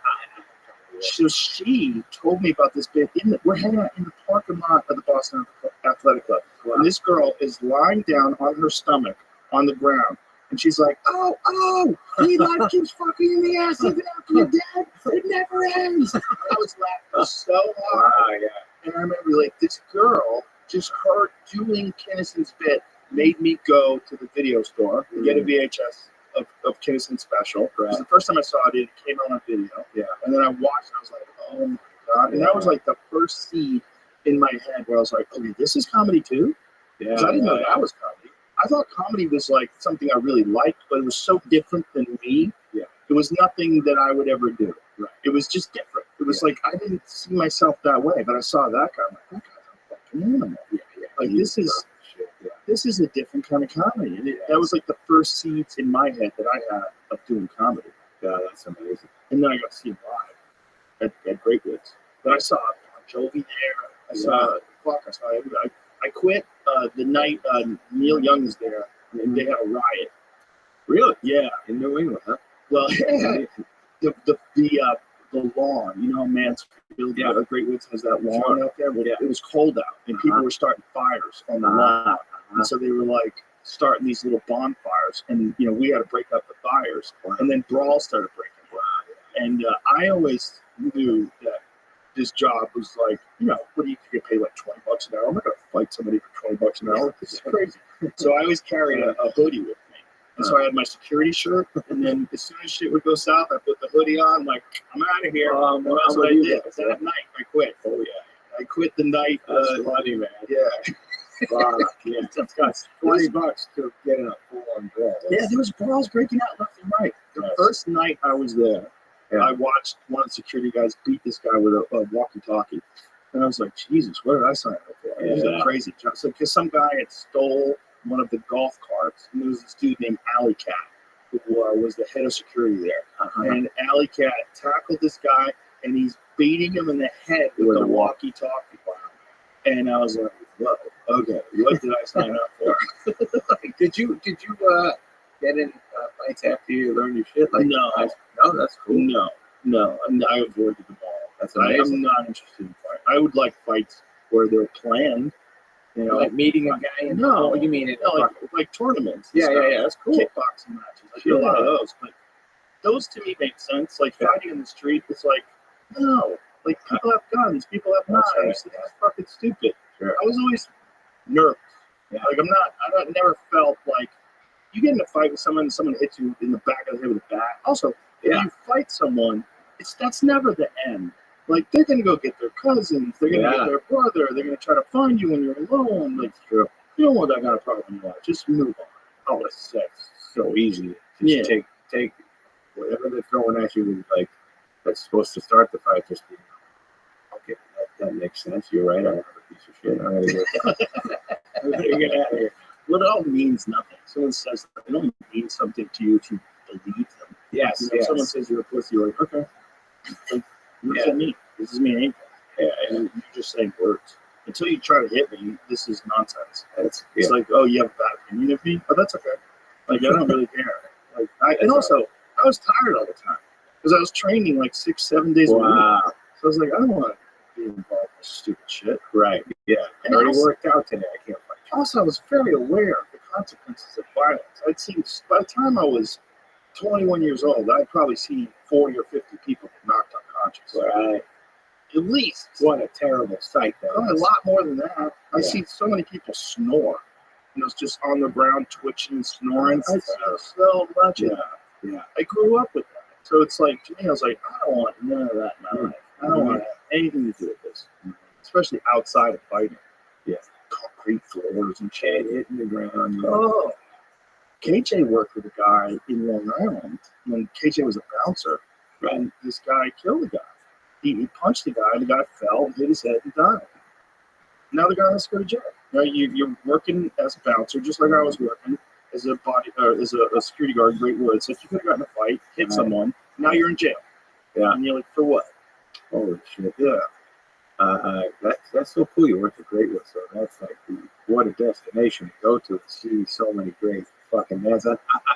So she told me about this bit. We're hanging out in the parking lot of the Boston Athletic Club. Wow. And this girl is lying down on her stomach on the ground. And she's like, oh, he like keeps fucking in the ass even after you're dead. It never ends. I was laughing so hard. And I remember, like, this girl, just her doing Kinnison's bit made me go to the video store and get a VHS of Kinnison's special. It was the first time I saw it. It came out on video. Yeah. And then I watched it. I was like, oh, my God. And that was, like, the first seed in my head where I was like, okay, this is comedy, too? Yeah. Because I didn't know that was comedy. I thought comedy was like something I really liked, but it was so different than me. Yeah. It was nothing that I would ever do. Right. It was just different. It was like I didn't see myself that way, but I saw that guy. I'm like, that guy's a fucking animal. Yeah. Like You this is shit, yeah. this is a different kind of comedy. And that was like the first seeds in my head that I had of doing comedy. Yeah, that's amazing. And then I got to see him live at Great Woods. But I saw Bon Jovi there. I saw everybody. I quit the night Neil Young was there, and they had a riot. Really? Yeah. In New England, huh? Well, the lawn, you know, Mansfield, Great Woods has that lawn out there. Well, it was cold out, and people were starting fires on the lawn. And so they were like starting these little bonfires, and you know, we had to break up the fires, and then brawls started breaking out. And I always knew that this job was like, you know, what do you get paid like $20 an hour? I'm not gonna fight somebody for $20 an hour. This is crazy. So I always carried a hoodie with me. And so I had my security shirt, and then as soon as shit would go south, I put the hoodie on. I'm like, I'm out of here. And that's what I did. That night, I quit. Oh yeah, I quit the night. That's funny, man. Yeah. Yeah, it's got $20 to get in a full-on brawl. Yeah, there was brawls breaking out left and right. The first night I was there, I watched one of the security guys beat this guy with a walkie-talkie, and I was like, Jesus, what did I sign up for? It was a crazy job. So, because some guy had stole one of the golf carts, and there was this dude named Alley Cat, who was the head of security there. And Alley Cat tackled this guy, and he's beating him in the head with a walkie-talkie. And I was like, whoa, okay, what did I sign up for? Did you get in fights after you learned your shit? Like, No, that's cool. No, I avoided them all. That's amazing. I'm not interested in fights. I would like fights where they're planned. You know, Like meeting a guy in what do you mean? like tournaments. Yeah, that's cool. Kickboxing matches. I do a lot of those, but those to me make sense. Like fighting in the street, it's like, no. Like, people have guns, people have knives. Right. It's fucking stupid. Sure. I was always nervous. Yeah. Like, I never felt like you get in a fight with someone and someone hits you in the back of the head with a bat. Also, if you fight someone, that's never the end. Like, they're going to go get their cousins, they're going to get their brother, they're going to try to find you when you're alone. Like, you don't want that kind of problem in life. Just move on. Oh, it's so easy. Just take whatever they're throwing at you, like, that's supposed to start the fight, just be, okay, that makes sense. You're right. I'm a piece of shit. I'm gonna get out of here. Well, it all means nothing. Someone says that, it only means something to you if you believe them. Yes. If someone says you're a pussy, you're like, okay. Like, what does that mean? This doesn't mean anything. Yeah, and you're just saying words. Until you try to hit me, this is nonsense. It's like, oh, you have a bad opinion of me? Oh, that's okay. Like, I don't really care. Like, and also, I was tired all the time. Because I was training like 6-7 days a week. So I was like, I don't want to be involved in stupid shit. Right. Yeah. And it already worked out today. I can't fight. Also, I was very aware of the consequences of violence. I'd seen, by the time I was 21 years old, I'd probably seen 40 or 50 people get knocked unconscious. Right. At least. What a terrible sight, though. A lot more than that. I've seen so many people snore. You know, it's just on the ground, twitching, snoring. I saw so much of that. Yeah. I grew up with that. So it's like, to me, I was like, I don't want none of that in my life. I don't want to have anything to do with this, especially outside of fighting. Yeah, concrete floors and shit hitting the ground. Oh, KJ worked with a guy in Long Island when KJ was a bouncer, and this guy killed the guy. He punched the guy, and the guy fell, hit his head, and died. Now the guy has to go to jail. Now you're working as a bouncer, just like I was working. As a security guard in Great Woods. So if you could have gotten a fight, hit someone, now you're in jail. Yeah. And you're like, for what? Holy shit. Yeah. That's so cool. You worked at Great Woods, so that's like what a destination to go to see so many great fucking bands.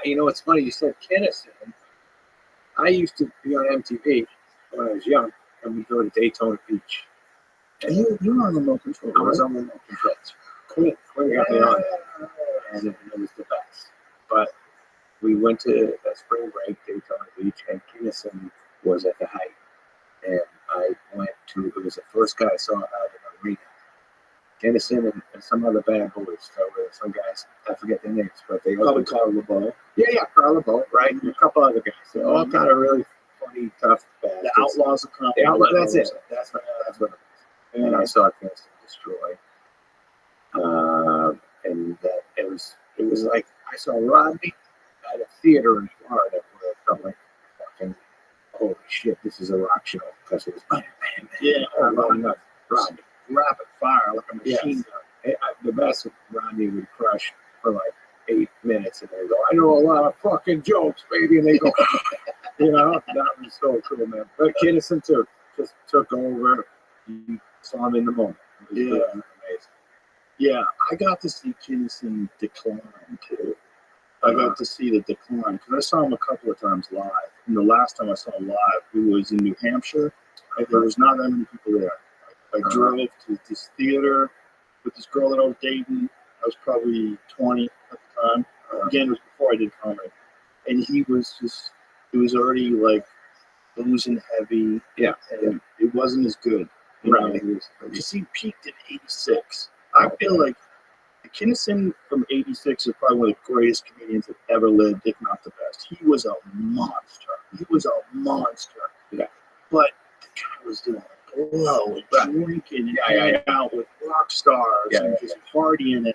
You know, it's funny, you said Guinness. I used to be on MTV when I was young, and we'd go to Daytona Beach. And you were on remote control. I was on remote control. Queen got me on. And it was the best. But we went to a spring break, Daytona Beach, and Guinness was at the height. And I went to, it was the first guy I saw out in the arena. Guinness and some other bad boys. So some guys, I forget their names, but they probably Carl LeBeau. Yeah, Carl LeBeau, right? And a couple other guys. So all kind of really funny, tough bad. The Outlaws of Compton. That's it. That's what it was. And I saw Guinness destroy. And it It was like I saw Rodney at a theater in Florida where I felt like fucking, holy shit, this is a rock show because it was bam, bam, bam. Yeah, Rodney. rapid fire like a machine gun. The best Rodney would crush for like 8 minutes, and they go, "I know a lot of fucking jokes, baby," and they go, that was so cool, man. But Kinnison too just took over. You saw him in the moment. It was Yeah. amazing. Yeah, I got to see Kinnison decline too. I got to see the decline because I saw him a couple of times live. And the last time I saw him live, he was in New Hampshire. And there was not that many people there. I drove to this theater with this girl that I was dating. I was probably 20 at the time. Again, it was before I did comedy. And he was already like losing heavy. Yeah. And it wasn't as good. Right. Because he peaked in 86. I feel like Kinnison from 86 is probably one of the greatest comedians that ever lived, if not the best. He was a monster. Yeah. But the guy was doing blow and drinking and hanging out with rock stars and just partying. And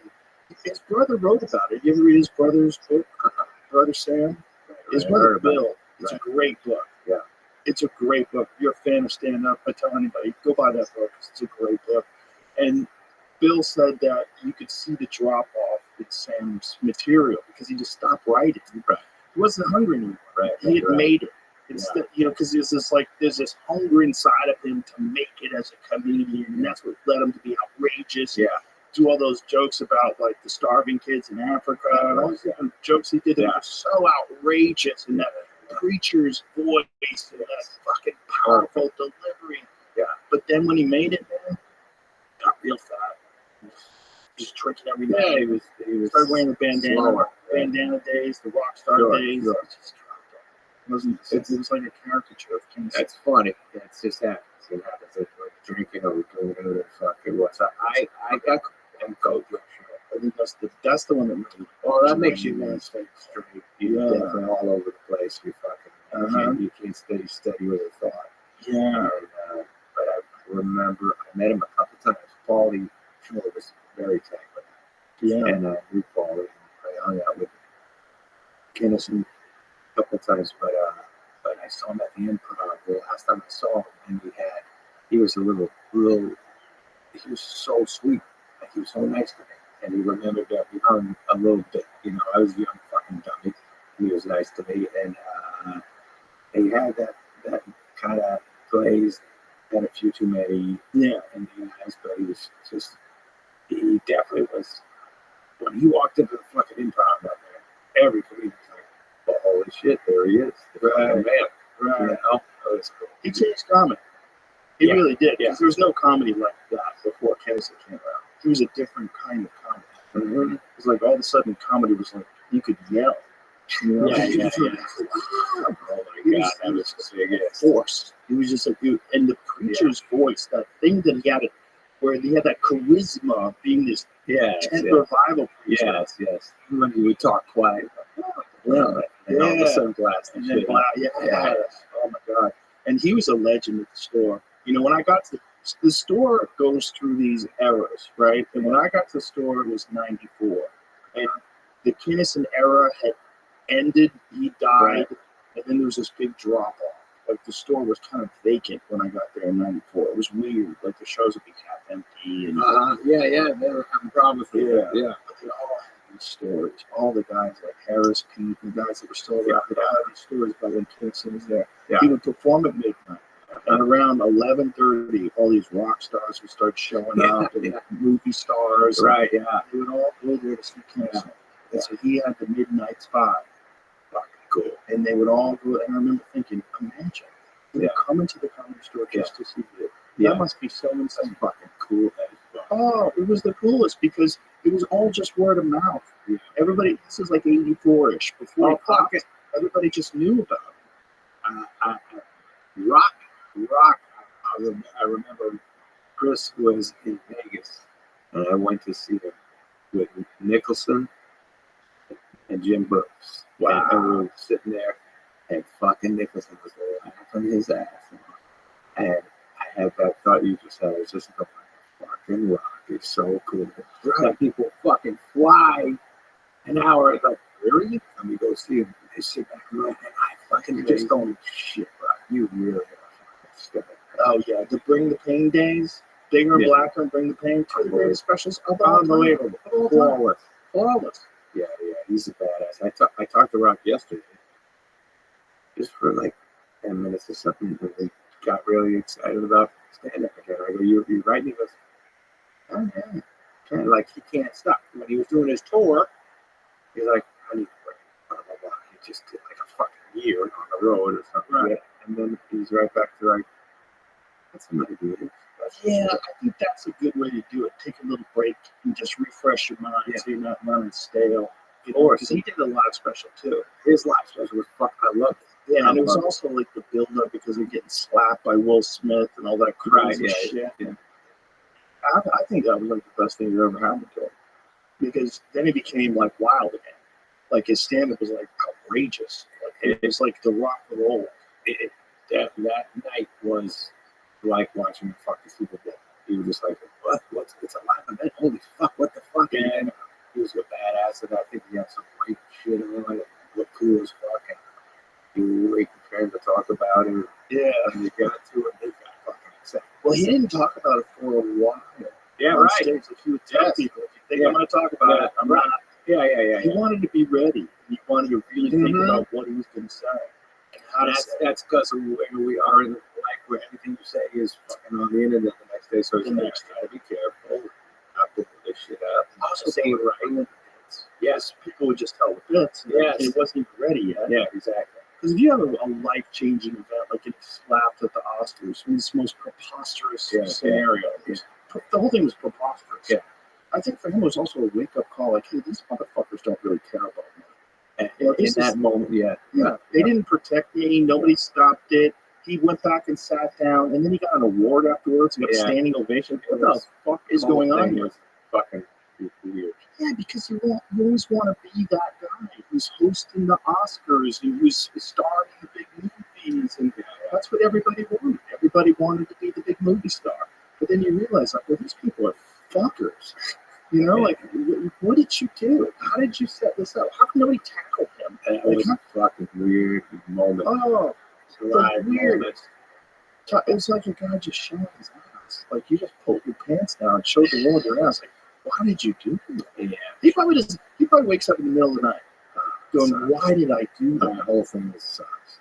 his brother wrote about it. You ever read his brother's book, Brother Sam? His brother Bill. It's a great book. Yeah. It's a great book. If you're a fan of stand-up, I tell anybody, go buy that book. It's a great book. And Bill said that you could see the drop-off in Sam's material because he just stopped writing. Right. He wasn't hungry anymore. Right. He had made it. Instead, because there's this hunger inside of him to make it as a comedian, and that's what led him to be outrageous. Yeah. Do all those jokes about like the starving kids in Africa and all those different jokes he did that were so outrageous, and that preacher's voice and that fucking powerful delivery. Yeah. But then when he made it, man, got real fat. Just drinking every night. Yeah, he was started wearing the bandana. slower. Bandana days, the rock star days. Sure. It just dropped off. It was like a caricature of Kinnison. That's funny. It's just happens. It happens. Like drinking or doing whatever the fuck it was. I got go to. I think that's the one that really. Well, that makes you man straight. You're definitely all over the place. You fucking you can't stay steady with a thought. Yeah. But I remember I met him a couple times. Paulie Shore was very tight with him. Yeah. And I knew Paulie. I hung out with Kinnison a couple times, but I saw him at the Improv. The last time I saw him, and he was he was so sweet. Like, he was so nice to me. And he remembered that we hung a little bit. I was a young fucking dummy. He was nice to me. And he had that kind of glazed, had a few too many. Yeah. And he was nice, but he was just, he definitely was, when he walked into the fucking Improv out there, every comedian was like, well, holy shit, there he is. Right. Man. Right. That was cool. He changed comedy. He really did. Yeah. Because there was no comedy like that before Kinnison came out. He was a different kind of comedy. Mm-hmm. It was like all of a sudden comedy was like you could yell. Yeah. Oh my God, that was so big. Force. He was just like, dude, and the preacher's voice, that thing that he had, where he had that charisma of being this revival preacher. Yes. When he would talk quiet. And all the sunglasses. And then, oh my God. And he was a legend at the store. When I got to the store goes through these eras, right? And when I got to the store, it was 94. And the Kinnison era had ended. He died. And then there was this big drop off. Like the store was kind of vacant when I got there in 94. It was weird. Like the shows would be half empty. And they were having problems with it. Yeah. But they all had these stories. All the guys like Harris, Pete, the guys that were still there, they all had these stories about when Kinnison was there. Yeah. He would perform at midnight. And around 11:30, all these rock stars would start showing up, and movie stars. Right, They would all go there to see Kinnison. And so he had the midnight spot. Fucking cool. And they would all go, and I remember thinking, imagine, they would come into the comedy store just to see you. That must be so insane. Fucking cool. Oh, it was the coolest because it was all just word of mouth. Yeah. Everybody, this is like 84-ish. Before everybody just knew about it. Rock. I remember Chris was in Vegas, and I went to see him with Nicholson and Jim Brooks. Wow. And we were sitting there, and fucking Nicholson was laughing his ass off. And I had that thought you just had. I was just going, fucking Rock is so cool. Right. People fucking fly an hour. It's like, really? And we go see him. They sit back and like, I fucking just don't shit, bro. You really are fucking stupid. Oh yeah, the Bring the Pain days, Bigger and Blacker and Bring the Pain, two of the greatest specials of all time. Unbelievable. Of all time. Flawless. Yeah, he's a badass. I talked to Rock yesterday, just for like 10 minutes or something, but we got really excited about stand-up again. I go, you're right? And he goes, oh yeah. Kind of like he can't stop. When he was doing his tour, he's like, I need to break. Blah, blah, blah. He just did like a fucking year on the road or something. Right. And then he's right back to like, that's an idea. Yeah, I think that's a good way to do it. Take a little break and just refresh your mind so you're not running stale. Because he did a live special too. His live special was I loved it. Yeah, and it was also like the build up because of getting slapped by Will Smith and all that crazy shit. Yeah. I think that was like the best thing that ever happened to him. Because then he became like wild again. Like his stand up was like outrageous. Like, it was like the rock and roll. That night was like watching a fucking Super Bowl. He was just like, what? It's a live event? Holy fuck, what the fuck? And he was a badass, and I think he had some great shit on it. Looked cool as fuck. And he was really prepared to talk about it. Yeah. And he got to it, they got fucking excited. Well, he didn't talk about it for a while. Yeah, on right. Stage, like he would tell people, if you think I'm going to talk about it, I'm not. Yeah. He wanted to be ready. He wanted to really think about what he was going to say. That's because of where we are in life, where everything you say is fucking on the internet the next day. So you gotta be careful not putting this shit out. Also, say it right. Yes, people would just tell the bits. Yes, it wasn't even ready yet. Yeah, exactly. Because if you have a life-changing event like getting slapped at the Oscars, it's the most preposterous scenario. The whole thing was preposterous. Yeah. I think for him it was also a wake-up call. Like, hey, these motherfuckers don't really care about me. And in that moment, they didn't protect me. Nobody stopped it. He went back and sat down, and then he got an award afterwards. He got a standing ovation. What the fuck is going on here? Fucking weird. Yeah, because you always want to be that guy who's hosting the Oscars and who's starring in the big movies, and that's what everybody wanted. Everybody wanted to be the big movie star. But then you realize, like, well, these people are fuckers. You know, like, what did you do? How did you set this up? How come nobody tackled him? That was a fucking weird moment. Oh, live weird. moment. It was like a guy just showing his ass. Like, you just pulled your pants down and showed the world your ass. Like, why did you do that? Yeah. He probably wakes up in the middle of the night going, why did I do that? The whole thing sucks.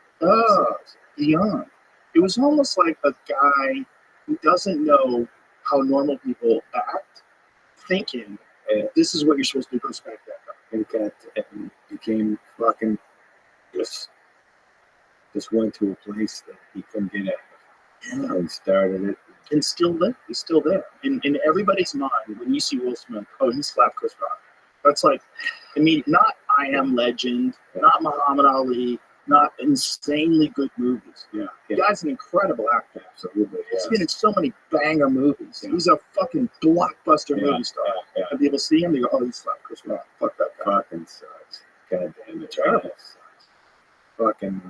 Beyond. It was almost like a guy who doesn't know how normal people act, thinking this is what you're supposed to do to respect that guy. And became fucking just went to a place that he couldn't get out of and started it. And still there. He's still there. In everybody's mind, when you see Will Smith, oh, he slapped Chris Rock. That's like, I mean, not I Am Legend, not Muhammad Ali, not insanely good movies. Yeah. The guy's an incredible actor. Absolutely. He's been in so many banger movies. Yeah. He's a fucking blockbuster movie star. Yeah. And people see him, they go, oh, he slapped Chris Rock. Fuck that guy. Fucking sucks. God damn it. Terrible. Sucks. Fucking,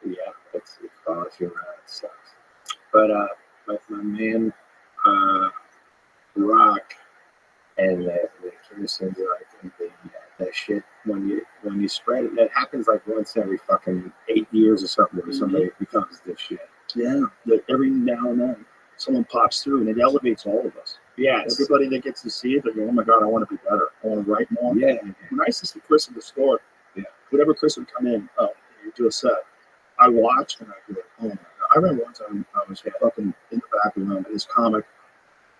it follows you around. It sucks. But, my man, Rock, and the Kingston, like, that shit, when you spread it, that happens like once every fucking 8 years or something, where somebody becomes this shit. Yeah, every now and then someone pops through, and it elevates all of us. Yes. Everybody that gets to see it, they go, oh my God, I want to be better. I want to write more. Yeah. When I used to see Chris in the store, whenever Chris would come in, you do a set, I watch and I go, oh my God. I remember one time I was fucking in the back room, and this comic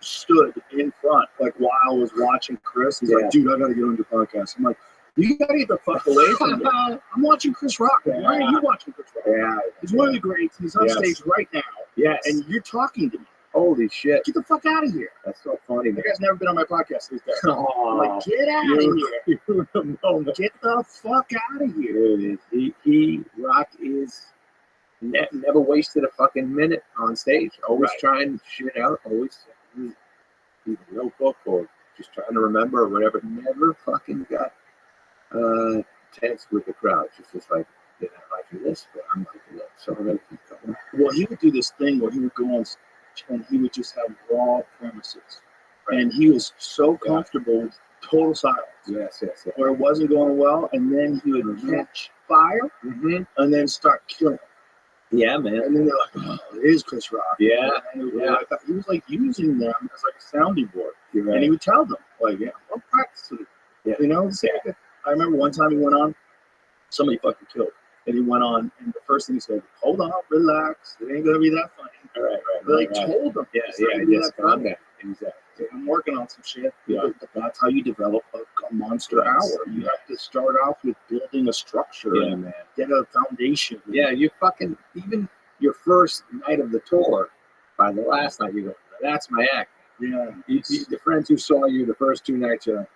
stood in front, like while I was watching Chris. He's like, dude, I got to get on your podcast. I'm like, you got to get the fuck away from me. I'm watching Chris Rock. Man. Why are you watching Chris Rock? Yeah. He's one of the greats. He's on stage right now. Yes. And you're talking to me. Holy shit. Get the fuck out of here. That's so funny, man. You guys never been on my podcast. I'm like, get out of here. Get the fuck out of here. Dude, Rock is never wasted a fucking minute on stage. Always trying shit out. Always either a notebook or just trying to remember or whatever. Never fucking got tense with the crowd. Just like, they're not liking this, but I'm liking that. So I'm going to keep going. Well, he would do this thing where he would go on stage and he would just have raw premises. And he was so comfortable with total silence. Yes. Where it wasn't going well, and then he would catch fire Mm-hmm. and then start killing. Yeah, man. And then they're like, oh, it is Chris Rock. Yeah. And Yeah. he was like using them as like a sounding board. You're right. And he would tell them, like, yeah, I'll practice it. Yeah. You know, I remember one time he went on, somebody fucking killed. And he went on, and the first thing he said, hold on, relax. It ain't going to be that funny. Right. They told him. Yeah, it's not gonna be that calm funny. down. Exactly. I'm working on some shit. Yeah. That's how you develop a monster hour. You have to start off with building a structure. Yeah, and man. get a foundation. Yeah, you fucking, even your first night of the tour, by the last night, you go, that's my act. Yeah. The friends who saw you the first 2 nights are like,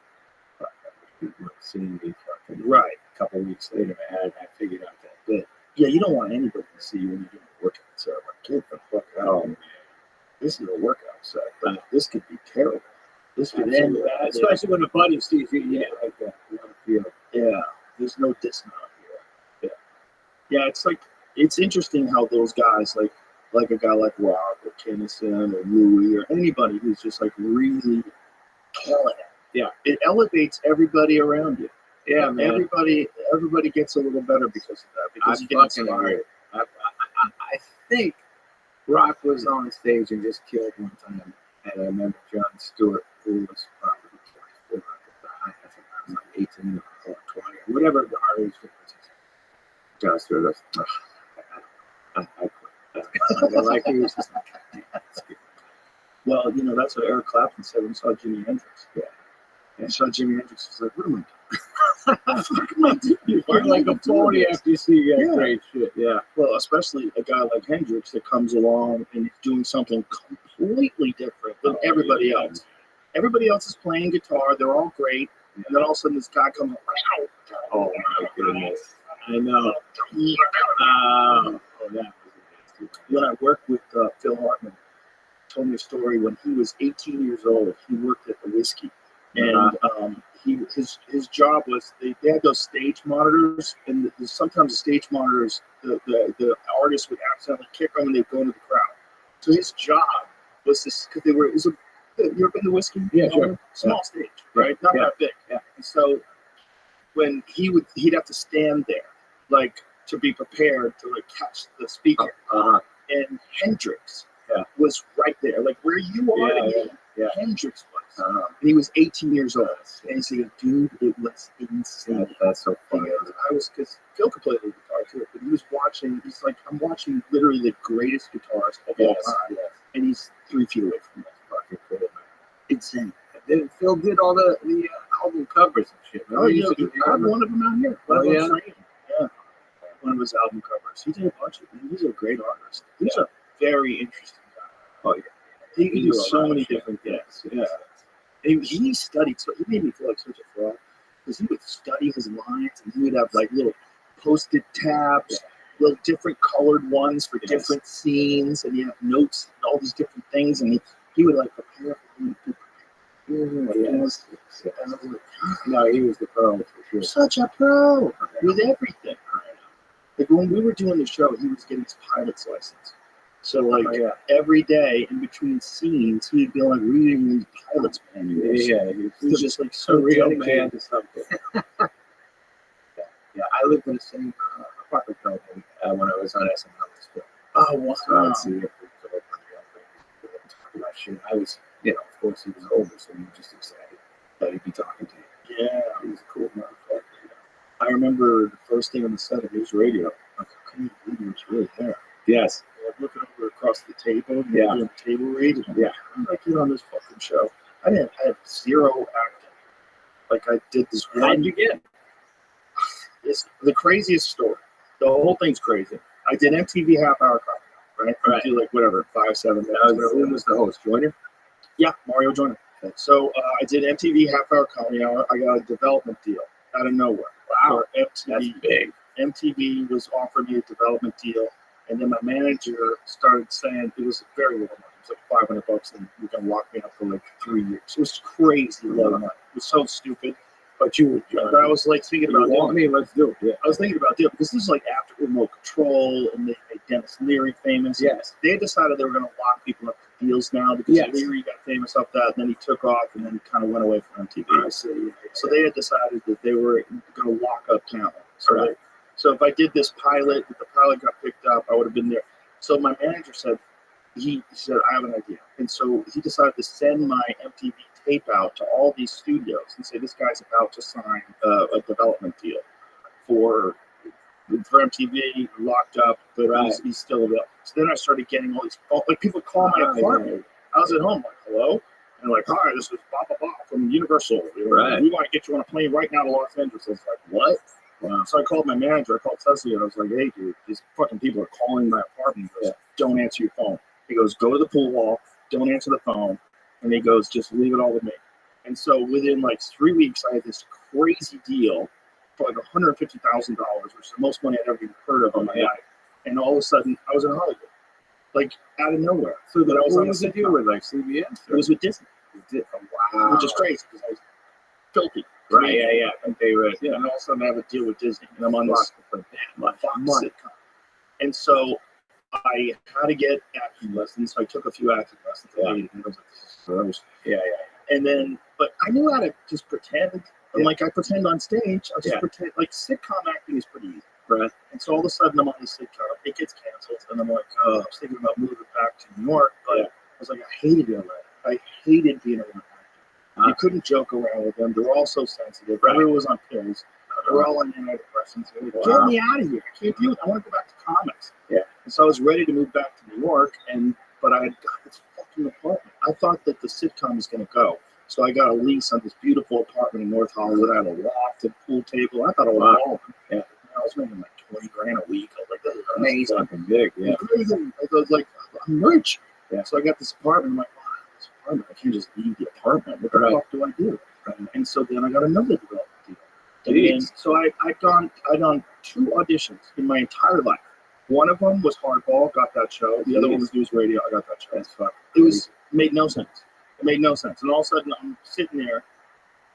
fuck, people have seen me fucking. Right. A couple of weeks later, I figured out that bit. Yeah, you don't want anybody to see you when you're doing a workout. So like, get the fuck out. Oh, man. This is a workout set, but this could be terrible. This could end Absolutely. bad. Especially when a buddy sees you, like that. You want to feel. Yeah, there's no dismount here. Yeah, it's like, it's interesting how those guys, like a guy like Rob or Kinnison or Louie or anybody who's just like really killing it. Yeah. It elevates everybody around you. Yeah, man. Everybody gets a little better because of that. Because you get inspired. I think Rock was on stage and just killed one time, and I remember John Stewart, who was probably 24 at the time. I think I was like 18 or 20 or whatever the age was. John Stewart, I quit. Like he was just like, Well, you know, that's what Eric Clapton said when he saw Jimi Hendrix. Yeah. And he saw Jimi Hendrix, he was like, what am I doing? What am I doing? you feel like a pony after you see Yeah. great shit. Yeah. Well, especially a guy like Hendrix that comes along and is doing something completely different than everybody else. Everybody else is playing guitar. They're all great. And then all of a sudden this guy comes along. Oh, my goodness. I know. Oh, that was amazing. When I worked with Phil Hartman, he told me a story when he was 18 years old. He worked at the Whiskey. And his job was they had those stage monitors, and sometimes the stage monitors, the artist would accidentally kick them and they'd go into the crowd. So his job was this, because you ever been to Whiskey? Yeah, sure. Small stage, right? Not that big. Yeah. And so when he'd have to stand there, like, to be prepared to like catch the speaker. And Hendrix was right there, like where you are. Hendrix was. And he was 18 years old. And he said, dude, it was insane. That's so funny. Because Phil could play the guitar too, but he was watching, he's like, I'm watching literally the greatest guitarist of all time. And he's 3 feet away from me. Fucking cool, man. Insane. Then Phil did all the album covers and shit. Man. Oh, yeah, I have one of them out here. Yeah. One of his album covers. He did a bunch of them. He's a great artist. He's a very interesting guy. Oh, yeah. He can do so many different things. Yeah. And he studied, so he made me feel like such a fraud, because he would study his lines, and he would have like little post-it tabs, little different colored ones for different scenes, and he had notes and all these different things, and he would like prepare for me. No, he was the pro for sure. Such a pro with everything. Like when we were doing the show, he was getting his pilot's license. So like every day in between scenes, he'd be like reading these pilot's manuals. Yeah, he was just like a so real dedicated man to something. I lived in the same apartment building when I was on SNL. Oh wow! So I'd see it. Shit. I was, of course he was older, so he was just excited that he'd be talking to you. Yeah, he was a cool motherfucker. I remember the first thing on the set of his radio. Like, I couldn't believe he was really there. Yes. Looking over across the table, doing table read. Yeah. I'm like, on this fucking show. I had zero acting. Like I did this one. How'd you get? It's the craziest story. The whole thing's crazy. I did MTV half hour comedy, right? I do like whatever, 5, 7 minutes. Who was the host? Joyner? Yeah, Mario Joyner. So I did MTV half hour comedy hour. I got a development deal out of nowhere. Wow. For MTV. That's big. MTV was offering me a development deal. And then my manager started saying it was very little money. It was like $500, and you're gonna lock me up for like 3 years. It was crazy low money. It was so stupid. But but I was like thinking about doing it. Let's do it. Yeah. I was thinking about doing it because this is like after Remote Control, and they made Dennis Leary famous. Yes. They decided they were gonna lock people up to deals now because Yes. Leary got famous off that, and then he took off, and then he kind of went away from MTV. I see. So they had decided that they were going to lock up talent. So, Right. so if I did this pilot, if the pilot got picked up, I would have been there. So my manager said, he said, I have an idea. And so he decided to send my MTV tape out to all these studios and say, this guy's about to sign a development deal for MTV, locked up, but he's still available. So then I started getting all these phone, like people call my apartment. I was at home, like, hello? And like, hi, this is blah, blah, blah from Universal. You know, Right. We want to get you on a plane right now to Los Angeles. I was like, what? So I called my manager. I called Tessie, and I was like, hey, dude, these fucking people are calling my apartment. He goes, don't answer your phone. He goes, go to the pool hall. Don't answer the phone. And he goes, just leave it all with me. And so within like 3 weeks, I had this crazy deal for like $150,000, which is the most money I'd ever even heard of in my life. And all of a sudden, I was in Hollywood, like out of nowhere. So But I was what on a was the sitcom. deal with like CBS? It was with Disney, Wow. which is crazy because I was filthy. Right. Yeah. And they were. Yeah, and all of a sudden I have a deal with Disney, and I'm on this Fox sitcom. And so I had to get acting lessons. So I took a few acting lessons. I hated it. I was like, this is gross. Yeah. And then, but I knew how to just pretend. And like I pretend on stage, I just pretend. Like sitcom acting is pretty easy. Right. And so all of a sudden I'm on this sitcom. It gets canceled, and I'm like, I was thinking about moving back to New York, but I was like, I hated LA. I hated being around. You couldn't joke around with them. They were all so sensitive. Everyone was on pills. They were all on antidepressants. They were like, get me out of here. I can't do it. I want to go back to comics. Yeah. And so I was ready to move back to New York, but I had got this fucking apartment. I thought that the sitcom was going to go. So I got a lease on this beautiful apartment in North Hollywood. I had a loft and pool table. I thought it was all. Yeah. I was making like $20,000 a week. I was like, this is amazing. Fucking big. Yeah. Crazy. I was like, I'm rich. Yeah. So I got this apartment. I'm like, this apartment. I can't just leave the apartment. What the fuck do I do? And so then I got another development deal. And then, so I'd gone 2 auditions in my entire life. One of them was Hardball, got that show. The other one was News Radio, I got that show. That's fucking made no sense. It made no sense. And all of a sudden I'm sitting there,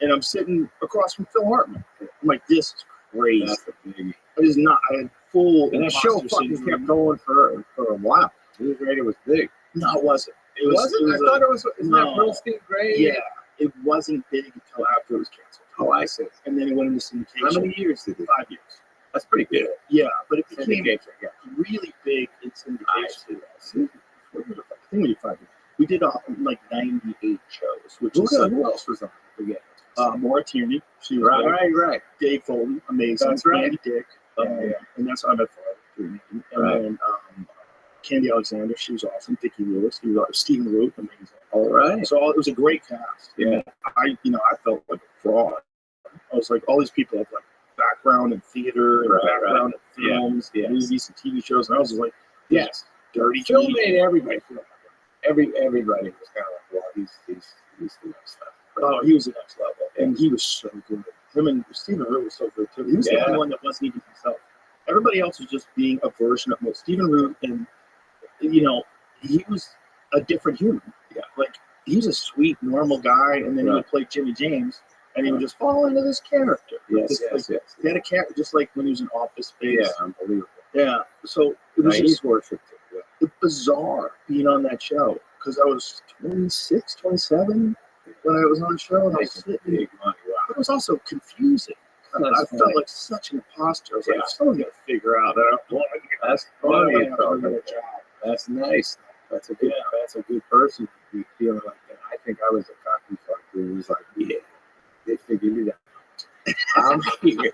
and I'm sitting across from Phil Hartman. I'm like, this is crazy. It is not. I had full. And that show fucking kept going for a while. News Radio was big. No, it wasn't. It wasn't? I thought it was. Isn't that Brillstein Gray? Yeah. It wasn't big until after it was canceled. Oh, I see. And then it went into syndication. How many years did it? 5 years. That's pretty good. Yeah, but it became Syndication, really big in syndication. I think we did 5 years. We did like 98 shows, which is who else was on? I forget. Maura Tierney. She was right. Dave Foley, amazing. That's right. Andy Dick. And that's how I met Foley. And then Candy Alexander, she was awesome. Dickie Lewis, he was awesome. Stephen Root, amazing. All right. So it was a great cast. Yeah. I felt like a fraud. I was like, all these people have like background in theater and background in films, movies, and TV shows, and I was just like, yes, dirty. Film made everybody feel like it. Everybody was kind of like, wow, he's the next level. Oh, he was the next level, and he was so good. Him and Stephen Root was so good too. He was the only one that wasn't even himself. Everybody else was just being a version of Stephen Root, and he was a different human. Yeah, like he was a sweet, normal guy, and then he would play Jimmy James, and he would just fall into this character. Yes. He had a character just like when he was in Office Space. Yeah, unbelievable. Yeah, so it was just worshipped. bizarre being on that show because I was 26, 27 when I was on the show, and I was sitting. Big money. Wow. It was also confusing. I felt like such an imposter. I was like, someone got to figure out that That's funny. That's nice. That's a good person to be feeling like that. I think I was a cocky fuck who was like, yeah, they figured it out. I'm here.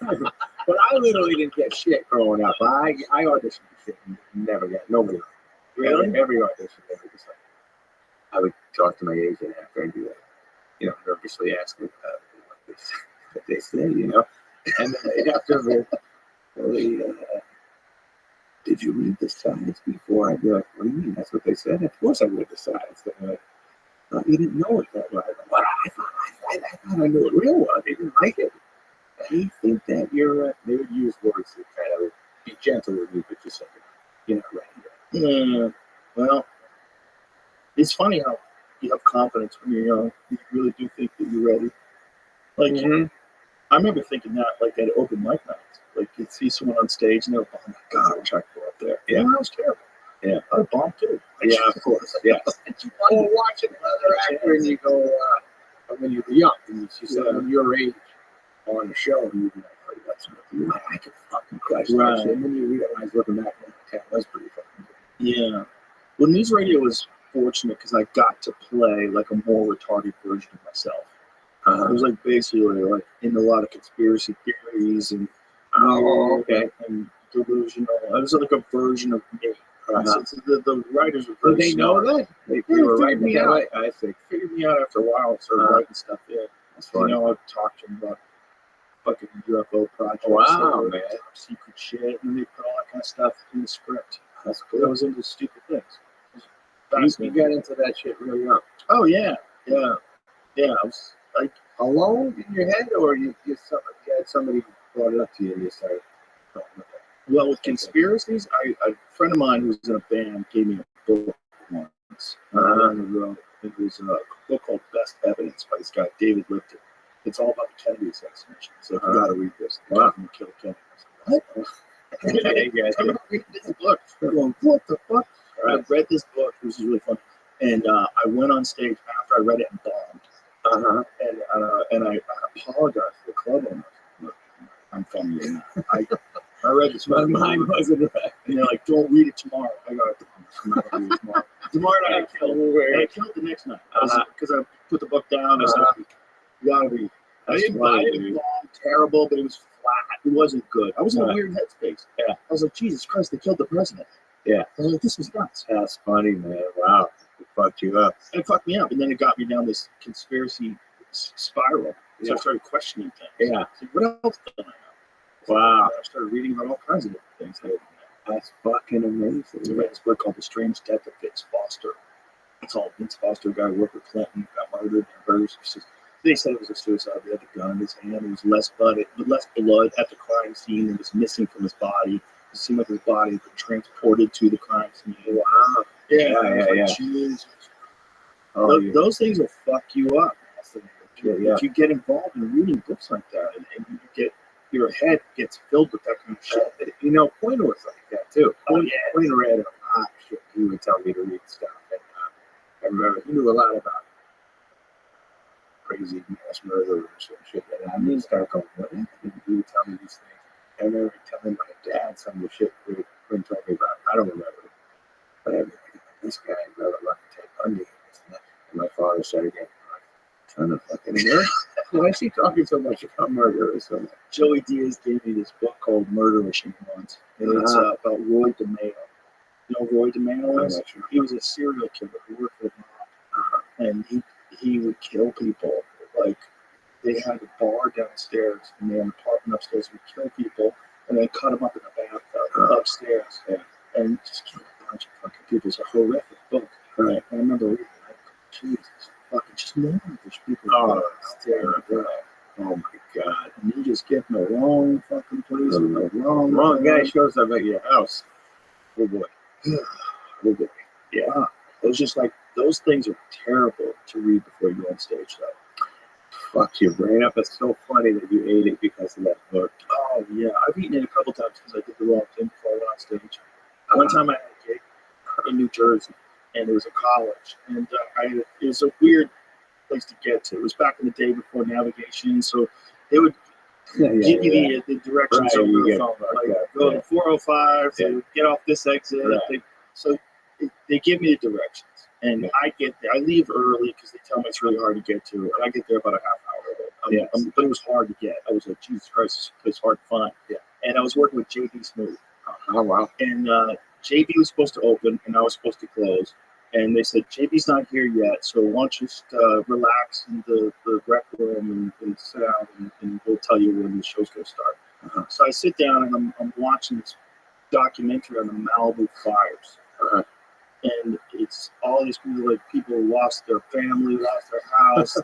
But I literally didn't get shit growing up. I auditioned for shit and never got nobody. Really? Every audition, just like, I would talk to my agent after and be like, nervously asking what they say, And then after did you read the sides before? I'd be like, what do you mean? That's what they said? Of course I read the sides. They're like, oh, you didn't know it that well. What? I thought I knew it real well. They didn't like it. They think that they would use words that kind of be gentle with you, but just like, you're not ready. Yeah. Well, it's funny how you have confidence when you're young. You really do think that you're ready. Like, I remember thinking that, like, at open mic nights. Like, you'd see someone on stage and they're like, oh my God, I wish I could go up there. Yeah, that was terrible. Yeah. I bombed too. Yeah, of course. Yeah. Well, watching another actor and you go, when you were young, and you see someone your age on the show, and you'd be like, oh, that's something I could fucking crush that shit. And then you realize looking back, that was pretty fucking good. Yeah. Well, news radio was fortunate because I got to play like a more retarded version of myself. It was like basically like in a lot of conspiracy theories and and delusional. It was like a version of me. So the writers were very Did they know smart. that? They were writing me it out. right. I think. Figured me out after a while and started writing stuff. Yeah. That's funny. You know, I've talked to them about fucking UFO projects. Wow, and man. top secret shit, and they put all that kind of stuff in the script. That's I cool. was into stupid things. You got into that shit real young. Oh yeah. I was like Alone in your head, or you had somebody brought it up to you and you started talking about that? well with conspiracies. A friend of mine who was in a band gave me a book once. It was a book called Best Evidence by this guy David Lipton. It's all about the Kennedy assassination. So you got to read this. The guy from Kill Kennedy. I was like, what? I'm gonna read this book. I'm going, what the fuck? I read this book. This is really fun. And I went on stage after I read it and bombed. And I apologized to the club owner. Look, I'm funny. I read this. My mind wasn't right. And they're like, don't read it tomorrow. I go, I'm not gonna read it tomorrow. Tomorrow night I killed. And I killed the next night. Because I put the book down. I said, you gotta read. I didn't bomb terrible, but it was flat. It wasn't good. I was in a weird headspace. Yeah. I was like, Jesus Christ, they killed the president. Yeah. I was like, this was nuts. That's funny, man. Wow. It fucked you up. It fucked me up. And then it got me down this conspiracy spiral. So I started questioning things. Yeah. So what else did I know? Wow. I started reading about all kinds of different things. That's fucking amazing. I read this book called The Strange Death of Vince Foster. It's all Vince Foster, a guy who worked with Clinton, got murdered. They said it was a suicide. He had the gun in his hand. It was less blood at the crime scene. It was missing from his body. It seemed like his body had been transported to the crime scene. Wow. Yeah. Jesus. Those things will fuck you up. If you get involved in reading books like that, and your head gets filled with that kind of shit. You know, Pointer was like that too. Pointer read a lot of shit. He would tell me to read stuff. And I remember he knew a lot about crazy mass murderers and shit. And I didn't start going, what happened? He would tell me these things. I remember telling my dad some of the shit he wouldn't tell me about. I don't remember it. But I was like, this guy wrote a lot of Ted Bundy. And my father said again, ton of fucking murder. Why is he talking so much about murder or something? Joey Diaz gave me this book called Murder Machine once. And it's about Roy DeMeo. You know who Roy DeMeo is? Sure. He was a serial killer who worked for the mob. And he would kill people. Like, they had a bar downstairs and they had an apartment upstairs. He would kill people and then cut them up in the bathtub upstairs. And just kill a bunch of fucking people. It's a horrific book. And I remember reading it. Jesus, fucking just knowing there's people. Oh, it's terrible. Oh my God. And you just get in the wrong fucking place and the wrong guy shows up at your house. Oh boy. Oh boy. Yeah. It was just like, those things are terrible to read before you go on stage, though. Fuck your brain up. It's so funny that you ate it because of that book. Oh, yeah. I've eaten it a couple times because I did the wrong thing before I went on stage. One time I had a gig in New Jersey, and it was a college, and it was a weird place to get to. It was back in the day before navigation, so they would give you the directions over the phone. Like, go to 405, so get off this exit. So they give me the directions, and I get there. I leave early because they tell me it's really hard to get to, and I get there about a half hour early. But it was hard to get. I was like, Jesus Christ, this place is hard to find. Yeah. And I was working with J.B. Smooth. Oh, wow. And JB was supposed to open, and I was supposed to close. And they said, JB's not here yet, so why don't you just relax in the rec room and sit down, and we'll tell you when the show's going to start. So I sit down, and I'm watching this documentary on the Malibu fires. And it's all these people who lost their family, lost their house,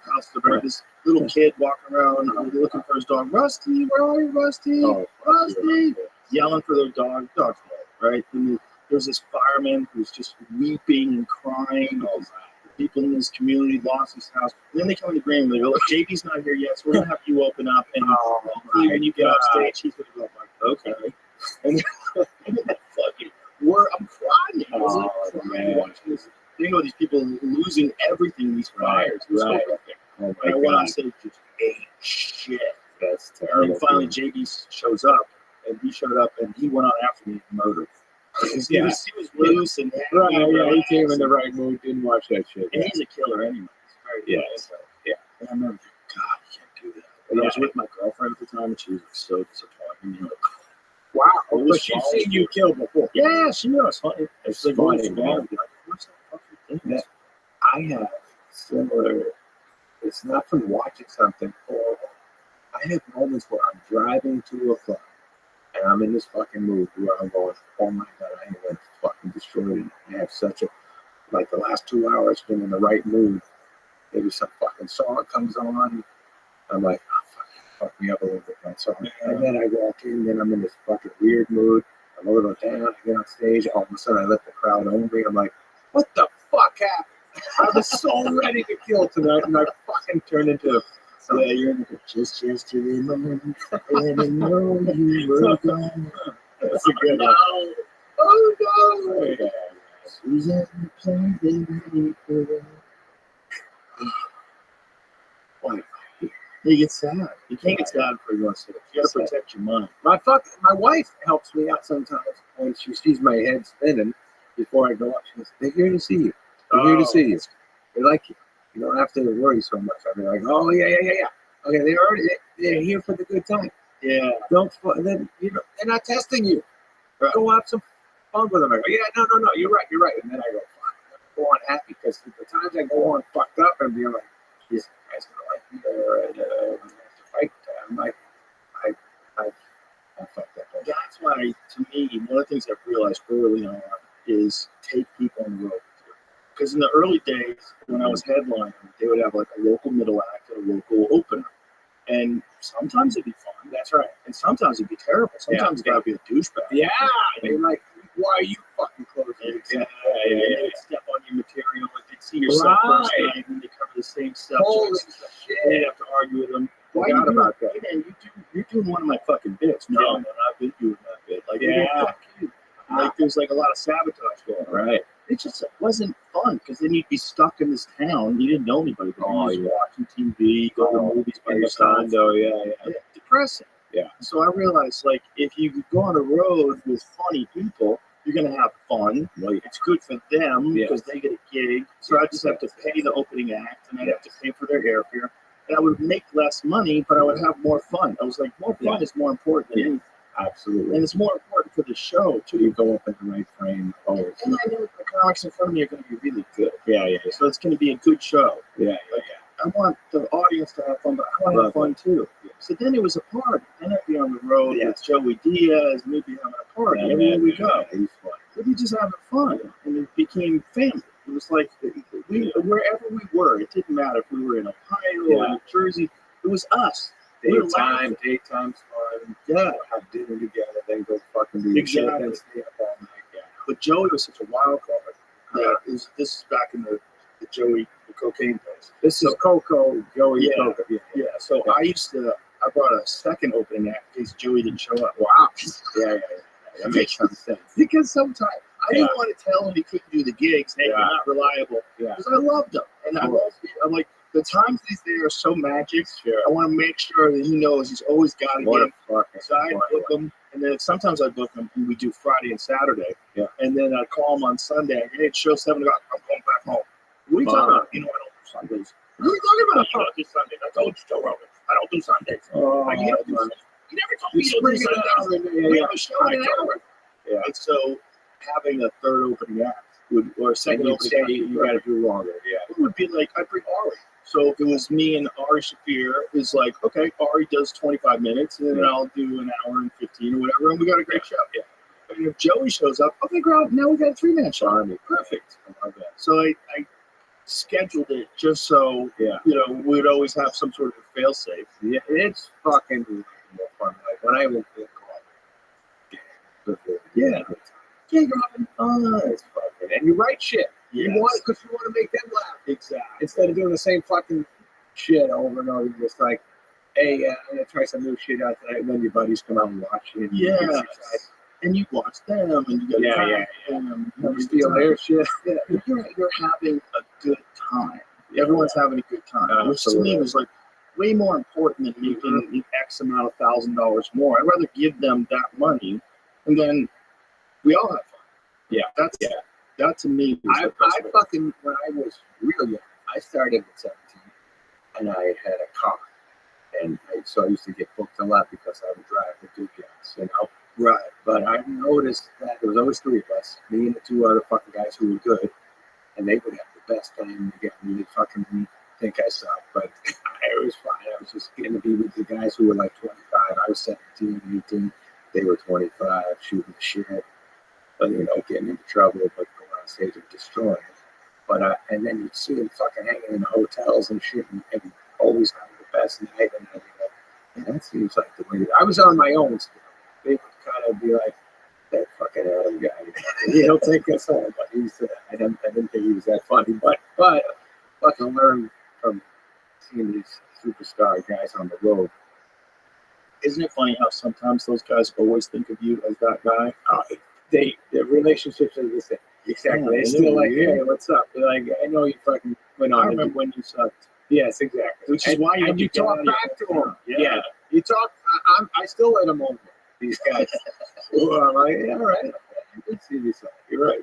this little kid walking around looking for his dog. Rusty, where are you, Rusty? Rusty! Yelling for their dog. Dog's dead, right? And there's this fireman who's just weeping and crying. People in this community lost his house. And then they come in the green and they go, look, JB's not here yet, so we're going to have you open up. And when you get off stage, he's going to go, like, okay. And then fucking, I'm crying maddening. It was Oh, man. watching this thing about these people losing everything in these fires. It was Right. horrific. Oh And my I went on God. stage, just ate shit. That's And terrible. then finally, JB shows up, and he showed up, and he went on after me and murdered. Because he was loose and Right, happy, yeah, he came in relaxed, the right mood, didn't watch that shit. and he's a killer anyway. He's very funny, Yes. so. Yeah. And I remember, God, you can't do that. And I was with my girlfriend at the time, and she was so disappointed. You know, Wow. It was But she's false. seen you kill before. yeah, she knew I was funny. It's like, funny, what's man. wrong? Like, what's that fucking thing? Yeah. I have similar. It's not from watching something, or I have moments where I'm driving to a club and I'm in this fucking mood where I'm going, oh my God, I am going to fucking destroy it. I have such a, like the last 2 hours, been in the right mood. Maybe some fucking song comes on. I'm like, oh, fuck me up a little bit, that song. And then I walk in, then I'm in this fucking weird mood. I'm a little down, I get on stage, all of a sudden I let the crowd own me. I'm like, what the fuck happened? I was so ready to kill tonight, and I fucking turned into. So you're in the just yesterday morning, and I know you were gone. That's a good one. Oh no! Yeah. Susan, playing Boy, you get sad. You can't get sad before you want to sit. You got to protect your mind. My wife helps me out sometimes when she sees my head spinning before I go up. She goes, "They're here to see you. They're here to see you. They like you. You don't have to worry so much." I'll be like, "Oh yeah. Okay, they're here for the good time. Yeah. Then they're not testing you. Right. Go have some fun with them." I go, "Yeah, no, you're right. And then I go, fuck, go on happy, because the times I go on fucked up and be like, this guy's gonna like me, or I'm gonna have to fight. I'm like, I fucked up. That's why, to me, one of the things I've realized early on is take people on the road. Because in the early days, when I was headlining, they would have like a local middle act and a local opener. And sometimes it'd be fun. That's right. And sometimes it'd be terrible. Sometimes it'd be a douchebag. Yeah. They're like, why are you fucking closing? Exactly. And they'd step on your material, and they'd see yourself first night, and they cover the same stuff. Holy shit. And you'd have to argue with them. Why you about that? Hey, man, you're doing one of my fucking bits. No, man, I've been doing that bit. Like, fuck you. Like, there's like a lot of sabotage going on. Right. It just wasn't fun, because then you'd be stuck in this town. You didn't know anybody. But you was watching TV, go to movies by yourself. Yeah. Depressing. Yeah. So I realized, like, if you go on the road with funny people, you're going to have fun. Right. It's good for them because they get a gig. So I just have to pay the opening act, and I'd have to pay for their airfare. And I would make less money, but I would have more fun. I was like, more fun is more important than anything. Absolutely. And it's more important for the show, too. You go up in the right frame. And I know the comics in front of me are going to be really good. Yeah. So it's going to be a good show. Yeah. I want the audience to have fun, but I want to have fun, too. Yeah. So then it was a party. Then I'd be on the road with Joey Diaz, and we'd be having a party everywhere we go. We'd be just having fun, and it became family. It was like, wherever we were, it didn't matter if we were in Ohio or New Jersey, it was us. Daytime's fun. Yeah. Have dinner together, then go fucking do shit. Stay up all night. Yeah. But Joey was such a wild card. This is back in the Joey, the cocaine place. This is Coco, Joey, Coco. Yeah. So I brought a second opening act in case Joey didn't show up. Wow. Yeah. That makes some sense. Because sometimes I didn't want to tell him he couldn't do the gigs. Hey, you're not reliable. Because I loved him. And I'm like, the times he's there are so magic. Sure. I want to make sure that he knows he's always got a gig. So I book him, and then sometimes I book him, and we do Friday and Saturday. Yeah. And then I call him on Sunday. Hey, it's show 7 o'clock. I'm going back home. What are you talking about? You know, I don't do Sundays. What are you talking about? You don't do Sundays. I told you, Joe Rogan. I don't do Sundays. Like, you don't do Sundays. You never told me you don't do Sundays. We have a show in an hour. Yeah. And so having a third opening act or a second opening act, you got to do longer. Yeah. It would be like, I'd bring Ari. So if it was me and Ari Shafir, it's like, okay, Ari does 25 minutes, and then I'll do an hour and 15 or whatever, and we got a great show. Yeah. And if Joey shows up, okay, girl, now we got a 3-man show. Perfect. I love that. So I scheduled it just so, we'd always have some sort of a fail-safe. Yeah, it's fucking more fun. Like when I went to the club. Yeah, you're having fun. It's fucking, and you write shit. Yes. You want it because you want to make them laugh. Exactly. Instead of doing the same fucking shit over and over, you're just like, hey, I'm going to try some new shit out tonight. And then your buddies come out and watch it. Yeah. and you watch them, and you go, Yeah. them, You steal their shit. yeah, you're having a good time. Everyone's having a good time, which to me was like way more important than making X amount of $1,000 more. I'd rather give them that money, and then we all have fun. Yeah, That to me was I fucking, when I was real young, I started at 17, and I had a car, and so I used to get booked a lot because I would drive the good guys, you know. right. But I noticed that there was always three of us, me and the two other fucking guys who were good, and they would have the best time to get me to fucking think I sucked. But it was fine. I was just getting to be with the guys who were like 25. I was 17, 18. They were 25, shooting shit. But, you know, getting into trouble, but going on stage and destroying it. But, and then you'd see them fucking hanging in the hotels and shit, and always having the best night. And I'd be like, yeah, that seems like the way. I was on my own still. They would kind of be like, that fucking Adam guy, he'll take us home. But he's, I didn't think he was that funny. But fucking learn from seeing these superstar guys on the road. Isn't it funny how sometimes those guys always think of you as that guy? Their relationships are the same. Exactly. They're still like, hey, what's up? They're like, I know you fucking went on. I remember when you sucked. Yes, exactly. Which is why you talk back to them. Yeah. You talk. I still let them over. These guys. I'm like, yeah, all right. You can see this. You're right.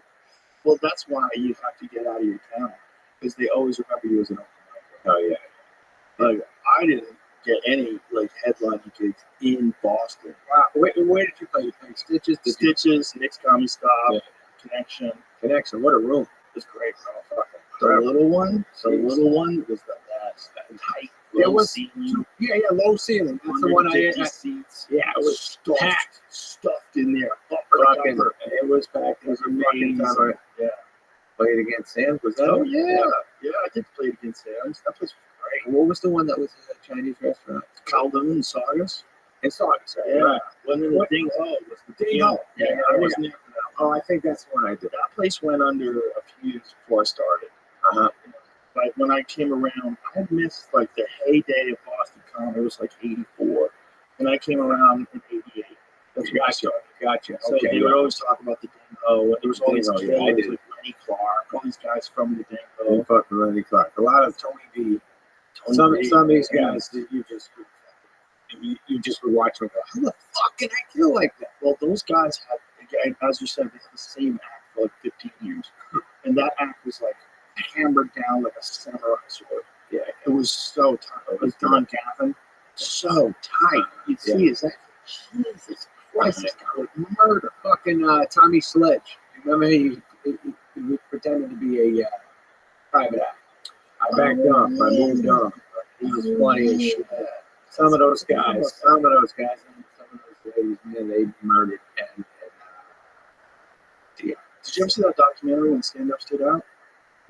Well, that's why you have to get out of your town, because they always remember you as an open mic. Oh yeah. Like I didn't get any like headlining gigs in Boston. Wow. Where did you play? You played Stitches? Stitches, Nick's Comedy Stop, Connection. What a room. It was great, bro. The little one was the best. That height. There was ceiling. low ceiling. That's the one I seats. Yeah, it was stuffed in there. It was packed. It was amazing. Yeah. Played against Sam's. Was that? Oh yeah. I did play it against Sam's. That was great. What was the one that was a Chinese restaurant? Calden and Saugus. And Saugus. Yeah. When the Ding Ho was the Ding Ho. Yeah, I wasn't there for that. Oh, I think that's the one I did. That place went under a few years before I started. But when I came around, I had missed like the heyday of Boston comedy. It was like '84, and I came around in '88. That's when I started. Gotcha. So Okay, they would always talk about the Ding Ho. There was all these Ding Ho, kids, yeah, I did. like Lenny Clark, all these guys from the Ding Oh, Ho. fucking Lenny Clark. A lot of Tony B. Some of these guys that you just would watch and go, how the fuck can I kill like that? Well, those guys had, as you said, they had the same act for like 15 years, and that act was like hammered down like a samurai sword. Yeah, it was so tight. It was Don Gavin, so tight. You'd see his act. Jesus Christ, this guy would murder. Fucking Tommy Sledge. Remember he pretended to be a private actor. I backed up. I moved on. He was funny as shit. Some of those guys, and some of those ladies, man, they murdered. And Did you ever see that documentary when stand-up stood out?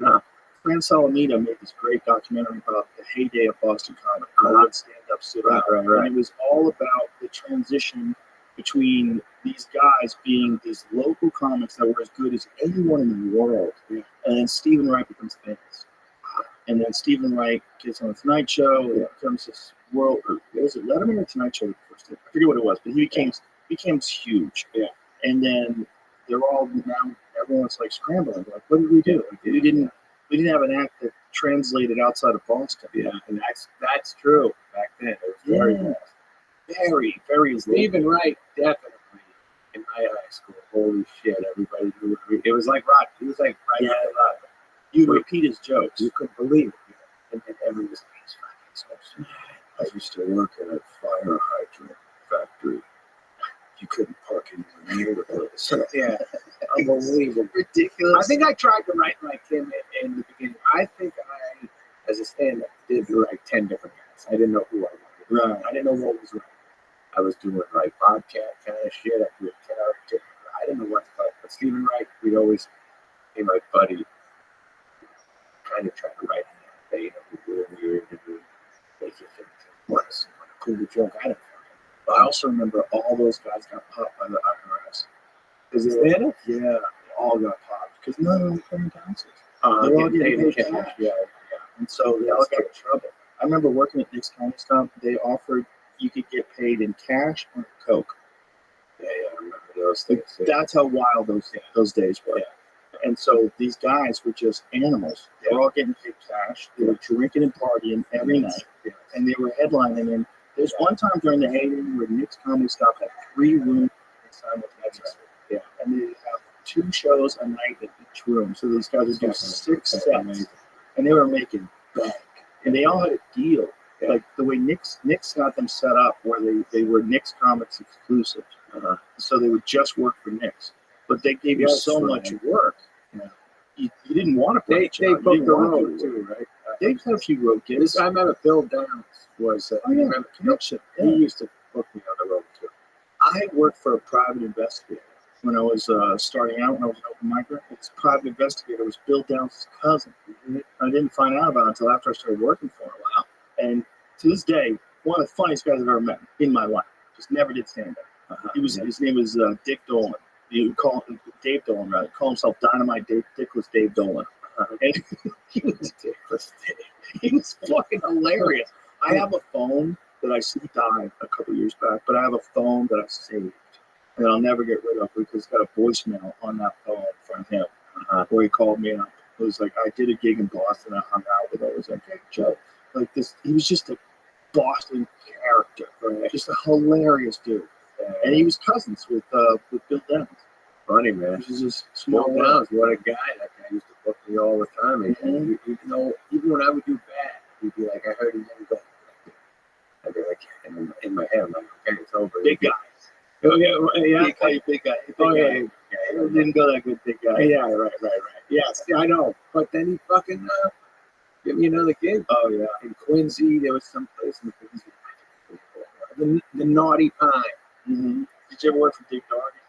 No. Fran Salamita made this great documentary about the heyday of Boston comedy, when stand-up stood out. Right. And it was all about the transition between these guys being these local comics that were as good as anyone in the world. Yeah. And then Stephen Wright becomes famous. And then Stephen Wright gets on the Tonight Show. It becomes this world. Was it Letterman or Tonight Show? I forget what it was, but he became huge. Yeah. And then they're all now. Everyone's like scrambling. Like, what did we do? Like, we didn't have an act that translated outside of Boston. Yeah, and that's true. Back then, it was very very, very. Stephen Wright definitely in my high school. Holy shit! Everybody knew it was like rock. He was like right out of rock. You repeat his jokes. You couldn't believe it. And everyone was like, he's fucking so smart. I used to work in a fire hydrant factory. You couldn't park anywhere near the place. Yeah, unbelievable. Ridiculous. I think I tried to write like him in the beginning. I think I, as a stand-up, did like 10 different guys. I didn't know who I wanted. Right. I didn't know what was right. I was doing like podcast kind of shit. I do a character. I didn't know what to fuck. But Stephen Wright, we'd always be my buddy. Kind of trying to write in there. They were weird and make you think what's a cool joke. I don't know. But I also remember all those guys got popped by the IRS. Is it stand-up? Yeah, they all got popped because none of them paying taxes. They all getting paid cash. Yeah. And so they all got in trouble. I remember working at Nick's Comedy Stop. They offered you could get paid in cash or Coke. Yeah, I remember those things. Yeah. That's how wild those days were. Yeah. And so these guys were just animals. They were all getting paid cash. They were drinking and partying every night, and they were headlining. And there's one time during the heyday where Nick's Comedy Stop had 3 rooms simultaneously. Yeah, and they have 2 shows a night at each room. So these guys would do 6 sets, and they were making bank. And they all had a deal. Yeah. Like the way Nick's got them set up, where they were Nick's Comics exclusive. So they would just work for Nick's. But they gave you so much work. Yeah. You didn't want to play. They booked the road too, right? They had a few road gigs. I remember Bill Downs was. Connection. He used to book me on the road too. I worked for a private investigator when I was starting out. When I was an open micer, this private investigator was Bill Downs' cousin. I didn't find out about it until after I started working for him. Wow! And to this day, one of the funniest guys I've ever met in my life. Just never did stand up. His name was Dick Dolan. You would call him Dave Dolan, right? Call himself Dynamite Dickless Dave Dolan. And he was Dickless Dave. He was fucking hilarious. I have a phone that I see died a couple years back, but I have a phone that I saved and I'll never get rid of because it's got a voicemail on that phone from him where he called me up. It was like, I did a gig in Boston. I hung out with him. It was like, hey, Joe. Like this, he was just a Boston character, right? Just a hilarious dude. And he was cousins with Bill Downs. Funny, man. This is just small Downs. What a guy. That guy used to book me all the time. And even when I would do bad, he'd be like, I heard he didn't go. I'd be like, in my head, I'm like, okay, it's over. Big guy. Oh, yeah. Big guy. Big guy. It didn't go that good, big guy. Yeah, right. Yes, I know. But then he fucking give me another gig. Oh, yeah. In Quincy, there was some place in Quincy. The Naughty Pine. Mm-hmm. Did you ever work for Dick Doherty?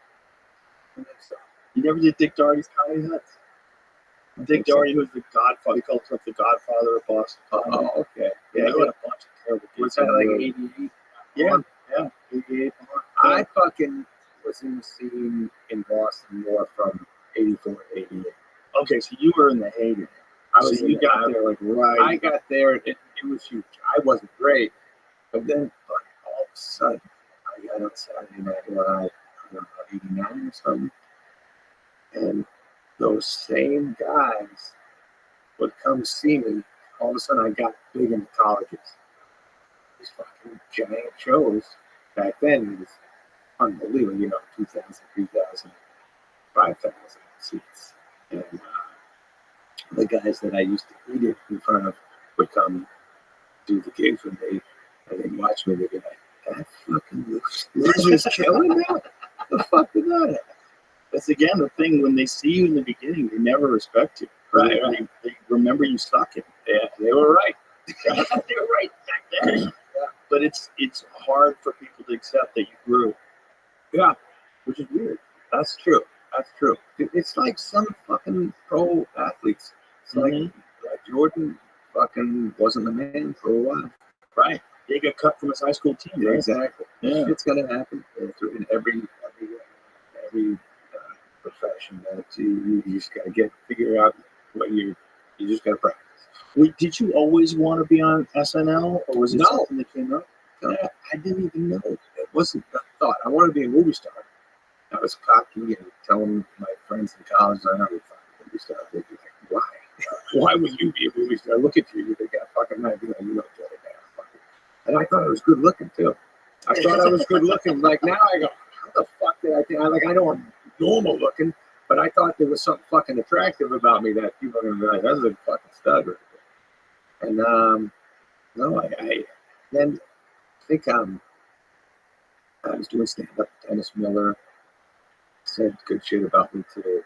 So. You never did Dick Doherty's Comedy Huts? Dick Doherty was the Godfather. He called himself the Godfather of Boston. Oh, okay. Yeah, he had a bunch of terrible gigs. Was that like 88? Yeah, 88. I fucking was in the scene in Boston more from 84 to 88. Okay, so you were in the heyday. You got there like right. I got there. It was huge. I wasn't great, but then all of a sudden, I got on Saturday Night Live, I don't know, 89 or something, and those same guys would come see me. All of a sudden, I got big in the colleges. These fucking giant shows. Back then, it was unbelievable. 2,000, 3,000, 5,000 seats, and the guys that I used to eat it in front of would come do the gigs with me, and they'd watch me. They'd be like, "That fucking loser's killing now? The fuck did that happen?" That's again the thing. When they see you in the beginning, they never respect you. Right. They remember you sucking. Yeah, they were right. They were right back then. Yeah. But it's hard for people to accept that you grew. Yeah, which is weird. That's true. It's like some fucking pro athletes. It's like Jordan fucking wasn't the man for a while. Right. They got cut from his high school team. Right? Exactly. Yeah. It's gonna happen in every profession. That you just gotta figure out what you just gotta practice. Did you always want to be on SNL, or was it something that came up? I didn't even know. It wasn't a thought. I wanted to be a movie star. I was cocky and telling my friends in college I never thought a movie star. They'd be like, why? Why would you be a movie star? Look at you. They got fucking idea. You don't get it now. And I thought I was good looking too. I thought I was good looking. Like now I go, how the fuck did I think? I know I'm normal looking, but I thought there was something fucking attractive about me that people are going to be like, that's a fucking stud right there. And I think I was doing stand-up. Dennis Miller said good shit about me to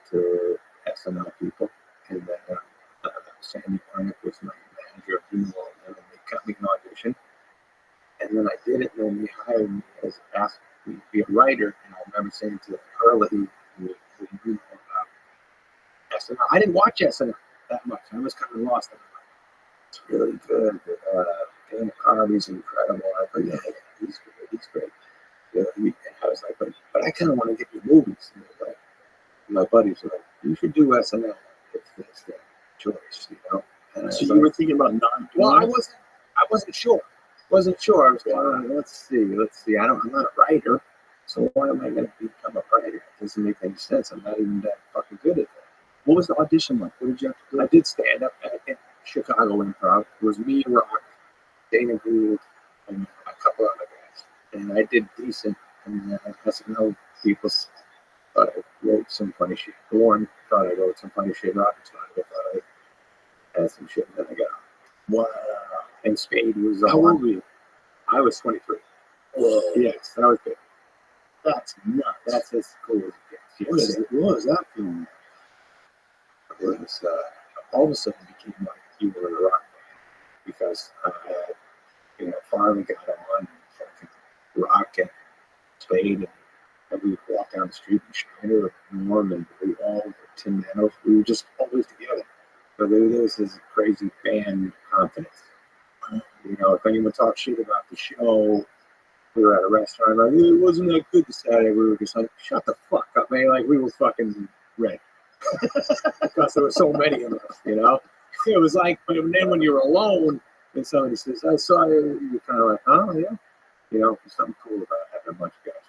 SNL people, and then Sandy Barnett was my manager of New Orleans, and they cut me an audition, and then I did it, and then they hired me asked me to be a writer, and I remember saying to Hurley, who knew about SNL, I didn't watch SNL that much. I was kind of lost in it. It's really good. Dana Carvey's incredible. I thought, yeah, he's great. I was like, but I kind of want to get your movies. And my buddies were like, you should do SNL if that's the choice, And so you were thinking about not doing I wasn't sure. I was going, let's see. I'm not a writer. So why am I going to become a writer? It doesn't make any sense. I'm not even that fucking good at that. What was the audition like? What did you have to do? I did stand up at Chicago Improv. It was me, Rock, Dana Gould, and a couple other guys. And I did decent. And I doesn't know people thought I wrote some funny shit. Warren thought I wrote some funny shit. Rock thought I had some shit. And then I got Wow. and Spade was How old were you? I was 23. Whoa. Yes, that was good. That's nuts. That's as cool as it gets. What was that film? It was all of a sudden became like you were in a rock band because I had, finally got on fucking Rock and Spade, and we would walk down the street and Schneider and Norm and we all Tim Manos. We were just always together. So there was this crazy band confidence. If anyone talked shit about the show, we were at a restaurant, like, it wasn't that good this Saturday. We were just like, shut the fuck up, man. Like, we were fucking red. Because there were so many of us, It was like, but then when you're alone and somebody says, I saw you, you're kind of like, oh, yeah. There's something cool about having a bunch of guys.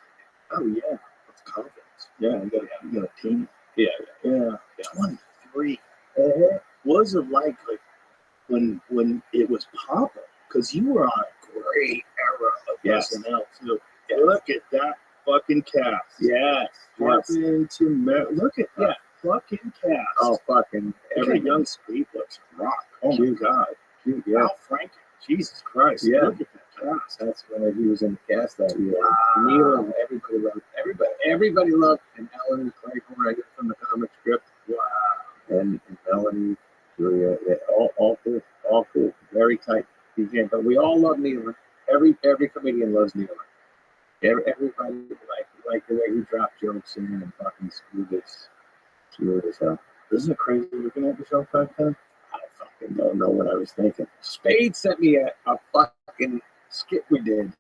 Oh, yeah. That's confidence. Yeah, You got a team. Yeah. 23. What was it like when it was popping? Because you were on a great era of Yes. SNL, too. Yes. Look at that fucking cast. Yes. Popping to look at that fucking cast. Oh, fucking Every young Speed looks rock. Oh, my God. Yeah. Al Franken. Jesus Christ. Yeah. Look at that cast. That's when he was in the cast that year. Wow. Neil and everybody loved, and Ellen Claypool, I get from the comic strip. Wow. And Melanie, Julia, all cool, very tight. But we all love Neil. Every comedian loves Neil. Everybody like the way he dropped jokes in and fucking smooth as hell. Isn't it crazy looking at yourself back then? I fucking don't know what I was thinking. Spade sent me a fucking skit we did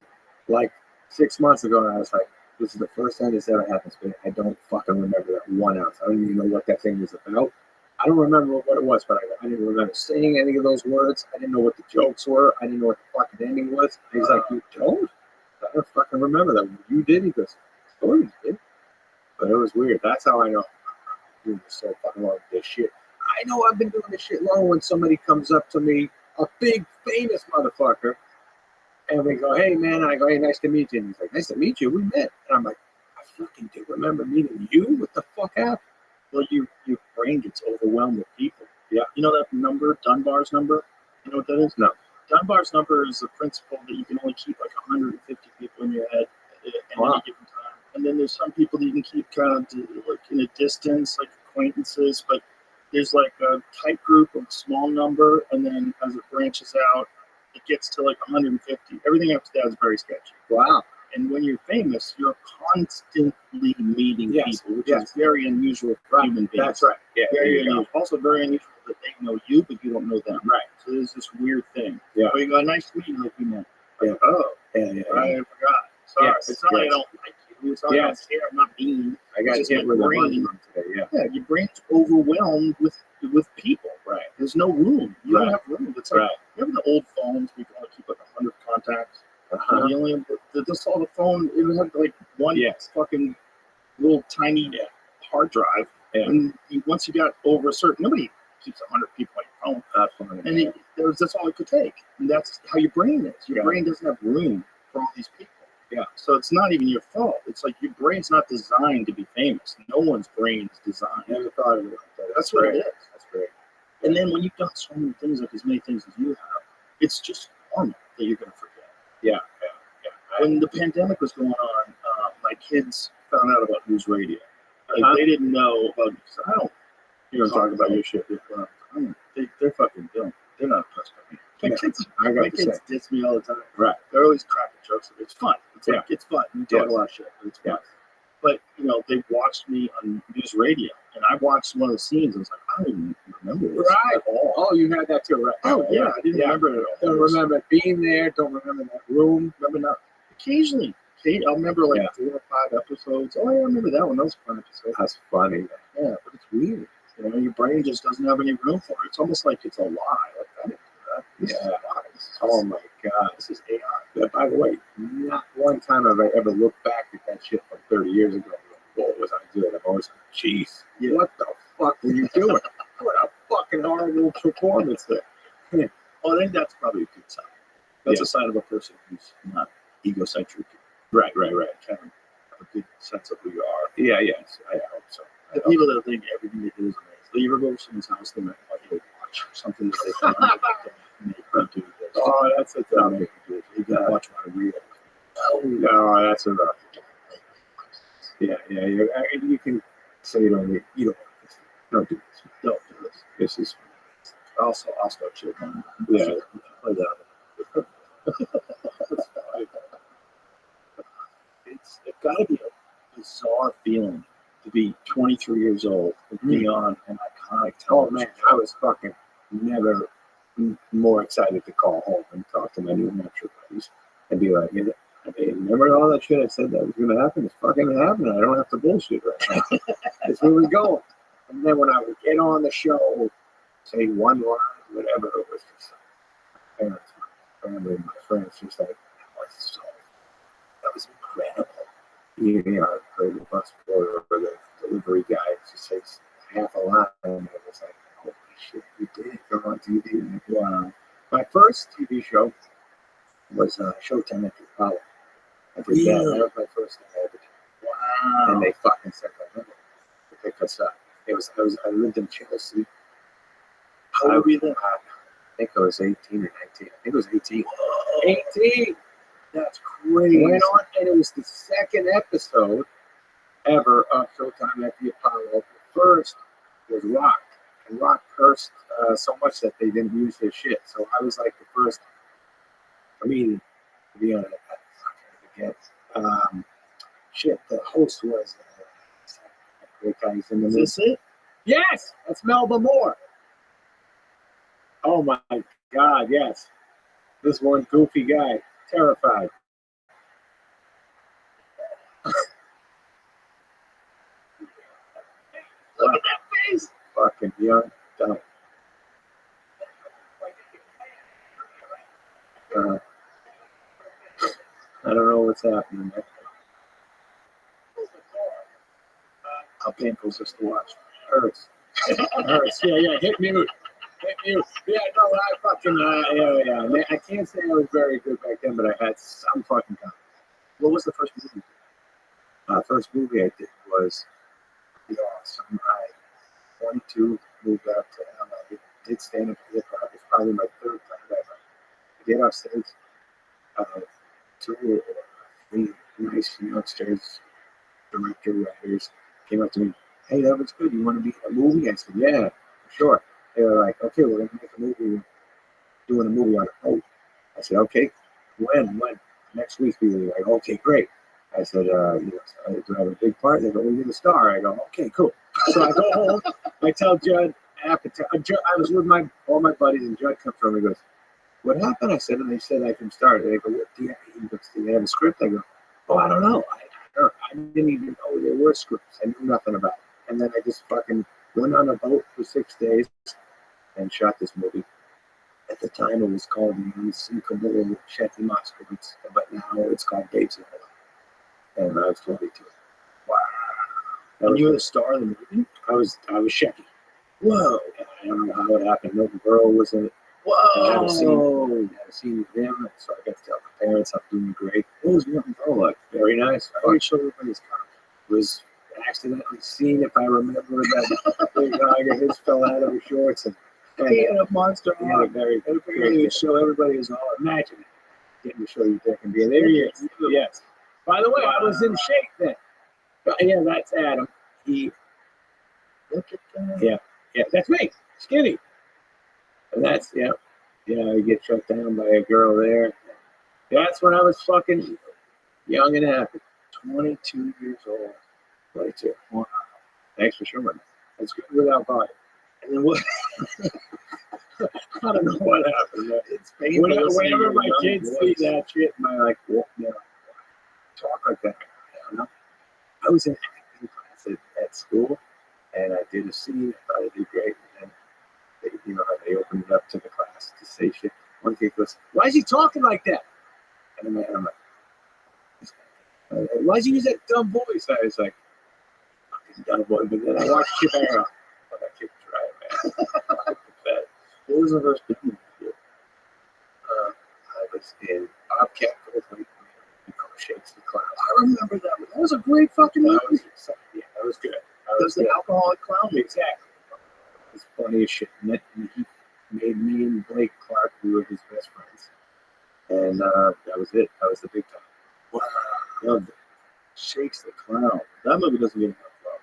like 6 months ago, and I was like, this is the first time this ever happened, Spade. I don't fucking remember that 1 ounce. I don't even know what that thing was about. I don't remember what it was, but I didn't remember saying any of those words. I didn't know what the jokes were. I didn't know what the fucking ending was. And he's like, you don't? I don't fucking remember that. You did? He goes, oh, you did. But it was weird. That's how I know I'm doing so fucking long with this shit. I know I've been doing this shit long when somebody comes up to me, a big, famous motherfucker, and we go, hey, man, and I go, hey, nice to meet you. And he's like, nice to meet you. We met. And I'm like, I fucking do remember meeting you? What the fuck happened? Well, your brain gets overwhelmed with people. Yeah. You know that number, Dunbar's number? You know what that is? No. Dunbar's number is the principle that you can only keep like 150 people in your head at any given time. And then there's some people that you can keep kind of like in a distance, like acquaintances, but there's like a tight group of small number, and then as it branches out, it gets to like 150. Everything after that is very sketchy. Wow. And when you're famous, you're constantly meeting people, which is very unusual for human beings. That's right. Yeah. Very unusual. Also very unusual that they know you, but you don't know them. Right. So there's this weird thing. Yeah. But you go, nice to meet you, like we met. Yeah. Like, oh, Yeah. I forgot. Sorry. Yes. It's not like I don't like you. It's not like I don't care. I'm not mean. I got It's hit just with my a brain. bunch today. Yeah. Yeah, your brain's overwhelmed with people. Right. There's no room. You don't Right. have room. It's like, Right. remember the old phones? We can only keep like 100 contacts. Uh-huh. You only just saw the phone. It had like one fucking little tiny hard drive. Yeah. And once you got over a certain, nobody keeps 100 people on your phone. Not funny. And that's all it could take. And that's how your brain is. Your brain doesn't have room for all these people. Yeah. So it's not even your fault. It's like your brain's not designed to be famous. No one's brain is designed. Never thought of it like that. That's what it is. That's great. And then when you've done so many things, like as many things as you have, it's just normal that you're going to forget. Yeah. When the pandemic was going on, my kids found out about news radio. Like, they didn't know about. I don't. You don't talk about your shit. They're fucking dumb. They're not impressed by me. My kids diss me all the time. Right. They're always cracking jokes. It's fun. It's like, Yeah. it's fun. We talk a lot of shit, but it's fun. But they watched me on news radio, and I watched one of the scenes. And I was like, I don't even remember this at all. Oh, you had that too, right? Oh yeah, I didn't remember it at all. Don't remember being there. Don't remember that room. Remember not. Occasionally, I'll remember like 4 or 5 episodes. Oh, yeah, I remember that one. That was a fun episode. That's funny. Yeah, but it's weird. Your brain just doesn't have any room for it. It's almost like it's a lie. Like, I didn't do that. This is a lie. Oh my God. This is AI. Yeah, by the way, not one time have I ever looked back at that that shit from 30 years ago. Boy, was I good. I'm always like, jeez, Yeah. what the fuck were you doing? What a fucking horrible performance there. Well, I think that's probably a good sign. That's a sign of a person who's not egocentric. Right. Kind of have a good sense of who you are. Yeah, yes, I hope so. The people that think everything they do is amazing. Do you ever go to someone's house and like you watch something that they've done and make them do this? Oh, that's a tough one. You can watch my reel. Oh, no, that's a rough. Yeah. You can say you don't do this. Don't do this. This is I'll start shit. Yeah. Play that. It's got to be a bizarre feeling to be 23 years old and be on an iconic Oh television. man, I was fucking never more excited to call home and talk to my New Hampshire buddies and be like, remember all that shit I said that was going to happen? It's fucking happening. I don't have to bullshit right now. It's where we're going. And then when I would get on the show, say one line, whatever, it was just like, my parents, my family, my friends, just like, that was incredible. You know, I heard the bus boy or the delivery guy just say half a line, and it was like, holy shit, you did go on TV. Wow. My first TV show was Showtime at the Apollo. I did that. That was my first thing I ever did. Wow. And they fucking sent my number to pick us up. I lived in Chelsea. How old were you then? I think I was 18 or 19. I think it was 18. Whoa. 18! That's crazy. Went on, and it was the second episode ever of Showtime at the Apollo. The first was Rock, and Rock cursed so much that they didn't use his shit. So I was like the first comedian to be on it. I forget. Shit, the host was great guy. He's in the Is this it? Yes, that's Melba Moore. Oh my God, yes. This one goofy guy, terrified. Look at that face. Fucking young, dumb. I don't know what's happening there. How painful is this to watch? Hurts. Hurts. Yeah. Hit mute. Yeah, no, I fucking, yeah. Man, I can't say I was very good back then, but I had some fucking confidence. What was the first movie? First movie I did was The Awesome. I 22, moved out to LA, did stand up hip hop. It's probably my third time ever. I get off stage, two or three nice youngsters, director, writers, came up to me, hey, that was good. You want to be in a movie? I said, yeah, for sure. They were like, okay, we're going to make a movie. We're doing a movie on a boat. I said, okay, when? Next week. We were like, okay, great. I said, do I have a big part? They go, well, you're the star. I go, okay, cool. So I go home. I tell Judd, I was with all my buddies, and Judd comes from me and goes, what happened? I said, and they said I can start. And they go, do you have a script? I go, oh, I don't know. I didn't even know there were scripts. I knew nothing about it. And then I just fucking went on a boat for 6 days and shot this movie. At the time, it was called The Unsinkable Shetty Moskowitz, but now it's called Babes in Love. And I was 22. Wow. And you were the star of the movie? I was Shetty. Whoa. I don't know how it happened. Milton Berle was in it. Whoa. I had a scene with him, so I got to tell my parents I'm doing great. What was Milton Berle like? Very nice. I always showed everybody's Was accidentally seen, if I remember, that big guy of his fell out of his shorts and He had a monster he had a very Everybody would show everybody his arm. imagine it. Getting to show you dick and beer. There he is. Yes. By the way, I was in shape then. But yeah, that's Adam. He Look at that. yeah, that's me. Skinny. And that's I get shut down by a girl there. That's when I was fucking young and happy. 22 years old. 22. Wow. Thanks for showing me. That's good without body. And then what? I don't know what happened there. It's painful. Whenever my kids see that shit, and I like, talk like that. I don't know. I was in acting class at school, and I did a scene. I thought I did great. And then, they opened it up to the class to say shit. One kid goes, "Why is he talking like that?" And I'm like, Why'd you use that dumb voice? I was like, fucking dumb voice. But then I watched Chip Arrow. Oh, that kid was right, man. What was the first big movie? I was in Bobcat Goldthwait, Shakes the Clown. I remember that. That was a great fucking That movie. that was good. That was the alcoholic clown. Exactly. It's funny as shit. And he made me and Blake Clark, we were his best friends. And that was it. That was the big time. Wow. Loved it. Shakes the Clown. That movie doesn't get enough love.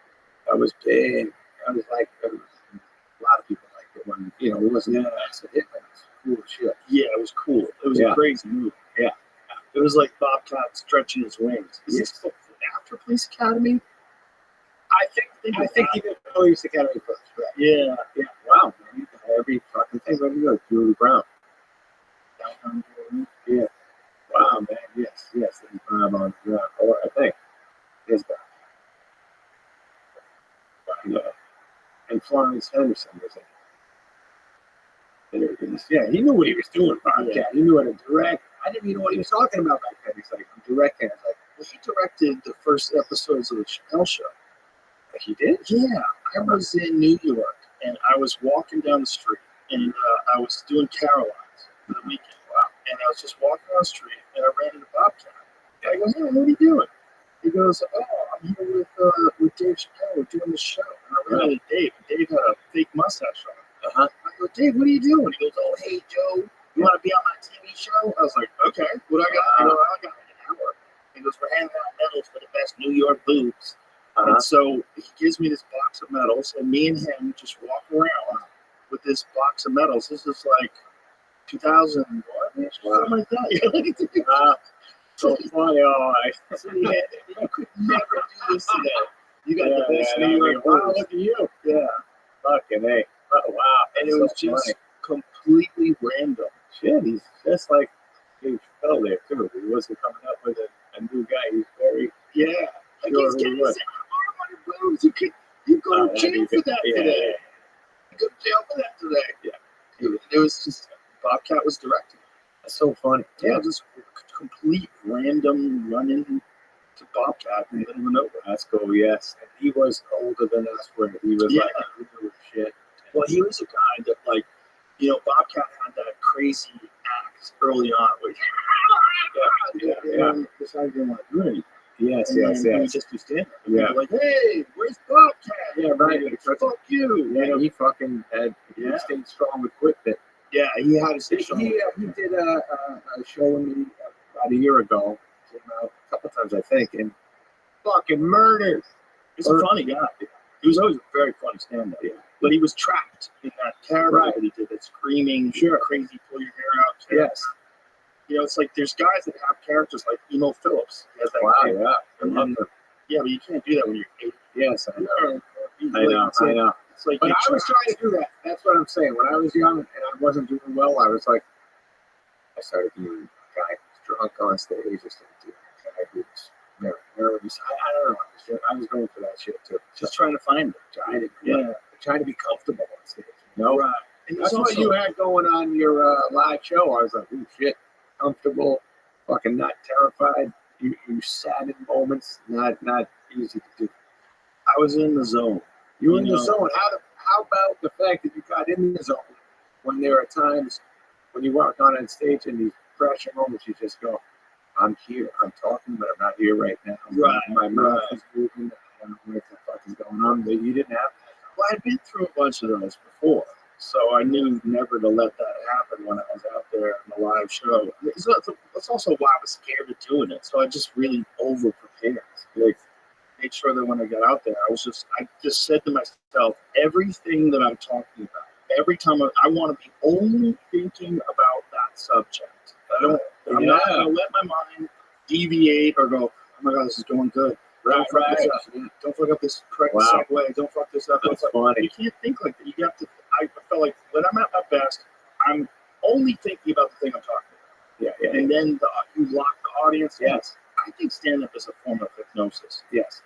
That was big. That was like, a lot of people liked it when, you know, it wasn't a massive hit, but it was cool as shit. Yeah, it was cool. It was a crazy movie. Yeah. It was like Bobcat stretching his wings. Is this after Police Academy? I think he did Police Academy first, right? Yeah. Yeah. Wow, man. Every fucking thing ready to go. Julie Brown. Yeah. Wow, man. Yes. And Bob on or I think his guy. And Florence Henderson was in it. Yeah, he knew what he was doing, Bobcat. Yeah. He knew how to direct. I didn't even know what he was talking about back then. He's like, I'm directing. I was like, well, he directed the first episodes of the Chappelle Show. He did? Yeah. I was in New York, and I was walking down the street, and I was doing Caroline's for the weekend. Wow. And I was just walking down the street, and I ran into Bobcat. And I go, hey, what are you doing? He goes, oh, I'm here with Dave Chappelle. We're doing the show. And I ran into Dave. Dave had a fake mustache on. I go, Dave, what are you doing? He goes, oh, hey, Joe, you want to be on my TV show? I was like, okay, what I got? I got an hour. He goes, we're handing out medals for the best New York boobs. And so he gives me this box of medals, and me and him just walk around with this box of medals. This is like 2001, something like that. So funny. So you could never do this today. You got the best New York boobs. Wow, look at you. Yeah. Fucking hey. Oh, wow. And it was just completely random. Shit, he's just like Dave Chappelle there, too. He wasn't coming up with a new guy. He's very... Yeah. Like he's getting his arm on boobs. You go to jail for that today. You go to jail for that today. Yeah. It was just, Bobcat was directing. That's so funny. Yeah, just complete random run-in to Bobcat in the middle of nowhere. That's cool, yes. And he was older than us, where he was like, he knew shit. Well, he was a guy that, like, you know, Bobcat had that crazy act early on where decided he didn't want to do anything. Yes. He just was standing there. Yeah. Like, hey, where's Bobcat? Yeah, right. Fuck you. Yeah, he fucking had, he stayed strong with Quick. Yeah, he had his show. He did a show with me about a year ago. Came out a couple times, I think, and fucking murdered. He's a funny guy. He was always a very funny stand-up. Yeah. But he was trapped in that character that he did, that screaming, crazy, pull your hair out. Yes. You know, it's like there's guys that have characters like Emo Phillips. He has that yeah. I love him. Yeah, but you can't do that when you're 8. Yes, I know. I know. It's like, but I was trying to do that. That's what I'm saying. When I was young and I wasn't doing well, I was like, I started being a guy who's drunk on stage. I started doing a guy who's nervous. I don't know. I was going for that shit too. Just trying to find it. Trying to be comfortable on stage. You know? Right. And that's what you had going on your live show. I was like, oh shit, comfortable, fucking not terrified. You sat in moments, not easy to do. I was in the zone. You were in the zone. How about the fact that you got in the zone when there are times when you walk on stage and these pressure moments, you just go, I'm here, I'm talking, but I'm not here right now. Right. My mouth is moving. I don't know what the fuck is going on. But you didn't have that. Well, I'd been through a bunch of those before, so I knew never to let that happen when I was out there on the live show. That's also why I was scared of doing it. So I just really over prepared. Like, made sure that when I got out there, I just said to myself, everything that I'm talking about, every time I want to be only thinking about that subject. I'm not going to let my mind deviate or go, oh my God, this is going good. Don't fuck up this correct segue. Don't fuck this up. That's funny. You can't think like that. You have to. I felt like when I'm at my best, I'm only thinking about the thing I'm talking about. Yeah. And then you lock the audience. Yes. I think stand-up is a form of hypnosis. Yes.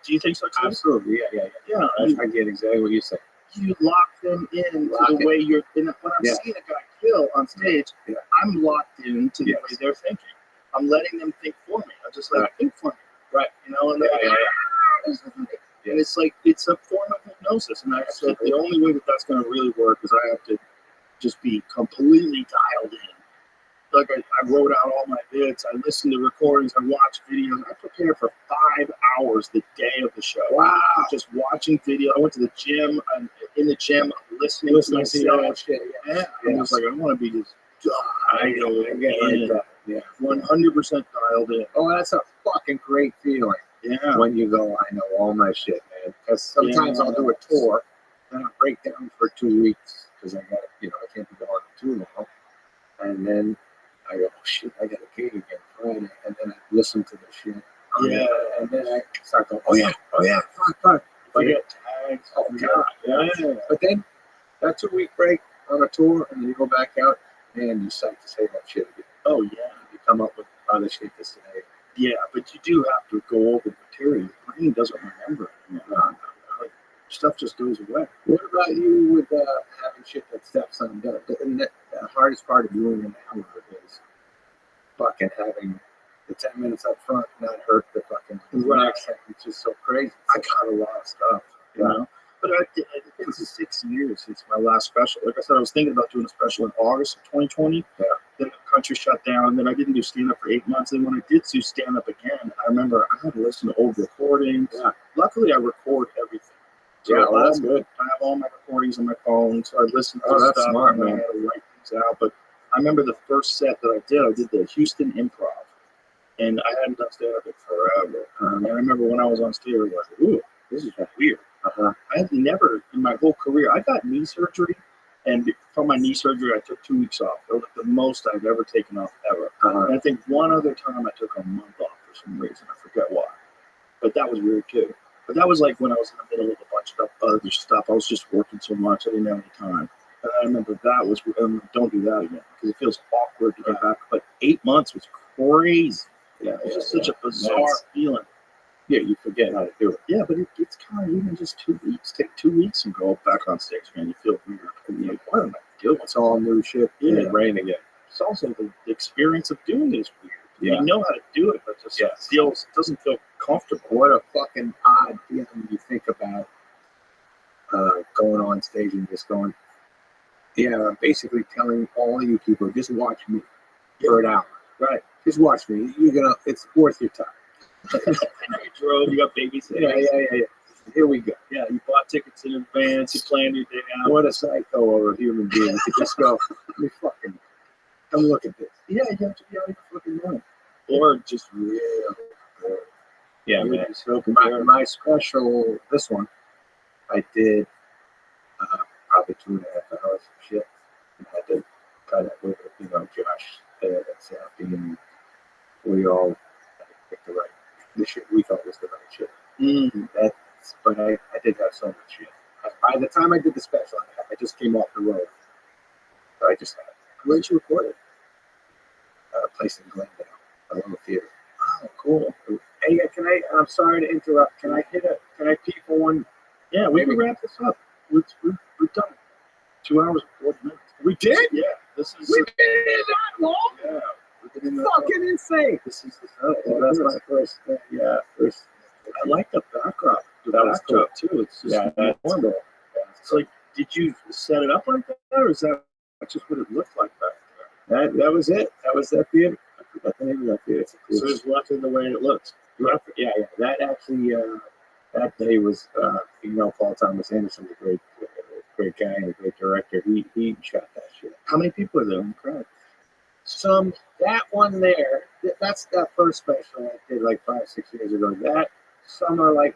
Do you think so too? Absolutely. Yeah. I get exactly what you say. You lock them in to the way you're. When I'm seeing a guy kill on stage, I'm locked into the way they're thinking. I'm letting them think for me. I just like think for me, Right. you know, and they're like, this is funny. And it's like it's a form of hypnosis, and I said the only way that that's going to really work is I have to just be completely dialed in. Like I wrote out all my bits, I listened to recordings, I watched videos, I prepared for 5 hours the day of the show. Wow. Just watching video. I went to the gym, I'm in the gym, listening to myself. Shit. Yeah. I'm just like, I want to be just dialed in. Yeah. 100% dialed in. Oh, that's a fucking great feeling. Yeah. When you go, I know all my shit, man. Because sometimes I'll do a tour, then I'll break down for 2 weeks because I got, I can't be gone too long. And then I go, oh shit, I got a gig again Friday. And then I listen to the shit. Yeah. And then I start going, oh yeah, fuck. I get tags. Oh god, yeah. But then that 2 week break on a tour, and then you go back out, and you start to say that shit again. Oh yeah. You come up with other shit to say. Yeah, but you do have to go over the material. Your brain doesn't remember it. Like, stuff just goes away. What about you with having shit that steps on? The hardest part of doing an hour is fucking having the 10 minutes up front not hurt the fucking next thing. It's just so crazy. I got a lot of stuff, you know. But it's been 6 years since my last special. Like I said, I was thinking about doing a special in August of 2020. Yeah. Then the country shut down. Then I didn't do stand-up for 8 months. And when I did do stand-up again, I remember I had to listen to old recordings. Yeah. Luckily, I record everything. So Yeah, well, that's good. I have all my recordings on my phone, so I listen to that's stuff. smart, and I man. had to write things out. But I remember the first set that I did the Houston Improv. And I hadn't done stand-up in forever. And I remember when I was on stage, I was like, ooh, this is weird. I had never, in my whole career, I got knee surgery. And from my knee surgery, I took 2 weeks off. It was like the most I've ever taken off ever. And I think one other time I took a month off for some reason. I forget why. But that was weird too. But that was like when I was in the middle of a bunch of other stuff. I was just working so much. I didn't have any time. And I remember that was, don't do that again. Because it feels awkward to get back. But 8 months was crazy. Yeah, it was just such a bizarre feeling. Yeah, you forget how to do it. Yeah, but it's kind of even just 2 weeks. Take 2 weeks and go back on stage again. You feel weird. You're like, what am I doing? It's all new shit. Yeah. In your brain again. It's also the experience of doing it is weird. Yeah. You know how to do it, but just doesn't feel comfortable. What a fucking odd feeling when you think about going on stage and just going, I'm basically telling all you people, just watch me for an hour. Right. Just watch me. It's worth your time. You drove, you got babysitters. Yeah. Here we go. Yeah, you bought tickets in advance, you planned your day out. What a psycho of a human being to just go, let me fucking come look at this. Yeah, you have to be out of your fucking mind. Or just real. Yeah, Really man. so My special, this one, I did probably 2.5 hours of shit. And I had to cut it with, Josh, Sappy, and we all picked the shit we thought was the right shit. But I did have so much shit. By the time I did the special, I just came off the road. So I just had. Where'd you record it? A place in Glendale, a little theater. Oh, cool. Hey, I'm sorry to interrupt. Can I peek for one? Yeah, we can wrap this up. We've done 2 hours and 40 minutes. We did? Yeah. We've been in that long? Yeah. Fucking insane. This is That's my first. I like the backdrop. The That was backdrop too. It's just that's normal. It's like, did you set it up like that, or is that just what it looked like back there? That was it. That was that theater. I forgot the name of that theater. So it's left in the way it looks. Yeah. That actually, that day was, Paul Thomas Anderson, a great guy and a great director. He shot that shit. How many people are there in the crowd? That one there, that's that first special I did like 5-6 years ago. Some are like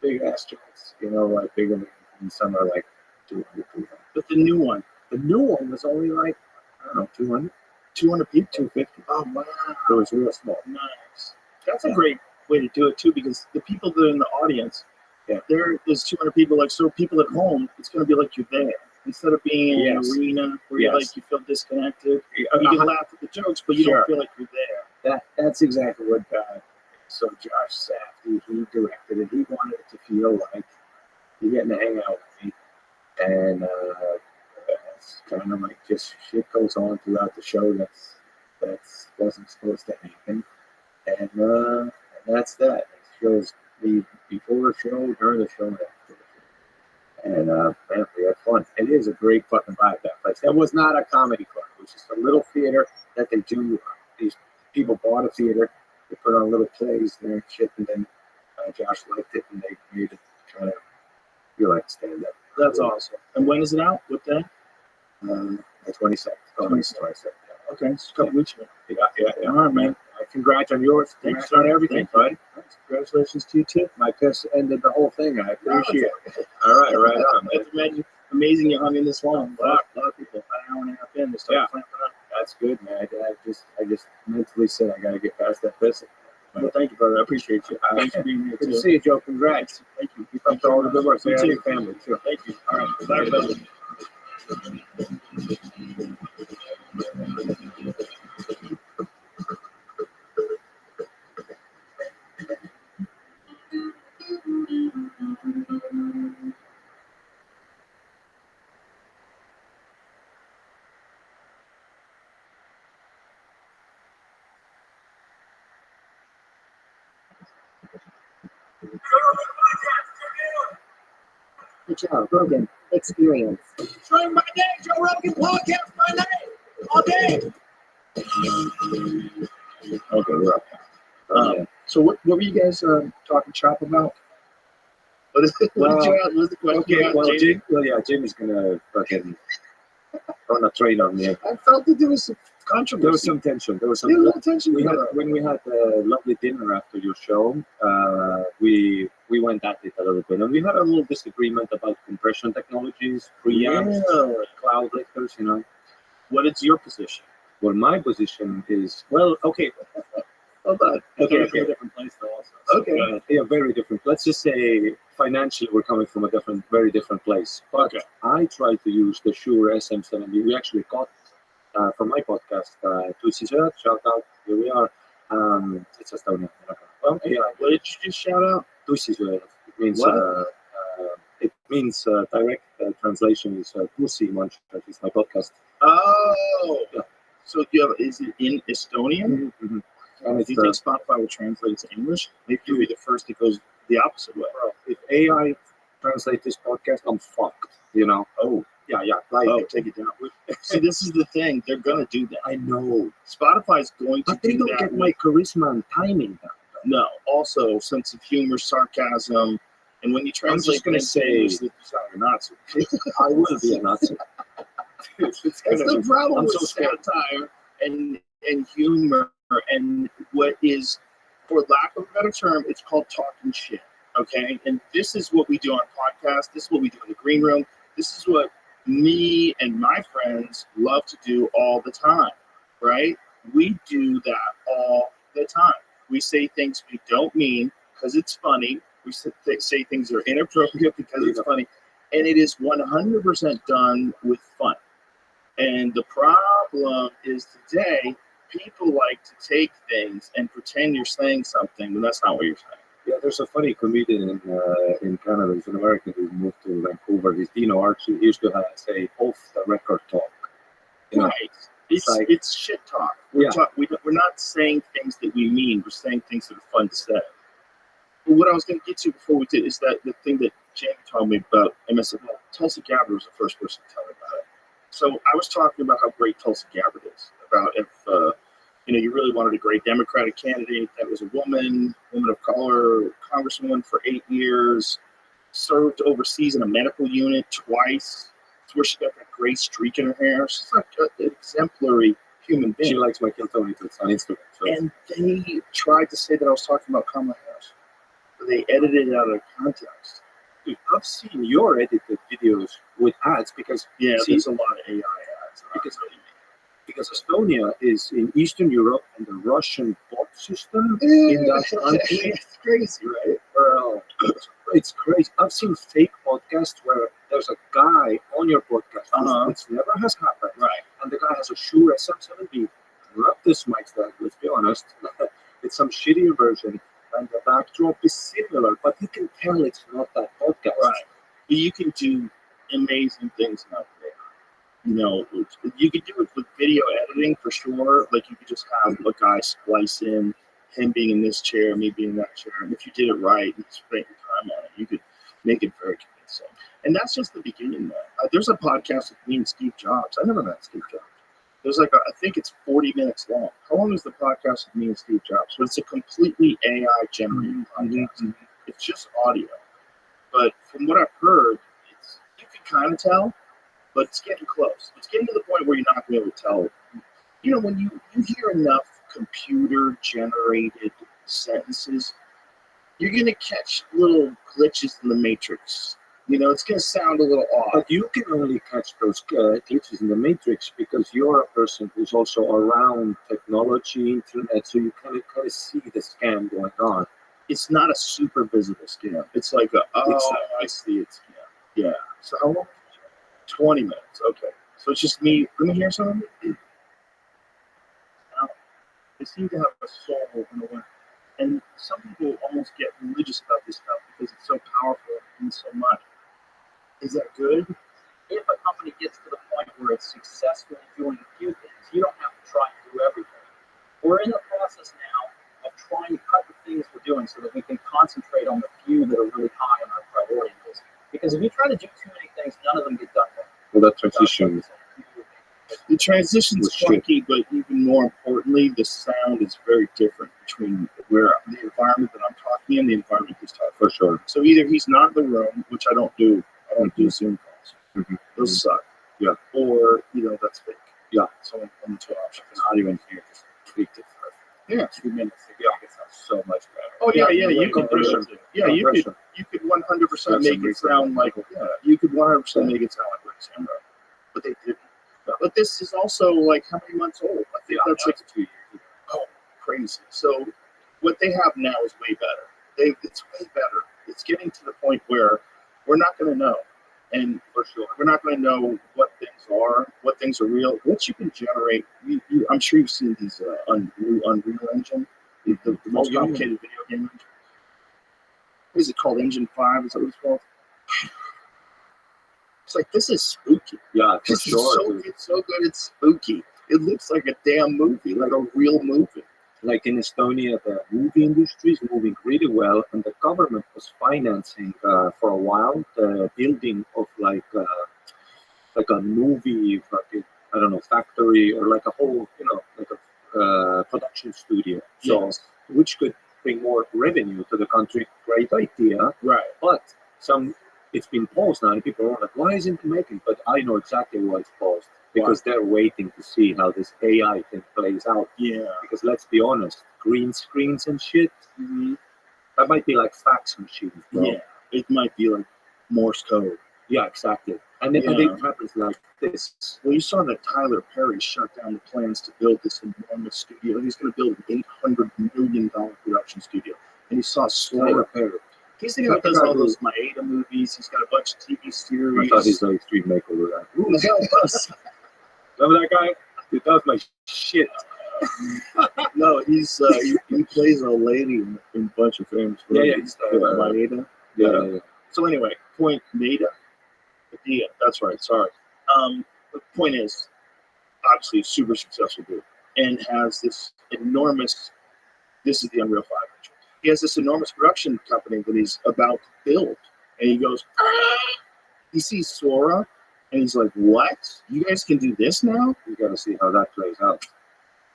big ass joints, like bigger than, and some are like 200 people. But the new one Was only like, I don't know, 200 people? 250. Oh, wow. It was real small. Nice. That's a great way to do it, too, because the people that are in the audience, there's 200 people. Like, so people at home, it's going to be like you're there. Instead of being in an arena where you feel disconnected. You can laugh at the jokes, but you don't feel like you're there. That's exactly what so Josh Safdie, he directed it. He wanted it to feel like you're getting to hang out with me. And it's kind of like just shit goes on throughout the show that's that wasn't supposed to happen. And that's that. It shows me before the show, during the show, and after the show. And man, we had fun. It is a great fucking vibe, that place. That was not a comedy club. It was just a little theater that they do. These people bought a theater. They put on little plays there and shit, and then Josh liked it, and they made it kind of feel like stand up. That's awesome. And when is it out? What day? The 22nd. Oh, 22nd. Okay, it's a couple weeks ago. Yeah. All right, man. Congrats on yours. Congrats on everything, bud. Congratulations to you too. My piss ended the whole thing. I appreciate it. All right, right on, man. It's amazing you hung in this long. A lot of people, an hour and a half in, they start clamping up. That's good, man. I just mentally said I got to get past that piss. Well, thank you, brother. I appreciate you. Thanks for being here. Good to see you, Joe. Congrats. Thank you. Keep up all the good work. You Say hi to too. your family, too. Thank you. All right. Bye, brother. The Joe Rogan Experience. Showing my name, Joe Rogan Podcast, my name, all day. Okay, we're up. So what were you guys talking shop about? What is it? What's the question? Okay, about, Jay? Jimmy's going to fucking run a train on me. I felt that there was some controversy. There was some tension. There was a little tension. When we had a lovely dinner after your show, we went at it a little bit, and we had a little disagreement about compression technologies, preamps, cloud lifters. You know, what is your position? well, my position is Okay. Hold on. Okay. From a different place, though. Also. okay. Yeah, very different. Let's just say financially, we're coming from a very different place. But Okay. I try to use the Shure SM70. We actually got from my podcast, Tusi Shout out. Here we are. It's Estonian. Okay. What did you just shout out? Tusi It means What? it means direct translation is Pussy Munch. That is my podcast. Oh. Yeah. So is it in Estonian? Mm-hmm. And do you think Spotify will translate it to English? Maybe you'll be the first that goes the opposite way. Well, if AI translate this podcast, I'm fucked. You know? Oh. Yeah. Like, Take it down. See, this is the thing. They're going to do that. I know. Spotify's going to But they do don't that. get my charisma and timing down. No. Also, sense of humor, sarcasm. And when you translate gonna things to say- English, you sound like a Nazi. I will be a Nazi. That's the problem I'm with so scared. satire and humor and what is, for lack of a better term, it's called talking shit. Okay, and this is what we do on podcasts. This is what we do in the green room. This is what me and my friends love to do all the time. Right? We do that all the time. We say things we don't mean because it's funny. We say things that are inappropriate because it's funny, and it is 100% done with fun. And the problem is today, people like to take things and pretend you're saying something, but that's not what you're saying. Yeah, there's a funny comedian in Canada. He's an American who moved to Vancouver. He's Dino Archie. He used to say off-the-record talk. You know, Right. It's, like- it's shit talk. We're not saying things that we mean. We're saying things that are fun to say. But what I was going to get to before we did is that the thing that Jamie told me about, and I said, well, Tulsi Gabbard was the first person to tell me about it. So I was talking about how great Tulsi Gabbard is, about if you really wanted a great Democratic candidate that was a woman of color, congresswoman for 8 years, served overseas in a medical unit twice. It's where she got that gray streak in her hair. She's like an exemplary human being. she likes my Kill Tony tweets on Instagram. So. And they tried to say that I was talking about Kamala Harris. They edited it out of context. Dude, I've seen your edited videos with ads because Yeah, see, there's a lot of AI ads. because Estonia is in Eastern Europe and the Russian bot system in that country. It's crazy, right? Bro, it's crazy. I've seen fake podcasts where there's a guy on your podcast, which never has happened. Right. And the guy has a Shure SM70. Not this mic stand, let's be honest. It's some shittier version, and the backdrop is similar, but you can tell it's not that podcast. Right. But you can do amazing things now today. You could do it with video editing for sure. Like you could just have a guy splice in him being in this chair, me being in that chair, and if you did it right and spent your time on it, you could make it very convincing. And that's just the beginning, though. There's a podcast with me and Steve Jobs. I never met Steve Jobs. There's I think it's 40 minutes long. How long is the podcast with me and Steve Jobs? But it's a completely AI generated podcast. It's just audio. But from what I've heard, you can kind of tell, but it's getting close. It's getting to the point where you're not going to be able to tell. When you hear enough computer-generated sentences, you're going to catch little glitches in the matrix. It's going to sound a little odd. But you can only catch those glitches in the matrix because you're a person who's also around technology, internet, so you kind of see the scam going on. It's not a super visible scam. It's like I see it scam. Yeah. So how long? 20 minutes. Okay. So it's just me. Let me hear something. Now, they seem to have a soul in a way. And some people almost get religious about this stuff because it's so powerful and so much. Is that good? If a company gets to the point where it's successfully doing a few things, you don't have to try and do everything. We're in the process now of trying to cut the things we're doing so that we can concentrate on the few that are really high on our priority list. Because if you try to do too many things, none of them get done. Well, that transition. The transition's funky, but even more importantly, the sound is very different between where the environment that I'm talking in, the environment he's talking. For sure. So either he's not in the room, which I don't do Zoom calls. Those suck. Yeah. Or that's fake. Yeah. So only two options. An audio engineer just tweaked it for 2 minutes. Yeah, it sounds so much better. Oh yeah. You could you could 100% make it sound like you could 100% make it sound like Rick Sandro, but they didn't. But this is also how many months old? I think that's 2 years. Oh, crazy. So what they have now is way better. It's way better. It's getting to the point where we're not going to know. And for sure, we're not going to know what things are real. What you can generate, I'm sure you've seen these Unreal Engine, the most complicated video game engine. What is it called? Engine 5? Is that what it's called? It's this is spooky. Yeah, for This sure. is so good, it's spooky. It looks like a damn movie, like a real movie. Like in Estonia, the movie industry is moving really well, and the government was financing for a while the building of like a movie, I don't know, factory or like a whole, like a production studio. So, which could bring more revenue to the country. Great idea, right? But it's been paused now, and people are like, "Why isn't it making?" But I know exactly why it's paused. Because they're waiting to see how this AI thing plays out. Yeah. Because let's be honest, green screens and shit, that might be like fax machines, bro. Yeah. It might be like Morse code. Yeah, exactly. And it happens like this. Well, you saw that Tyler Perry shut down the plans to build this enormous studio. He's going to build an $800 million production studio. And he saw Tyler Perry. He's the guy that does all those Maeda movies. He's got a bunch of TV series. I thought he's like Street Makeover. Who the hell was? Remember that guy? Dude, that was my shit. No, he plays a lady in a bunch of films. Yeah, he's Maeda. Yeah. So anyway, Maeda. Yeah, that's right. Sorry. The point is, obviously, super successful dude, and has this enormous. This is the Unreal 5 engine. He has this enormous production company that he's about to build, and he goes. He sees Sora. And he's like, what? You guys can do this now? You got to see how that plays out.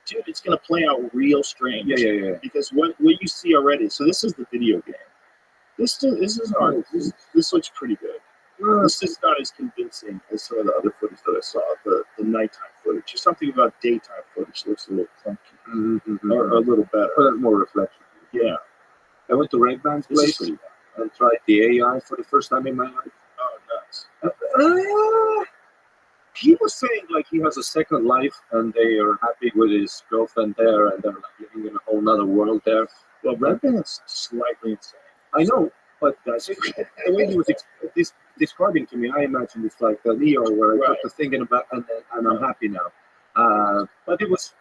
Dude, it's going to play out real strange. Yeah. Because what you see already, so this is the video game. This is hard. This looks pretty good. This is not as convincing as some of the other footage that I saw, the nighttime footage. There's something about daytime footage that looks a little clunky, or a little better. But more reflection. Yeah. I went to Ray-Ban's place and tried the AI for the first time in my life. Oh, nuts. He was saying like he has a second life and they are happy with his girlfriend there and they're like living in a whole other world there. Well, Ray-Ban's slightly insane. I know, but the way he was describing to me, I imagine it's like a Neo where I got to thinking about and I'm happy now. But it was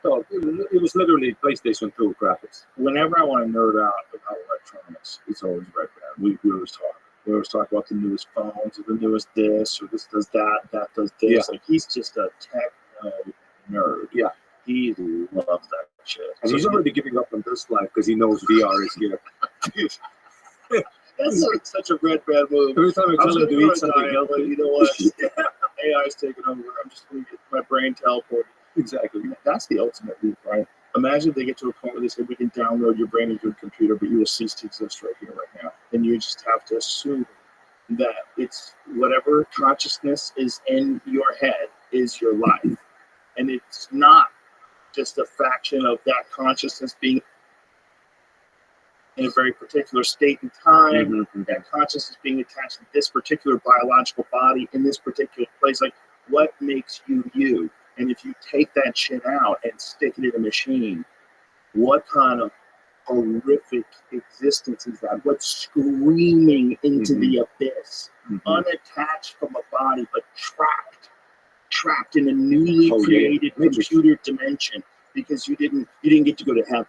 literally PlayStation 2 graphics. Whenever I want to nerd out about electronics, it's always Ray-Ban. We always talk. We always talk about the newest phones or the newest this or this does that, that does this. Yeah. Like he's just a techno nerd. Yeah. He loves that shit. And So he's already giving up on this life because he knows VR is here. that's such a red bad move. Every time I I was tell him gonna to go eat to something diet, but healthy, you know what? AI is taking over. I'm just going to get my brain teleported. exactly. That's the ultimate leap, right? Imagine they get to a point where they say we can download your brain into a computer, but you will cease to exist right here, right now. And you just have to assume that it's whatever consciousness is in your head is your life. And it's not just a fraction of that consciousness being in a very particular state and time, that consciousness being attached to this particular biological body in this particular place. Like, what makes you you? And if you take that shit out and stick it in a machine, what kind of horrific existence is that? What's screaming into the abyss, unattached from a body, but trapped in a newly created computer dimension because you didn't get to go to heaven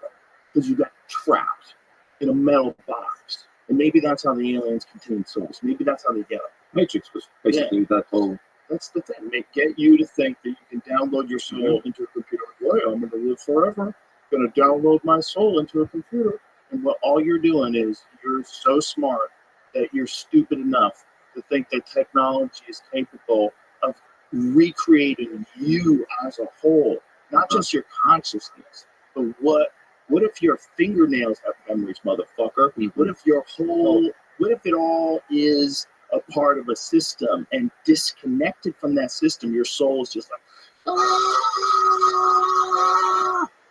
because you got trapped in a metal box. And maybe that's how the aliens contain souls. Maybe that's how they get them. Matrix was basically that whole. That's the thing. They get you to think that you can download your soul into a computer. Boy, I'm going to live forever. I'm going to download my soul into a computer. And what all you're doing is you're so smart that you're stupid enough to think that technology is capable of recreating you as a whole, not just your consciousness, but what if your fingernails have memories, motherfucker? What if what if it all is a part of a system and disconnected from that system, your soul is just like,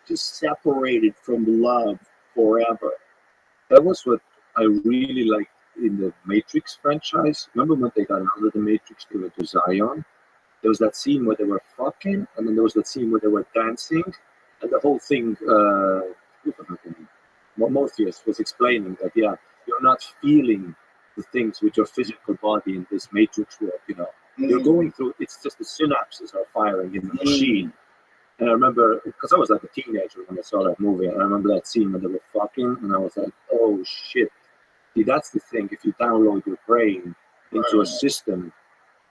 just separated from love forever. That was what I really liked in the Matrix franchise. Remember when they got out of the Matrix, they went to Zion? There was that scene where they were fucking, and then there was that scene where they were dancing, and the whole thing, Morpheus was explaining that, yeah, you're not feeling the things with your physical body in this Matrix world, you know. You're going through, it's just the synapses are firing in the machine. And I remember, because I was like a teenager when I saw that movie, and I remember that scene when they were fucking, and I was like, oh shit. See, that's the thing, if you download your brain into a system,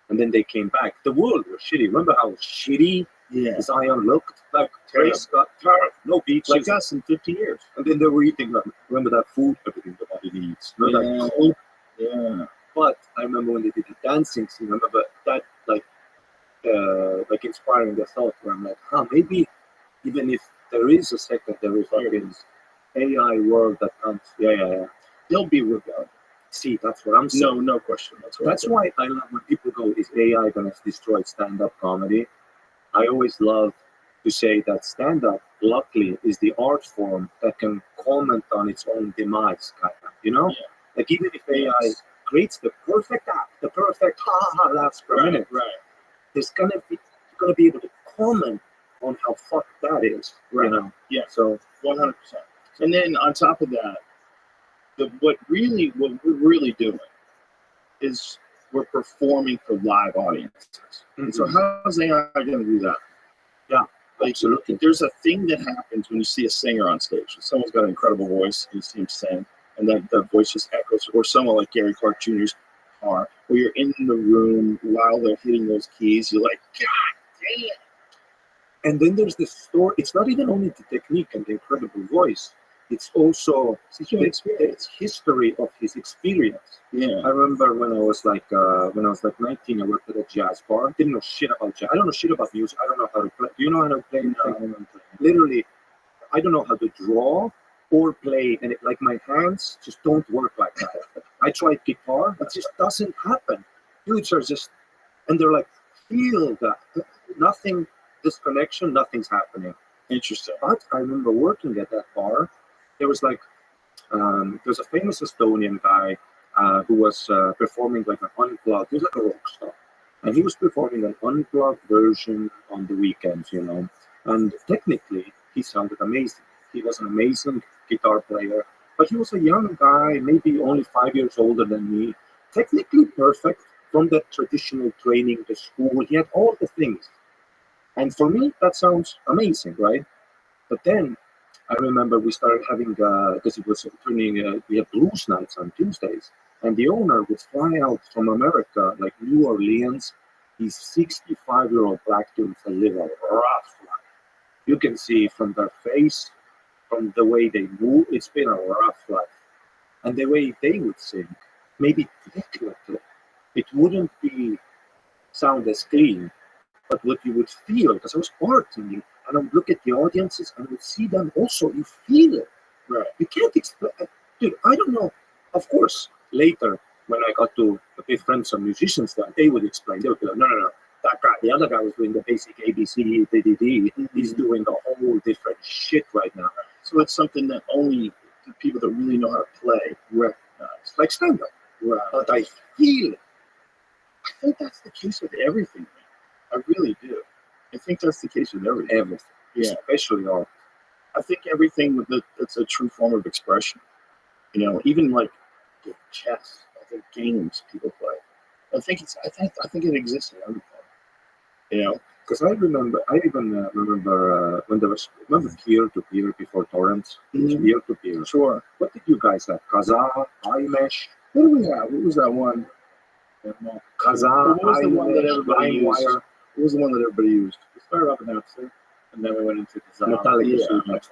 and then they came back, the world was shitty. Remember how shitty Zion looked? Like, place got no beaches. Like us in 50 years. And then they were eating, remember that food, everything the body needs. But I remember when they did the dancing scene, I remember that, like inspiring the thought where I'm like, maybe even if there is a secondary fucking AI world that comes, they'll be rebellion. See, that's what I'm saying. No question. That's why I love when people go, is AI going to destroy stand-up comedy? I always love to say that stand-up, luckily, is the art form that can comment on its own demise, kind of, you know? Yeah. Like, even if AI creates the perfect act, the perfect ha-ha laughs per minute, there's going to be able to comment on how fucked that is, you know? Yeah, so 100%. And then on top of that, what we're really doing is we're performing for live audiences. And so how is AI going to do that? Yeah, like, absolutely. There's a thing that happens when you see a singer on stage. Someone's got an incredible voice, and you see him sing, and that voice just echoes. Or someone like Gary Clark Jr.'s guitar, where you're in the room while they're hitting those keys, you're like, God damn. And then there's this story. It's not even only the technique and the incredible voice. It's also it's history of his experience. Yeah, I remember when I was like 19, I worked at a jazz bar. Didn't know shit about jazz. I don't know shit about music. I don't know how to play. Do you know how to play? No. Literally, I don't know how to draw or play, and like my hands just don't work like that. I tried guitar, it just doesn't happen. Dudes are just, and they're like, feel that nothing, this connection, nothing's happening. Interesting. But I remember working at that bar. There was like, there's a famous Estonian guy who was performing like an unplugged, he was like a rock star. And he was performing an unplugged version on the weekends, you know. And technically, he sounded amazing. He was an amazing guitar player. But he was a young guy, maybe only 5 years older than me. Technically perfect from the traditional training, the school. He had all the things. And for me, that sounds amazing, right? But then I remember we started having, because it was turning, we had blues nights on Tuesdays. And the owner would fly out from America, like New Orleans. He's 65-year-old black dudes that live a rough life. You can see from their face, from the way they move, it's been a rough life. And the way they would sing, maybe technically, it wouldn't be sound as clean, but what you would feel, because I was bartending, and I would look at the audiences and I would see them also, you feel it. Right. You can't explain. Dude, I don't know. Of course, later, when I got to be friends of musicians, that they would explain. They would be like, no. That guy, the other guy was doing the basic ABC, DDD. He's doing a whole different shit right now. So it's something that only the people that really know how to play recognize. Like stand-up. Right. But I feel it. I think that's the case with everything. I really do. I think that's the case with everything. Everything. Yeah. Especially art. I think everything that's a true form of expression. You know, even like chess. I think games people play. I think it exists in everything. You know, because I even remember when there was peer-to-peer before torrents. Peer-to-peer. Sure. What did you guys have? Kazaa, iMesh. What do we have? What was that one? Kazaa, what was the one that everybody used? Wire. What was the one that everybody used? We started off with Napster, and then we went into Kazaa. Metallica sued Napster.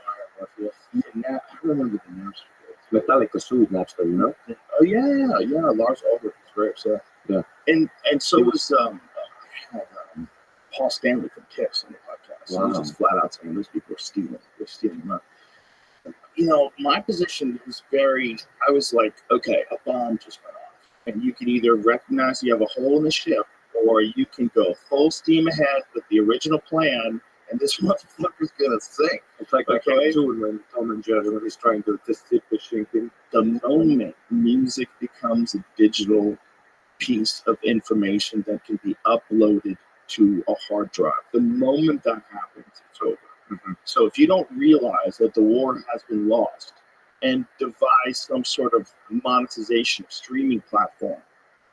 I remember the Napster. Metallica sued Napster, you know? Oh yeah. Lars Ulrich was very upset. Yeah. And so was Paul Stanley from Kiss on the podcast. Wow. He was just flat out saying those people are stealing. They're stealing money. You know, my position was I was like, okay, a bomb just went off. And you can either recognize you have a hole in the ship, or you can go full steam ahead with the original plan, and this motherfucker's gonna sink. It's like a cartoon when Tom and Jerry, when he's trying to tip the shrinking. The moment music becomes a digital piece of information that can be uploaded to a hard drive, the moment that happens, it's over. Mm-hmm. So if you don't realize that the war has been lost and devise some sort of monetization streaming platform,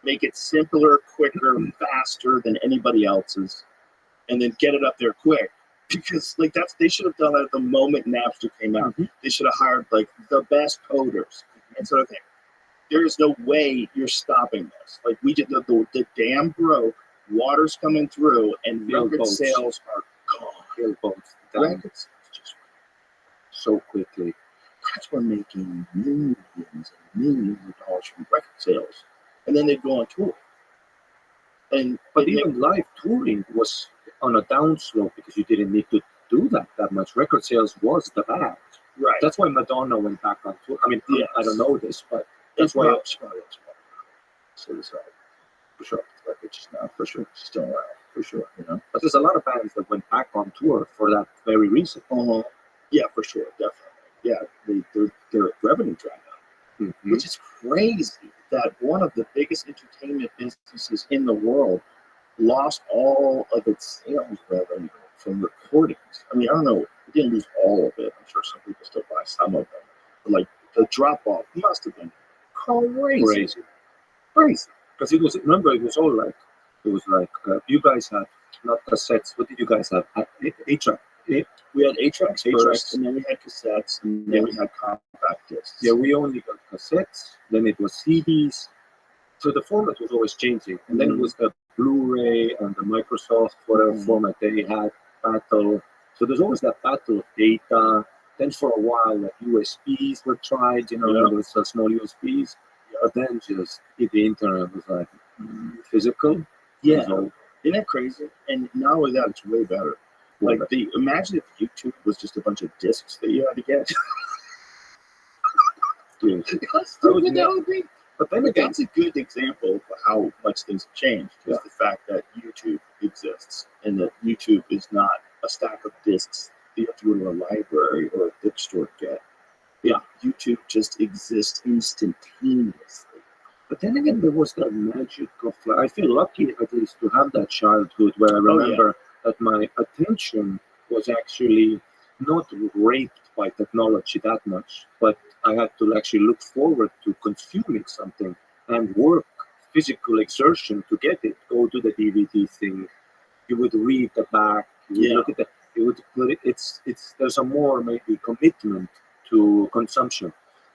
make it simpler, quicker, faster than anybody else's, and then get it up there quick. Because they should have done that the moment Napster came out. Mm-hmm. They should have hired the best coders and sort of thing. There is no way you're stopping this. Like we did, the dam broke, water's coming through, and record sales are gone. Records just so quickly. Guys were making millions and millions of dollars from record sales, and then they'd go on tour. But even live touring was on a downslope because you didn't need to do that much. Record sales was the bad. Right. That's why Madonna went back on tour. I mean, yes. I don't know this, but that's why. So it's for sure. Records now, for sure, still around, for sure. You know. But there's a lot of bands that went back on tour for that very reason. Yeah, for sure, definitely. Yeah, their revenue dried up, which is crazy. That one of the biggest entertainment businesses in the world lost all of its sales revenue from recordings. I mean, I don't know, it didn't lose all of it. I'm sure some people still buy some of them. But like the drop off must have been crazy. Because it was all like, you guys had not cassettes. What did you guys have? 8-track. We had 8-tracks first, and then we had cassettes, and then we had compact discs. Yeah, we only got cassettes, then it was CDs. So the format was always changing. And then it was the Blu-ray and the Microsoft, whatever format they had, battle. So there's always that battle of data. Then for a while, like USBs were tried, there was small USBs. But then just the internet was like physical. Yeah. Isn't that crazy? And not only that, it's way better. Like imagine if YouTube was just a bunch of discs that you had to get. Dude, how stupid that would be. But then again, that's a good example of how much things have changed. Is the fact that YouTube exists and that YouTube is not a stack of discs that you have to go to a library or a bookstore to get. Yeah, YouTube just exists instantaneously. But then again, there was that magic of, I feel lucky at least to have that childhood where I remember that my attention was actually not raped by technology that much, but I had to actually look forward to consuming something and work, physical exertion to get it. Go to the DVD thing. You would read the back. You would look at there's a more maybe commitment to consumption.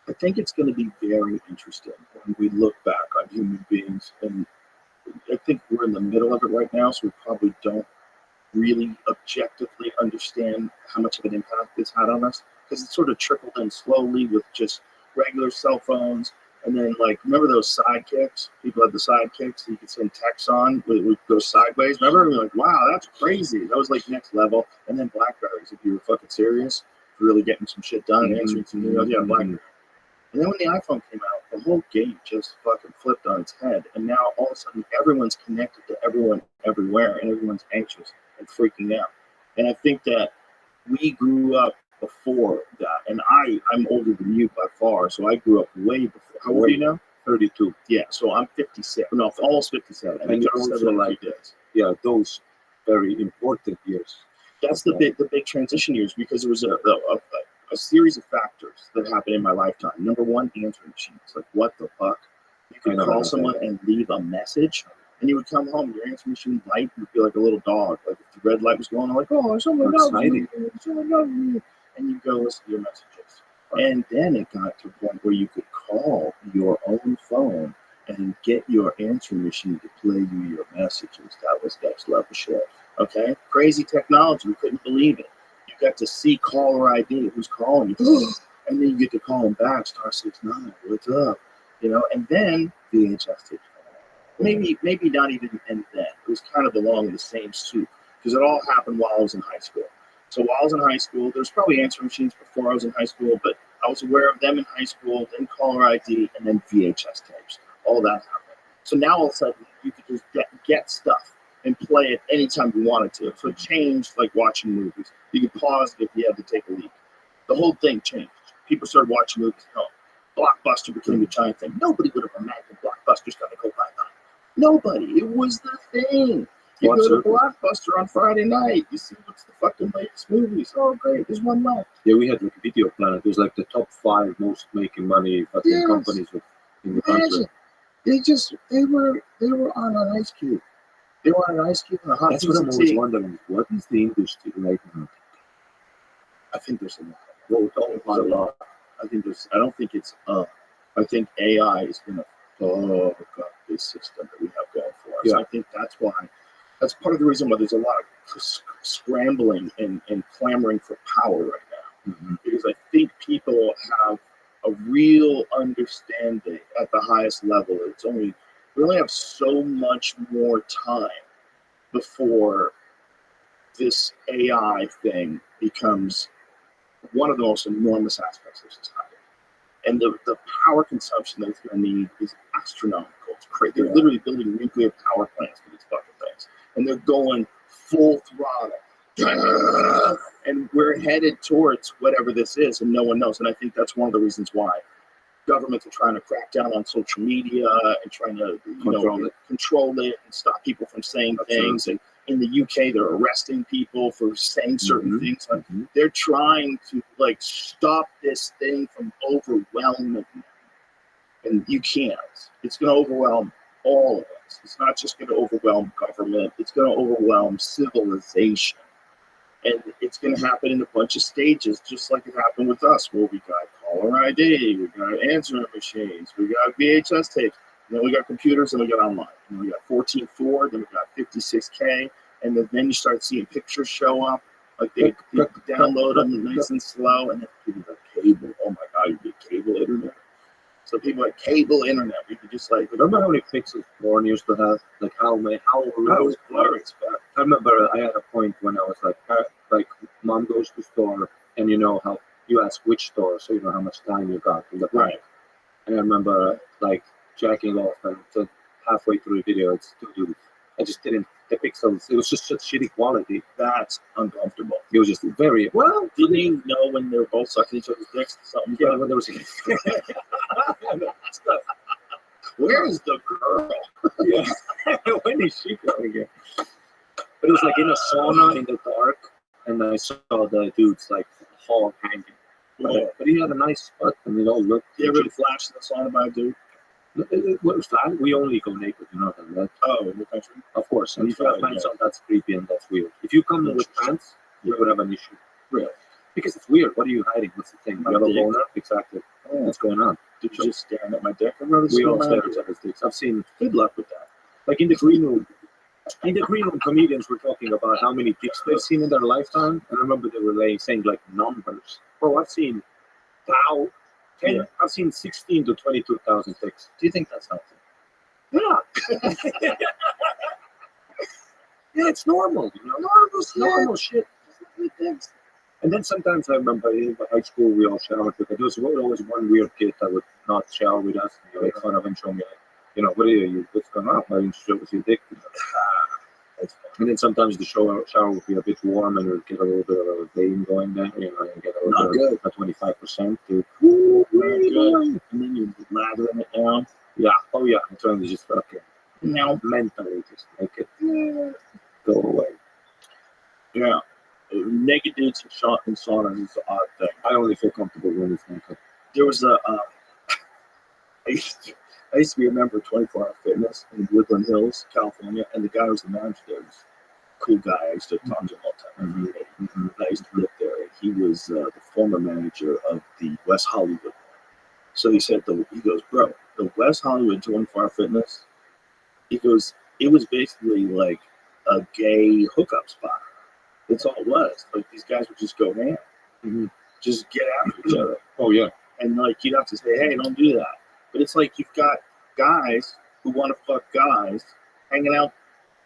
I think it's going to be very interesting when we look back on human beings, and I think we're in the middle of it right now, so we probably don't really objectively understand how much of an impact it's had on us, because it sort of trickled in slowly with just regular cell phones. And then, like, remember those sidekicks? People had the sidekicks that you could send texts on, would go sideways. Remember? We were like, wow, that's crazy. That was like next level. And then Blackberries, if you were fucking serious, really getting some shit done, answering some emails. Yeah, Blackberry. And then when the iPhone came out, the whole game just fucking flipped on its head. And now all of a sudden, everyone's connected to everyone everywhere, and everyone's anxious and freaking out. And I think that we grew up before that, and I'm older than you by far, so I grew up way before. How old are you now? 32. Yeah, so I'm 57. No, almost 57. And you're also like, yeah, those very important years. That's the big transition years, because there was a series of factors that happened in my lifetime. Number one, answering machines. Like, what the fuck? You could call someone and leave a message, and you would come home, your answering machine light would be like a little dog. Like, if the red light was going on, like, oh, someone knows me. Someone knows me. And you go listen to your messages. And then it got to a point where you could call your own phone and get your answering machine to play you your messages. That was next level shit. Okay? Crazy technology. We couldn't believe it. You got to see caller ID, who's calling you. And then you get to call them back, *69, what's up? You know, and then VHS tapes. Maybe not even and then. It was kind of along in the same soup, because it all happened while I was in high school. So while I was in high school, there's probably answering machines before I was in high school, but I was aware of them in high school, then caller ID, and then VHS tapes. All that happened. So now all of a sudden, you could just get stuff and play it anytime you wanted to. So it changed like watching movies. You could pause it if you had to take a leak. The whole thing changed. People started watching movies at home. Blockbuster became a giant thing. Nobody would have imagined Blockbuster's going to go bye-bye. Nobody. It was the thing. You go to Blockbuster on Friday night. You see what's the fucking latest movies. Oh, great. There's one left. Yeah, we had like a Video Planet. It was like the top 5 most making money fucking companies in the country. They were on an ice cube. They were on an ice cube. That's what I'm always wondering. What is the industry like now? I think there's a lot. I don't think it's I think AI is going to fuck up this system that we have going for us. Yeah. I think that's part of the reason why there's a lot of scrambling and clamoring for power right now. Mm-hmm. Because I think people have a real understanding at the highest level. We only have so much more time before this AI thing becomes one of the most enormous aspects of society. And the power consumption that it's going to need is astronomical. It's crazy. They're literally building nuclear power plants for these fucking things. And they're going full throttle. And we're headed towards whatever this is, and no one knows. And I think that's one of the reasons why governments are trying to crack down on social media and trying to control it and stop people from saying things. And in the UK, they're arresting people for saying certain things. Like, they're trying to like stop this thing from overwhelming them. And you can't. It's going to overwhelm all of us. It's not just going to overwhelm government. It's going to overwhelm civilization. And it's going to happen in a bunch of stages, just like it happened with us, where we got caller ID, we got answering machines, we got VHS tapes, and then we got computers, and we got online. And we got 14.4, then we got 56K, and then you start seeing pictures show up, like they download them nice and slow, and then people got cable. Oh my God, you get cable internet. So people like cable internet. We could just like remember how many pixels porn used to have? Like how blurry. I remember I had a point when I was like mom goes to store, and you know how you ask which store, so you know how much time you got in the bank. Right. And I remember like jacking off, and halfway through the video, it's dude, I just didn't. The pixels, it was just such shitty quality. That's uncomfortable. It was just very well. Didn't you know when they were both sucking each other's dicks? Something. Yeah, when there was. Where is the girl? Yeah, when is she going here? But it was like in a sauna in the dark, and I saw the dude's like hog hanging. But he had a nice spot, and it all looked. You ever flashed in the sauna by a dude? What was that? We only go naked, you know that. Oh, in the country? Of course. And if you have pants on, that's creepy and that's weird. If you come with pants, you would have an issue. Really? Because it's weird. What are you hiding? What's the thing? You have a dick. boner? Exactly. Oh, What's going on? did you just staring at my dick? I'd rather We see all my stare dick. at each other's dicks. I've seen, Good luck with that. like in the green room. In the green room, comedians were talking about how many dicks they've seen in their lifetime. And I remember they were saying like numbers. Bro, I've seen 10. Yeah. I've seen 16 to 22,000 dicks. Do you think that's healthy? Yeah. Yeah, it's normal. You know, normal shit. And then sometimes I remember in high school we all showered with it. There was always one weird kid that would not shower with us. You make fun of him, show me, you know, what are you? What's going on? Why didn't you show us your dick? And then sometimes the shower would be a bit warm and it would get a little bit of a vein going there, you know, and get a little bit of 25%. Dude. And then you lathering it down. Yeah. Oh yeah. I'm trying to just fucking Now, mentally just make it go away. yeah. Naked dudes and shot in saunas is an odd thing. I only feel comfortable when it's naked. There was a, I used to be a member of 24 Hour Fitness in Woodland Hills, California, and the guy who was the manager there was a cool guy. I used to talk to him all the time. I used to live there. And he was the former manager of the West Hollywood one. So he said, he goes, bro, the West Hollywood 24 Hour Fitness, he goes, it was basically like a gay hookup spot. That's all it was. Like, these guys would just go ham. Just get after each other. Oh yeah. And like, you'd have to say, hey, don't do that. But it's like you've got guys who want to fuck guys hanging out,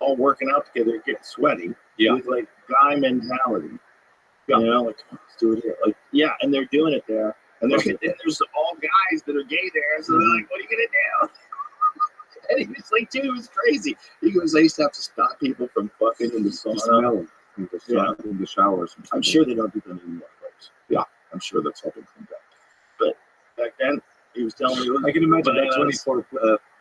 all working out together, getting sweaty. Yeah. With like guy mentality. Yeah. You know, like, let's do it here. Like, yeah, and they're doing it there. And there's all guys that are gay there. So they're like, what are you going to do? And he was like, dude, it was crazy. He goes, I used to have to stop people from fucking in the sauna. In the showers. I'm sure they don't do that anymore, folks. Yeah, I'm sure that's all been cleaned up. But back then, he was telling me. I can imagine that bananas. 24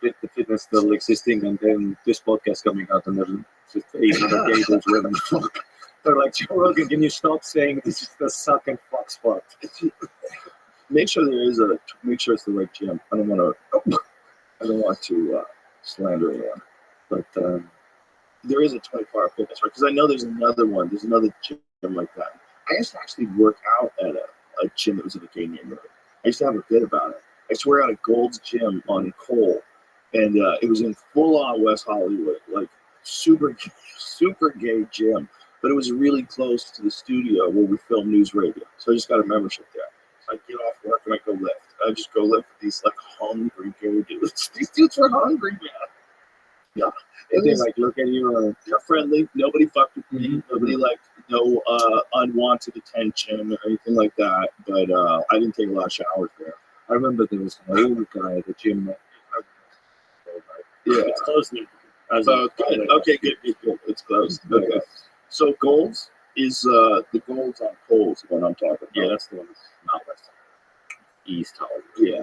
the fitness still existing, and then this podcast coming out, and there's just 800 gay dudes with them. Fuck. They're like, Joe Rogan, can you stop saying this is the suck and fuck spot? Make sure make sure it's the right gym. I don't want to slander anyone, but there is a 24-hour fitness, right? Because I know there's another one. There's another gym like that. I used to actually work out at a gym that was in a gay neighborhood. I used to have a bit about it. I swear out at Gold's Gym on Cole, and it was in full-on West Hollywood, like super gay gym. But it was really close to the studio where we film news radio. So I just got a membership there. So I get off work and I go lift. I just go lift with these like hungry gay dudes. These dudes are hungry, man. Yeah. And they like look at you. They're friendly. Nobody fucked with me. Nobody like no unwanted attention or anything like that. But I didn't take a lot of showers there. I remember there was an old guy at the gym. Yeah. It's closed now. So good. Okay, good. It's closed. Okay. So Gold's is the Gold's on Coles, what I'm talking about. Yeah, that's the one that's not West East Hollywood. Yeah.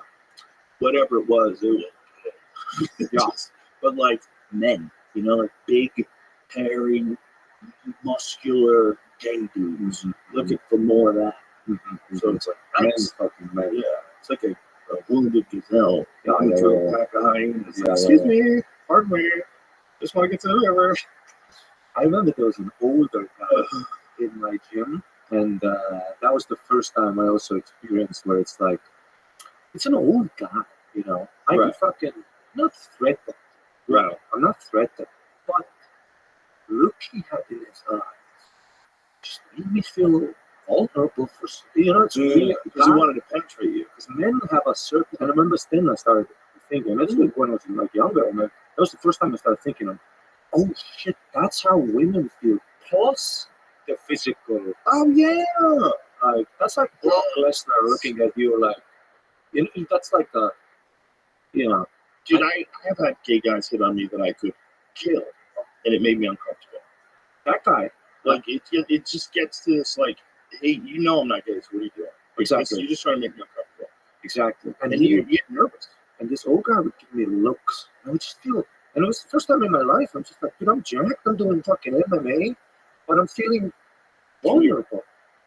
Whatever it was. Yeah. But like men, you know, like big, hairy, muscular gay dudes looking for more of that. So it's like nice. Men. Yeah. It's like a wounded gazelle. Yeah. Pack of hyenas. Yeah, Excuse me, pardon me. Just want to get to the river. I remember there was an older guy in my gym, and that was the first time I also experienced where it's like, it's an old guy, you know. I can fucking not threatened. Right. I'm not threatened, but look he had in his eyes just made me feel vulnerable for, you know, it's really because he wanted to penetrate you. Because men have a certain, and I remember then I started thinking, that's like when I was like younger, and that was the first time I started thinking of, oh shit, that's how women feel. Plus the physical. Oh yeah. Like that's like Brock Lesnar looking at you like, you know, that's like a, you know. Dude, I have had gay guys hit on me that I could kill, and it made me uncomfortable. That guy, like it just gets to this like, hey, you know I'm not gay, so what are you doing? Exactly. You're just trying to make me uncomfortable. Exactly. And then you get nervous. And this old guy would give me looks. I would just feel. And it was the first time in my life, I'm just like, dude, I'm jacked, I'm doing fucking MMA, but I'm feeling vulnerable.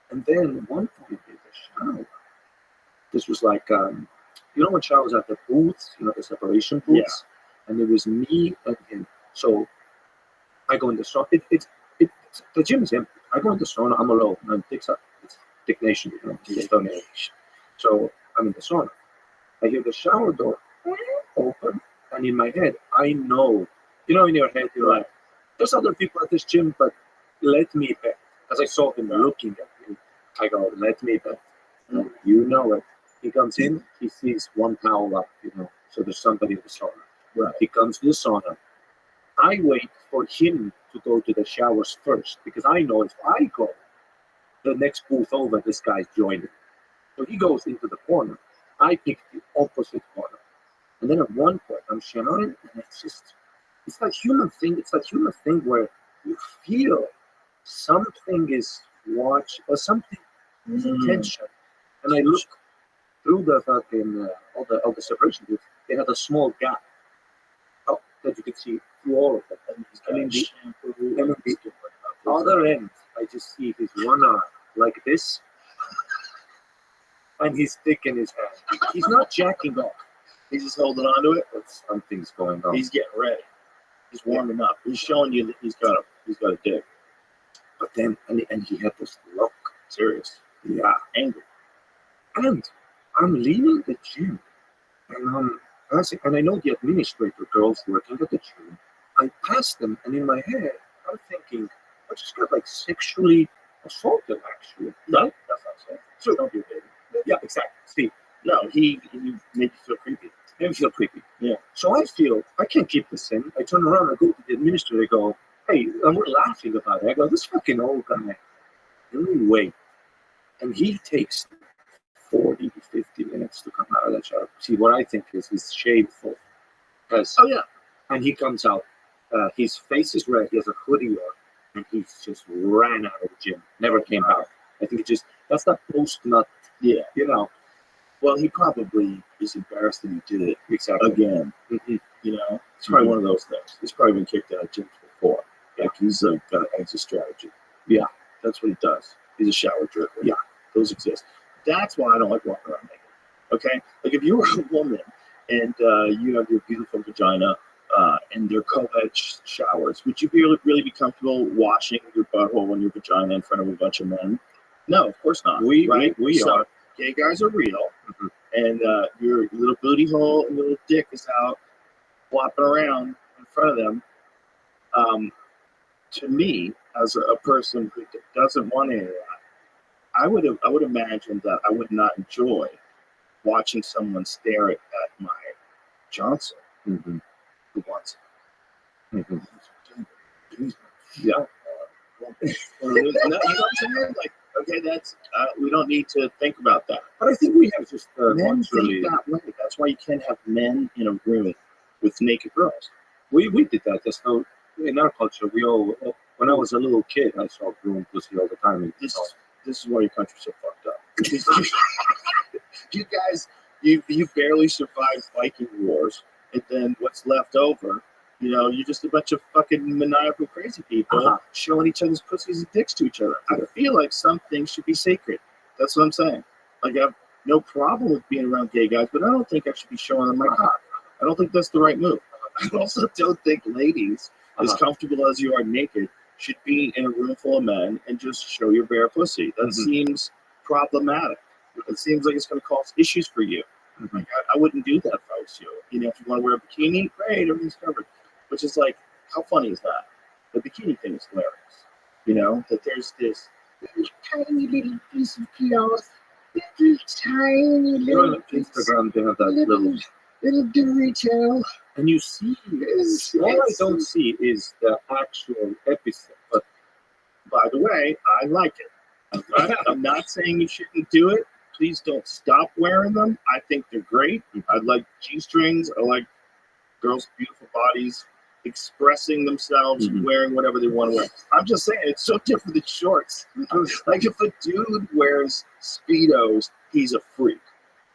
And then one point in the shower, this was like, you know when showers have the booths, you know, the separation booths? Yeah. And it was me and him. So I go in the sauna, the gym is empty. I go in the sauna, I'm alone, and it takes up, it's technician, you know, just on the So I'm in the sauna. I hear the shower door open, and in my head, I know, you know, in your head, you're like, there's other people at this gym, but let me bet. As I saw him looking at me, I go, let me bet. You know it. He comes in, he sees one towel up, you know, so there's somebody in the sauna. Right. He comes to the sauna. I wait for him to go to the showers first, because I know if I go, the next booth over, this guy's joining. So he goes into the corner. I pick the opposite corner. And then at one point, I'm showering, and it's that human thing. It's that human thing where you feel something is watch or something is attention. And I look through the fucking all the separation booths. They had a small gap that you could see through all of them. And in the other end, I just see his one arm like this, and he's stick in his hand. He's not jacking off. He's just holding on to it. But something's going on. He's getting ready. He's warming up. He's showing you that he's got a dick. But then, and he had this look, Serious. yeah, Angry. and I'm leaving the gym, and I'm passing, and I know the administrator girls working at the gym. I pass them, and in my head, I'm thinking, I just got like sexually assaulted, actually. No, that's not so. So, Don't be a baby. yeah, exactly. See, No, he made you feel creepy. made me feel creepy. Yeah. So I feel I can't keep this in. I turn around, I go to the administrator, I go, hey, and we're laughing about it. I go, this fucking old guy, let me wait. And he takes 40 to 50 minutes to come out of that shower. See, what I think is shameful. Because, Oh yeah. and he comes out, his face is red, he has a hoodie on, and he just ran out of the gym, never came back. I think it just, that's that post-nut, Yeah. you know. Well, he probably is embarrassed that he did it Exactly. again. Mhm. You know, it's probably one of those things. He's probably been kicked out of gyms before. Like he's got an exit strategy. Yeah, that's what he does. He's a shower dribbler. Yeah, those exist. That's why I don't like walking around naked. Okay, like if you were a woman and you have your beautiful vagina and they're co-ed showers, would you really be comfortable washing your butthole and your vagina in front of a bunch of men? No, of course not. We So, are. gay guys are real, Mhm. and your little booty hole and your little dick is out flopping around in front of them. To me, as a person who doesn't want any of that, I would imagine that I would not enjoy watching someone stare at my Johnson Mm-hmm. who wants it. Mm-hmm. Yeah. You know what I'm saying? Like, okay, that's we don't need to think about that. But I think we have just Men naturally. think that way. That's why you can't have men in a room with naked girls. We did that. That's how in our culture we all. When I was a little kid, I saw groomed pussy all the time. And, This is why your country's so fucked up. Because you guys, you barely survived Viking wars, and then what's left over, you know, you're just a bunch of fucking maniacal crazy people showing each other's pussies and dicks to each other. I feel like some things should be sacred. That's what I'm saying. Like I have no problem with being around gay guys, but I don't think I should be showing them my cock. I don't think that's the right move. I also don't think ladies, as comfortable as you are naked, should be in a room full of men and just show your bare pussy. That seems problematic. It seems like it's going to cause issues for you. Like, I wouldn't do that if I was you. You know, if you want to wear a bikini, great, everything's covered. Which is like, how funny is that? The bikini thing is hilarious. You know, that there's this tiny little piece of cloth, tiny little Instagram, they have that little Dorito. and you see this. All I don't see is the actual episode. But By the way, I like it. I'm not saying you shouldn't do it. Please don't stop wearing them. I think they're great. I like G-strings. I like girls' beautiful bodies expressing themselves, wearing whatever they want to wear. I'm just saying, it's so different than shorts. Like if a dude wears Speedos, he's a freak,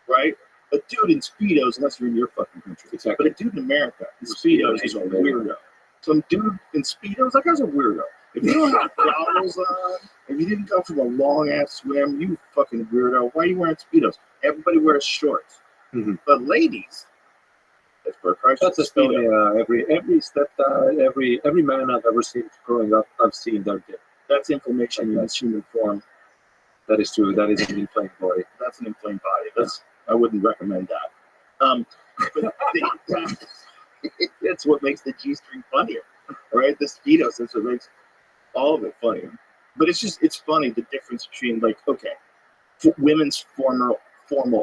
right? A dude in Speedos, unless you're in your fucking country. Exactly. But a dude in America in Speedos is a weirdo. Some dude in Speedos, that guy's a weirdo. If you don't have goggles on, if you didn't go for the long-ass swim, you fucking weirdo. Why are you wearing Speedos? Everybody wears shorts. But ladies, that's a story. Every step, every man I've ever seen growing up, I've seen their dick. That's inflammation in its human form. That is true. That is an inflamed body. That's an inflamed body. I wouldn't recommend that. But that's what makes the G-string funnier, right? The speedos. That's what makes all of it funnier. But it's funny the difference between women's formal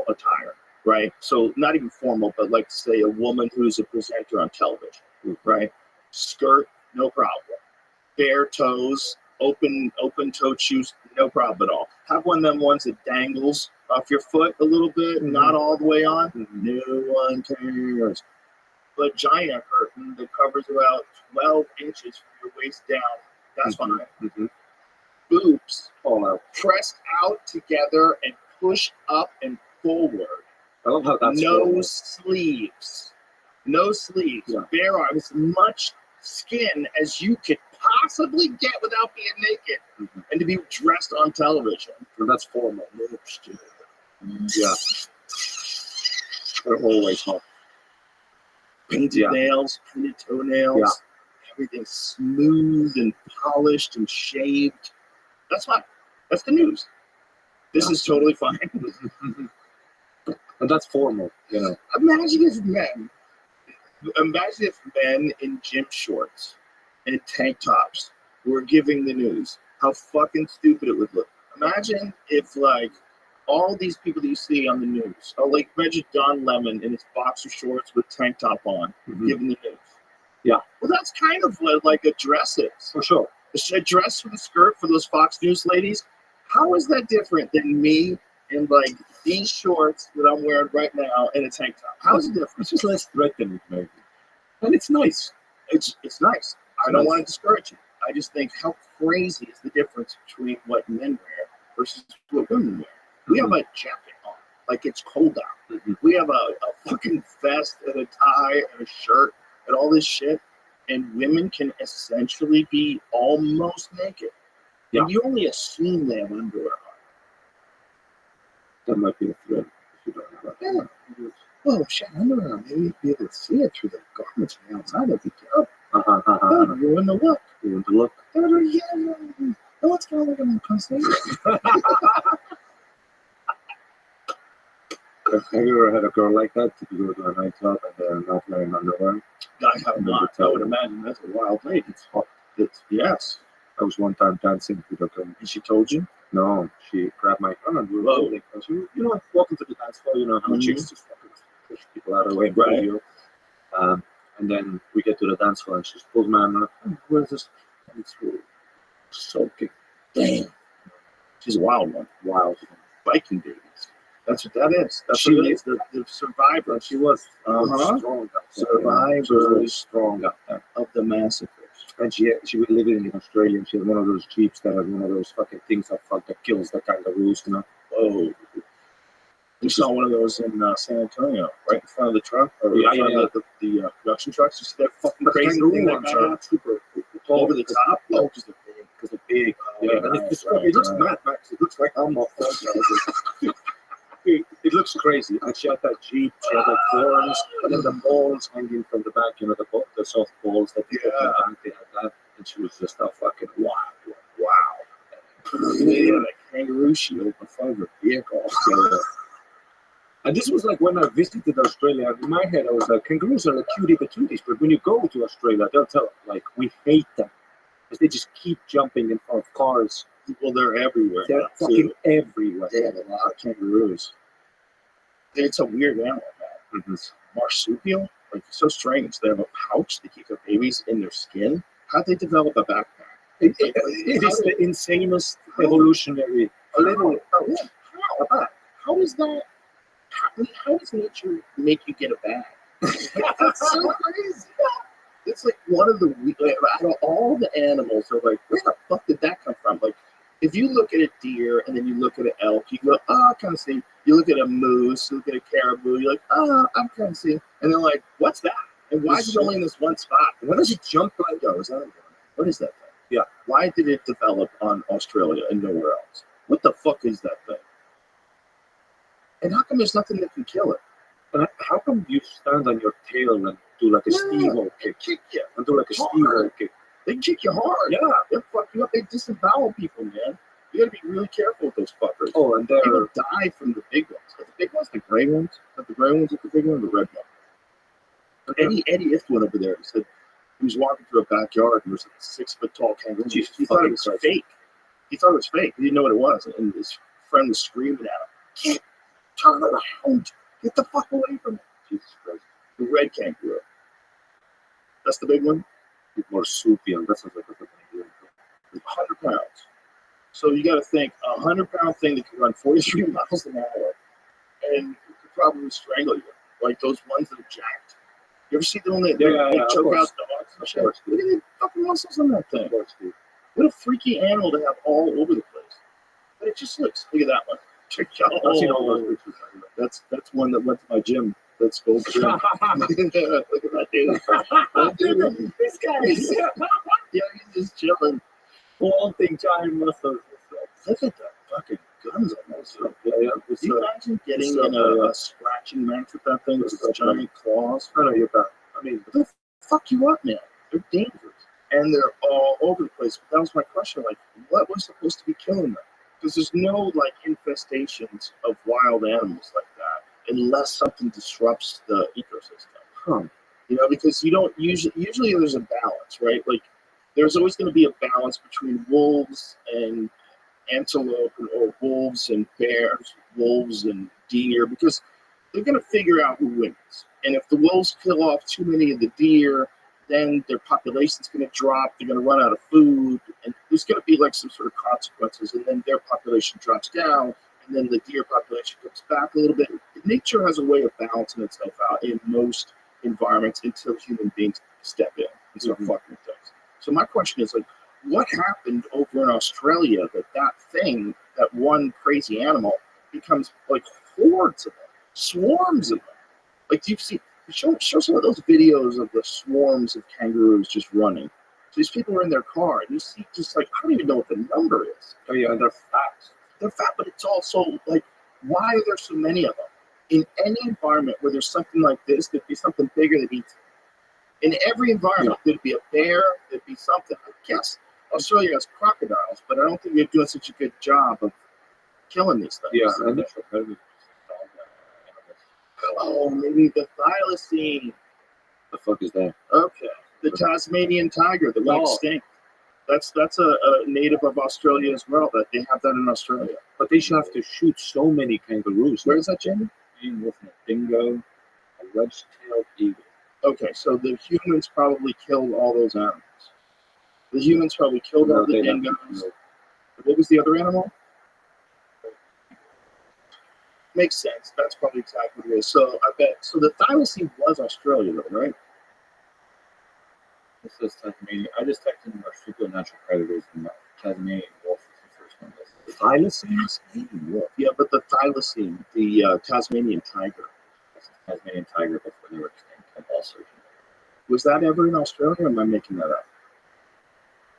attire, right? So not even formal, but like say a woman who's a presenter on television, right? Skirt, no problem. Bare toes, open toed shoes, no problem at all. Have one of them ones that dangles off your foot a little bit, not all the way on. No one cares. Vagina curtain that covers about 12 inches from your waist down, that's fine. Boobs pressed out together and pushed up and forward. I love how that's no sleeves. Yeah. Bare arms, much skin as you could possibly get without being naked, and to be dressed on television. And that's formal. Yeah. They're always hot. Painted nails, painted toenails. Yeah. Everything's smooth and polished and shaved. That's fine. That's the news. This is totally fine. And that's formal, Imagine if men in gym shorts and tank tops were giving the news. How fucking stupid it would look. Imagine if all these people that you see on the news, imagine Don Lemon in his boxer shorts with tank top on, giving the news. Yeah. Well, that's kind of like a dress is. For sure. A dress with a skirt for those Fox News ladies. How is that different than me in these shorts that I'm wearing right now and a tank top? How is it different? It's just less threatening, maybe. And it's nice. It's nice. I don't want to discourage you. I just think how crazy is the difference between what men wear versus what women wear. We have a jacket on, it's cold out. We have a fucking vest and a tie and a shirt and all this shit. And women can essentially be almost naked. Yeah. And you only assume they have underwear on. That might be a threat if you don't know that. Yeah. Oh, shit, underwear. Maybe you'd be able to see it through the garments from the outside. That'd be terrible. That would ruin the look. Oh, what's going on with my pussy? Have you ever had a girl like that? Did you go to a nightclub and they're not wearing underwear? I have not. I would imagine that's a wild lady. It's hot. Yes. I was one time dancing with a girl. And she told you? No, she grabbed my hand and we were holding. Walking to the dance floor, how chicks just fucking push people out of the way and grab you. And then we get to the dance floor and she pulls my hand and where's this? And it's soaking. Damn. She's a wild one. Wild. Viking babies. That's what that is. That's what it is. The survivor. She was strong. Survivor. She was really strong out there. Of the massacres. And she was living in Australia and she had one of those jeeps that has one of those fucking things that kills that kind of roost, Oh. We saw one of those in San Antonio, right in front of the truck. Or the production trucks. You see that fucking crazy thing that super over the top? Oh, because they're big. It looks mad, Max. It looks like I'm off. It looks crazy. And she had that jeep, she had horns, and then the balls hanging from the back, the soft balls that they had that. And she was just a fucking wow. They had a kangaroo shield in front of her vehicle. And this was when I visited Australia. In my head, I was like, kangaroos are like cutie patooties. But when you go to Australia, they'll tell, we hate them. Because they just keep jumping in front of cars. Well, they're everywhere. They're fucking everywhere. They have a lot of kangaroos. It's a weird animal, man. Marsupial, it's so strange. They have a pouch to keep their babies in their skin. How'd they develop a backpack? It is the insanest evolutionary. How is that? How does nature make you get a bag? That's so crazy. It's one of the out of all the animals, they're where the fuck did that come from? If you look at a deer and then you look at an elk, you go, I kind of see. You look at a moose, you look at a caribou, you're I'm kind of seeing. And they're what's that? And why is it only in this one spot? When does it jump like those? What is that thing? Yeah. Why did it develop on Australia and nowhere else? What the fuck is that thing? And how come there's nothing that can kill it? And how come you stand on your tail and do a steamroll kick? Kick you. And do a steamroll kick. They kick you hard. Yeah. They fuck you up. They disembowel people, man. You gotta be really careful with those fuckers. Oh, and People die from the big ones. The big ones, the gray ones. Not the gray ones, the big one, the red one. Eddie Ift went over there and said he was walking through a backyard and there was a 6 foot tall kangaroo. He thought it was fake. He thought it was fake. He didn't know what it was. And his friend was screaming at him, "Can't turn around. Get the fuck away from it." Jesus Christ. The red kangaroo. That's the big one? It's more soupy and that sounds like a 100 pounds. So you got to think a 100-pound thing that can run 43 miles an hour and could probably strangle you. Like those ones that are jacked. You ever see them that choke out dogs and shit? Look at the fucking muscles on that thing. What a freaky animal to have all over the place. But it just looks. Look at that one. Check out. I've seen all those pictures. That's one that went to my gym. That's gold. Look at that dude. This guy is Yeah, he's just chilling. flaunting giant muscles. Look at the fucking guns on those stuff. Yeah. Can you imagine getting in a scratching match with that thing with its giant claws? I know you're back. I mean, They'll fuck you up, man. They're dangerous. And they're all over the place. But that was my question. Like, what was supposed to be killing them? Because there's no, like, infestations of wild animals like that unless something disrupts the ecosystem. You know, because you don't usually there's a balance, right? Like, there's always going to be a balance between wolves and antelope, or wolves and bears, wolves and deer, because they're going to figure out who wins. And if the wolves kill off too many of the deer, then their population's going to drop. They're going to run out of food, and there's going to be like some sort of consequences. And then their population drops down, and then the deer population comes back a little bit. Nature has a way of balancing itself out in most environments until human beings step in and start fucking with things. So my question is, like, what happened over in Australia that thing, that one crazy animal, becomes like hordes of them, swarms of them? Like, do you see? Show some of those videos of the swarms of kangaroos just running. So these people are in their car, and you see just like, I don't even know what the number is. oh yeah, and they're fat. They're fat, but it's also like, why are there so many of them? In any environment where there's something like this, there'd be something bigger that eats it. In every environment, there'd be a bear, there'd be something. I guess Australia has crocodiles, but I don't think they're doing such a good job of killing these things. Yeah, and Oh, maybe the thylacine. the fuck is that? Okay, the Tasmanian tiger that went extinct. That's a native of Australia as well. That they have that in Australia. But they should have to shoot so many kangaroos. Where is that, Jamie? With a dingo, a wedge-tailed eagle. Okay, so the humans probably killed all those animals. The humans probably killed all the dingoes. What was the other animal? Makes sense. That's probably exactly what it is. So I bet. So the thylacine was Australia, though, right? This says Tasmania. I just typed in marsupial natural predators, and Tasmanian wolf is the first one. The thylacine? Wolf. Yeah, but the thylacine, the Tasmanian tiger. That's the Tasmanian tiger before they were extinct, and also. Was that ever in Australia, or am I making that up?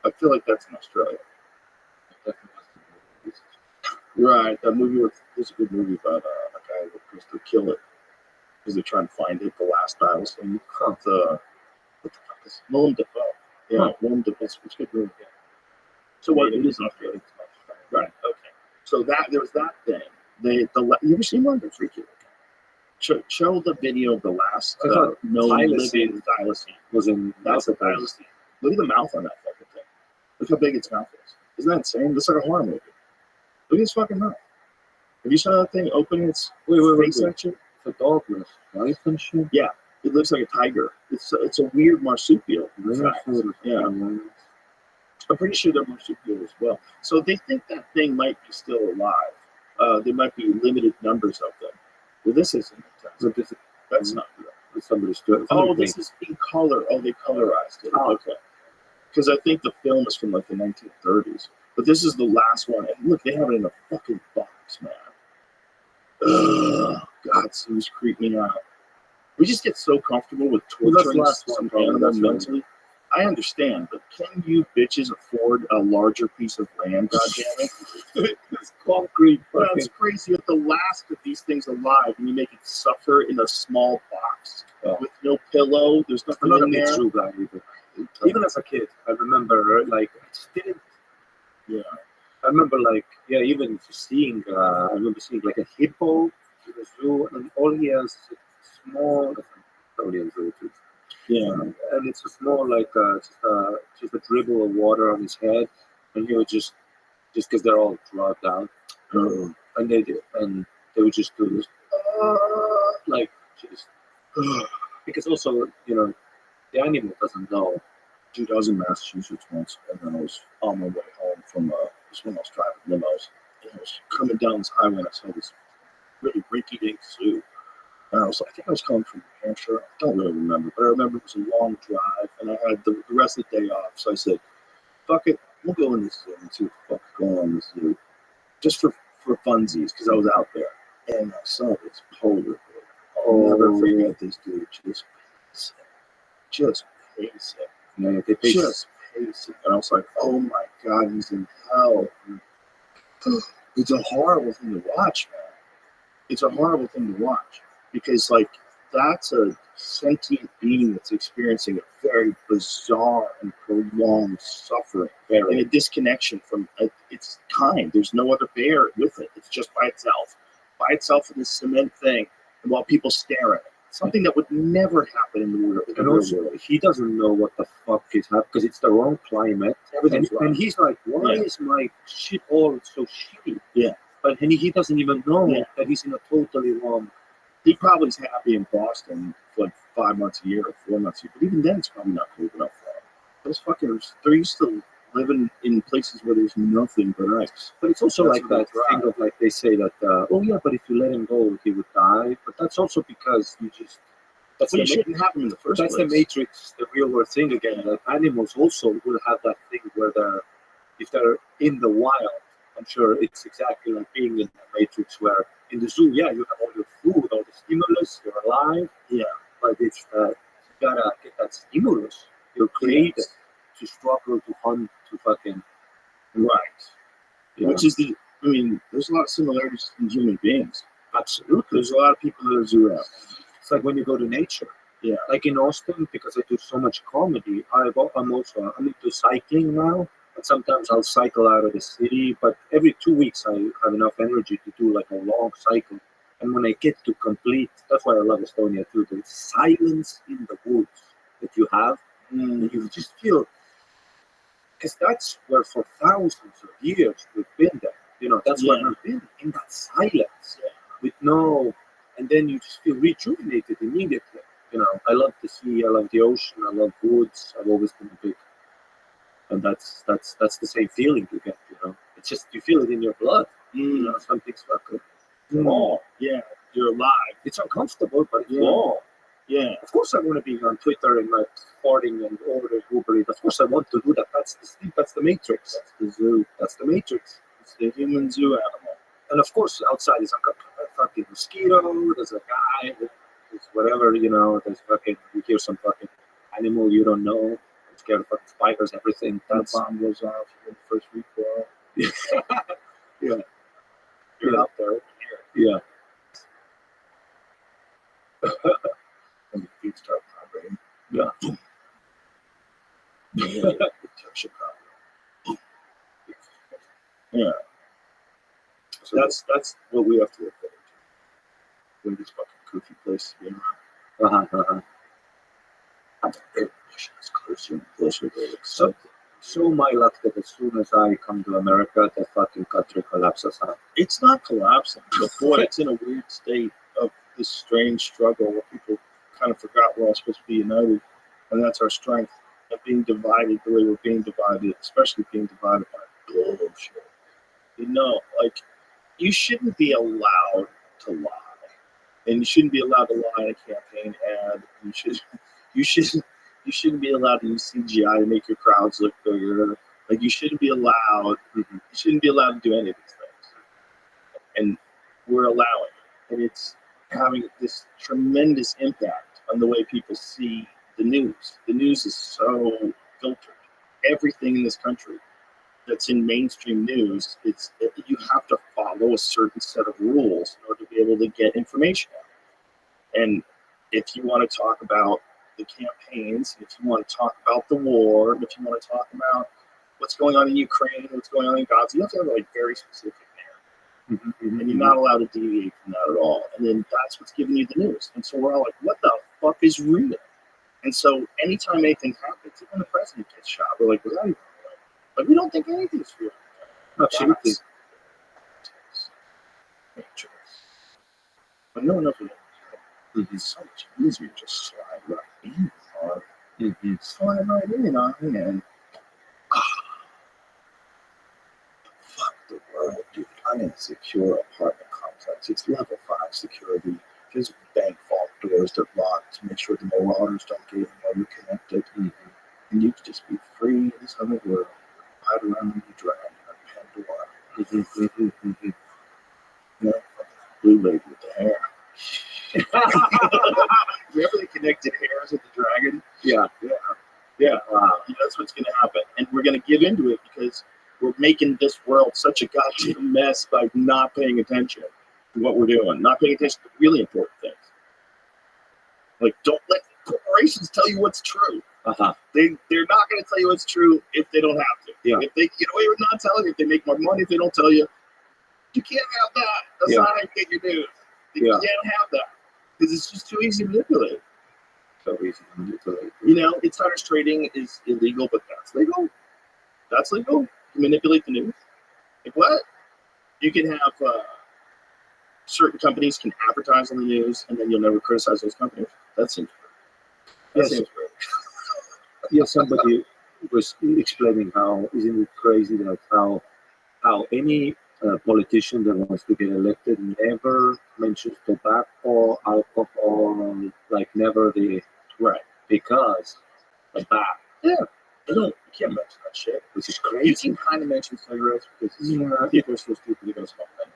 I feel like that's in Australia. Right, that movie was a good movie about a guy that goes to kill it because they're trying to find it, the last thylacine. What the fuck is Willem Dafoe? Yeah, Willem Dafoe. It's a good movie. Yeah. So what? It is Australia. Right. Okay. So there was that thing. You ever seen one? They're freaky. Show the video of the last known living thylacine. That's the thylacine. Look at the mouth on that fucking thing. Look how big its mouth is. Isn't that insane? It's like a horror movie. Look at his fucking mouth. Have you saw that thing opening its face at you? It's a dog with life and shit. Yeah, it looks like a tiger. It's a weird marsupial. Yeah. I'm pretty sure they're marsupial as well. So they think that thing might be still alive. There might be limited numbers of them. Well, this isn't. That's not real. Somebody's doing. Oh, this is in color. Oh, they colorized it. Oh, okay. Because I think the film is from like the 1930s. But this is the last one. And look, they have it in a fucking box, man. Ugh, God, it seems creeping me out. We just get so comfortable with torturing some animal mentally. I understand, but can you bitches afford a larger piece of land, goddammit? It's concrete. That's crazy. With the last of these things alive, and you make it suffer in a small box with no pillow. There's nothing in there. True guy either. Even as a kid, I remember, like, I just didn't. Yeah. I remember even seeing I remember seeing like a hippo in the zoo, and all he has is a small, probably in zoo too. Yeah. And it's a small just a dribble of water on his head, and he would just because they're all drugged out, and they would just do this, like just because also the animal doesn't know. Dude, I was in Massachusetts once, and then I was on my way home from this when I was driving limos, and I was coming down this highway, and I saw this really rinky-dink zoo. And I think I was coming from New Hampshire. I don't really remember, but I remember it was a long drive, and I had the rest of the day off. So I said, fuck it, we'll go in this zoo and see what the fuck is going on in this zoo. Just for funsies, because I was out there. And I saw this polar bear. I'll never forget this dude. Just pacing. Yeah, Just pacing. And I was like, oh my God, he's in hell. It's a horrible thing to watch, man. It's a horrible thing to watch. Because, like, that's a sentient being that's experiencing a very bizarre and prolonged suffering and a disconnection from its kind. There's no other bear with it. It's just by itself in this cement thing, and while people stare at it. Something that would never happen in the real world. And also, he doesn't know what the fuck is happening because it's the wrong climate. And he's like, why is my shit all so shitty? Yeah. But he doesn't even know that he's in a totally wrong. He probably is happy in Boston for like 5 months a year or 4 months a year, but even then it's probably not cool enough for him. Those fuckers, they're used to living in places where there's nothing but ice. But it's also like that thing of like they say that, but if you let him go, he would die. But that's also because you shouldn't have him in the first place. That's the Matrix, the real world thing again. That animals also will have that thing where if they're in the wild, I'm sure it's exactly like being in the Matrix where in the zoo, you have all your food, all the stimulus, you're alive. Yeah. But it's you gotta get that stimulus. You're created to struggle, to hunt, to fucking. Right. Yeah. Which is there's a lot of similarities in human beings. Absolutely. There's a lot of people that are zoo out. It's like when you go to nature. Yeah. Like in Austin, because I do so much comedy, I'm into cycling now. And sometimes I'll cycle out of the city, but every 2 weeks I have enough energy to do like a long cycle. And when I get to complete, that's why I love Estonia too, the silence in the woods that you have, and you just feel, because that's where for thousands of years we've been there. That's where we've been, in that silence, with and then you just feel rejuvenated immediately. I love the sea, I love the ocean, I love woods. I've always been a big. And that's the same feeling you get, It's just you feel it in your blood. Something's fucking raw. Yeah, you're alive. It's uncomfortable, but it's raw. Yeah. Of course, I want to be on Twitter and like farting and over the Uber. Of course, I want to do that. That's the Matrix. That's the zoo. That's the Matrix. It's the human zoo animal. And of course, outside is a fucking mosquito. There's a guy. There's whatever. There's fucking. You hear some fucking animal you don't know. Scared of fucking spiders, everything. That bomb goes off in the first week. Yeah. You're out there. Yeah. And the feet start vibrating. Yeah. Yeah. So that's what we have to look forward to. When these fucking kooky places being around. It's closer and closer. So my luck that as soon as I come to America, the fucking country collapses. It's not collapsing. Before it's in a weird state of this strange struggle where people kind of forgot we're all supposed to be united, and that's our strength. Of being divided the way we're being divided, especially being divided by bullshit. Like you shouldn't be allowed to lie, and you shouldn't be allowed to lie in a campaign ad. You shouldn't be allowed to use CGI to make your crowds look bigger. Like you shouldn't be allowed. You shouldn't be allowed to do any of these things. And we're allowing it, and it's having this tremendous impact on the way people see the news. The news is so filtered. Everything in this country that's in mainstream news, you have to follow a certain set of rules in order to be able to get information out. And if you want to talk about the campaigns, if you want to talk about the war, if you want to talk about what's going on in Ukraine, what's going on in Gaza. You have to have like very specific narrative. And you're not allowed to deviate from that at all. And then that's what's giving you the news. And so we're all like, what the fuck is real? And so anytime anything happens, even the president gets shot, we're like, was that even real? Like, we don't think anything's real. Absolutely. But no one knows what it is. It's so much easier to slide right in, slide right in on and fuck the world, dude. I'm in a secure apartment complex. It's level 5 security. There's bank vault doors that lock to make sure the marauders don't get in while you're connected. And you can just be free in this other world. Ride around the dragon on Pandora. Yeah, blue lady with the hair. Remember the connected hairs with the dragon? Yeah. That's what's going to happen. And we're going to give into it because we're making this world such a goddamn mess by not paying attention to what we're doing, not paying attention to really important things. Like, don't let corporations tell you what's true. They're not going to tell you what's true if they don't have to. Yeah. If they get away with not telling you, if they make more money, if they don't tell you, you can't have that. That's not how you get your news. You can't have that because it's just too easy to manipulate. So easy to manipulate. You know, insider trading is illegal, but that's legal. That's legal. To manipulate the news. Like what? You can have certain companies can advertise on the news, and then you'll never criticize those companies. That seems great. Yes, somebody was explaining how isn't it crazy that how any politician that wants to get elected never mentions tobacco, alcohol, like never the because tobacco. Yeah. You can't mention that shit. Which is crazy. You can kind of mention cigarettes because people are so stupid they're going to smoke them.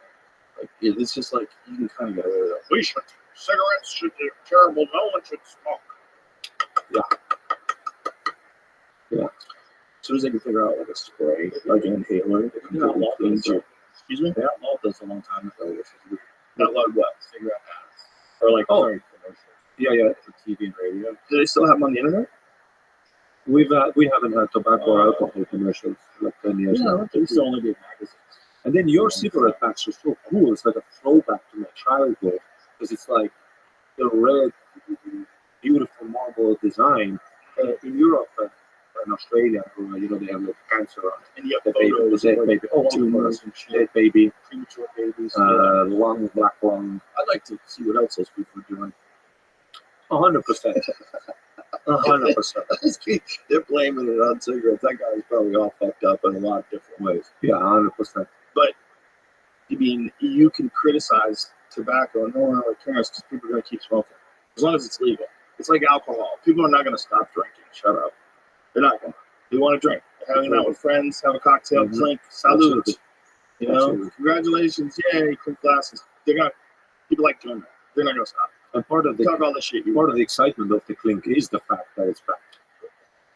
Like, it's just like, you can kind of get rid of that. We should. Cigarettes should be terrible. No one should smoke. Yeah. As soon as they can figure out like a spray, like an inhaler, it cleans your. Excuse me? They outlawed this a long time ago. Outlawed what? Cigarette ads. Or like, sorry, commercials. Yeah, for TV and radio. Do they still have them on the internet? We haven't had tobacco or alcohol commercials like 10 years now. They used to only be magazines. And then your cigarette packs are so cool. It's like a throwback to my childhood because it's like the red, beautiful marble design. In Europe and Australia, you know, they have like cancer on it. And you have the baby, tumors, dead baby, premature babies, lung, black lung. I'd like to see what else those people are doing. 100%. 100%. They're blaming it on cigarettes. That guy's probably all fucked up in a lot of different ways. Yeah, 100%. But I mean, you can criticize tobacco, and no one really cares because people are going to keep smoking as long as it's legal. It's like alcohol. People are not going to stop drinking. Shut up. They're not going to. They want to drink. They're hanging out with friends, have a cocktail, drink, salute. You know, congratulations, yay, clink glasses. They're going to. People like doing that. They're not going to stop. And part of the talk all the shit. Part of the excitement of the clink is the fact that it's back.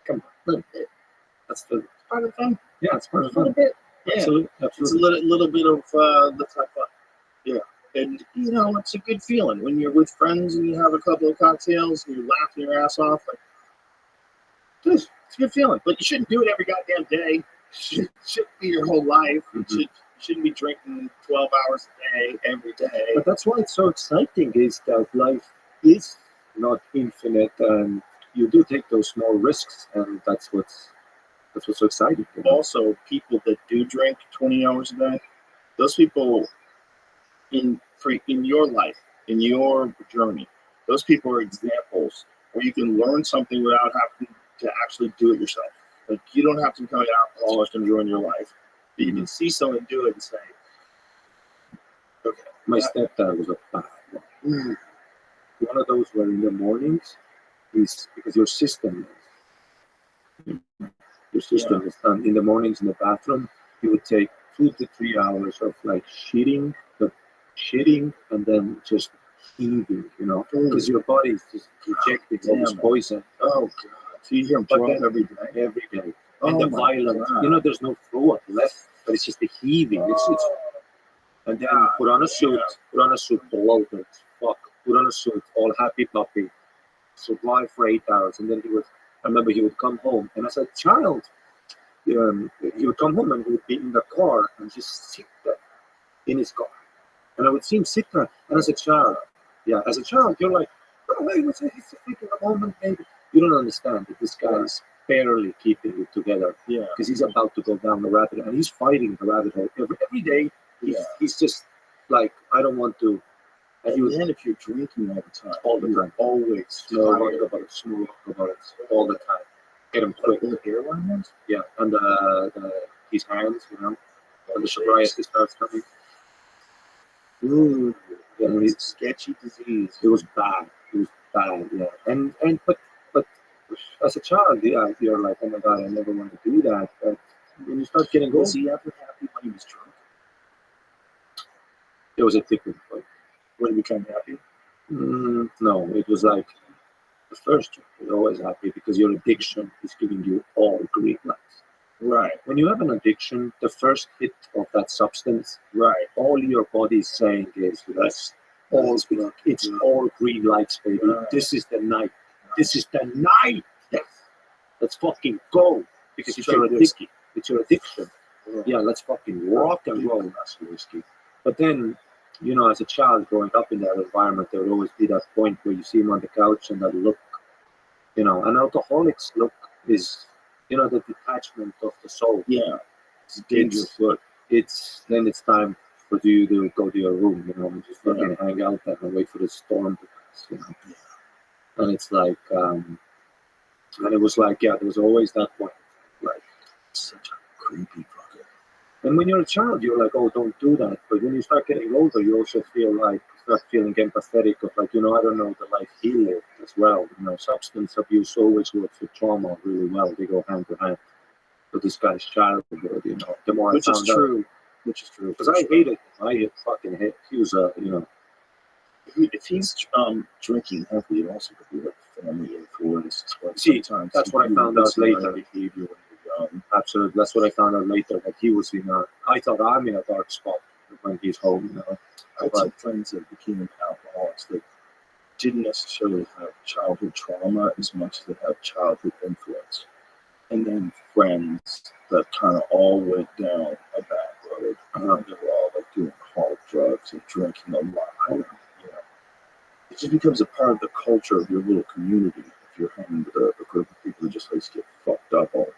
Come on, that's the part of the fun. Yeah, it's part of the fun. Yeah, absolutely. It's a little bit of the type fun. Yeah, and you know it's a good feeling when you're with friends and you have a couple of cocktails and you're laughing your ass off. Like, it's a good feeling, but you shouldn't do it every goddamn day. It shouldn't be your whole life. You shouldn't be drinking 12 hours a day every day. But that's why it's so exciting is that life is not infinite and you do take those small risks and that's what's so exciting. You know? Also, people that do drink 20 hours a day, those people in your life, in your journey, those people are examples where you can learn something without having to actually do it yourself. Like, you don't have to become an alcoholic and ruin your life. But you can see someone do it and say, okay. My stepdad was a bad one. One of those where in the mornings is because your system is done. In the mornings in the bathroom, you would take 2 to 3 hours of like shitting and then just heaving, you know, because your body is just rejecting all this poison. Oh, God. So you hear him throw up every day? Every day. And the violence, you know, there's no throw up left, but it's just the heaving. It's and then put on a suit, bloated, fuck, put on a suit, all happy puppy, survive for 8 hours, and then I remember he would come home, and as a child, he would come home and he would be in the car and just sit there in his car. And I would see him sit there. And as a child, you're like, oh, hey, he's just taking a moment, maybe. You don't understand that this guy is barely keeping it together. Yeah. Because he's about to go down the rabbit hole. And he's fighting the rabbit hole. Every day, he's just like, I don't want to. And then if you're drinking all the time, always smoke tired. about it all the time. Get him quick. The airline ones? Yeah, and his hands, and the sobriety starts coming. Ooh, Yeah, it's a sketchy disease. it was bad. It was bad. Yeah, and but as a child, you're like, oh my god, I never want to do that. But when you start getting Was old, he ever happy when he was drunk? it was a tipping point. When he became happy? No, it was like the first drink. You're always happy because your addiction is giving you all green lights. Right, When you have an addiction, the first hit of that substance, right. all your body is saying is it's all green lights, baby. Right. This is the night. This is the night. Yes. Let's fucking go. Because it's Straight your whiskey. it's your addiction. Yeah, let's fucking rock and roll. That's whiskey. But then, as a child growing up in that environment, there would always be that point where you see him on the couch and that look, an alcoholic's look is, the detachment of the soul. Yeah, it's dangerous. But it's time for you to go to your room, and just fucking hang out there and wait for the storm to pass, And it's like, and it was like, there was always that point, like, Such a creepy fucker. and when you're a child, you're like, oh, don't do that. But when you start getting older, you also start feeling empathetic of like, I don't know the life he lived as well. Substance abuse always works with trauma really well. They go hand to hand. But this guy's childhood, the more Which I is found out. true. Which is true. Because I hated him. Fucking hate. He was, If he's drinking heavily, it also could be like family influence. See, sometimes that's what I found out later. Behavior when you're young. absolutely. That's what I found out later. That he was I thought I'm in a dark spot when he's home. I had some friends that became alcoholics that didn't necessarily have childhood trauma as much as they had childhood influence. And then friends that kind of all went down a bad road. They were all like doing hard drugs and drinking a lot. It just becomes a part of the culture of your little community if you're hanging with a group of people who just like get fucked up all the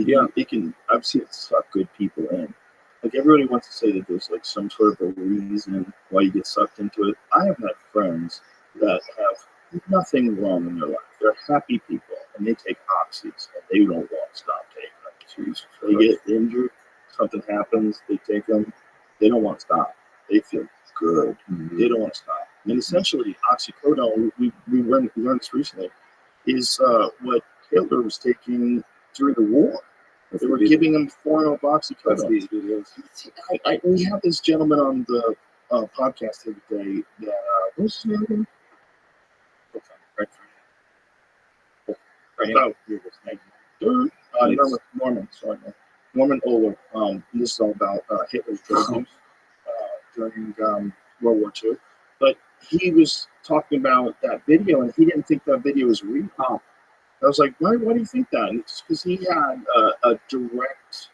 time. It can. I've seen it suck good people in. Like everybody wants to say that there's like some sort of a reason why you get sucked into it. I have had friends that have nothing wrong in their life. They're happy people and they take oxys and they don't want to stop taking them. They get injured, something happens, they take them. They don't want to stop. They feel good. Mm-hmm. They don't want to stop. And essentially, oxycodone, we learned this recently, is what Hitler was taking during the war. They were giving him form of oxycodone. We had this gentleman on the podcast the other day. What's his name again? Norman. Sorry, Norman Ohler. This is all about Hitler's drug use during World War II. But he was talking about that video, and he didn't think that video was real. I was like, why do you think that? And it's because he had a direct,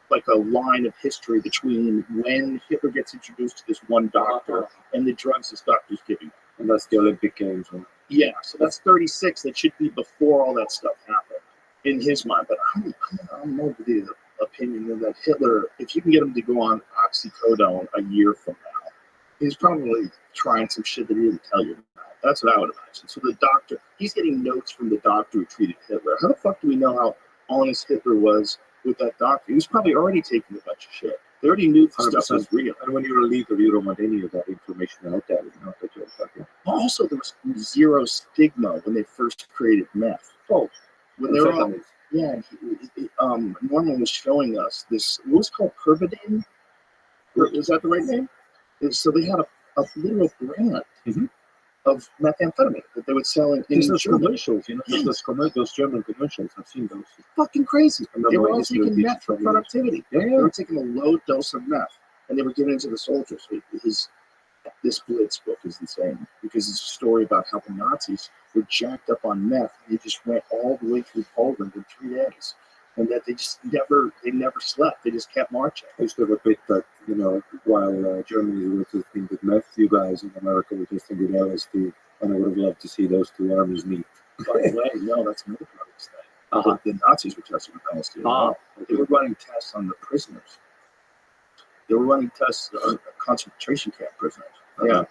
like a line of history between when Hitler gets introduced to this one doctor and the drugs this doctor's giving him. And that's the Olympic Games. Yeah, so that's 36. That should be before all that stuff happened in his mind. But I'm of the opinion that Hitler, if you can get him to go on oxycodone a year from now, he's probably trying some shit that he didn't tell you about. That's what I would imagine. So the doctor, he's getting notes from the doctor who treated Hitler. How the fuck do we know how honest Hitler was with that doctor? He was probably already taking a bunch of shit. They already knew stuff was real. And when you're a leader, you don't want any of that information out there. That you're fucking. Also, there was zero stigma when they first created meth. Oh, when they were all, Norman was showing us this, what was it called, Pervidine? Was that the right name? So they had a literal brand of methamphetamine that they would sell in those commercials, those German commercials. I've seen those. Fucking crazy. They were all taking meth for years. productivity. Yeah. They were taking a low dose of meth, and they were giving it to the soldiers. This Blitz book is insane because it's a story about how the Nazis were jacked up on meth. They just went all the way through Poland in 3 days. and that they never slept. They just kept marching. I used to have a bit that, while Germany was testing with meth, you guys in America were testing with LSD, and I would have loved to see those two armies meet. By the way, no, that's another part of this thing. Uh-huh. The Nazis were testing with LSD. Ah, They were running tests on the prisoners. They were running tests on concentration camp prisoners. Yeah.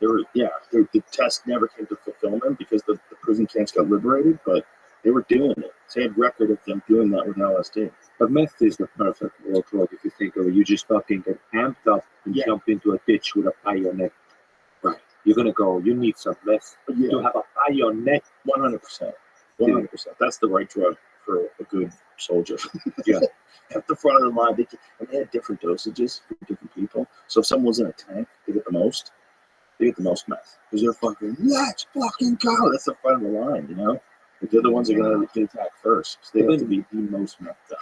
The test never came to fulfillment because the prison camps got liberated, but they were doing it. They had record of them doing that with LSD. But meth is the perfect war drug if you think of it. You just fucking get amped up and jump into a ditch with a bayonet. Right. You're going to go, you need some meth to have a bayonet. 100%. 100%. That's the right drug for a good soldier. Yeah. At the front of the line, they had different dosages for different people. So if someone's in a tank, they get the most meth. Because they're fucking, let's fucking go. That's the front of the line, But they're the ones that are going to attack first. So they have to be the most meth up.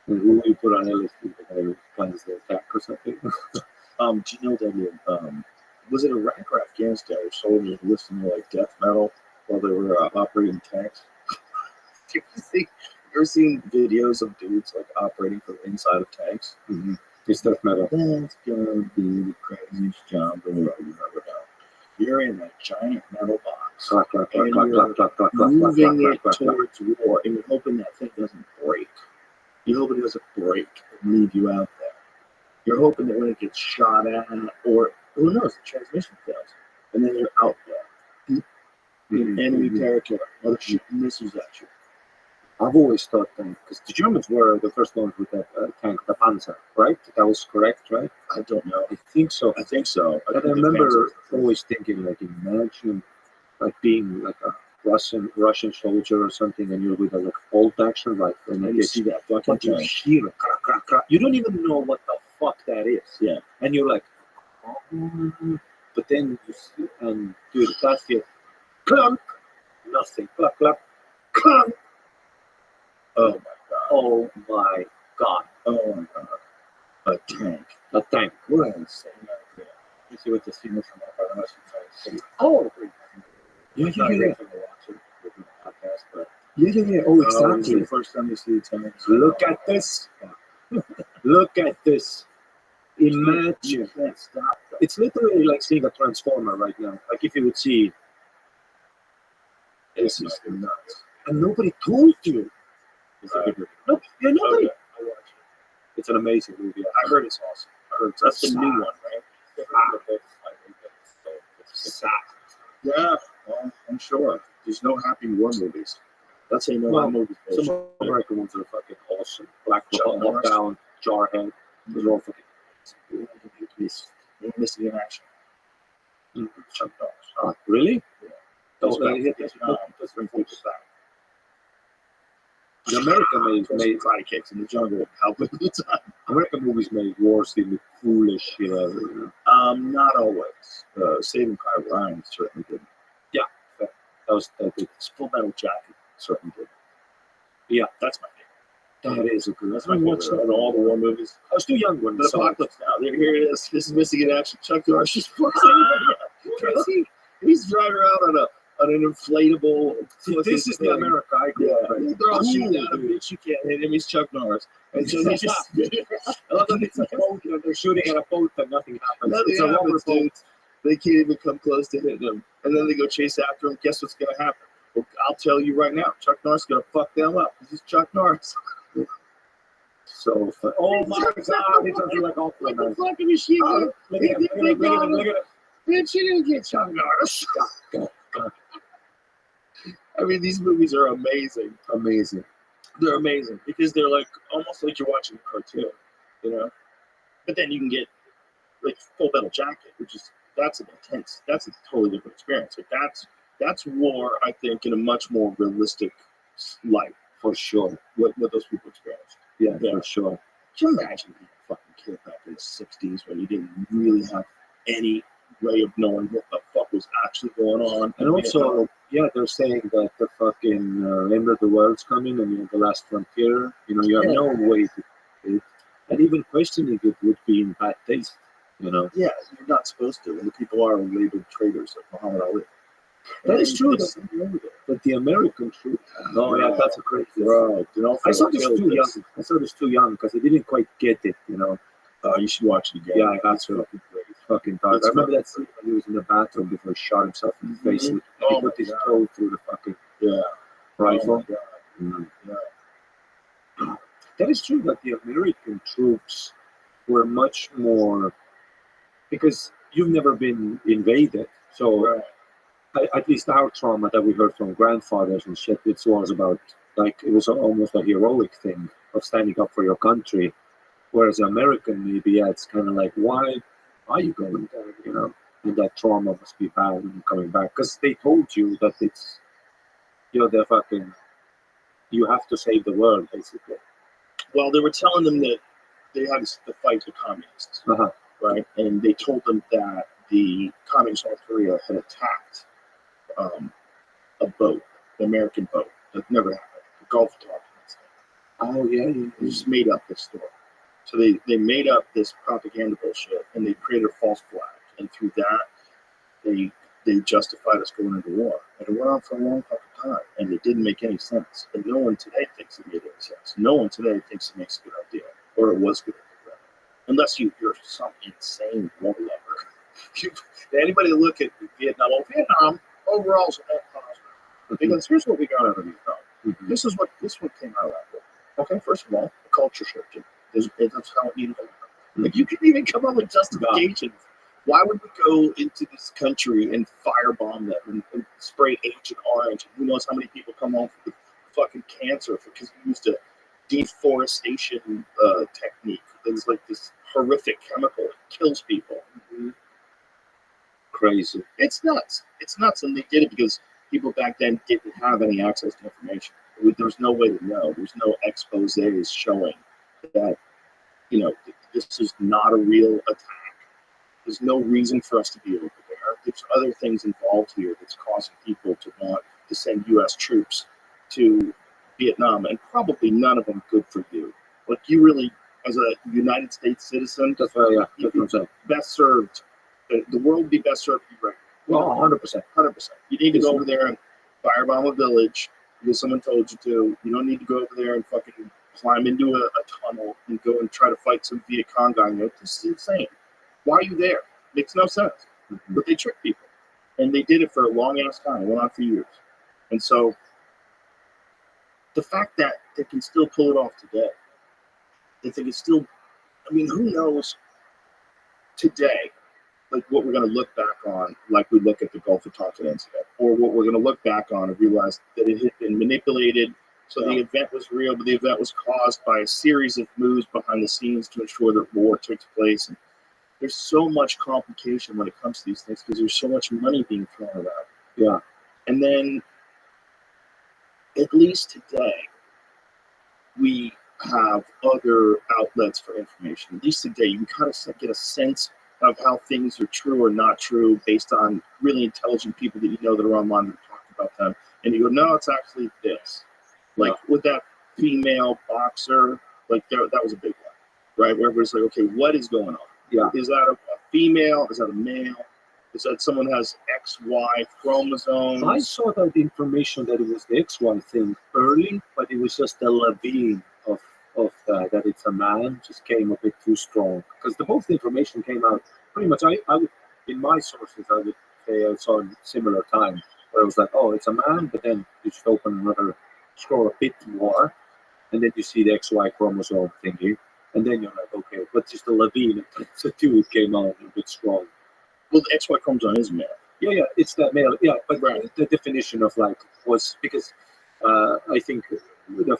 And who you put on LSD that plans the attack or something? Do you know that was it Iraq or Afghanistan where soldiers listened to like death metal while they were operating tanks? You ever seen videos of dudes like operating from inside of tanks? Mm-hmm. It's death metal. That's gonna be the craziest job in the world you've ever done. You're in that giant metal box, and you're moving it towards war, and you're hoping that thing doesn't break. You're hoping it doesn't break and leave you out there. You're hoping that when it gets shot at, or who knows, the transmission fails, and then you're out there in enemy territory, or they're shooting missiles at you. I've always thought that, because the Germans were the first ones with that tank, the Panzer, right? That was correct, right? I don't know. I think so. I remember always thinking, like, imagine, like, being like a Russian soldier or something, and you're with a like bolt action rifle, and you see that fucking but you hear it, crack, crack, crack. You don't even know what the fuck that is. Yeah. And you're like, oh. But then you see, and dude, that's it. Clunk! Nothing. Clap, clap. Clunk! Oh my god. Oh my god. Oh my god. A tank. A tank. What an insane idea. You see what the students from our Russian side. Oh. Yeah. Yeah. Oh, exactly. It's the first time you see tanks. Look at this. Look at this. Imagine. You can't stop them. It's literally like seeing a transformer right now. Like if you would see. This is nuts. And nobody told you. No, yeah, nobody. Okay, I watched it. It's an amazing movie. I heard it's awesome. I heard that's the new one, right? Yeah, well, I'm sure. There's no happy war movies. That's how you know how movies. Some American ones are fucking awesome. Black Lockdown, Jarhead. Those are all fucking. Missing in action. Chuck Norris. Really? Yeah. That's very cool. The American made karate kicks in the jungle. Helping the time. American movies made war seem the coolest shit ever. Not always. Saving Private Ryan certainly did. Yeah, that was Full Metal Jacket certainly did. Yeah, that's my favorite. That is a good. That's my favorite. In all the war movies. I was too young when the apocalypse now. Here it is. This is missing in action. Chuck Norris just he's driving around on an inflatable. This is the America I grew up in. They're all shooting at him, bitch. You can't hit him. He's Chuck Norris. And so he's just. I love that it's a boat. They're shooting at a boat, but nothing happens. It's a rubber boat. They can't even come close to hitting him. And then they go chase after him. Guess what's going to happen? Well, I'll tell you right now. Chuck Norris is going to fuck them up. This is Chuck Norris. So, oh my god, he does you like all like the fucking machine. Look at him. Bitch, you didn't get Chuck Norris. I mean, these movies are amazing. Amazing. They're amazing because they're like almost like you're watching a cartoon, But then you can get like Full Metal Jacket, which is that's a totally different experience. Like that's war, I think, in a much more realistic light for sure. What those people experienced. Yeah, for sure. Can you imagine being a fucking kid back in the '60s when you didn't really have any way of knowing what the fuck was actually going on? And also, they're saying that the fucking end of the world's coming and the last frontier. You have no way to do it. And even questioning it would be in bad taste. Yeah, you're not supposed to. And the people are labeled traitors like Muhammad Ali. That is true. There's something over there. But the American troops. Oh yeah, that's a crazy. Right. You know, I saw this too young. I saw this too young because I didn't quite get it. You know. You should watch it again. Yeah, I got to. It's fucking dark. I remember that scene when he was in the bathroom before he shot himself in the face. And he put his toe through the fucking rifle. That is true that the American troops were much more, because you've never been invaded. So at least our trauma that we heard from grandfathers and shit, it was about, like, it was almost a heroic thing of standing up for your country. Whereas American, maybe, yeah, it's kind of like, why are you going there? You know, and that trauma must be bad when you're coming back. Because they told you that it's, they're fucking, you have to save the world, basically. Well, they were telling them that they had to fight the communists, right? And they told them that the communist North Korea had attacked a boat, an American boat. That never happened. The Gulf documents. Oh, yeah. They just made up this story. So they made up this propaganda bullshit, and they created a false flag. And through that, they justified us going into war. And it went on for a long fucking time, and it didn't make any sense. And no one today thinks it made any sense. No one today thinks it makes a good idea, or it was a good idea, unless you're some insane war lover. Anybody look at Vietnam? Well, Vietnam overall is a net positive, because here's what we got out of Vietnam. This is what came out of that war. Okay, first of all, the culture shifted. That's how it needed to happen. Like, you couldn't even come up with justifications. Why would we go into this country and firebomb them and spray Agent Orange? And who knows how many people come home with fucking cancer because we used a deforestation technique that's like this horrific chemical that kills people. Crazy. It's nuts. It's nuts. And they did it because people back then didn't have any access to information. There's no way to know. There's no exposés showing that, this is not a real attack. There's no reason for us to be over there. There's other things involved here that's causing people to want to send U.S. troops to Vietnam, and probably none of them good for you. Like, you really, as a United States citizen, that's right, you'd be best served. The world would be best served to be right. Well, 100%. 100%. You need to go over there and firebomb a village because someone told you to. You don't need to go over there and fucking climb into a tunnel and go and try to fight some Viet Cong guy. This is insane. Why are you there? Makes no sense. But they trick people. And they did it for a long ass time. It went on for years. And so the fact that they can still pull it off today, that they can still, who knows today, like, what we're going to look back on, like we look at the Gulf of Tonkin incident, or what we're going to look back on and realize that it had been manipulated. So the event was real, but the event was caused by a series of moves behind the scenes to ensure that war took place. And there's so much complication when it comes to these things because there's so much money being thrown around. Yeah. And then, at least today, we have other outlets for information. At least today, you can kind of get a sense of how things are true or not true based on really intelligent people that that are online that talk about them. And you go, no, it's actually this. Like, with that female boxer, like, that was a big one, right? Where everybody's like, okay, what is going on? Yeah. Is that a female? Is that a male? Is that someone who has XY chromosomes? I saw that information that it was the XY thing early, but it was just the Levine of that it's a man just came a bit too strong. Because both information came out pretty much, I would, in my sources, I would say I saw a similar time, where it was like, oh, it's a man, but then you just open another, scroll a bit more, and then you see the XY chromosome thingy, and then you're like, okay, but just the Levine, so too, it came out a bit strong. Well, the XY chromosome is male. Yeah, it's that male. Yeah, but the definition of like was because I think the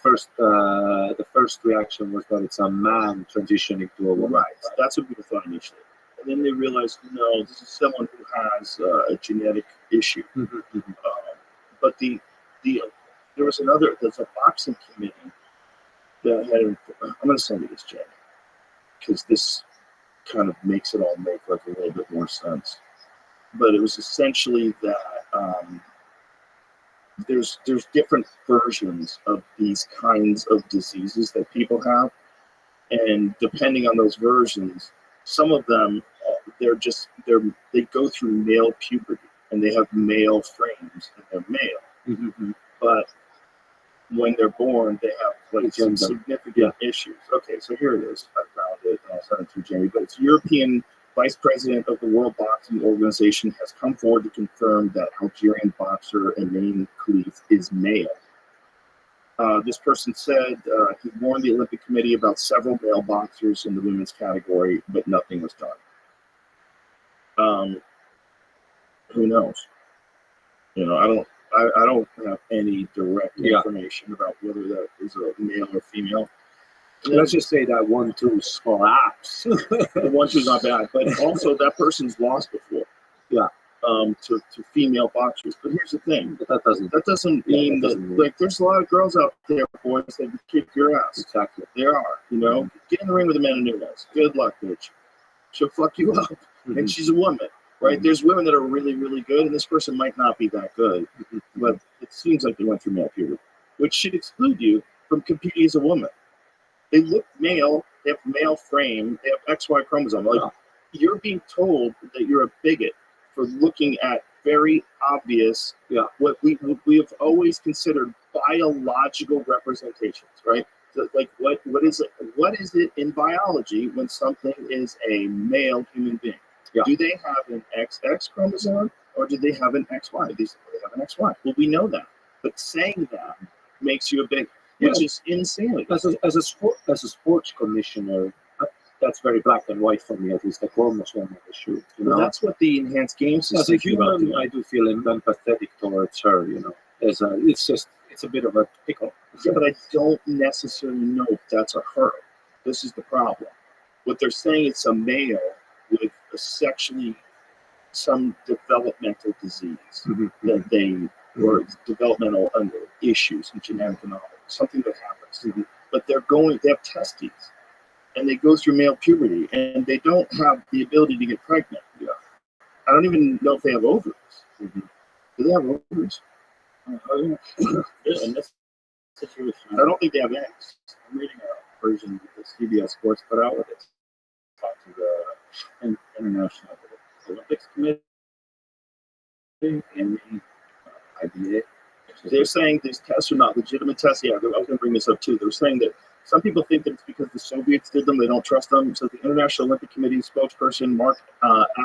first reaction was that it's a man transitioning to a woman. Right. That's what people thought initially, and then they realized, no, this is someone who has a genetic issue. But there's a boxing committee that had. I'm going to send you this, Jay, because this kind of makes it all make like a little bit more sense. But it was essentially that there's different versions of these kinds of diseases that people have, and depending on those versions, some of them they go through male puberty, and they have male frames and they're male. But when they're born, they have like some significant issues. Okay, so here it is. I found it, and I'll send it to Jamie. But it's European Vice President of the World Boxing Organization has come forward to confirm that Algerian boxer Elaine Khalif is male. This person said he warned the Olympic Committee about several male boxers in the women's category, but nothing was done. Who knows? You know, I don't have any direct information about whether that is a male or female. Let's just say that 1-2 slaps. The 1-2's not bad, but also that person's lost before. To female boxers. But here's the thing. That doesn't mean that like there's a lot of girls out there, boys, that can kick your ass. Exactly. There are, you know. Get in the ring with Amanda Nunes. Good luck, bitch. She'll fuck you up. And she's a woman, right? There's women that are really, really good, and this person might not be that good. But it seems like they went through male puberty, which should exclude you from competing as a woman. They look male, they have male frame, they have XY chromosome. Like you're being told that you're a bigot for looking at very obvious, what we have always considered biological representations, right? So, like what is it? What is it in biology when something is a male human being? Do they have an XX chromosome or do they have an XY? They have an XY. Well, we know that, but saying that makes you a bigot, which is insanity. As a sports commissioner, that's very black and white for me, at least the chromosome issue. You know? Well, that's what the enhanced games is. As a human, I do feel empathetic towards her. You know, it's a bit of a pickle. Yeah, but I don't necessarily know if that's a her. This is the problem. What they're saying, it's a male with some developmental disease that they or developmental issues and genetic anomalies, something that happens. But they have testes. And they go through male puberty, and they don't have the ability to get pregnant. I don't even know if they have ovaries. Do they have ovaries? In this situation, I don't think they have eggs. I'm reading a version that CBS Sports put out with it. Talked to the International Olympics Committee and the IBA. They're saying these tests are not legitimate tests. Yeah, I was going to bring this up too. They're saying that some people think that it's because the Soviets did them. They don't trust them. So the International Olympic Committee spokesperson, Mark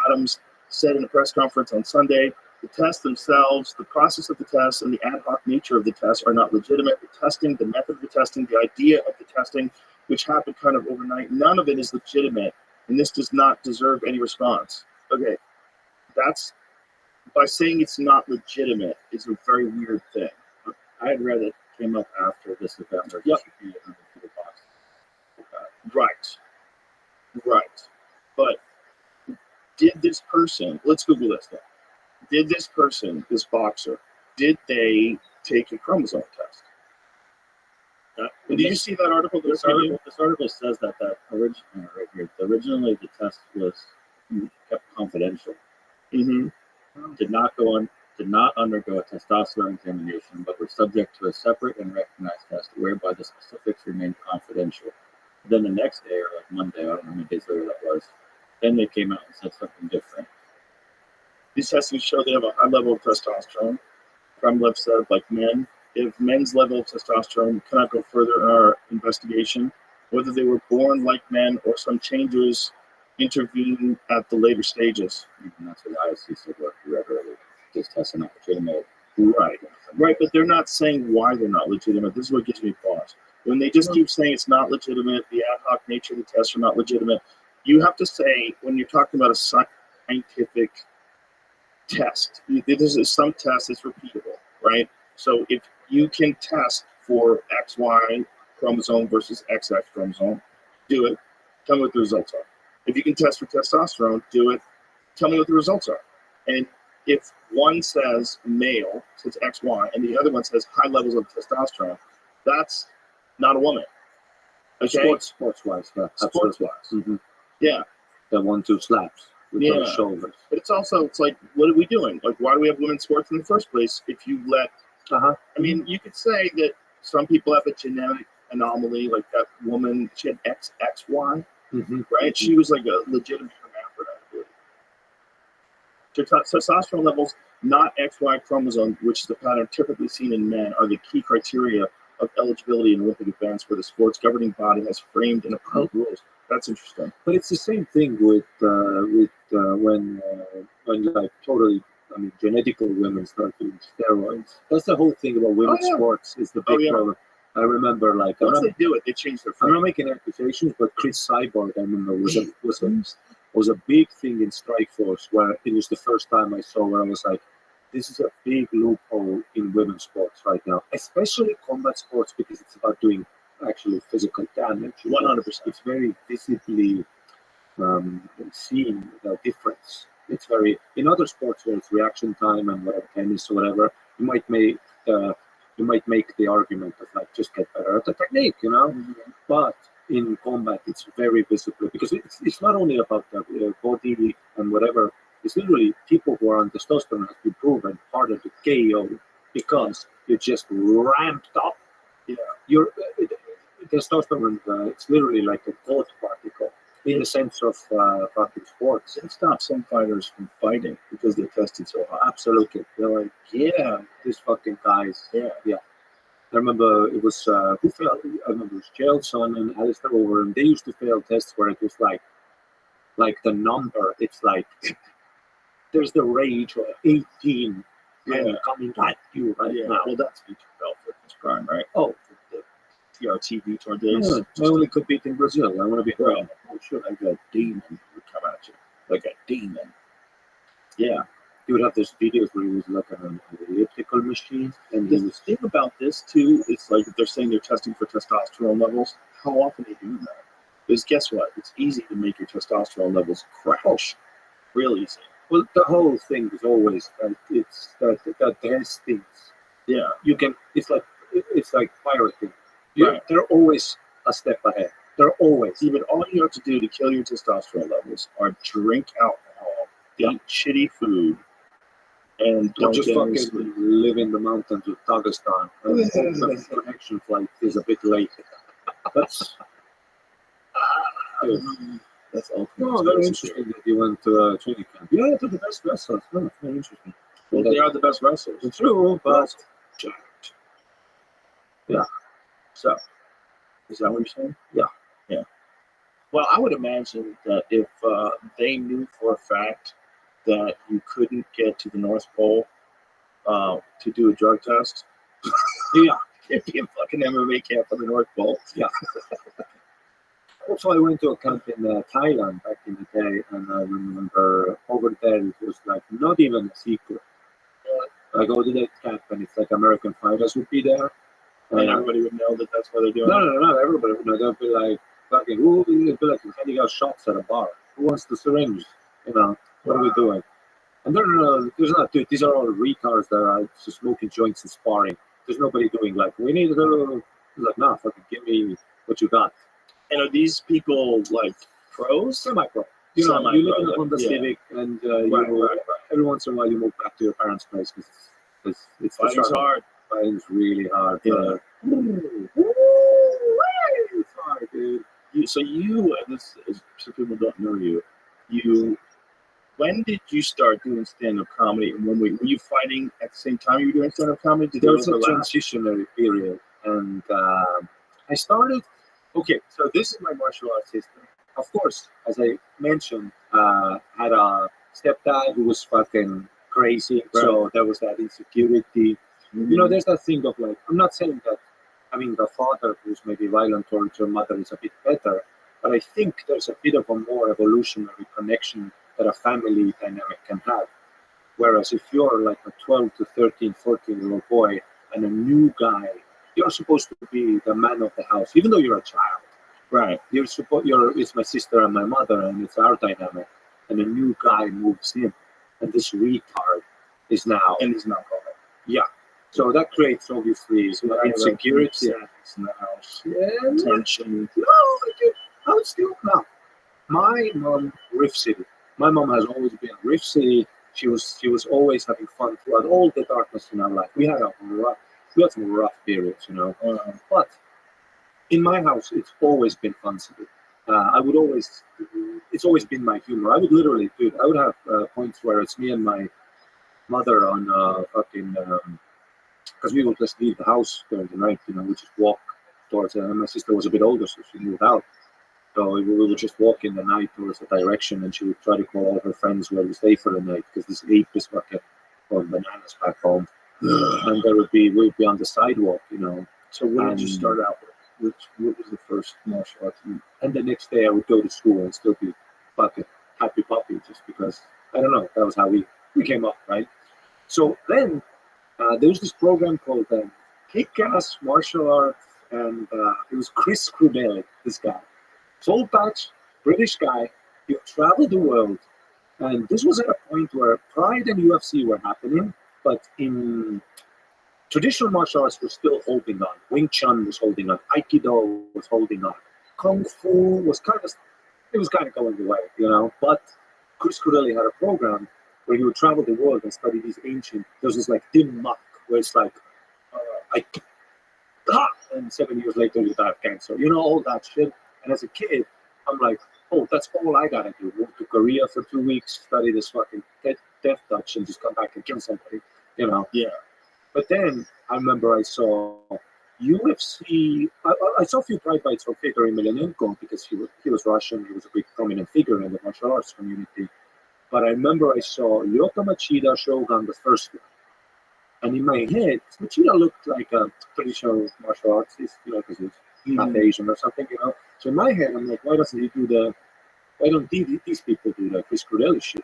Adams, said in a press conference on Sunday, the tests themselves, the process of the tests, and the ad hoc nature of the tests are not legitimate. The testing, the method of the testing, the idea of the testing, which happened kind of overnight, none of it is legitimate, and this does not deserve any response. Okay, that's, by saying it's not legitimate is a very weird thing. I'd read it came up after this event. Right. But did this person, let's Google this now. Did this person, this boxer, did they take a chromosome test? Did you see that article? This article says that originally the test was kept confidential. Did not undergo a testosterone examination, but were subject to a separate and recognized test whereby the specifics remained confidential. Then the next day, or like Monday, I don't know how many days later that was, then they came out and said something different. These testing show they have a high level of testosterone. Kremlin said, like men, if men's level of testosterone cannot go further in our investigation, whether they were born like men or some changes intervene at the later stages. And that's what the IOC said, what you read earlier. This test is not legitimate. Right, but they're not saying why they're not legitimate. This is what gives me pause. When they just keep saying it's not legitimate, the ad hoc nature of the tests are not legitimate, you have to say, when you're talking about a scientific test, there's some test that's repeatable, right? So if you can test for XY chromosome versus XX chromosome, do it. Tell me what the results are. If you can test for testosterone, do it. Tell me what the results are. And if one says male, says XY, and the other one says high levels of testosterone, that's not a woman. Okay? Sports-wise. Sports-wise. Yeah. The 1-2 slaps with those shoulders. But it's like, what are we doing? Like, why do we have women's sports in the first place if you let... I mean, you could say that some people have a genetic anomaly, like that woman, she had XXY, right? She was like a legitimate hermaphrodite. Testosterone levels, not XY chromosome, which is the pattern typically seen in men, are the key criteria of eligibility in Olympic events where the sport's governing body has framed and approved rules. That's interesting. But it's the same thing with when like totally, I mean, genetical women start doing steroids. That's the whole thing about women's sports. Is the big problem. I remember, like, once they do it, they change their. I'm not making accusations, but Chris Cyborg, I remember, was a big thing in Strikeforce, where it was the first time I saw where I was like, this is a big loophole in women's sports right now, especially combat sports, because it's about doing actually physical damage. 100%. It's very visibly seen the difference. It's very, in other sports where it's reaction time and whatever, tennis or whatever, you might make the argument of like just get better at the technique, you know. But in combat, it's very visible because it's not only about the body and whatever. It's literally people who are on testosterone has been proven harder to KO because you're just ramped up. Yeah, your testosterone. It's literally like a God particle in the sense of fucking sports. It stops some fighters from fighting because they're tested so high. Absolutely, they're like, yeah, these fucking guys. Yeah. I remember it was who failed. I remember it was Jelson and Alistair Over, and they used to fail tests where it was like the number. It's like there's the rage of 18 coming at you right now. Well, that's Vitor Belfort's prime, right? Oh, the TRT Vitor days. I only compete in Brazil. I want to be bro. Oh shit, like a demon would come at you, like a demon. Yeah. You would have those videos where he was looking on an elliptical machine. And the thing about this too, it's like if they're saying they're testing for testosterone levels, how often they do that? Because guess what? It's easy to make your testosterone levels crash. Real easy. Well, the whole thing is always that it's that there's things. Yeah. You can. It's like pirating. They're always a step ahead. They're always. Even all you have to do to kill your testosterone levels are drink alcohol, eat shitty food, and don't just fucking live in the mountains of Dagestan. The connection flight is a bit late. That's all. No, very interesting that you went to training camp. Yeah, they're the best wrestlers. Oh, very interesting. Well, they are the best wrestlers. It's true, but jacked. Yeah. So, is that what you're saying? Yeah. Yeah. Well, I would imagine that if they knew for a fact that you couldn't get to the North Pole to do a drug test, it'd be a fucking MMA camp on the North Pole. Yeah. Also, I went to a camp in Thailand back in the day, and I remember over there it was like not even a secret. I go to that camp, and it's like American fighters would be there. And everybody would know that that's what they're doing. No. Everybody would know. They'll be like, fucking, they'll be like handing out shots at a bar. Who wants the syringe? You know, what are we doing? And there's not, dude, these are all retards that are just smoking joints and sparring. There's nobody doing like, we need to, like, nah, fucking give me what you got. And are these people like pros? Semi-pro. You know, you live in a Honda Civic, and every once in a while you move back to your parents' place because it's hard. Fighting's really hard. Yeah. It's hard, dude. So people don't know you. When did you start doing stand-up comedy? And were you fighting at the same time you were doing stand-up comedy? There was a transitionary period, and I started. Okay, so this is my martial arts history. Of course, as I mentioned, had a stepdad who was fucking crazy, so there was that insecurity. You know, there's that thing of like, I'm not saying that having a father who's maybe violent towards your mother is a bit better, but I think there's a bit of a more evolutionary connection that a family dynamic can have. Whereas if you're like a 12 to 13, 14-year-old boy and a new guy, you're supposed to be the man of the house, even though you're a child. Right. It's my sister and my mother, and it's our dynamic. And a new guy moves in, and this retard is now. And he's not going. Yeah. So that creates obviously insecurity in the house. Yeah. Tension. No, I would still no. My mom, Riff City. My mom has always been Riff City. She was always having fun throughout all the darkness in our life. We had some rough periods, you know. But in my house, it's always been fun city. I would always, it's always been my humor. I would literally, dude, I would have points where it's me and my mother on because we would just leave the house during the night, we just walk towards, and my sister was a bit older, so she moved out. So we would just walk in the night towards the direction, and she would try to call all her friends where we stay for the night, because this ape is fucking on bananas back home. And we'd be on the sidewalk, So what did you start out with? What was the first martial arts? And the next day I would go to school and still be fucking happy puppy, just because, I don't know, that was how we came up, right? So then there was this program called Kick-Ass Martial Arts, and it was Chris Crudelli, this guy. Soul patch, British guy, he traveled the world, and this was at a point where Pride and UFC were happening, but in traditional martial arts were still holding on. Wing Chun was holding on, Aikido was holding on, Kung Fu was kind of going away, but Chris Crudelli had a program where he would travel the world and study these ancient, there's this like dim mak, where it's like, and 7 years later you die of cancer, all that shit. And as a kid, I'm like, oh, that's all I gotta do. Move to Korea for 2 weeks, study this fucking death touch, and just come back and kill somebody, Yeah. But then I remember I saw UFC. I saw a few pride fights from Fedor Emelianenko because he was Russian. He was a big prominent figure in the martial arts community. But I remember I saw Lyoto Machida Shogun, the first one. And in my head, Machida looked like a traditional martial artist, because he's not Asian or something, So in my head, I'm like, why don't these people do the Chris Crudelli shit,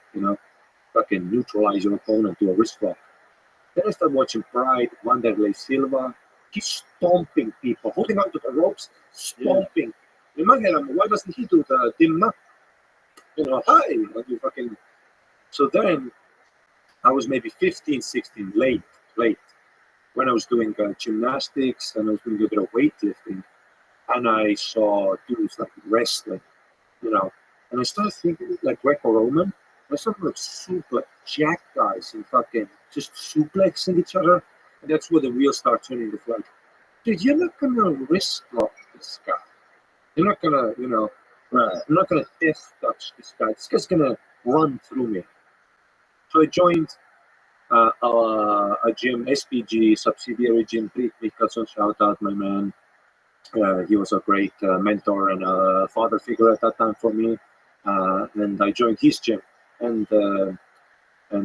fucking neutralize your opponent, do a wrist lock. Then I started watching Pride, Wanderlei Silva. He's stomping people, holding onto the ropes, stomping. In my head, why doesn't he do the dimma? Hi, you fucking. So then I was maybe 15, 16, late, when I was doing gymnastics and I was doing a bit of weightlifting, and I saw dudes like wrestling, and I started thinking like Greco-Roman. I started like super jack guys and fucking just suplexing each other, and that's where the wheels start turning. It's like, dude, you're not gonna wrist lock this guy. You're not gonna, right. I'm not gonna death touch this guy. This guy's gonna run through me. So I joined a gym, SPG, subsidiary gym, Pete Mikkelson, shout out my man. He was a great mentor and a father figure at that time for me. And I joined his gym. And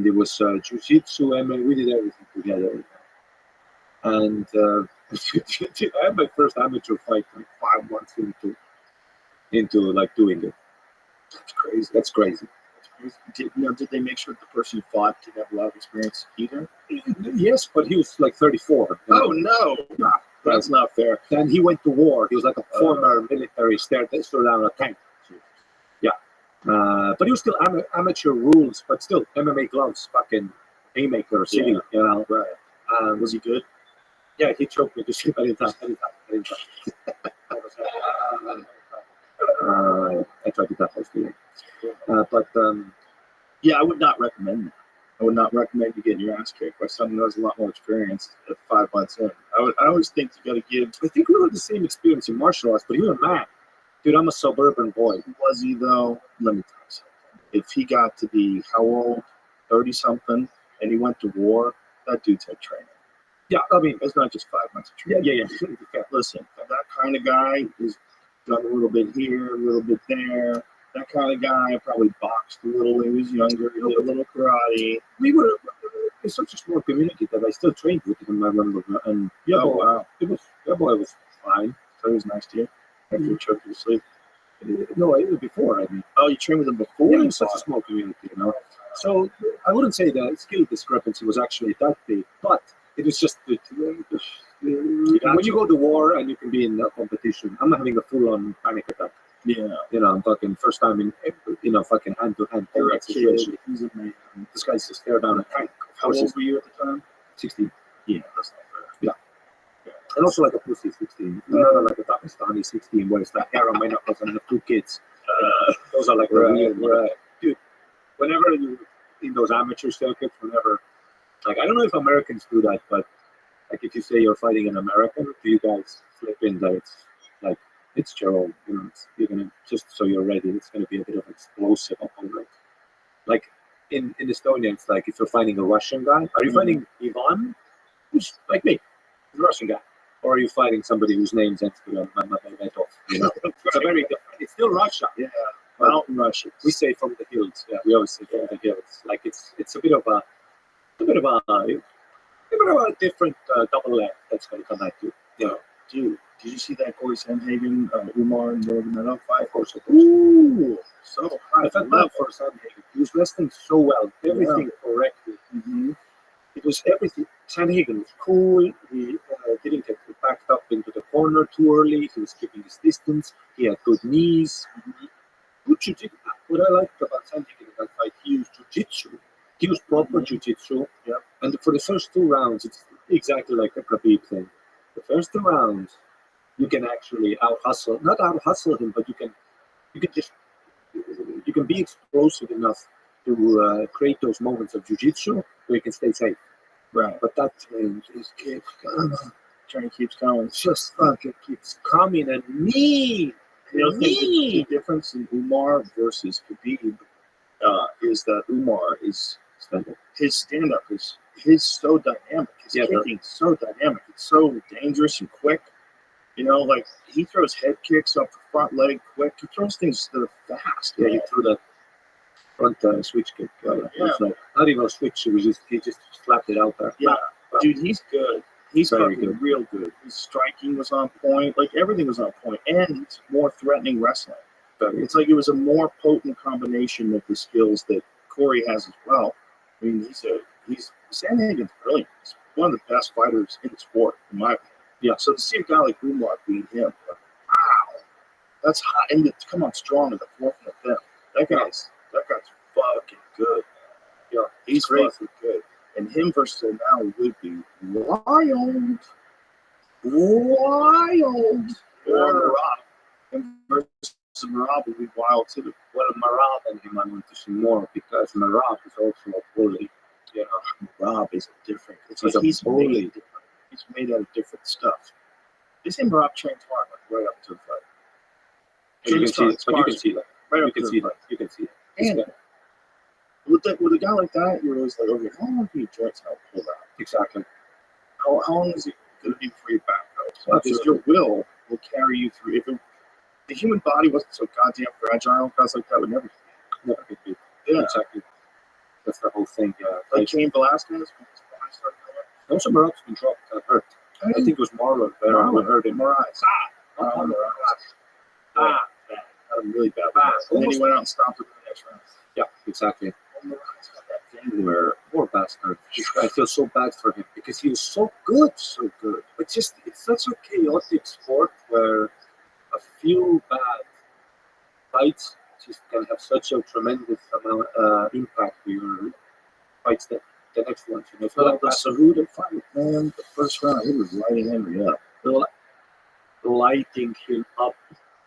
it was jiu-jitsu, MMA, we did everything together. And I had my first amateur fight like 5 months into like doing it. That's crazy. Did they make sure the person who fought didn't have a lot of experience either? Yes, but he was like 34. Oh no, that's not fair. And he went to war. He was like a former military, stared down a tank. Yeah, but he was still amateur rules, but still MMA gloves, fucking haymaker city, Right. Was he good? Yeah, he choked me to sleep anytime. I tried to tackle feeling. But yeah, I would not recommend that. I would not recommend you getting your ass kicked by someone who has a lot more experience at 5 months in. I always think you got to give. I think we had the same experience in martial arts, but you were mad. Dude, I'm a suburban boy. Was he though? Let me tell you something. If he got to be how old, 30-something, and he went to war, that dude's had training. Yeah, I mean, it's not just 5 months of training. Yeah. Listen, that kind of guy is done a little bit here, a little bit there. That kind of guy probably boxed a little when he was younger, did a little karate. We were in such a small community that I still trained with him. I remember, and wow, that boy was fine. So he was nice to you. After you choked you to sleep. No, even before. I mean, oh, you trained with him before? Yeah, in such a small community, So I wouldn't say the skill discrepancy was actually that big, but it was just when you go to war and you can be in a competition. I'm not having a full-on panic attack. Yeah. I'm talking first time in fucking hand-to-hand combat situation. He's a man. This guy's just stare down a tank. How old were you at the time? 16. Yeah, that's not fair. Yeah. And also like a pussy 16. Not like a Pakistani 16 where it's like hair on my knuckles and I have 2 kids. Those are like right. Dude, whenever you in those amateur circuits, whenever, like, I don't know if Americans do that, but like if you say you're fighting an American, do you guys flip in that it's like It's Joe. You know, you're gonna just so you're ready. It's gonna be a bit of explosive opponent. Like in Estonia, it's like if you're fighting a Russian guy, are you fighting Ivan, who's like me, he's a Russian guy, or are you fighting somebody whose name's ends with Mamedov? You know, it's a very different. It's still Russia. Yeah, mountain Russia. We say from the hills. Yeah, we always say from the hills. Like it's a bit of a different double leg that's going to come at you. You know, Dude, did you see that Corey Sandhagen, Umar and Nurmagomedov fight? of course. Ooh, so high I felt bad for Sandhagen. He was wrestling so well, everything correctly. Mm-hmm. It was everything. Sandhagen was cool. He didn't get backed up into the corner too early. He was keeping his distance. He had good knees. Good jiu-jitsu. What I liked about Sandhagen in that fight, he used jiu-jitsu. He was proper jiu-jitsu. Yeah. And for the first 2 rounds, it's exactly like a Rabbi thing. The first 2 rounds, you can actually not out-hustle him, but you can be explosive enough to create those moments of jiu-jitsu where you can stay safe. Right. But that train just keeps coming. Train keeps coming. Just fucking keeps coming and mean. You know, the difference in Umar versus Khabib is that Umar is his stand-up is so dynamic. His kicking is so dynamic. It's so dangerous and quick. You know, like he throws head kicks off the front leg quick. He throws things that are fast. Yeah, he threw that front switch kick. Like, not even a switch. He just slapped it out there. Yeah, dude, he's good. He's very fucking good. real good. His striking was on point. Like everything was on point, and it's more threatening wrestling. It's like it was a more potent combination of the skills that Corey has as well. I mean, Sandhagen's brilliant. He's one of the best fighters in the sport, in my opinion. Yeah. So to see a guy like Umar beat him, like, wow, that's hot. And to come on strong in the fourth and the fifth. That guy's fucking good. Yeah, he's fucking good. And him versus O'Malley would be wild. Wild. Or Marab. Him versus Marab would be wild too. Well, Marab and him I want to see more because Marab is also a bully. You know, Marab is different. It's He's like a he's bully. made different. He's made out of different stuff. They say Marab trains hard, like right up to the fight. you can see it. But you can see that. Right You up can to see the that. fight. You can see it. And with a guy like that, you're always like, okay, how long can your joints help pull out? Exactly. How long is it going to be before your back goes? Because Absolutely. your will carry you through. If the human body wasn't so goddamn fragile, guys like that would never. Never get beat. Yeah. Exactly. That's the whole thing. Like Cain Velasquez, when his body started going. Also, Marab's been dropped. Hurt. I think it was Marlon who hurt him. Moraes. Bad. Had him really bad. And then he went out and stopped him in the next round. Yeah, exactly. Moraes got that thing where Poor bastard. I feel so bad for him because he was so good. But just it's such a chaotic sport where a few bad fights just can have such a tremendous amount impact for your fights the next one. You know, it's not like the that. Cejudo fight, man, the first round, he was lighting Henry up. Lighting him up.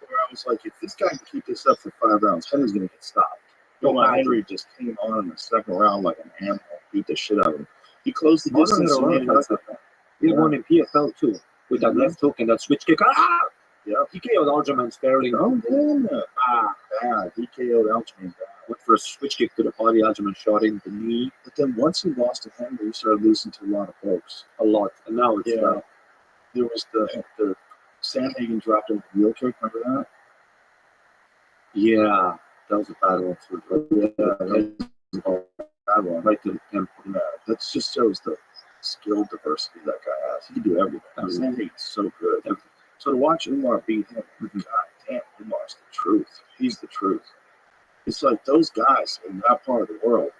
Where I was like, if this guy can keep this up for 5 rounds, Henry's going to get stopped. Henry just came on in the second round like an animal, beat the shit out of him. He closed the distance. He won in PFL too with that left hook and that switch kick. Yeah. He KO'd Aljamain Sterling. Oh, damn. Bad. He KO'd Aljamain bad. Went for a switch kick to the body. Aljamain shot in the knee. But then once he lost to Henry, he started losing to a lot of folks. A lot. And now it's there was the Sandhagen dropped him the wheel kick. Remember that? Yeah, that was a bad one too. That was a bad one. Right to the temple. Yeah, that just shows the skill diversity that guy has. He can do everything. Sandhagen's so good. So to watch Umar beat him, God damn, Umar's the truth. He's the truth. It's like those guys in that part of the world.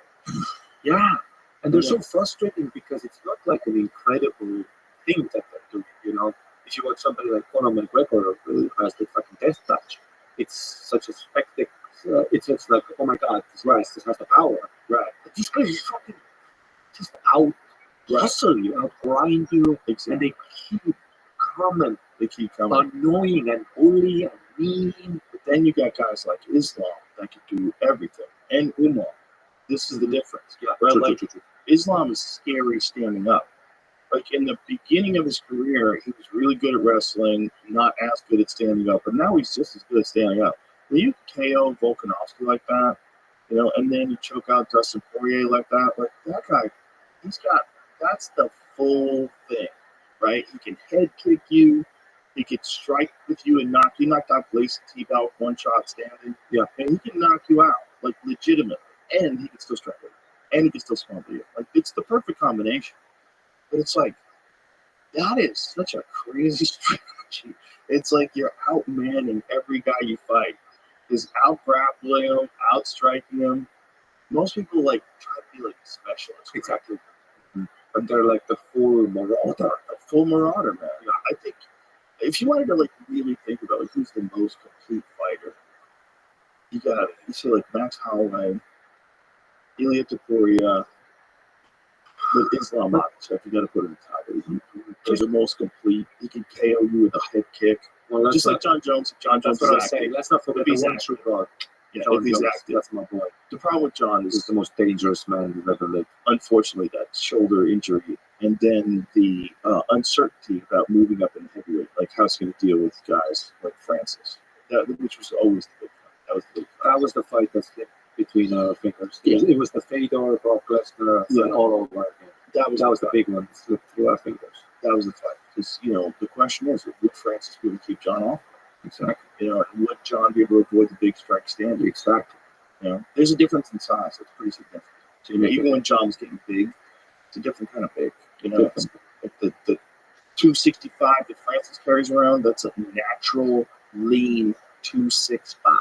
Yeah. And they're so frustrating because it's not like an incredible thing that they do, you know. If you watch somebody like Conor McGregor who has the fucking death touch, it's such a spectacle. It's just like, oh my God, this guy has the power. Right. But these guys fucking just out hustle you, out grind you, and they keep coming. They keep coming. Annoying and bully and mean. But then you got guys like Islam that can do everything. And Umar. This is the difference. Yeah, right? True. Islam is scary standing up. Like in the beginning of his career, he was really good at wrestling, not as good at standing up, but now he's just as good at standing up. When you KO Volkanovski like that, you know, and then you choke out Dustin Poirier like that guy, that's the full thing, right? He can head kick you, he can strike with you and knock you. Knocked out Gleason T-Bow one shot standing. Yeah. And he can knock you out, like legitimately. And he can still strike with you. And he can still smother you. Like, it's the perfect combination. But it's like, that is such a crazy strategy. It's like you're outmanning every guy you fight. Is out grappling him, out striking him. Most people like try to be like specialists. Exactly. But they're like the full marauder, man. You know, I think if you wanted to like really think about like who's the most complete fighter, you say like Max Holloway, Ilia Topuria, with Islam Makhachev, you got to put him in the top. He's the most complete. He can KO you with a head kick. Well, just like John Jones. John Jones is active. Let's not forget the one true God. Yeah, John if he's Jones, active. that's my boy. The problem with John He's is the most dangerous man we've ever lived. unfortunately that shoulder injury, and then the uncertainty about moving up in heavyweight, like how he's going to deal with guys like Francis, which was always the big fight. That was the fight that slipped between our fingers. Yeah. It was the Fedor, Brock Lesnar, and all over again. That was the big one that slipped through our fingers. That was the fight. Because, you know, the question is, would Francis be able to keep John off? Exactly. You know, would John be able to avoid the big strike stand? Exactly. You know, there's a difference in size. It's pretty significant. So, you know, even when John's getting big, it's a different kind of big. You know, it's like the 265 that Francis carries around, that's a natural, lean 265.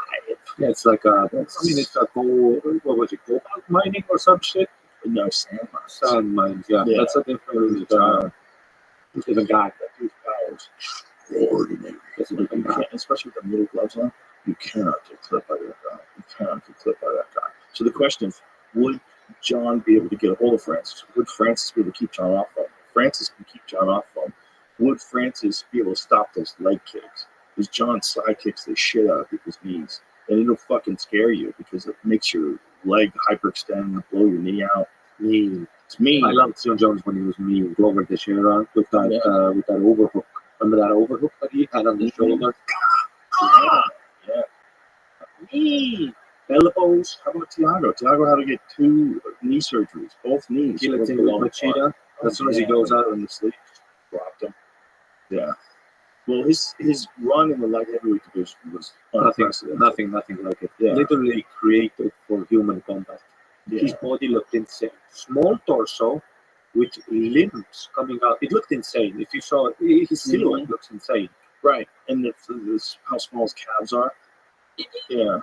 Yeah, it's like it's a gold, what was it, gold mining or some shit? No, sand mines. Sand mines, yeah. That's a different guy. That dude's powers extraordinary. Especially with the middle gloves on, you cannot get clipped by that guy. So the question is, would John be able to get a hold of Francis? Would Francis be able to keep John off of him? Francis can keep John off of him. Would Francis be able to stop those leg kicks? Because John side kicks the shit out of people's knees. And it'll fucking scare you because it makes your leg hyperextend and blow your knee out. It's mean. I loved John Jones when he was mean. Glover Teixeira with that overhook. Remember that overhook that he had on the shoulder? Yeah. Mean. Elbows. How about Thiago? Thiago had to get 2 knee surgeries, both knees. Guillotine with Machida. As soon as he goes out in the sleep, dropped him. Yeah. Well, his run in the light heavyweight division was nothing like it. Yeah. Literally created for human combat. Yeah. His body looked insane. Small torso with limbs coming out. It looked insane. If you saw it, his silhouette looks insane. Right. And how small his calves are. Yeah.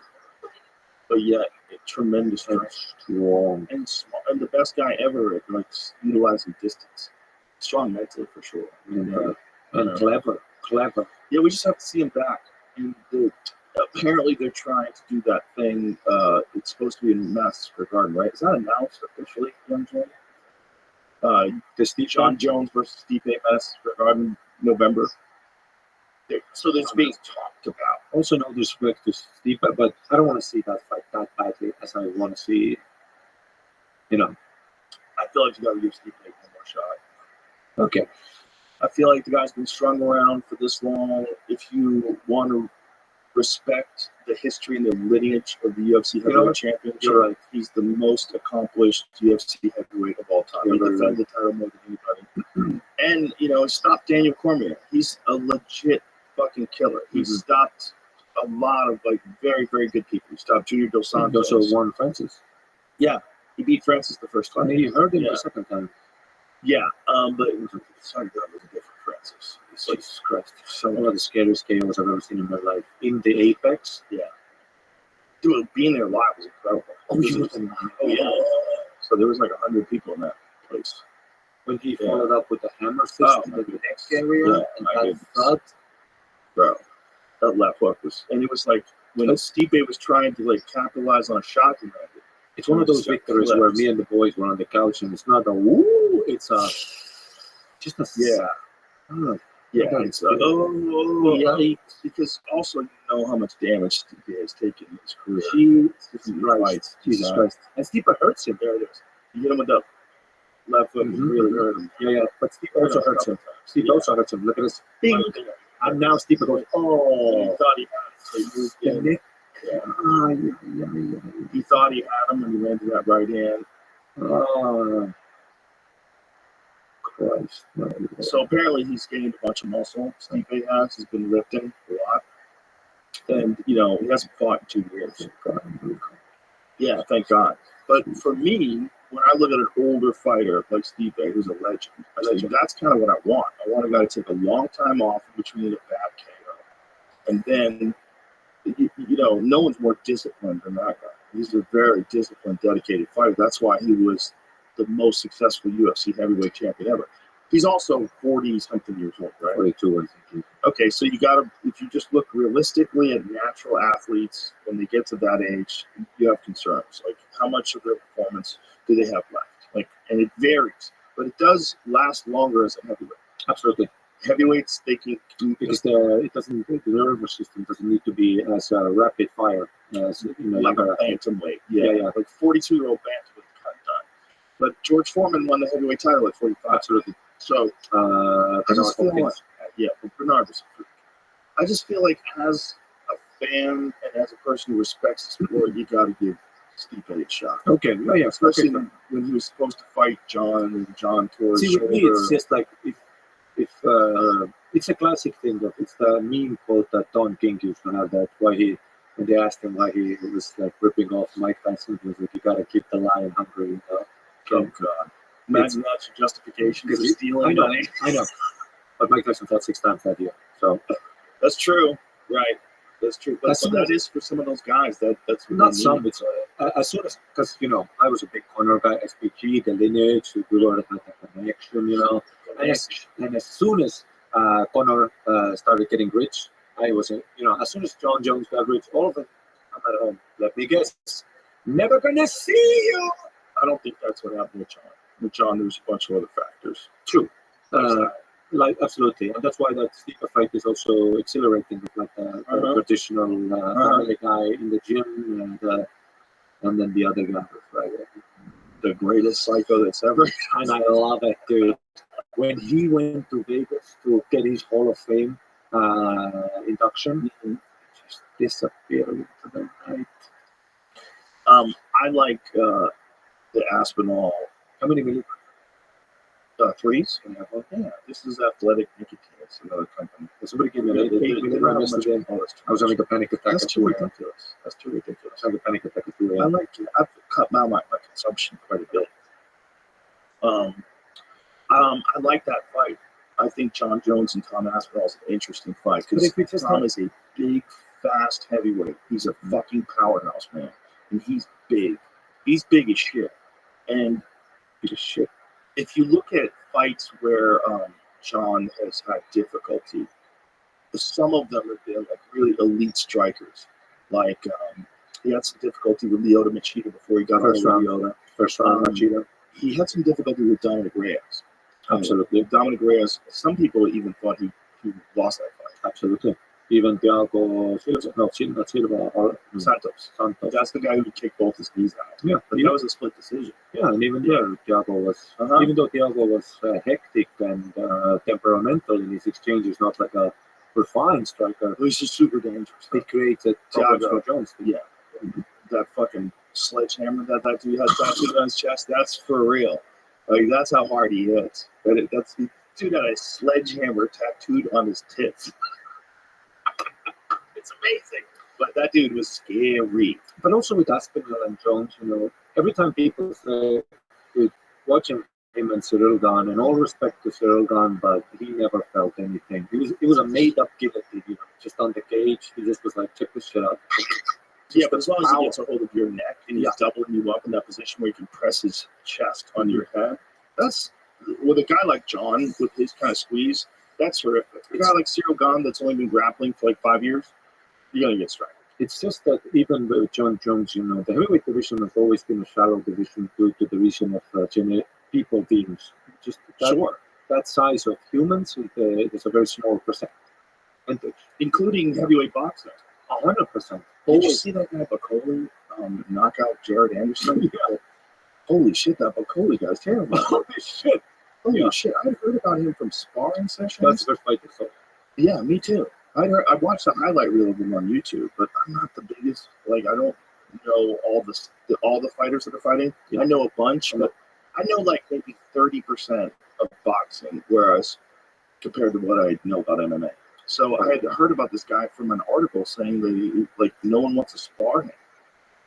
But yet, tremendous and strong and small, and the best guy ever at like utilizing distance. Strong mentally for sure. And clever. Yeah, we just have to see him back. And apparently, they're trying to do that thing. It's supposed to be in Madison Square Garden, right? Is that announced officially, Young Jones? John Jones versus Stipe Madison Square Garden, November. So there's being talked about. Also, no disrespect to Stipe, but I don't want to see that fight that badly as I want to see. You know, I feel like you got to give Stipe one more shot. Okay. I feel like the guy's been strung around for this long. If you want to respect the history and the lineage of the UFC heavyweight champion, you're right. He's the most accomplished UFC heavyweight of all time. He defended the title more than anybody. And, you know, he stopped Daniel Cormier. He's a legit fucking killer. He stopped a lot of, like, very, very good people. He stopped Junior Dos Santos. He also won Francis. Yeah. He beat Francis the first time. I mean, you heard him the second time. Yeah, but it was a different Francis. Jesus Christ. One of the scariest KOs I've ever seen in my life. In the Apex. Yeah. Dude, being there live was incredible. Oh, yeah. So there was like 100 people in that place. When he followed up with the hammer fist in the next area, and that thud. Bro, that left hook was, and it was like when Stipe was trying to like capitalize on a shot he landed. It's one of those victories where me and the boys were on the couch, and it's not a woo, it's a just a because also you know how much damage Stipe has taken in his career. Jesus Christ. And Stipe hurts him. There it is. You hit him with the left foot really hurt him. Yeah, but Steve also hurts him. Steve also hurts him. Look at this. And now Steve goes, He thought he had it, so he moved the in. neck. He thought he had him, and he landed that right hand. Oh, Christ. No. So apparently he's gained a bunch of muscle. Stipe has. He's been lifting a lot. And, he hasn't fought in 2 years. Yeah, thank God. But for me, when I look at an older fighter like Stipe, who's a legend, that's kind of what I want. I want a guy to take a long time off in between a bad KO. And then, no one's more disciplined than that guy. He's a very disciplined, dedicated fighter. That's why he was the most successful UFC heavyweight champion ever. He's also 40-something years old, right? 42, I think. Okay, so you got to, if you just look realistically at natural athletes, when they get to that age, you have concerns. Like, how much of their performance do they have left? And it varies, but it does last longer as a heavyweight. Absolutely. Heavyweights, they can because the nervous system doesn't need to be as rapid fire as like a bantamweight. Yeah. Like 42-year-old bantamweight kind of done. But George Foreman won the heavyweight title at 45. Absolutely. So I just feel like, Bernard was a freak. I just feel like as a fan and as a person who respects the sport, you got to give Stipe a shot. Okay, yeah. Especially when he was supposed to fight John, and John tore his shoulder. With me, it's just like if it's a classic thing. It's the meme quote that Don King used to have. That when they asked him why he was like ripping off Mike Tyson, he was like, "You got to keep the lion hungry." Oh God! Imagine that's your justification for stealing money. I know. But Mike Tyson fought 6 times that year, so that's true, right? That's true. But that is for some of those guys. That's not some. It's as soon as because I was a big Conor guy, SPG, the lineage, we were had a connection, And as soon as Conor started getting rich, I was as soon as John Jones got rich, all of it. I'm at home. Let me guess. Never gonna see you. I don't think that's what happened with John. With John, there's a bunch of other factors. True. Absolutely, and that's why that Stipe fight is also exhilarating. With like a traditional family guy in the gym, and then the other guy, right? The greatest psycho that's ever. And I love it, dude. When he went to Vegas to get his Hall of Fame induction, just disappeared into the night. I like the Aspinall. How many million? Threes? Yeah, this is Athletic Nicotines, another company. Somebody gave me an 8 million. I was having a panic attack. That's too ridiculous. I was having a panic attack at 2 a.m. I've cut down my consumption quite a bit. I like that fight. I think John Jones and Tom Aspinall is an interesting fight because Tom is a big, fast heavyweight. He's a fucking powerhouse, man. And he's big. He's big as shit. And big as shit. If you look at fights where John has had difficulty, some of them have been like really elite strikers. Like he had some difficulty with Lyoto Machida before he got First round Machida. He had some difficulty with Dominic Reyes. Absolutely. Dominic Reyes, some people even thought he lost that fight. Absolutely. Even Thiago Silva or Santos. That's the guy who kicked both his knees out. Yeah, but that was a split decision. Yeah, and even there, Thiago was, even though Thiago was hectic and temperamental in his exchanges, not like a refined striker. He's just super dangerous. He created problems for Jones. Yeah, that fucking sledgehammer that dude has tattooed on his chest, that's for real. Like, that's how hard he hits. That's dude had a sledgehammer tattooed on his tits. It's amazing. But that dude was scary. But also with Aspinall and Jones, every time people say, watching him and Cyril Gane, and all respect to Cyril Gane, but he never felt anything. It was a made-up guillotine, just on the cage. He just was like, check this shit out. Yeah, but as long as he gets a hold of your neck and he's doubling you up in that position where he can press his chest on your head, that's, with a guy like John, with his kind of squeeze, that's horrific. A guy like Cyril Gane that's only been grappling for like 5 years, you're going to get struck. It's just that even with John Jones, the heavyweight division has always been a shallow division due to the vision of people beings. Just that size of humans is a very small percentage. Including heavyweight boxing. 100%. Did you see that guy Bacoli knock out Jared Anderson? Holy shit, that Bacoli guy's terrible. Holy shit. Holy shit, I heard about him from sparring sessions. That's the first fight I saw. Yeah, me too. I watched a highlight reel of him on YouTube, but I'm not the biggest. Like, I don't know all the fighters that are fighting. Yeah. I know a bunch, but I know like maybe 30% of boxing, whereas compared to what I know about MMA. So I had heard about this guy from an article saying that like no one wants to spar him,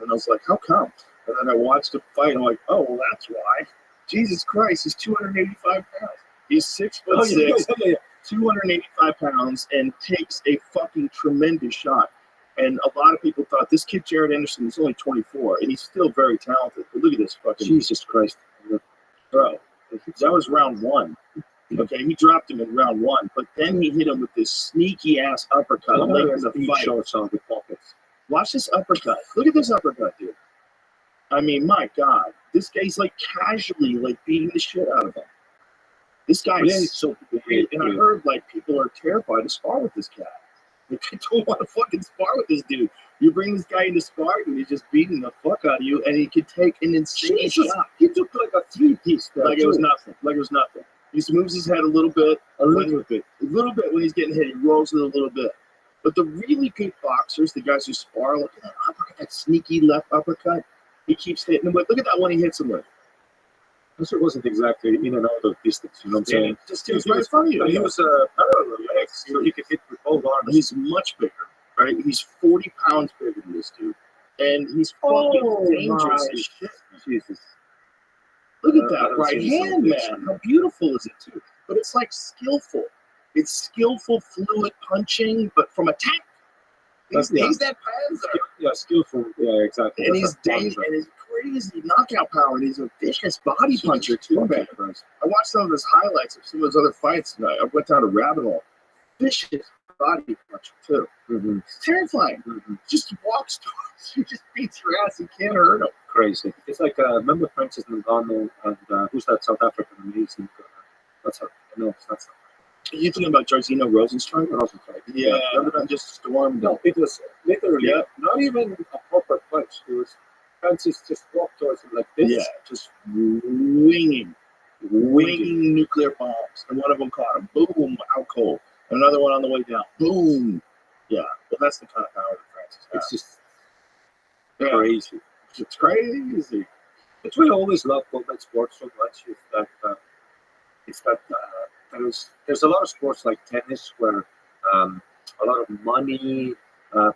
and I was like, how come? And then I watched the fight, and I'm like, oh, well, that's why. Jesus Christ, he's 285 pounds. He's 6'6". 285 pounds, and takes a fucking tremendous shot. And a lot of people thought this kid Jared Anderson is only 24, and he's still very talented. But look at this fucking Jesus Christ, bro. That was round one. Okay, he dropped him in round one, but then he hit him with this sneaky ass uppercut late in the fight. Shorts on the pockets. Watch this uppercut. Look at this uppercut, dude. I mean, my God, this guy's like casually like beating the shit out of him. This guy is so great, and I heard like people are terrified to spar with this guy. Like, they don't want to fucking spar with this dude. You bring this guy into sparring, and he's just beating the fuck out of you, and he can take an insane shot. He took like a 3-piece. Like it was nothing. Like it was nothing. He just moves his head a little bit when he's getting hit. He rolls it a little bit. But the really good boxers, the guys who spar, look at that uppercut, that sneaky left uppercut. He keeps hitting him with. Look at that one he hits him with. This wasn't exactly in and out of distance, you know what I'm saying? Just he was right in front of you. He was parallel, right? So he could hit with both arms. He's much bigger, right? He's 40 pounds bigger than this dude. And he's fucking dangerous as shit. Jesus. Look at that right hand, man. How beautiful is it, too? But it's like skillful. It's skillful, fluid punching, but from a tank. He's that Panzer. Yeah, skillful. Yeah, exactly. And he's dangerous. And he's crazy knockout power. And he's a vicious body puncher, too, man. I watched some of his highlights of some of his other fights tonight. I went down a rabbit hole. Vicious body puncher, too. Mm-hmm. It's terrifying. Mm-hmm. Just walks towards you, just beats your ass. You can't hurt him. Crazy. It's like, remember Francis Ngannou and who's that South African amazing? What's her? No, it's not. You thinking about Jairzinho Rosenstrike? Yeah, remember that just stormed? No, it was literally not even a proper punch. It was Francis just walked towards him like this. Yeah, just winging nuclear bombs. And one of them caught him. Boom, out cold. Another one on the way down. Boom. Yeah, well, that's the kind of power that Francis has. It's just crazy. It's crazy. It's why I always love combat sports so much. Is that there's a lot of sports like tennis where a lot of money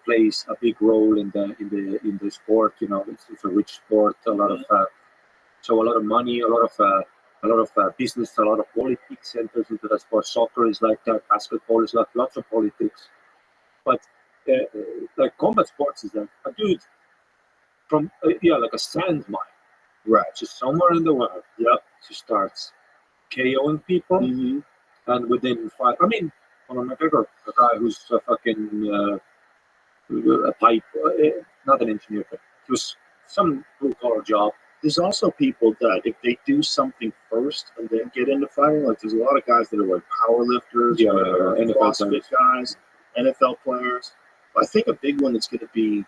plays a big role in the sport. You know, it's a rich sport. A lot of money, a lot of business, a lot of politics enters into that sport. Soccer is like that. Basketball is like lots of politics. But like combat sports is like a dude from like a sand mine, right? Just somewhere in the world. Yep. She starts KOing people, and within 5. I mean, Conor McGregor, a guy who's a fucking a pipe, not an engineer, but he was some blue-collar job. There's also people that if they do something first and then get into fighting, like there's a lot of guys that are like power lifters, or CrossFit guys, NFL players. I think a big one that's going to be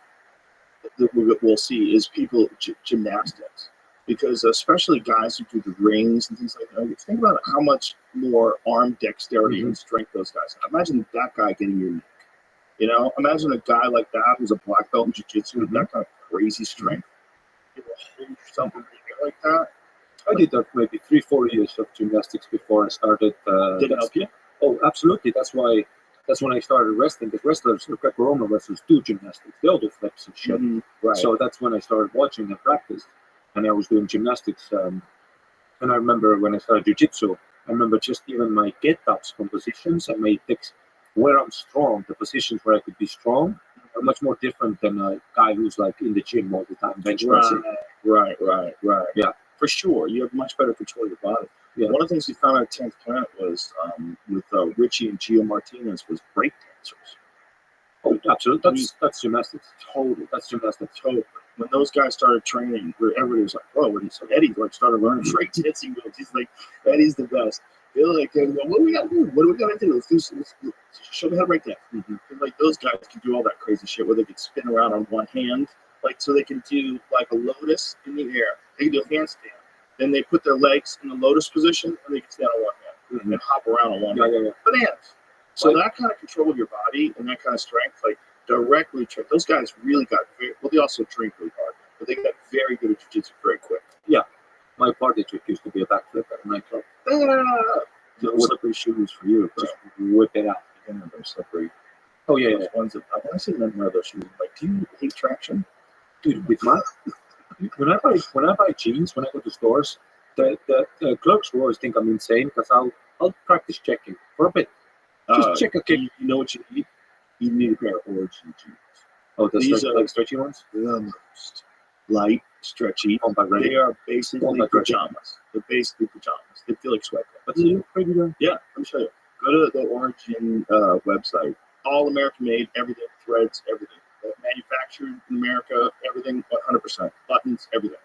that we'll see is people gymnastics. Because especially guys who do the rings and things like that, think about how much more arm dexterity and strength those guys have. Imagine that guy getting your neck. You know, imagine a guy like that who's a black belt in jiu-jitsu with that kind of crazy strength. You will hold something like that. I did that maybe 3-4 years of gymnastics before I started. Did it help you? Oh, absolutely. That's when I started wrestling. The wrestlers, the Greco-Roman wrestlers, do gymnastics. They all do flips and shit. Right. So that's when I started watching and practiced. And I was doing gymnastics. And I remember when I started jiu-jitsu, I remember just even my get-ups from positions and my techs, where I'm strong, the positions where I could be strong are much more different than a guy who's like in the gym all the time, bench pressing. Right. Yeah. For sure. You have much better control of your body. Yeah. One of the things we found out at 10th Planet was with Richie and Gio Martinez was break dancers. Oh, absolutely. That's gymnastics. Totally. That's gymnastics. Totally. When those guys started training, everybody was like, "Oh, what?" So Eddie like started learning break dancing moves. He's like, "Eddie's the best." They're like, "What do we got to do? What do we got to do? Let's show me how to break dance." And like those guys can do all that crazy shit where they can spin around on one hand like so they can do like a lotus in the air. They can do a handstand. Then they put their legs in the lotus position and they can stand on one hand and hop around on one hand. Bananas. So that kind of control of your body and that kind of strength, like directly, those guys really got very, well, they also drink really hard, but they got very good at jiu-jitsu very quick. Yeah. My party trick used to be a backflip at a nightclub. No slippery shoes for you, bro. Just whip it out. You know, they're slippery. Oh, yeah, Those ones that, I see them wear those shoes. Like, do you hate traction? Dude, with my, when I buy jeans, when I go to stores, the clerks will always think I'm insane because I'll practice checking for a bit. Just check a kick. You know what you need? You need a pair of Origin jeans. Oh, these are like stretchy ones? The most light, stretchy. They are basically pajamas. They're basically pajamas. They feel like sweatpants. But they look pretty good. Yeah, let me show you. Go to the Origin website. All American made, everything, threads, everything. Manufactured in America, everything, 100%. Buttons, everything.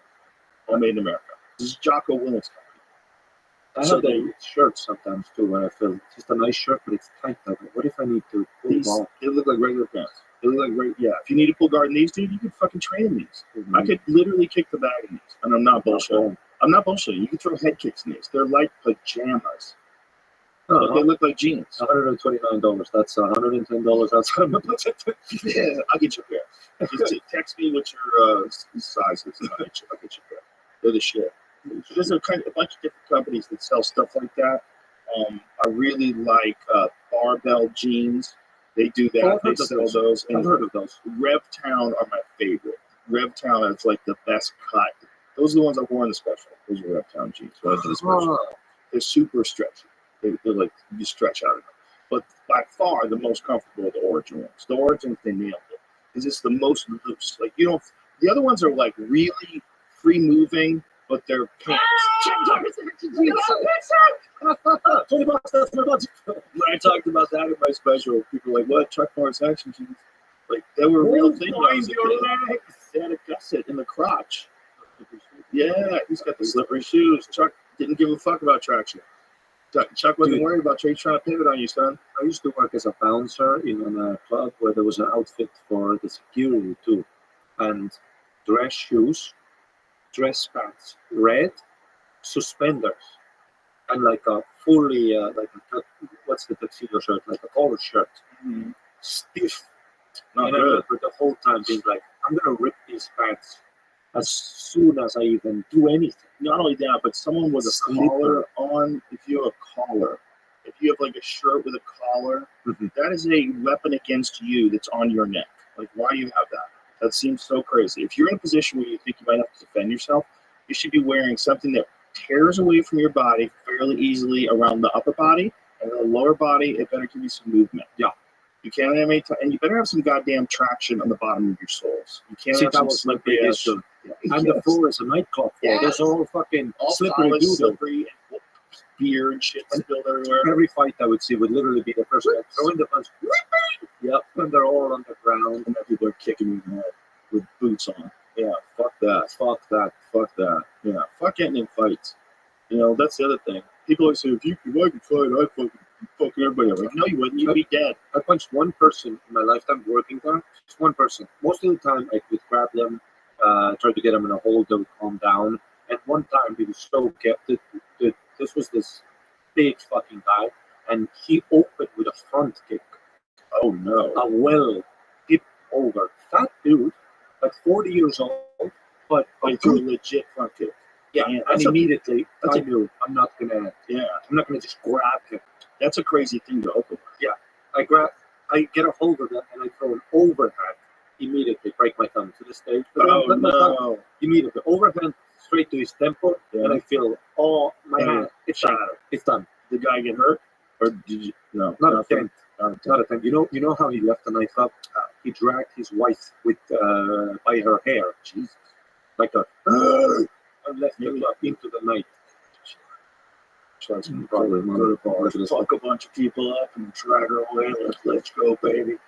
All made in America. This is Jocko Williams company. I have the shirts sometimes too when I feel it's just a nice shirt, but it's tight. What if I need to pull them off? They look like regular pants. They look like yeah. If you need to pull guard in these, dude, you could fucking train in these. I could literally kick the bag in these, and I'm not bullshitting. I'm not bullshitting. You can throw head kicks in these. They're like pajamas. But they look like jeans. $129. That's $110 outside of my budget. Yeah, I'll get you a pair. Just text me what your sizes, and I'll get you a pair. They're the shit. There's a bunch of different companies that sell stuff like that. I really like Barbell Jeans. They do that. They sell those. I've heard of those. RevTown are my favorite. RevTown is like the best cut. Those are the ones I wore in the special. Those are RevTown jeans. Right to the special. They're super stretchy. They're like, you stretch out of them. But by far, the most comfortable are the Origin ones. The Origins, they nailed it. Because it's the most loose. Like, you don't, the other ones are like really free moving, but they're pants. $20, that's my budget. When I talked about that in my special, people were like, what? Chuck Norris action jeans? Like, they were a real thing. They had a gusset in the crotch. Yeah, he's got the slippery shoes. Chuck didn't give a fuck about traction. Chuck wasn't worried about you. He's trying to pivot on you, son. I used to work as a bouncer in a club where there was an outfit for the security too. And dress shoes, dress pants, red, suspenders, and like a fully, what's the tuxedo shirt? Like a collar shirt. Mm-hmm. Stiff. Not and good. I remember the whole time being like, I'm going to rip these pants as soon as I even do anything. Not only that, but someone with a collar on, if you have a collar, if you have like a shirt with a collar, that is a weapon against you that's on your neck. Like, why do you have that? That seems so crazy. If you're in a position where you think you might have to defend yourself, you should be wearing something that tears away from your body fairly easily around the upper body, and the lower body, it better give you some movement. Yeah. You can't have any and you better have some goddamn traction on the bottom of your soles. You can't have some slippery ass. And the floor is a nightclub floor. Yeah. There's all fucking all slippery solid, doodle. slippery, and beer and shit spilled everywhere. Every fight I would see would literally be the person throwing the punch. Yep, and they're all on the ground, and people are kicking you in the head with boots on. Yeah, fuck that. Fuck that. Fuck that. Yeah, fuck getting in fights. You know, that's the other thing. People always say, if I could fight, I'd fucking everybody. I'm like, no, you wouldn't. You'd be dead. I punched one person in my lifetime working there. Just one person. Most of the time, I would grab them, try to get them in a hold, they would calm down. And one time, he was so kept. This was this big fucking guy, and he opened with a front kick. Oh, no. A well hip over. Fat dude, like 40 years old, but threw a legit front kick. Yeah, and immediately I knew I'm not gonna just grab him. That's a crazy thing to open. Yeah, I get a hold of it and I throw an overhand. Immediately break my thumb to the stage. Oh no! Immediately overhand straight to his temple, and I feel my hand. It's done. It's done. Did the guy get hurt, or did you? No, not a thing. Not a thing. You know how he left the nightclub? He dragged his wife with by her hair. Jesus, like a. And left him into the night. Fuck a bunch of people up and drag her away. Let's go, baby.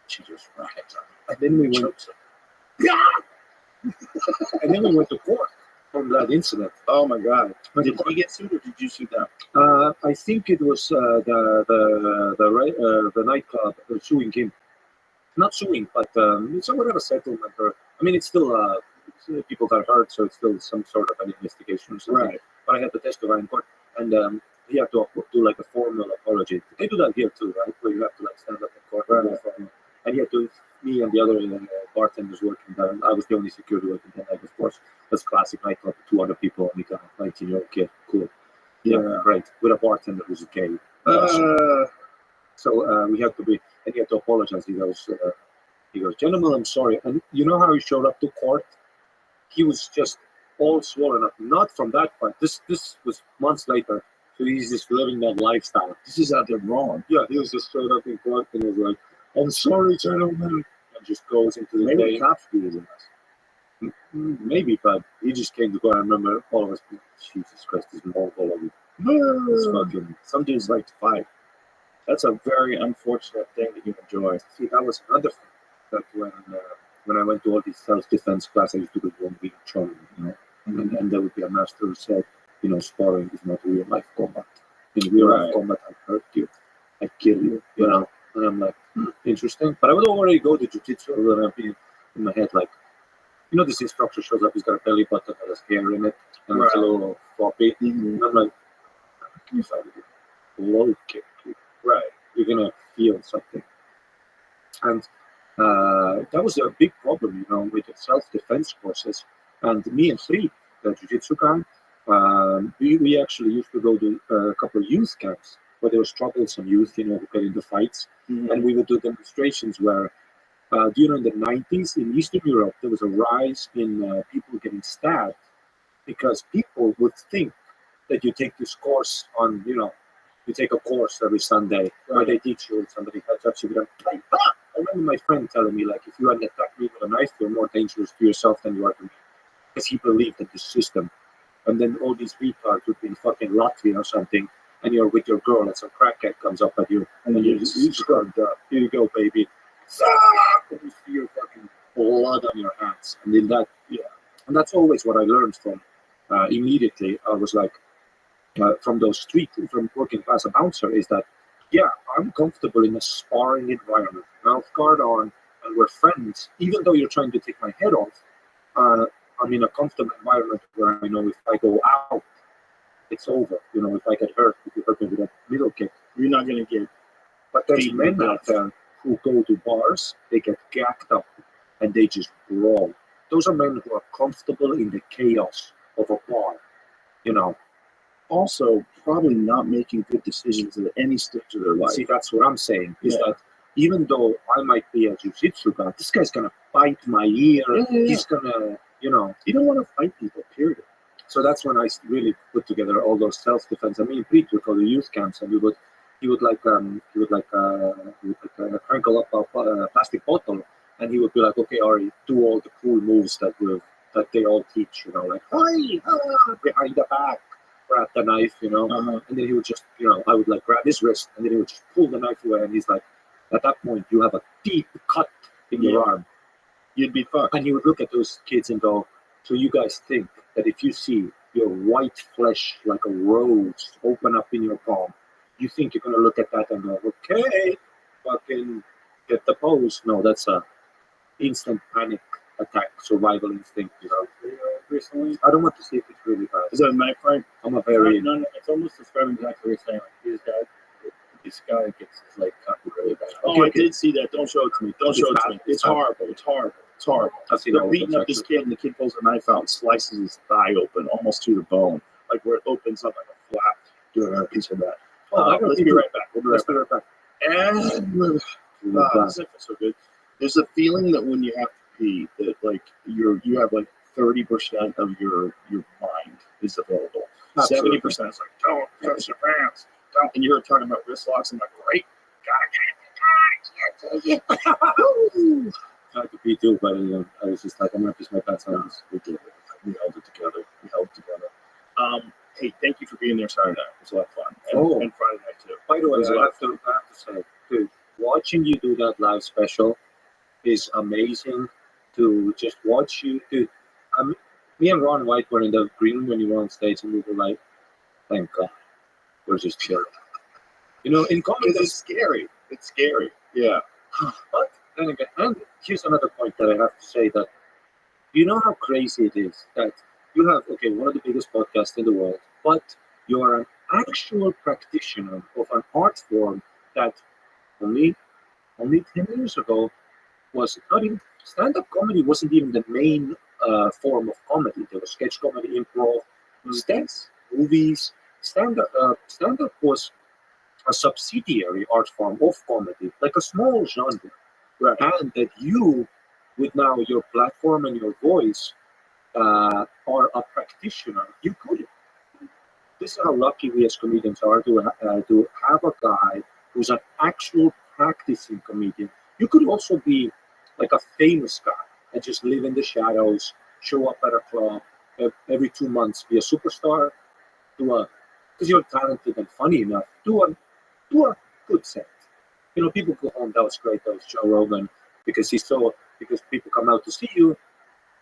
She just ran it. And then we went. And then we went to court from that incident. Oh my God! Did he get sued or did you sue them? I think it was the nightclub suing him. not suing, but it's a whatever settlement. Or I mean, it's still people got hurt, so it's still some sort of an investigation or something. Right. But I had to testify in court, and he had to do like a formal apology. They do that here too, right? Where you have to like stand up in court. Right. And he had to. Me and the other bartenders working there. I was the only security working that night, of course. That's classic nightclub. 2 other people, and we got a 19-year-old kid. Cool. Yeah, great. With a bartender who's gay. So we had to be, and he had to apologize. He goes, gentlemen, I'm sorry. And you know how he showed up to court? He was just all swollen up. Not from that point. This was months later. So he's just living that lifestyle. This is out there wrong. Yeah, he was just straight up in court and was like, I'm sorry, gentlemen. And just goes into the Maybe day. the cops do this. Maybe, but he just came to court. I remember all of us, Jesus Christ, this Mongol all over. It's fucking, Some dudes like to fight. That's a very unfortunate thing that you enjoy. see, that was another thing. That when I went to all these self-defense classes, I used to go 1 week training, you know. And there would be a master who said, you know, sparring is not real life combat. In real life combat, I hurt you, I kill you, you know. And I'm like, interesting. But I would already go to jiu-jitsu, and I'd be in my head like, you know, this instructor shows up, he's got a belly button that has hair in it, and it's a little floppy. And I'm like, can you fight with a low kick? Right. You're going to feel something. And that was a big problem, you know, with the self-defense courses. And me and Sri, the jiu-jitsu guy, we actually used to go to a couple of youth camps where there was troublesome youth, you know, who got into fights. And we would do demonstrations where, you know, in the 90s in Eastern Europe, there was a rise in people getting stabbed because people would think that you take this course on, you know, you take a course every Sunday where they teach you and somebody touches you with a knife. I remember my friend telling me, like, if you had attacked me with a knife, you're more dangerous to yourself than you are to me. Because he believed in the system. And then all these retards would be in fucking Latvia or something, and you're with your girl, and some crackhead comes up at you, and you scrubbed up. Here you go, baby. And you see your fucking blood on your hands. And then that, and that's always what I learned from immediately. I was like, from those from working class a bouncer, is that, I'm comfortable in a sparring environment, mouth guard on, and we're friends. Even though you're trying to take my head off, I'm in a comfortable environment where I know if I go out, it's over. You know, if I get hurt, if you hurt me with a middle kick, you're not going to get. But there's men out there who go to bars, they get gacked up, and they just brawl. Those are men who are comfortable in the chaos of a bar, you know. Also, probably not making good decisions at any stage of their life. See, that's what I'm saying, is that even though I might be a jiu-jitsu guy, this guy's going to bite my ear. He's going to, you know. You don't want to fight people, period. So that's when I really put together all those self-defense. I mean, Pete would call the youth camps, and he would crinkle up a plastic bottle, and he would be like, okay, Ari, do all the cool moves that they all teach, you know, like, hi, behind the back, grab the knife, you know, and then he would just, you know, I would like grab his wrist, and then he would just pull the knife away, and he's like, at that point, you have a deep cut in your arm. You'd be fucked. And he would look at those kids and go, so you guys think that if you see your white flesh like a rose open up in your palm, you think you're going to look at that and go, okay, fucking get the pose. No, that's a instant panic attack, survival instinct, you know. Recently, I don't want to see if it's really bad. Is that a knife fight? I'm a very... No, it's almost describing exactly what you're saying. Like, this guy gets his leg cut really bad. Oh, I did see that. Don't show it to me. Don't show it to me. It's horrible. It's horrible. It's horrible. They're beating up this kid, and the kid pulls a knife out and slices his thigh open almost to the bone, like where it opens up like a flap. Doing a piece of that. Let's be right back. We'll be right back. And so good. There's a feeling that when you have to pee, that like you have like 30% of your mind is available. 70% is like, don't touch your pants. Don't. And you're talking about wrist locks. I'm like, great. I had to pee too, but I was just like, I'm gonna piss my pants on. We did it. We held it together. Hey, thank you for being there Saturday night. It was a lot of fun. And Friday night too. By the way, I have to say, dude, watching you do that live special is amazing. To just watch you, dude. Me and Ron White were in the green room when you were on stage, and we were like, thank God, we're just chilling. You know, in comedy, it's scary. It's scary. Yeah. But then again, and here's another point that I have to say that you know how crazy it is that you have one of the biggest podcasts in the world, but you are an actual practitioner of an art form that only 10 years ago was not even stand-up comedy wasn't even the main form of comedy. There was sketch comedy, improv, stunts, movies. Stand-up was a subsidiary art form of comedy, like a small genre. Right. And that you, with now your platform and your voice, are a practitioner. You could. This is how lucky we as comedians are to have a guy who's an actual practicing comedian. You could also be like a famous guy and just live in the shadows, show up at a club every 2 months, be a superstar, because you're talented and funny enough, do a good set. You know, people go home, that was great, that was Joe Rogan, because people come out to see you,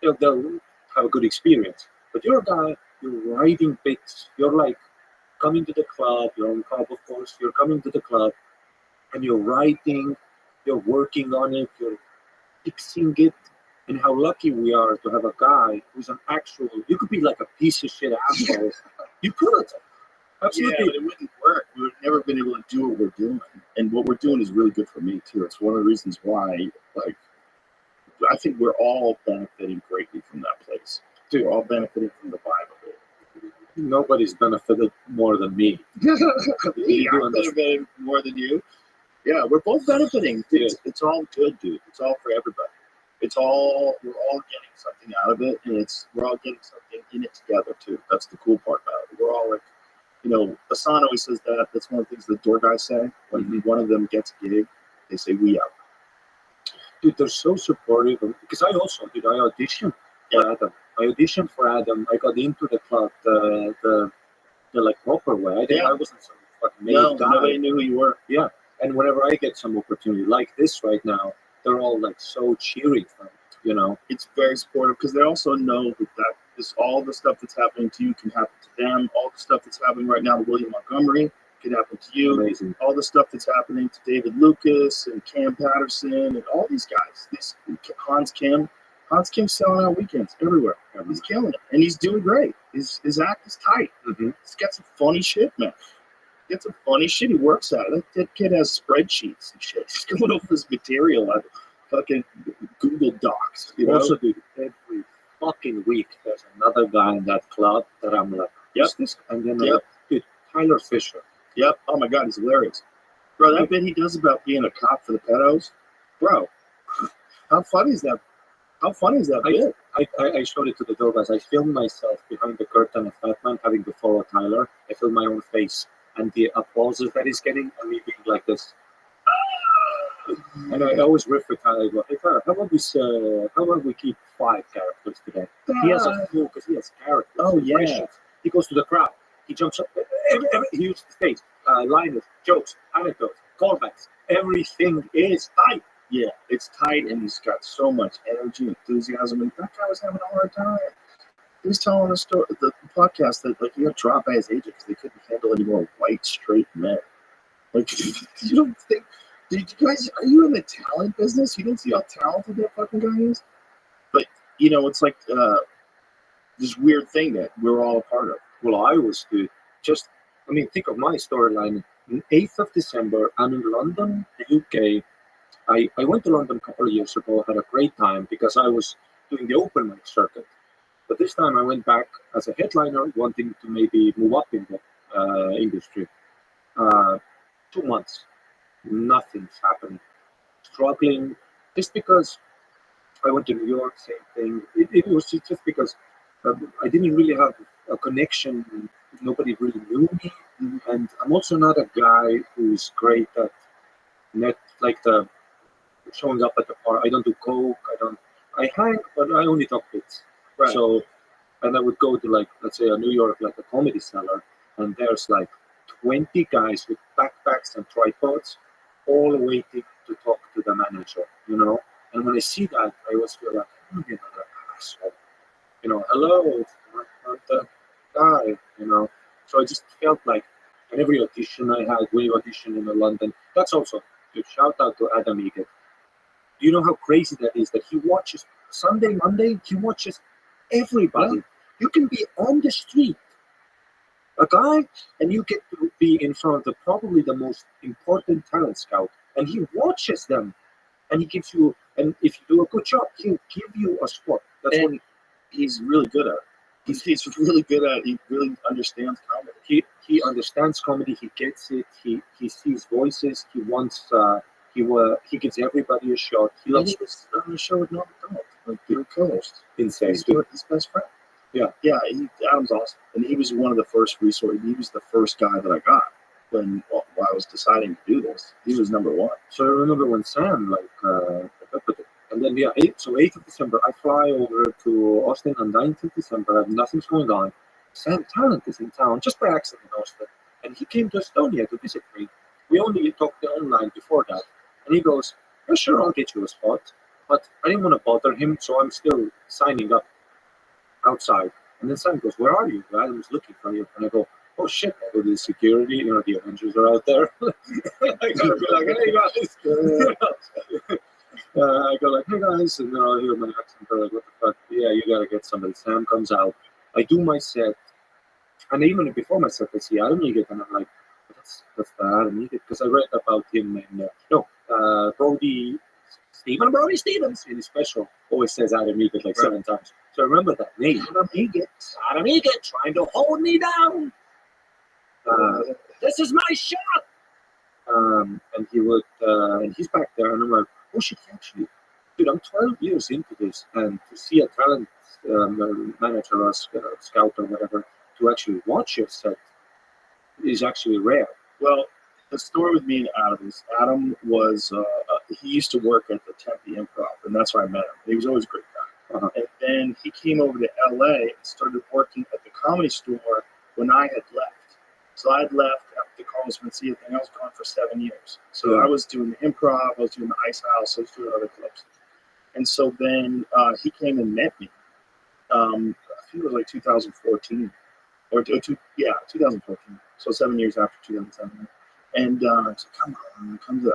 they'll have a good experience. But you're a guy, you're writing bits, you're like coming to the club, you're on club, of course, you're coming to the club, and you're writing, you're working on it, you're fixing it. And how lucky we are to have a guy who's an actual, you could be like a piece of shit asshole. You could. Absolutely. Yeah, but it wouldn't work. We would never been able to do what we're doing. And what we're doing is really good for me, too. It's one of the reasons why, like, I think we're all benefiting greatly from that place. We're all benefiting from the Bible. Nobody's benefited more than me. I'm benefiting more than you. Yeah, we're both benefiting. It's all good, dude. It's all for everybody. We're all getting something out of it, and we're all getting something in it together, too. That's the cool part about it. We're all like, Hassan always says that. That's one of the things the door guys say. When one of them gets a gig, they say, we out. Dude, they're so supportive. Because I also did. I auditioned for Adam. I got into the club the like proper way. I wasn't some fucking made guy. Nobody knew who you were. Yeah. And whenever I get some opportunity like this right now, they're all like so cheery from it, It's very supportive because they also know that all the stuff that's happening to you can happen to them. All the stuff that's happening right now to William Montgomery can happen to you. Amazing. All the stuff that's happening to David Lucas and Cam Patterson and all these guys. Hans Kim's selling out weekends everywhere. He's killing it, and he's doing great. His act is tight. Mm-hmm. He's got some funny shit, man. He works at it. That kid has spreadsheets and shit. He's going over his material on fucking Google Docs. Also, dude, every fucking week there's another guy in that club that I'm like, this? And then dude, Tyler Fisher. Yep. Oh my God, he's hilarious. Bro, that bit he does about being a cop for the pedos, bro. How funny is that? How funny is that bit? I showed it to the door guys. I filmed myself behind the curtain of Batman having to follow Tyler. I filmed my own face and the applauses that he's getting and me being like this. And I always riff with Tyler. I go, hey Tyler, how about we keep 5 characters today? He has a full because he has characters. Oh yeah. He goes to the crowd. He jumps up. He uses the stage. Liners, jokes, anecdotes, callbacks. Everything is tight. Yeah, it's tight, and he's got so much energy, enthusiasm, and that guy was having a hard time. He was telling the story, the podcast that like he got dropped by his agent because they couldn't handle any more white straight men. Like, you don't think? Did you guys? Are you in the talent business? You don't see how talented that fucking guy is. But it's like this weird thing that we're all a part of. Well, I was think of my storyline. On 8th of December, I'm in London, the UK. I went to London a couple of years ago, had a great time because I was doing the open mic circuit. But this time I went back as a headliner, wanting to maybe move up in the industry. 2 months, nothing's happening. Struggling, just because I went to New York, same thing. It was just because I didn't really have a connection. Nobody really knew me. And I'm also not a guy who's great at showing up at the bar. I don't do coke. I hang, but I only talk bits. Right. So, and I would go to let's say a New York, like a Comedy Cellar, and there's 20 guys with backpacks and tripods, all waiting to talk to the manager, And when I see that, I always feel like, I'm another asshole. Hello, I'm the guy, So I just felt like, and every audition I had, we auditioned in London. That's also, shout out to Adam Egan. Do you know how crazy that is? That he watches Sunday, Monday, he watches everybody. Yeah. You can be on the street, a guy, and you get to be in front of probably the most important talent scout, and he watches them, and he gives you, and if you do a good job, he'll give you a spot. That's what And he's really good at it. He's really good at it. He really understands comedy. he understands comedy. He gets it. He sees voices. He wants. He gives everybody a shot. He And loves he was on the show with Norm Macdonald, like they were co-hosts. insane. He's his best friend. Yeah. Yeah, Adam's awesome. And he was one of the first resources. He was the first guy that I got when I was deciding to do this. He was number one. So I remember when Sam and then 8th of December I fly over to Austin, and 9th of December nothing's going on. Sam Talent is in town just by accident, Austin, and he came to Estonia to visit me. We only talked online before that, and he goes, "Yeah, sure, I'll get you a spot," but I didn't want to bother him, so I'm still signing up outside. And then Sam goes, "Where are you?" Adam's looking for you, and I go, "Oh shit!" I go to the security. The Avengers are out there. I gotta be like, "Hey guys." I go like, "Hey guys," and then I'll hear my accent. They're like, "What the fuck?" Yeah, you gotta get somebody. Sam comes out. I do my set, and even before my set, I see Adam Egget, and I'm like, "That's the Adam Egget," because I read about him in Brody Stevens in his special. Always says Adam Egget like 7 times. So I remember that name. Adam Egget trying to hold me down. This is my shot. And he would, and he's back there, and I'm like, "Oh shit, actually, dude, I'm 12 years into this, and to see a talent manager or scout or whatever to actually watch your set is actually rare." Well, the story with me and Adam is Adam was, he used to work at the Tempe Improv, and that's where I met him. He was always a great guy. Uh-huh. And then he came over to LA and started working at the Comedy Store when I had left. So I had left after the Carlos Mencia thing. I was gone for 7 years. So I was doing the Improv, I was doing the Ice House, I was doing other clubs. And so then he came and met me. I think it was like 2014. 2014. So 7 years after 2007. And I said, "Come on, I'm the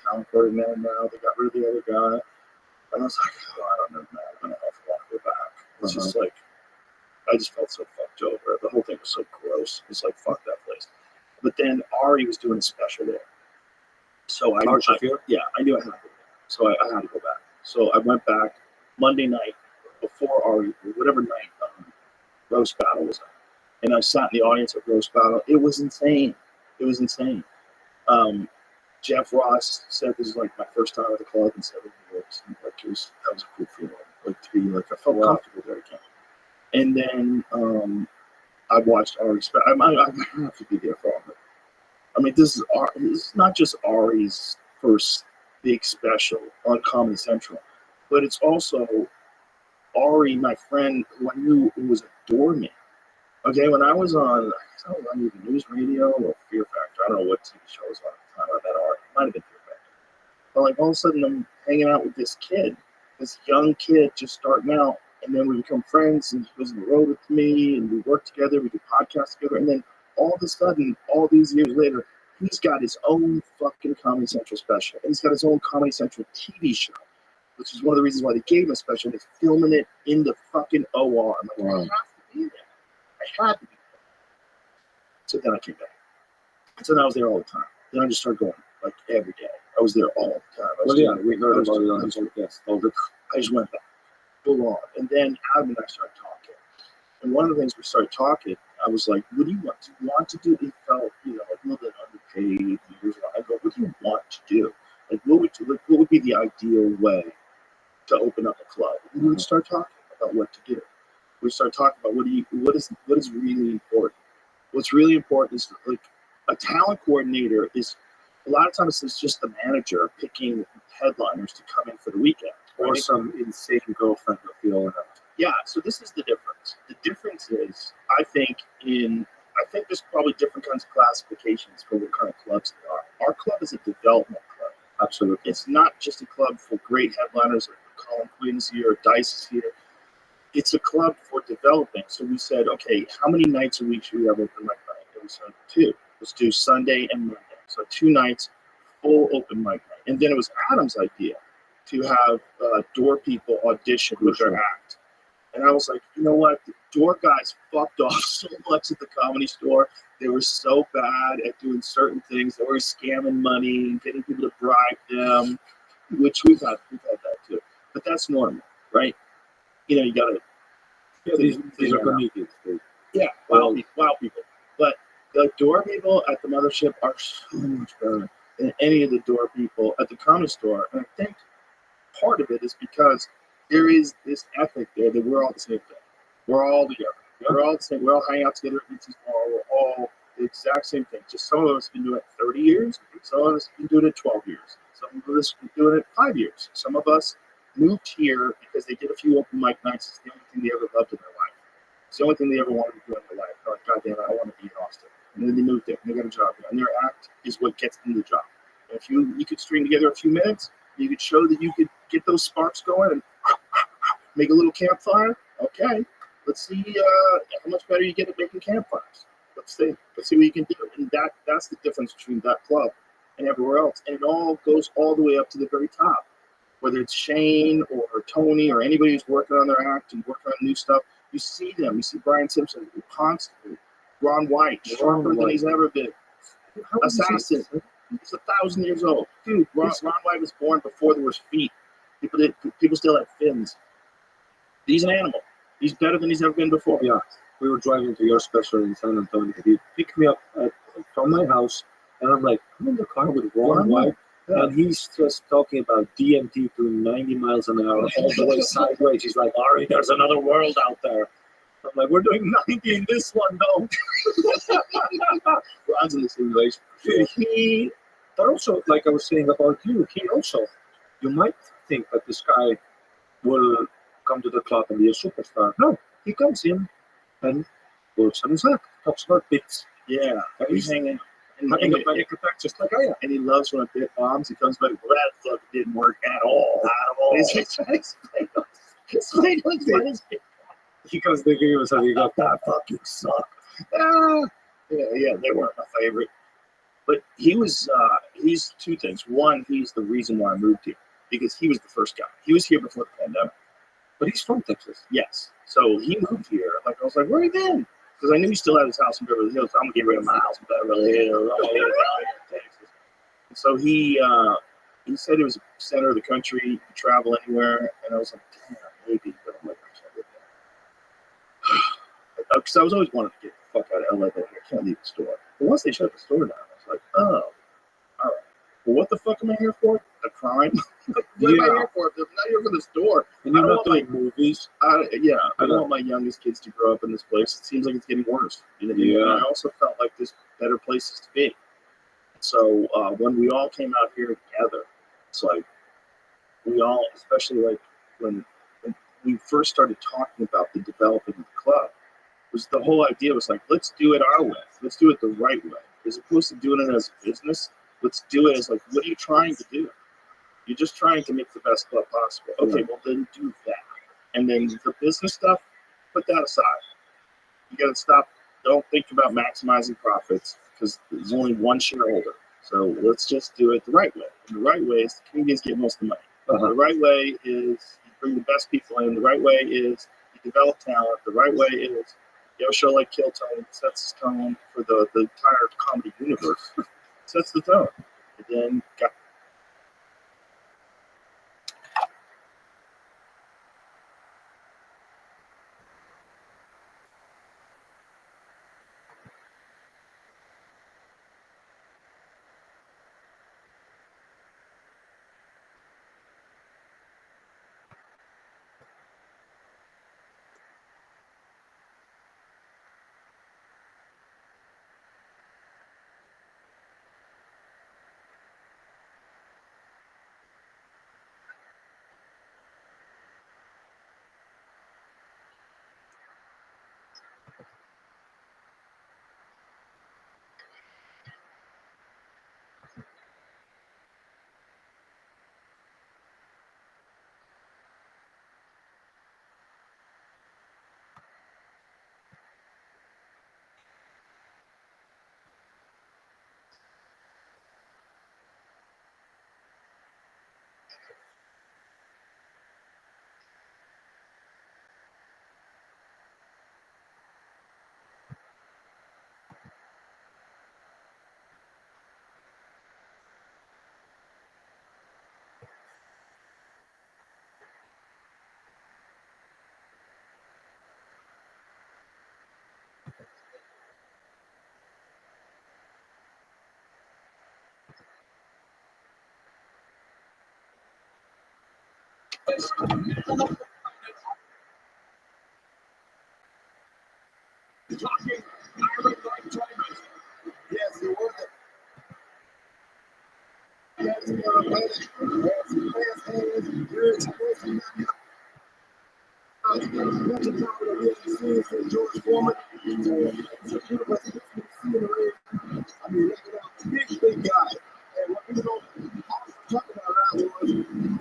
talent coordinator now. They got rid of the other guy." And I was like, "Oh, I don't know, man. I don't know if I want to go back." It's just like, I just felt so fucked over. The whole thing was so gross. It's like, fuck that place. But then Ari was doing a special there. So I knew I had to go back. So I had to go back. So I went back Monday night before Ari, whatever night Roast Battle was on. And I sat in the audience at Roast Battle. It was insane. Jeff Ross said this is like my first time at the club in 7 years. And like that was a cool feeling. Like to be like, I felt comfortable there again. And then I watched Ari's. I have to be there for all of it. I mean, this is not just Ari's first big special on Comedy Central, but it's also Ari, my friend, who I knew who was a doorman. Okay, when I was on, I don't know, either News Radio or Fear Factor. I don't know what TV show was on at the time. That Ari might have been Fear Factor. But like all of a sudden, I'm hanging out with this kid, this young kid just starting out. And then we become friends, and he goes on the road with me, and we work together, we do podcasts together, and then all of a sudden, all these years later, he's got his own fucking Comedy Central special, and he's got his own Comedy Central TV show, which is one of the reasons why they gave him a special. They're filming it in the fucking OR. I'm like, I have to be there. I had to be there. So then I came back. And so then I was there all the time. Then I just started going, like, every day. I was there all the time. We heard about it on the podcast. I just went back. On. And then Adam and I started talking. And one of the things we started talking, I was like, "What do you want? Do you want to do?" He felt, like a little bit underpaid. I go, "What do you want to do? Like, what would be the ideal way to open up a club?" And we would start talking about what to do. We start talking about what is really important. What's really important is like a talent coordinator is a lot of times it's just the manager picking headliners to come in for the weekend. Or some insane girlfriend of the owner. Yeah, so this is the difference. The difference is, I think there's probably different kinds of classifications for what kind of clubs they are. Our club is a development club. Absolutely. It's not just a club for great headliners like Colin Quinn's here, or Dice is here. It's a club for developing. So we said, okay, how many nights a week should we have open mic night? And we said 2. Let's do Sunday and Monday. So 2 nights, full open mic night. And then it was Adam's idea to have door people audition with their act. And I was like, you know what? The door guys fucked off so much at the Comedy Store. They were so bad at doing certain things. They were scamming money and getting people to bribe them, which we've had that too. But that's normal, right? You know, you got to. These are comedians. Yeah, wild people. But the door people at the mothership are so much better than any of the door people at the Comedy Store. And I think part of it is because there is this ethic there that we're all the same thing. We're all together. We're all the same. We all hang out together at Vince's Bar. We're all the exact same thing. Just some of us have been doing it 30 years. Some of us have been doing it 12 years. Some of us have been doing it 5 years. Some of us moved here because they did a few open mic nights. It's the only thing they ever loved in their life. It's the only thing they ever wanted to do in their life. They're like, God damn it, I want to be in Austin. And then they moved there and they got a job there. And their act is what gets them the job. And if you could string together a few minutes, you could show that you could get those sparks going and make a little campfire. Okay, let's see how much better you get at making campfires. Let's see what you can do. And that's the difference between that club and everywhere else. And it all goes all the way up to the very top. Whether it's Shane or Tony or anybody who's working on their act and working on new stuff, you see them. You see Brian Simpson constantly. Ron White, sharper than he's ever been. Assassin. He's 1,000 years old. Dude, Ron White was born before there was feet. People still had fins. He's an animal. He's better than he's ever been before. Yeah. We were driving to your special in San Antonio. He picked me up from my house, and I'm like, I'm in the car with Ron White. Yeah. And he's just talking about DMT doing 90 miles an hour all the way sideways. He's like, Ari, there's another world out there. I'm like, we're doing 90 in this one, though. Ron's in the simulation. But also, like I was saying about you, you might think that this guy will come to the club and be a superstar. No, he comes in and works on his act, talks about bits. Yeah, he's hanging. And Just like I am. And he loves when a bit bombs. He comes back, well, that fuck didn't work at all. He's like trying to explain because they gave us something like that fucking suck. Yeah, they weren't my favorite. But he's two things. One, he's the reason why I moved here because he was the first guy. He was here before the pandemic. But he's from Texas. Yes. So he moved here. Like I was like, where have you been? Because I knew he still had his house in Beverly Hills. I'm gonna get rid of my house in Beverly Hills. Texas. And so he said it was the center of the country. You could travel anywhere. And I was like, damn, maybe. But I'm like, I can't live there. Because I was always wanting to get the fuck out of LA. But I can't leave the store. But once they shut the store down, I was like, oh, all right. Well, what the fuck am I here for? A crime? What am I here for? I'm not here for the store. And you're not doing movies? I don't want my youngest kids to grow up in this place. It seems like it's getting worse. You know what I mean? And I also felt like there's better places to be. So when we all came out here together, it's like we all, especially like when we first started talking about the development of the club, was the whole idea was like, let's do it our way. Let's do it the right way. As opposed to doing it as a business, let's do it as like, what are you trying to do? You're just trying to make the best club possible. Okay, well then do that. And then the business stuff, put that aside. You got to stop. Don't think about maximizing profits because there's only one shareholder. So let's just do it the right way. And the right way is the comedians get most of the money. The right way is you bring the best people in. The right way is you develop talent. The right way is you have a show like Kill Tone sets the tone for the entire comedy universe. Sets the tone. And then Talking pirate like drivers. Yes, it was. Yes, it was. Yes, fast hands, good expression. Much of the really serious George Foreman. It's a beautiful thing to see in the ring. I mean, look at that big guy. And what we don't talk about around here was we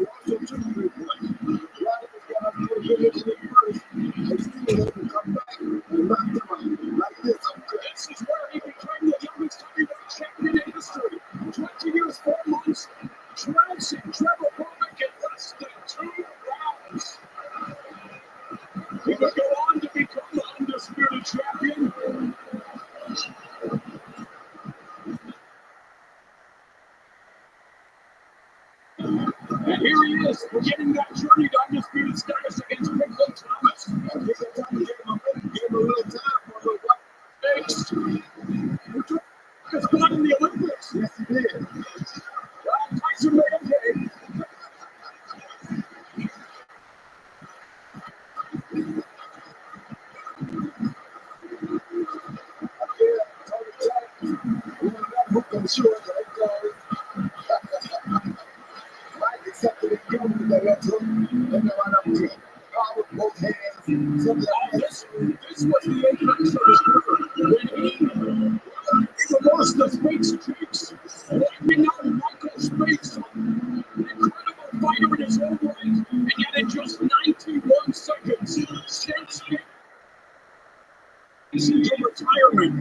also took the big one. A lot of these guys put a good into it first, and still they can come back and knock them out like this. This is where he became the youngest heavyweight champion in history. 20 years, 4 months, trouncing Trevor Bowman in less than 2 rounds. He would go on to become the undisputed champion. And here he is, beginning that journey to undisputed status against Pickle Thomas. And this is time to give him a little time for a little white face. Who took his spot in the Olympics? Yes, he did. Well, Tyson made a day. I'm sure that Mike accepted it, given him the left hook, and they went up to him. With both hands. This was the apex of his career. When he reversed the Spates kicks, wiping out Michael Spates. An incredible fighter in his own right, and yet in just 91 seconds, Spates into retirement.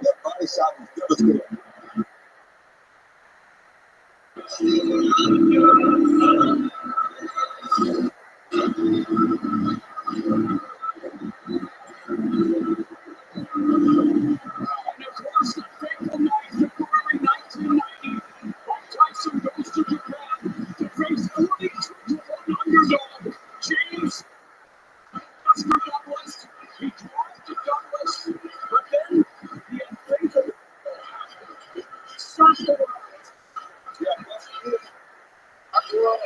That body shot was devastating. And of course, the fateful night, February 1990, Mike Tyson goes to Japan to face 42-1 underdog James Buster Douglas. He draws to Douglas, but then the unthinkable starts to rise. Yeah, that's it. After all,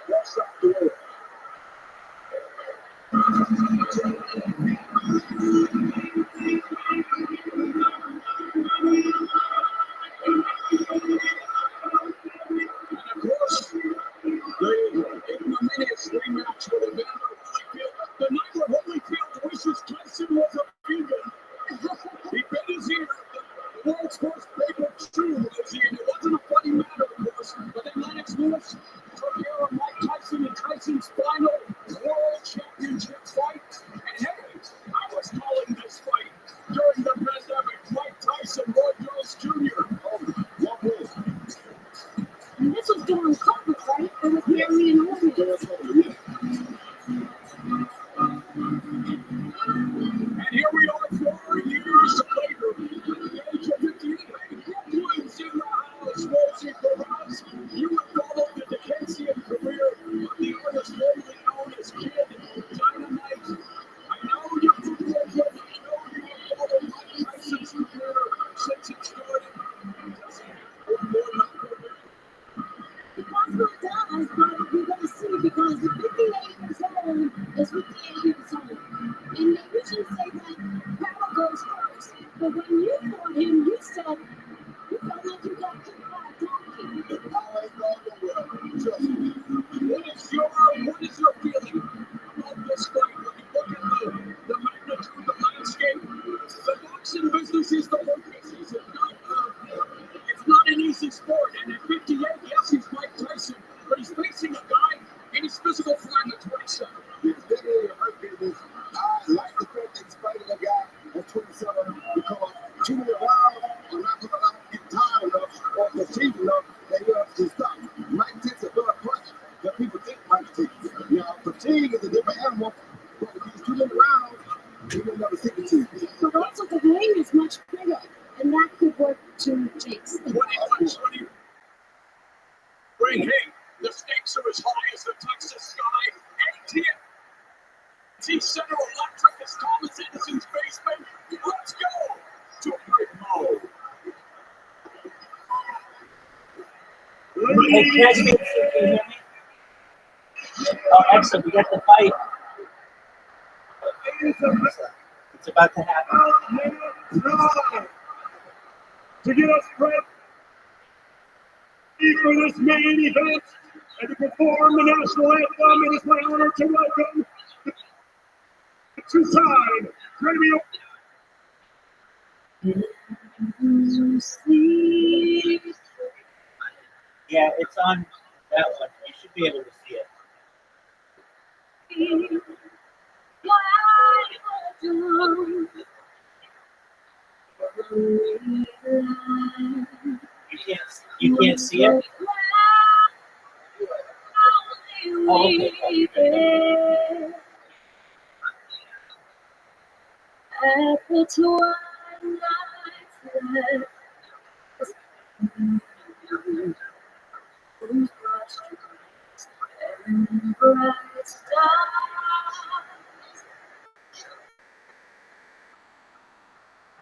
that's not the way. And of course, the ignominious rematch with Evander Holyfield. The night where Holyfield wishes Tyson was a vegan. He bit his ear. The world's first pay-per-view was in. It wasn't a funny matter, of course, but then Lennox Lewis took care of Mike Tyson in Tyson's final world championship fight. And hey, I was calling this fight during the pandemic. Mike Tyson, Roy Jones Jr. Oh, what was? And this was during COVID, right? It was Mary and Holy. And here we are 4 years later. At the age of 58, Brooklyn's in the house. Rosie Perez, you would follow the Dickensian career of the artist formerly known as Kid Dynamite. I know you're from Brooklyn. I know you have followed Mike Tyson's career since it started. One more night. Because we're done, but we're going to see because the 58 years old is 58 years old. And they usually say that power goes first. But when you fought him, you said you felt like you got hit by a donkey. The power ain't going nowhere. Trust me. What is your feeling about this fight? When you look at the magnitude, the landscape, the boxing business is the whole business. It's not an easy sport. And at 58, yes, he's Mike Tyson, but he's facing a guy in his physical prime at 27. It's definitely a hurt business. I like the fact that he's fighting a guy at 27 because too many rounds are not going to get tired enough or fatigued enough that he has to stop. Mike takes a better punch than people think Mike takes. Now, fatigue is a different animal, but with these too many rounds, you will never see fatigue. But also the ring is much bigger, and that could work to Jake's. 20. Ring, hey, the stakes are as high as the Texas sky. AT&T Center Electric is Thomas Edison's basement. Let's go to break mode. Hey, catch me. Can you hear me? Oh, excellent. We got the fight. It's about to happen. To get us prepped for this main event and to perform the national anthem, it is my honor to welcome the two-time Rabbi. Yeah, it's on that one. You should be able to see it. You can't see it? Oh, okay. At the twilight's light, whose broad streets and bright stars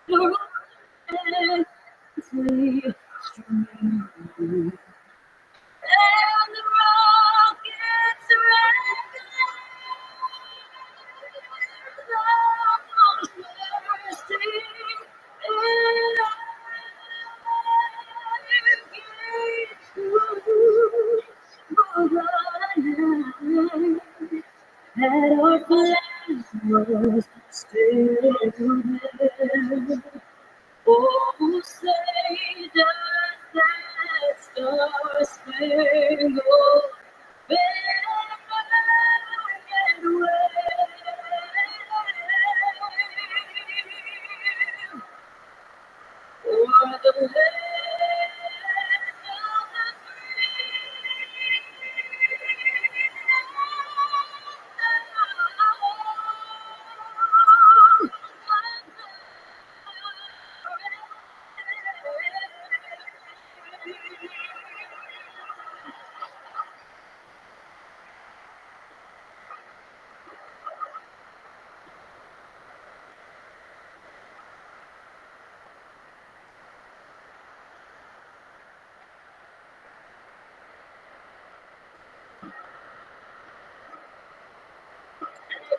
look endlessly streaming, and the rockets and our flag was still there. Oh, say does that star-spangled banner yet wave o'er the land of the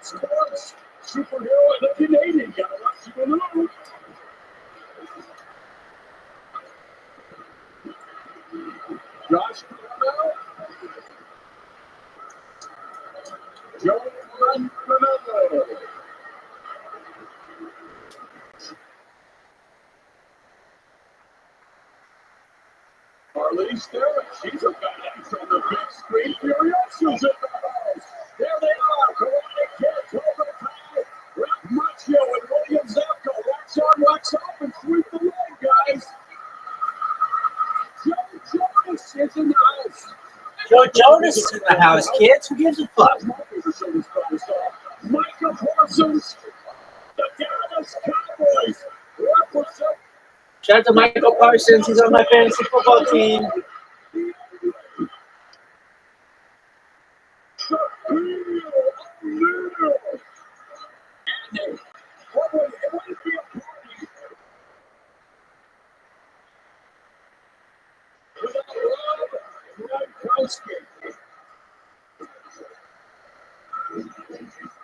Sports superhero and the Canadian guy. What's going on? Josh Cornell, Joe Manfredo. Marlene Sterling, she's a badass on the big screen. Furiosa's in the house. There they are, Karate Kid, Cobra Kai, Ralph Macchio, and William Zabka. Wax on, wax off, and sweep the leg, guys. Joe Jonas is in the house. Joe Jonas is in the house, kids. Who gives a fuck? Micah Parsons, the Dallas Cowboys, represent. Shout out to Michael Parsons. He's on my fantasy football team.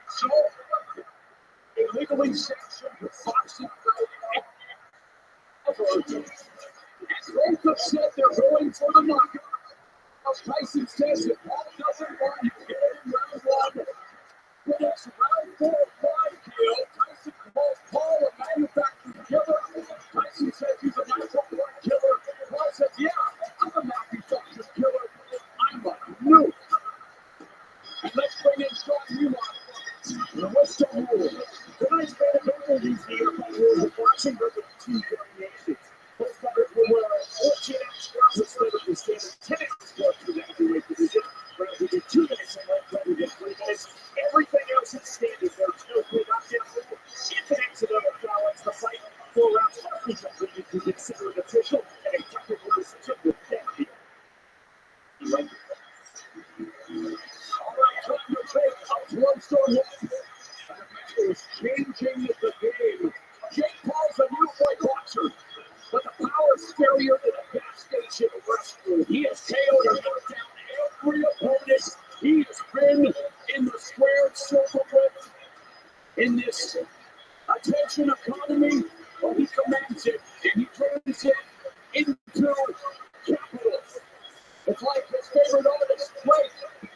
So, illegally sanctioned boxing. Both have said they're going for the knockout. Tyson says if Paul doesn't want to get in round one, when it's round 4 or 5 kill, Tyson calls Paul a manufactured killer. Tyson says he's a natural born killer. Paul says, yeah, I'm a manufactured killer. I'm a nuke. And let's bring in Sean Newman. The Western Rule. Tonight's main event is the NFL rules of boxing versus team combinations. Both fighters will wear 14-ounce gloves instead of the standard 10-ounce gloves for the heavyweight division. Rounds will be 2 minutes and light coverage in 3 minutes. Everything else is standard. There's no attention economy, well, he commands it and he turns it into capital. It's like his favorite artist, Drake.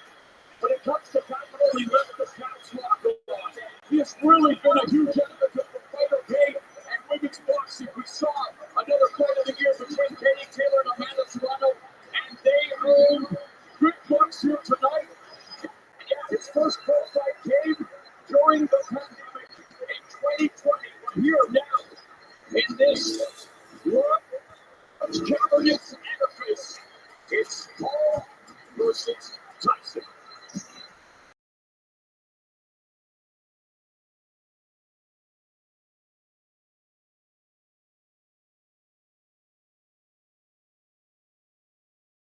When it comes to capital, he lets the caps lock on. He has really been a huge advocate for fighter pay and women's boxing. We saw another fight of the year between Katie Taylor and Amanda Serrano, and they own good bucks here tonight. And yeah, his first pro fight came during the pandemic in 2020. We're here now in this large cavernous edifice. It's Paul versus Tyson.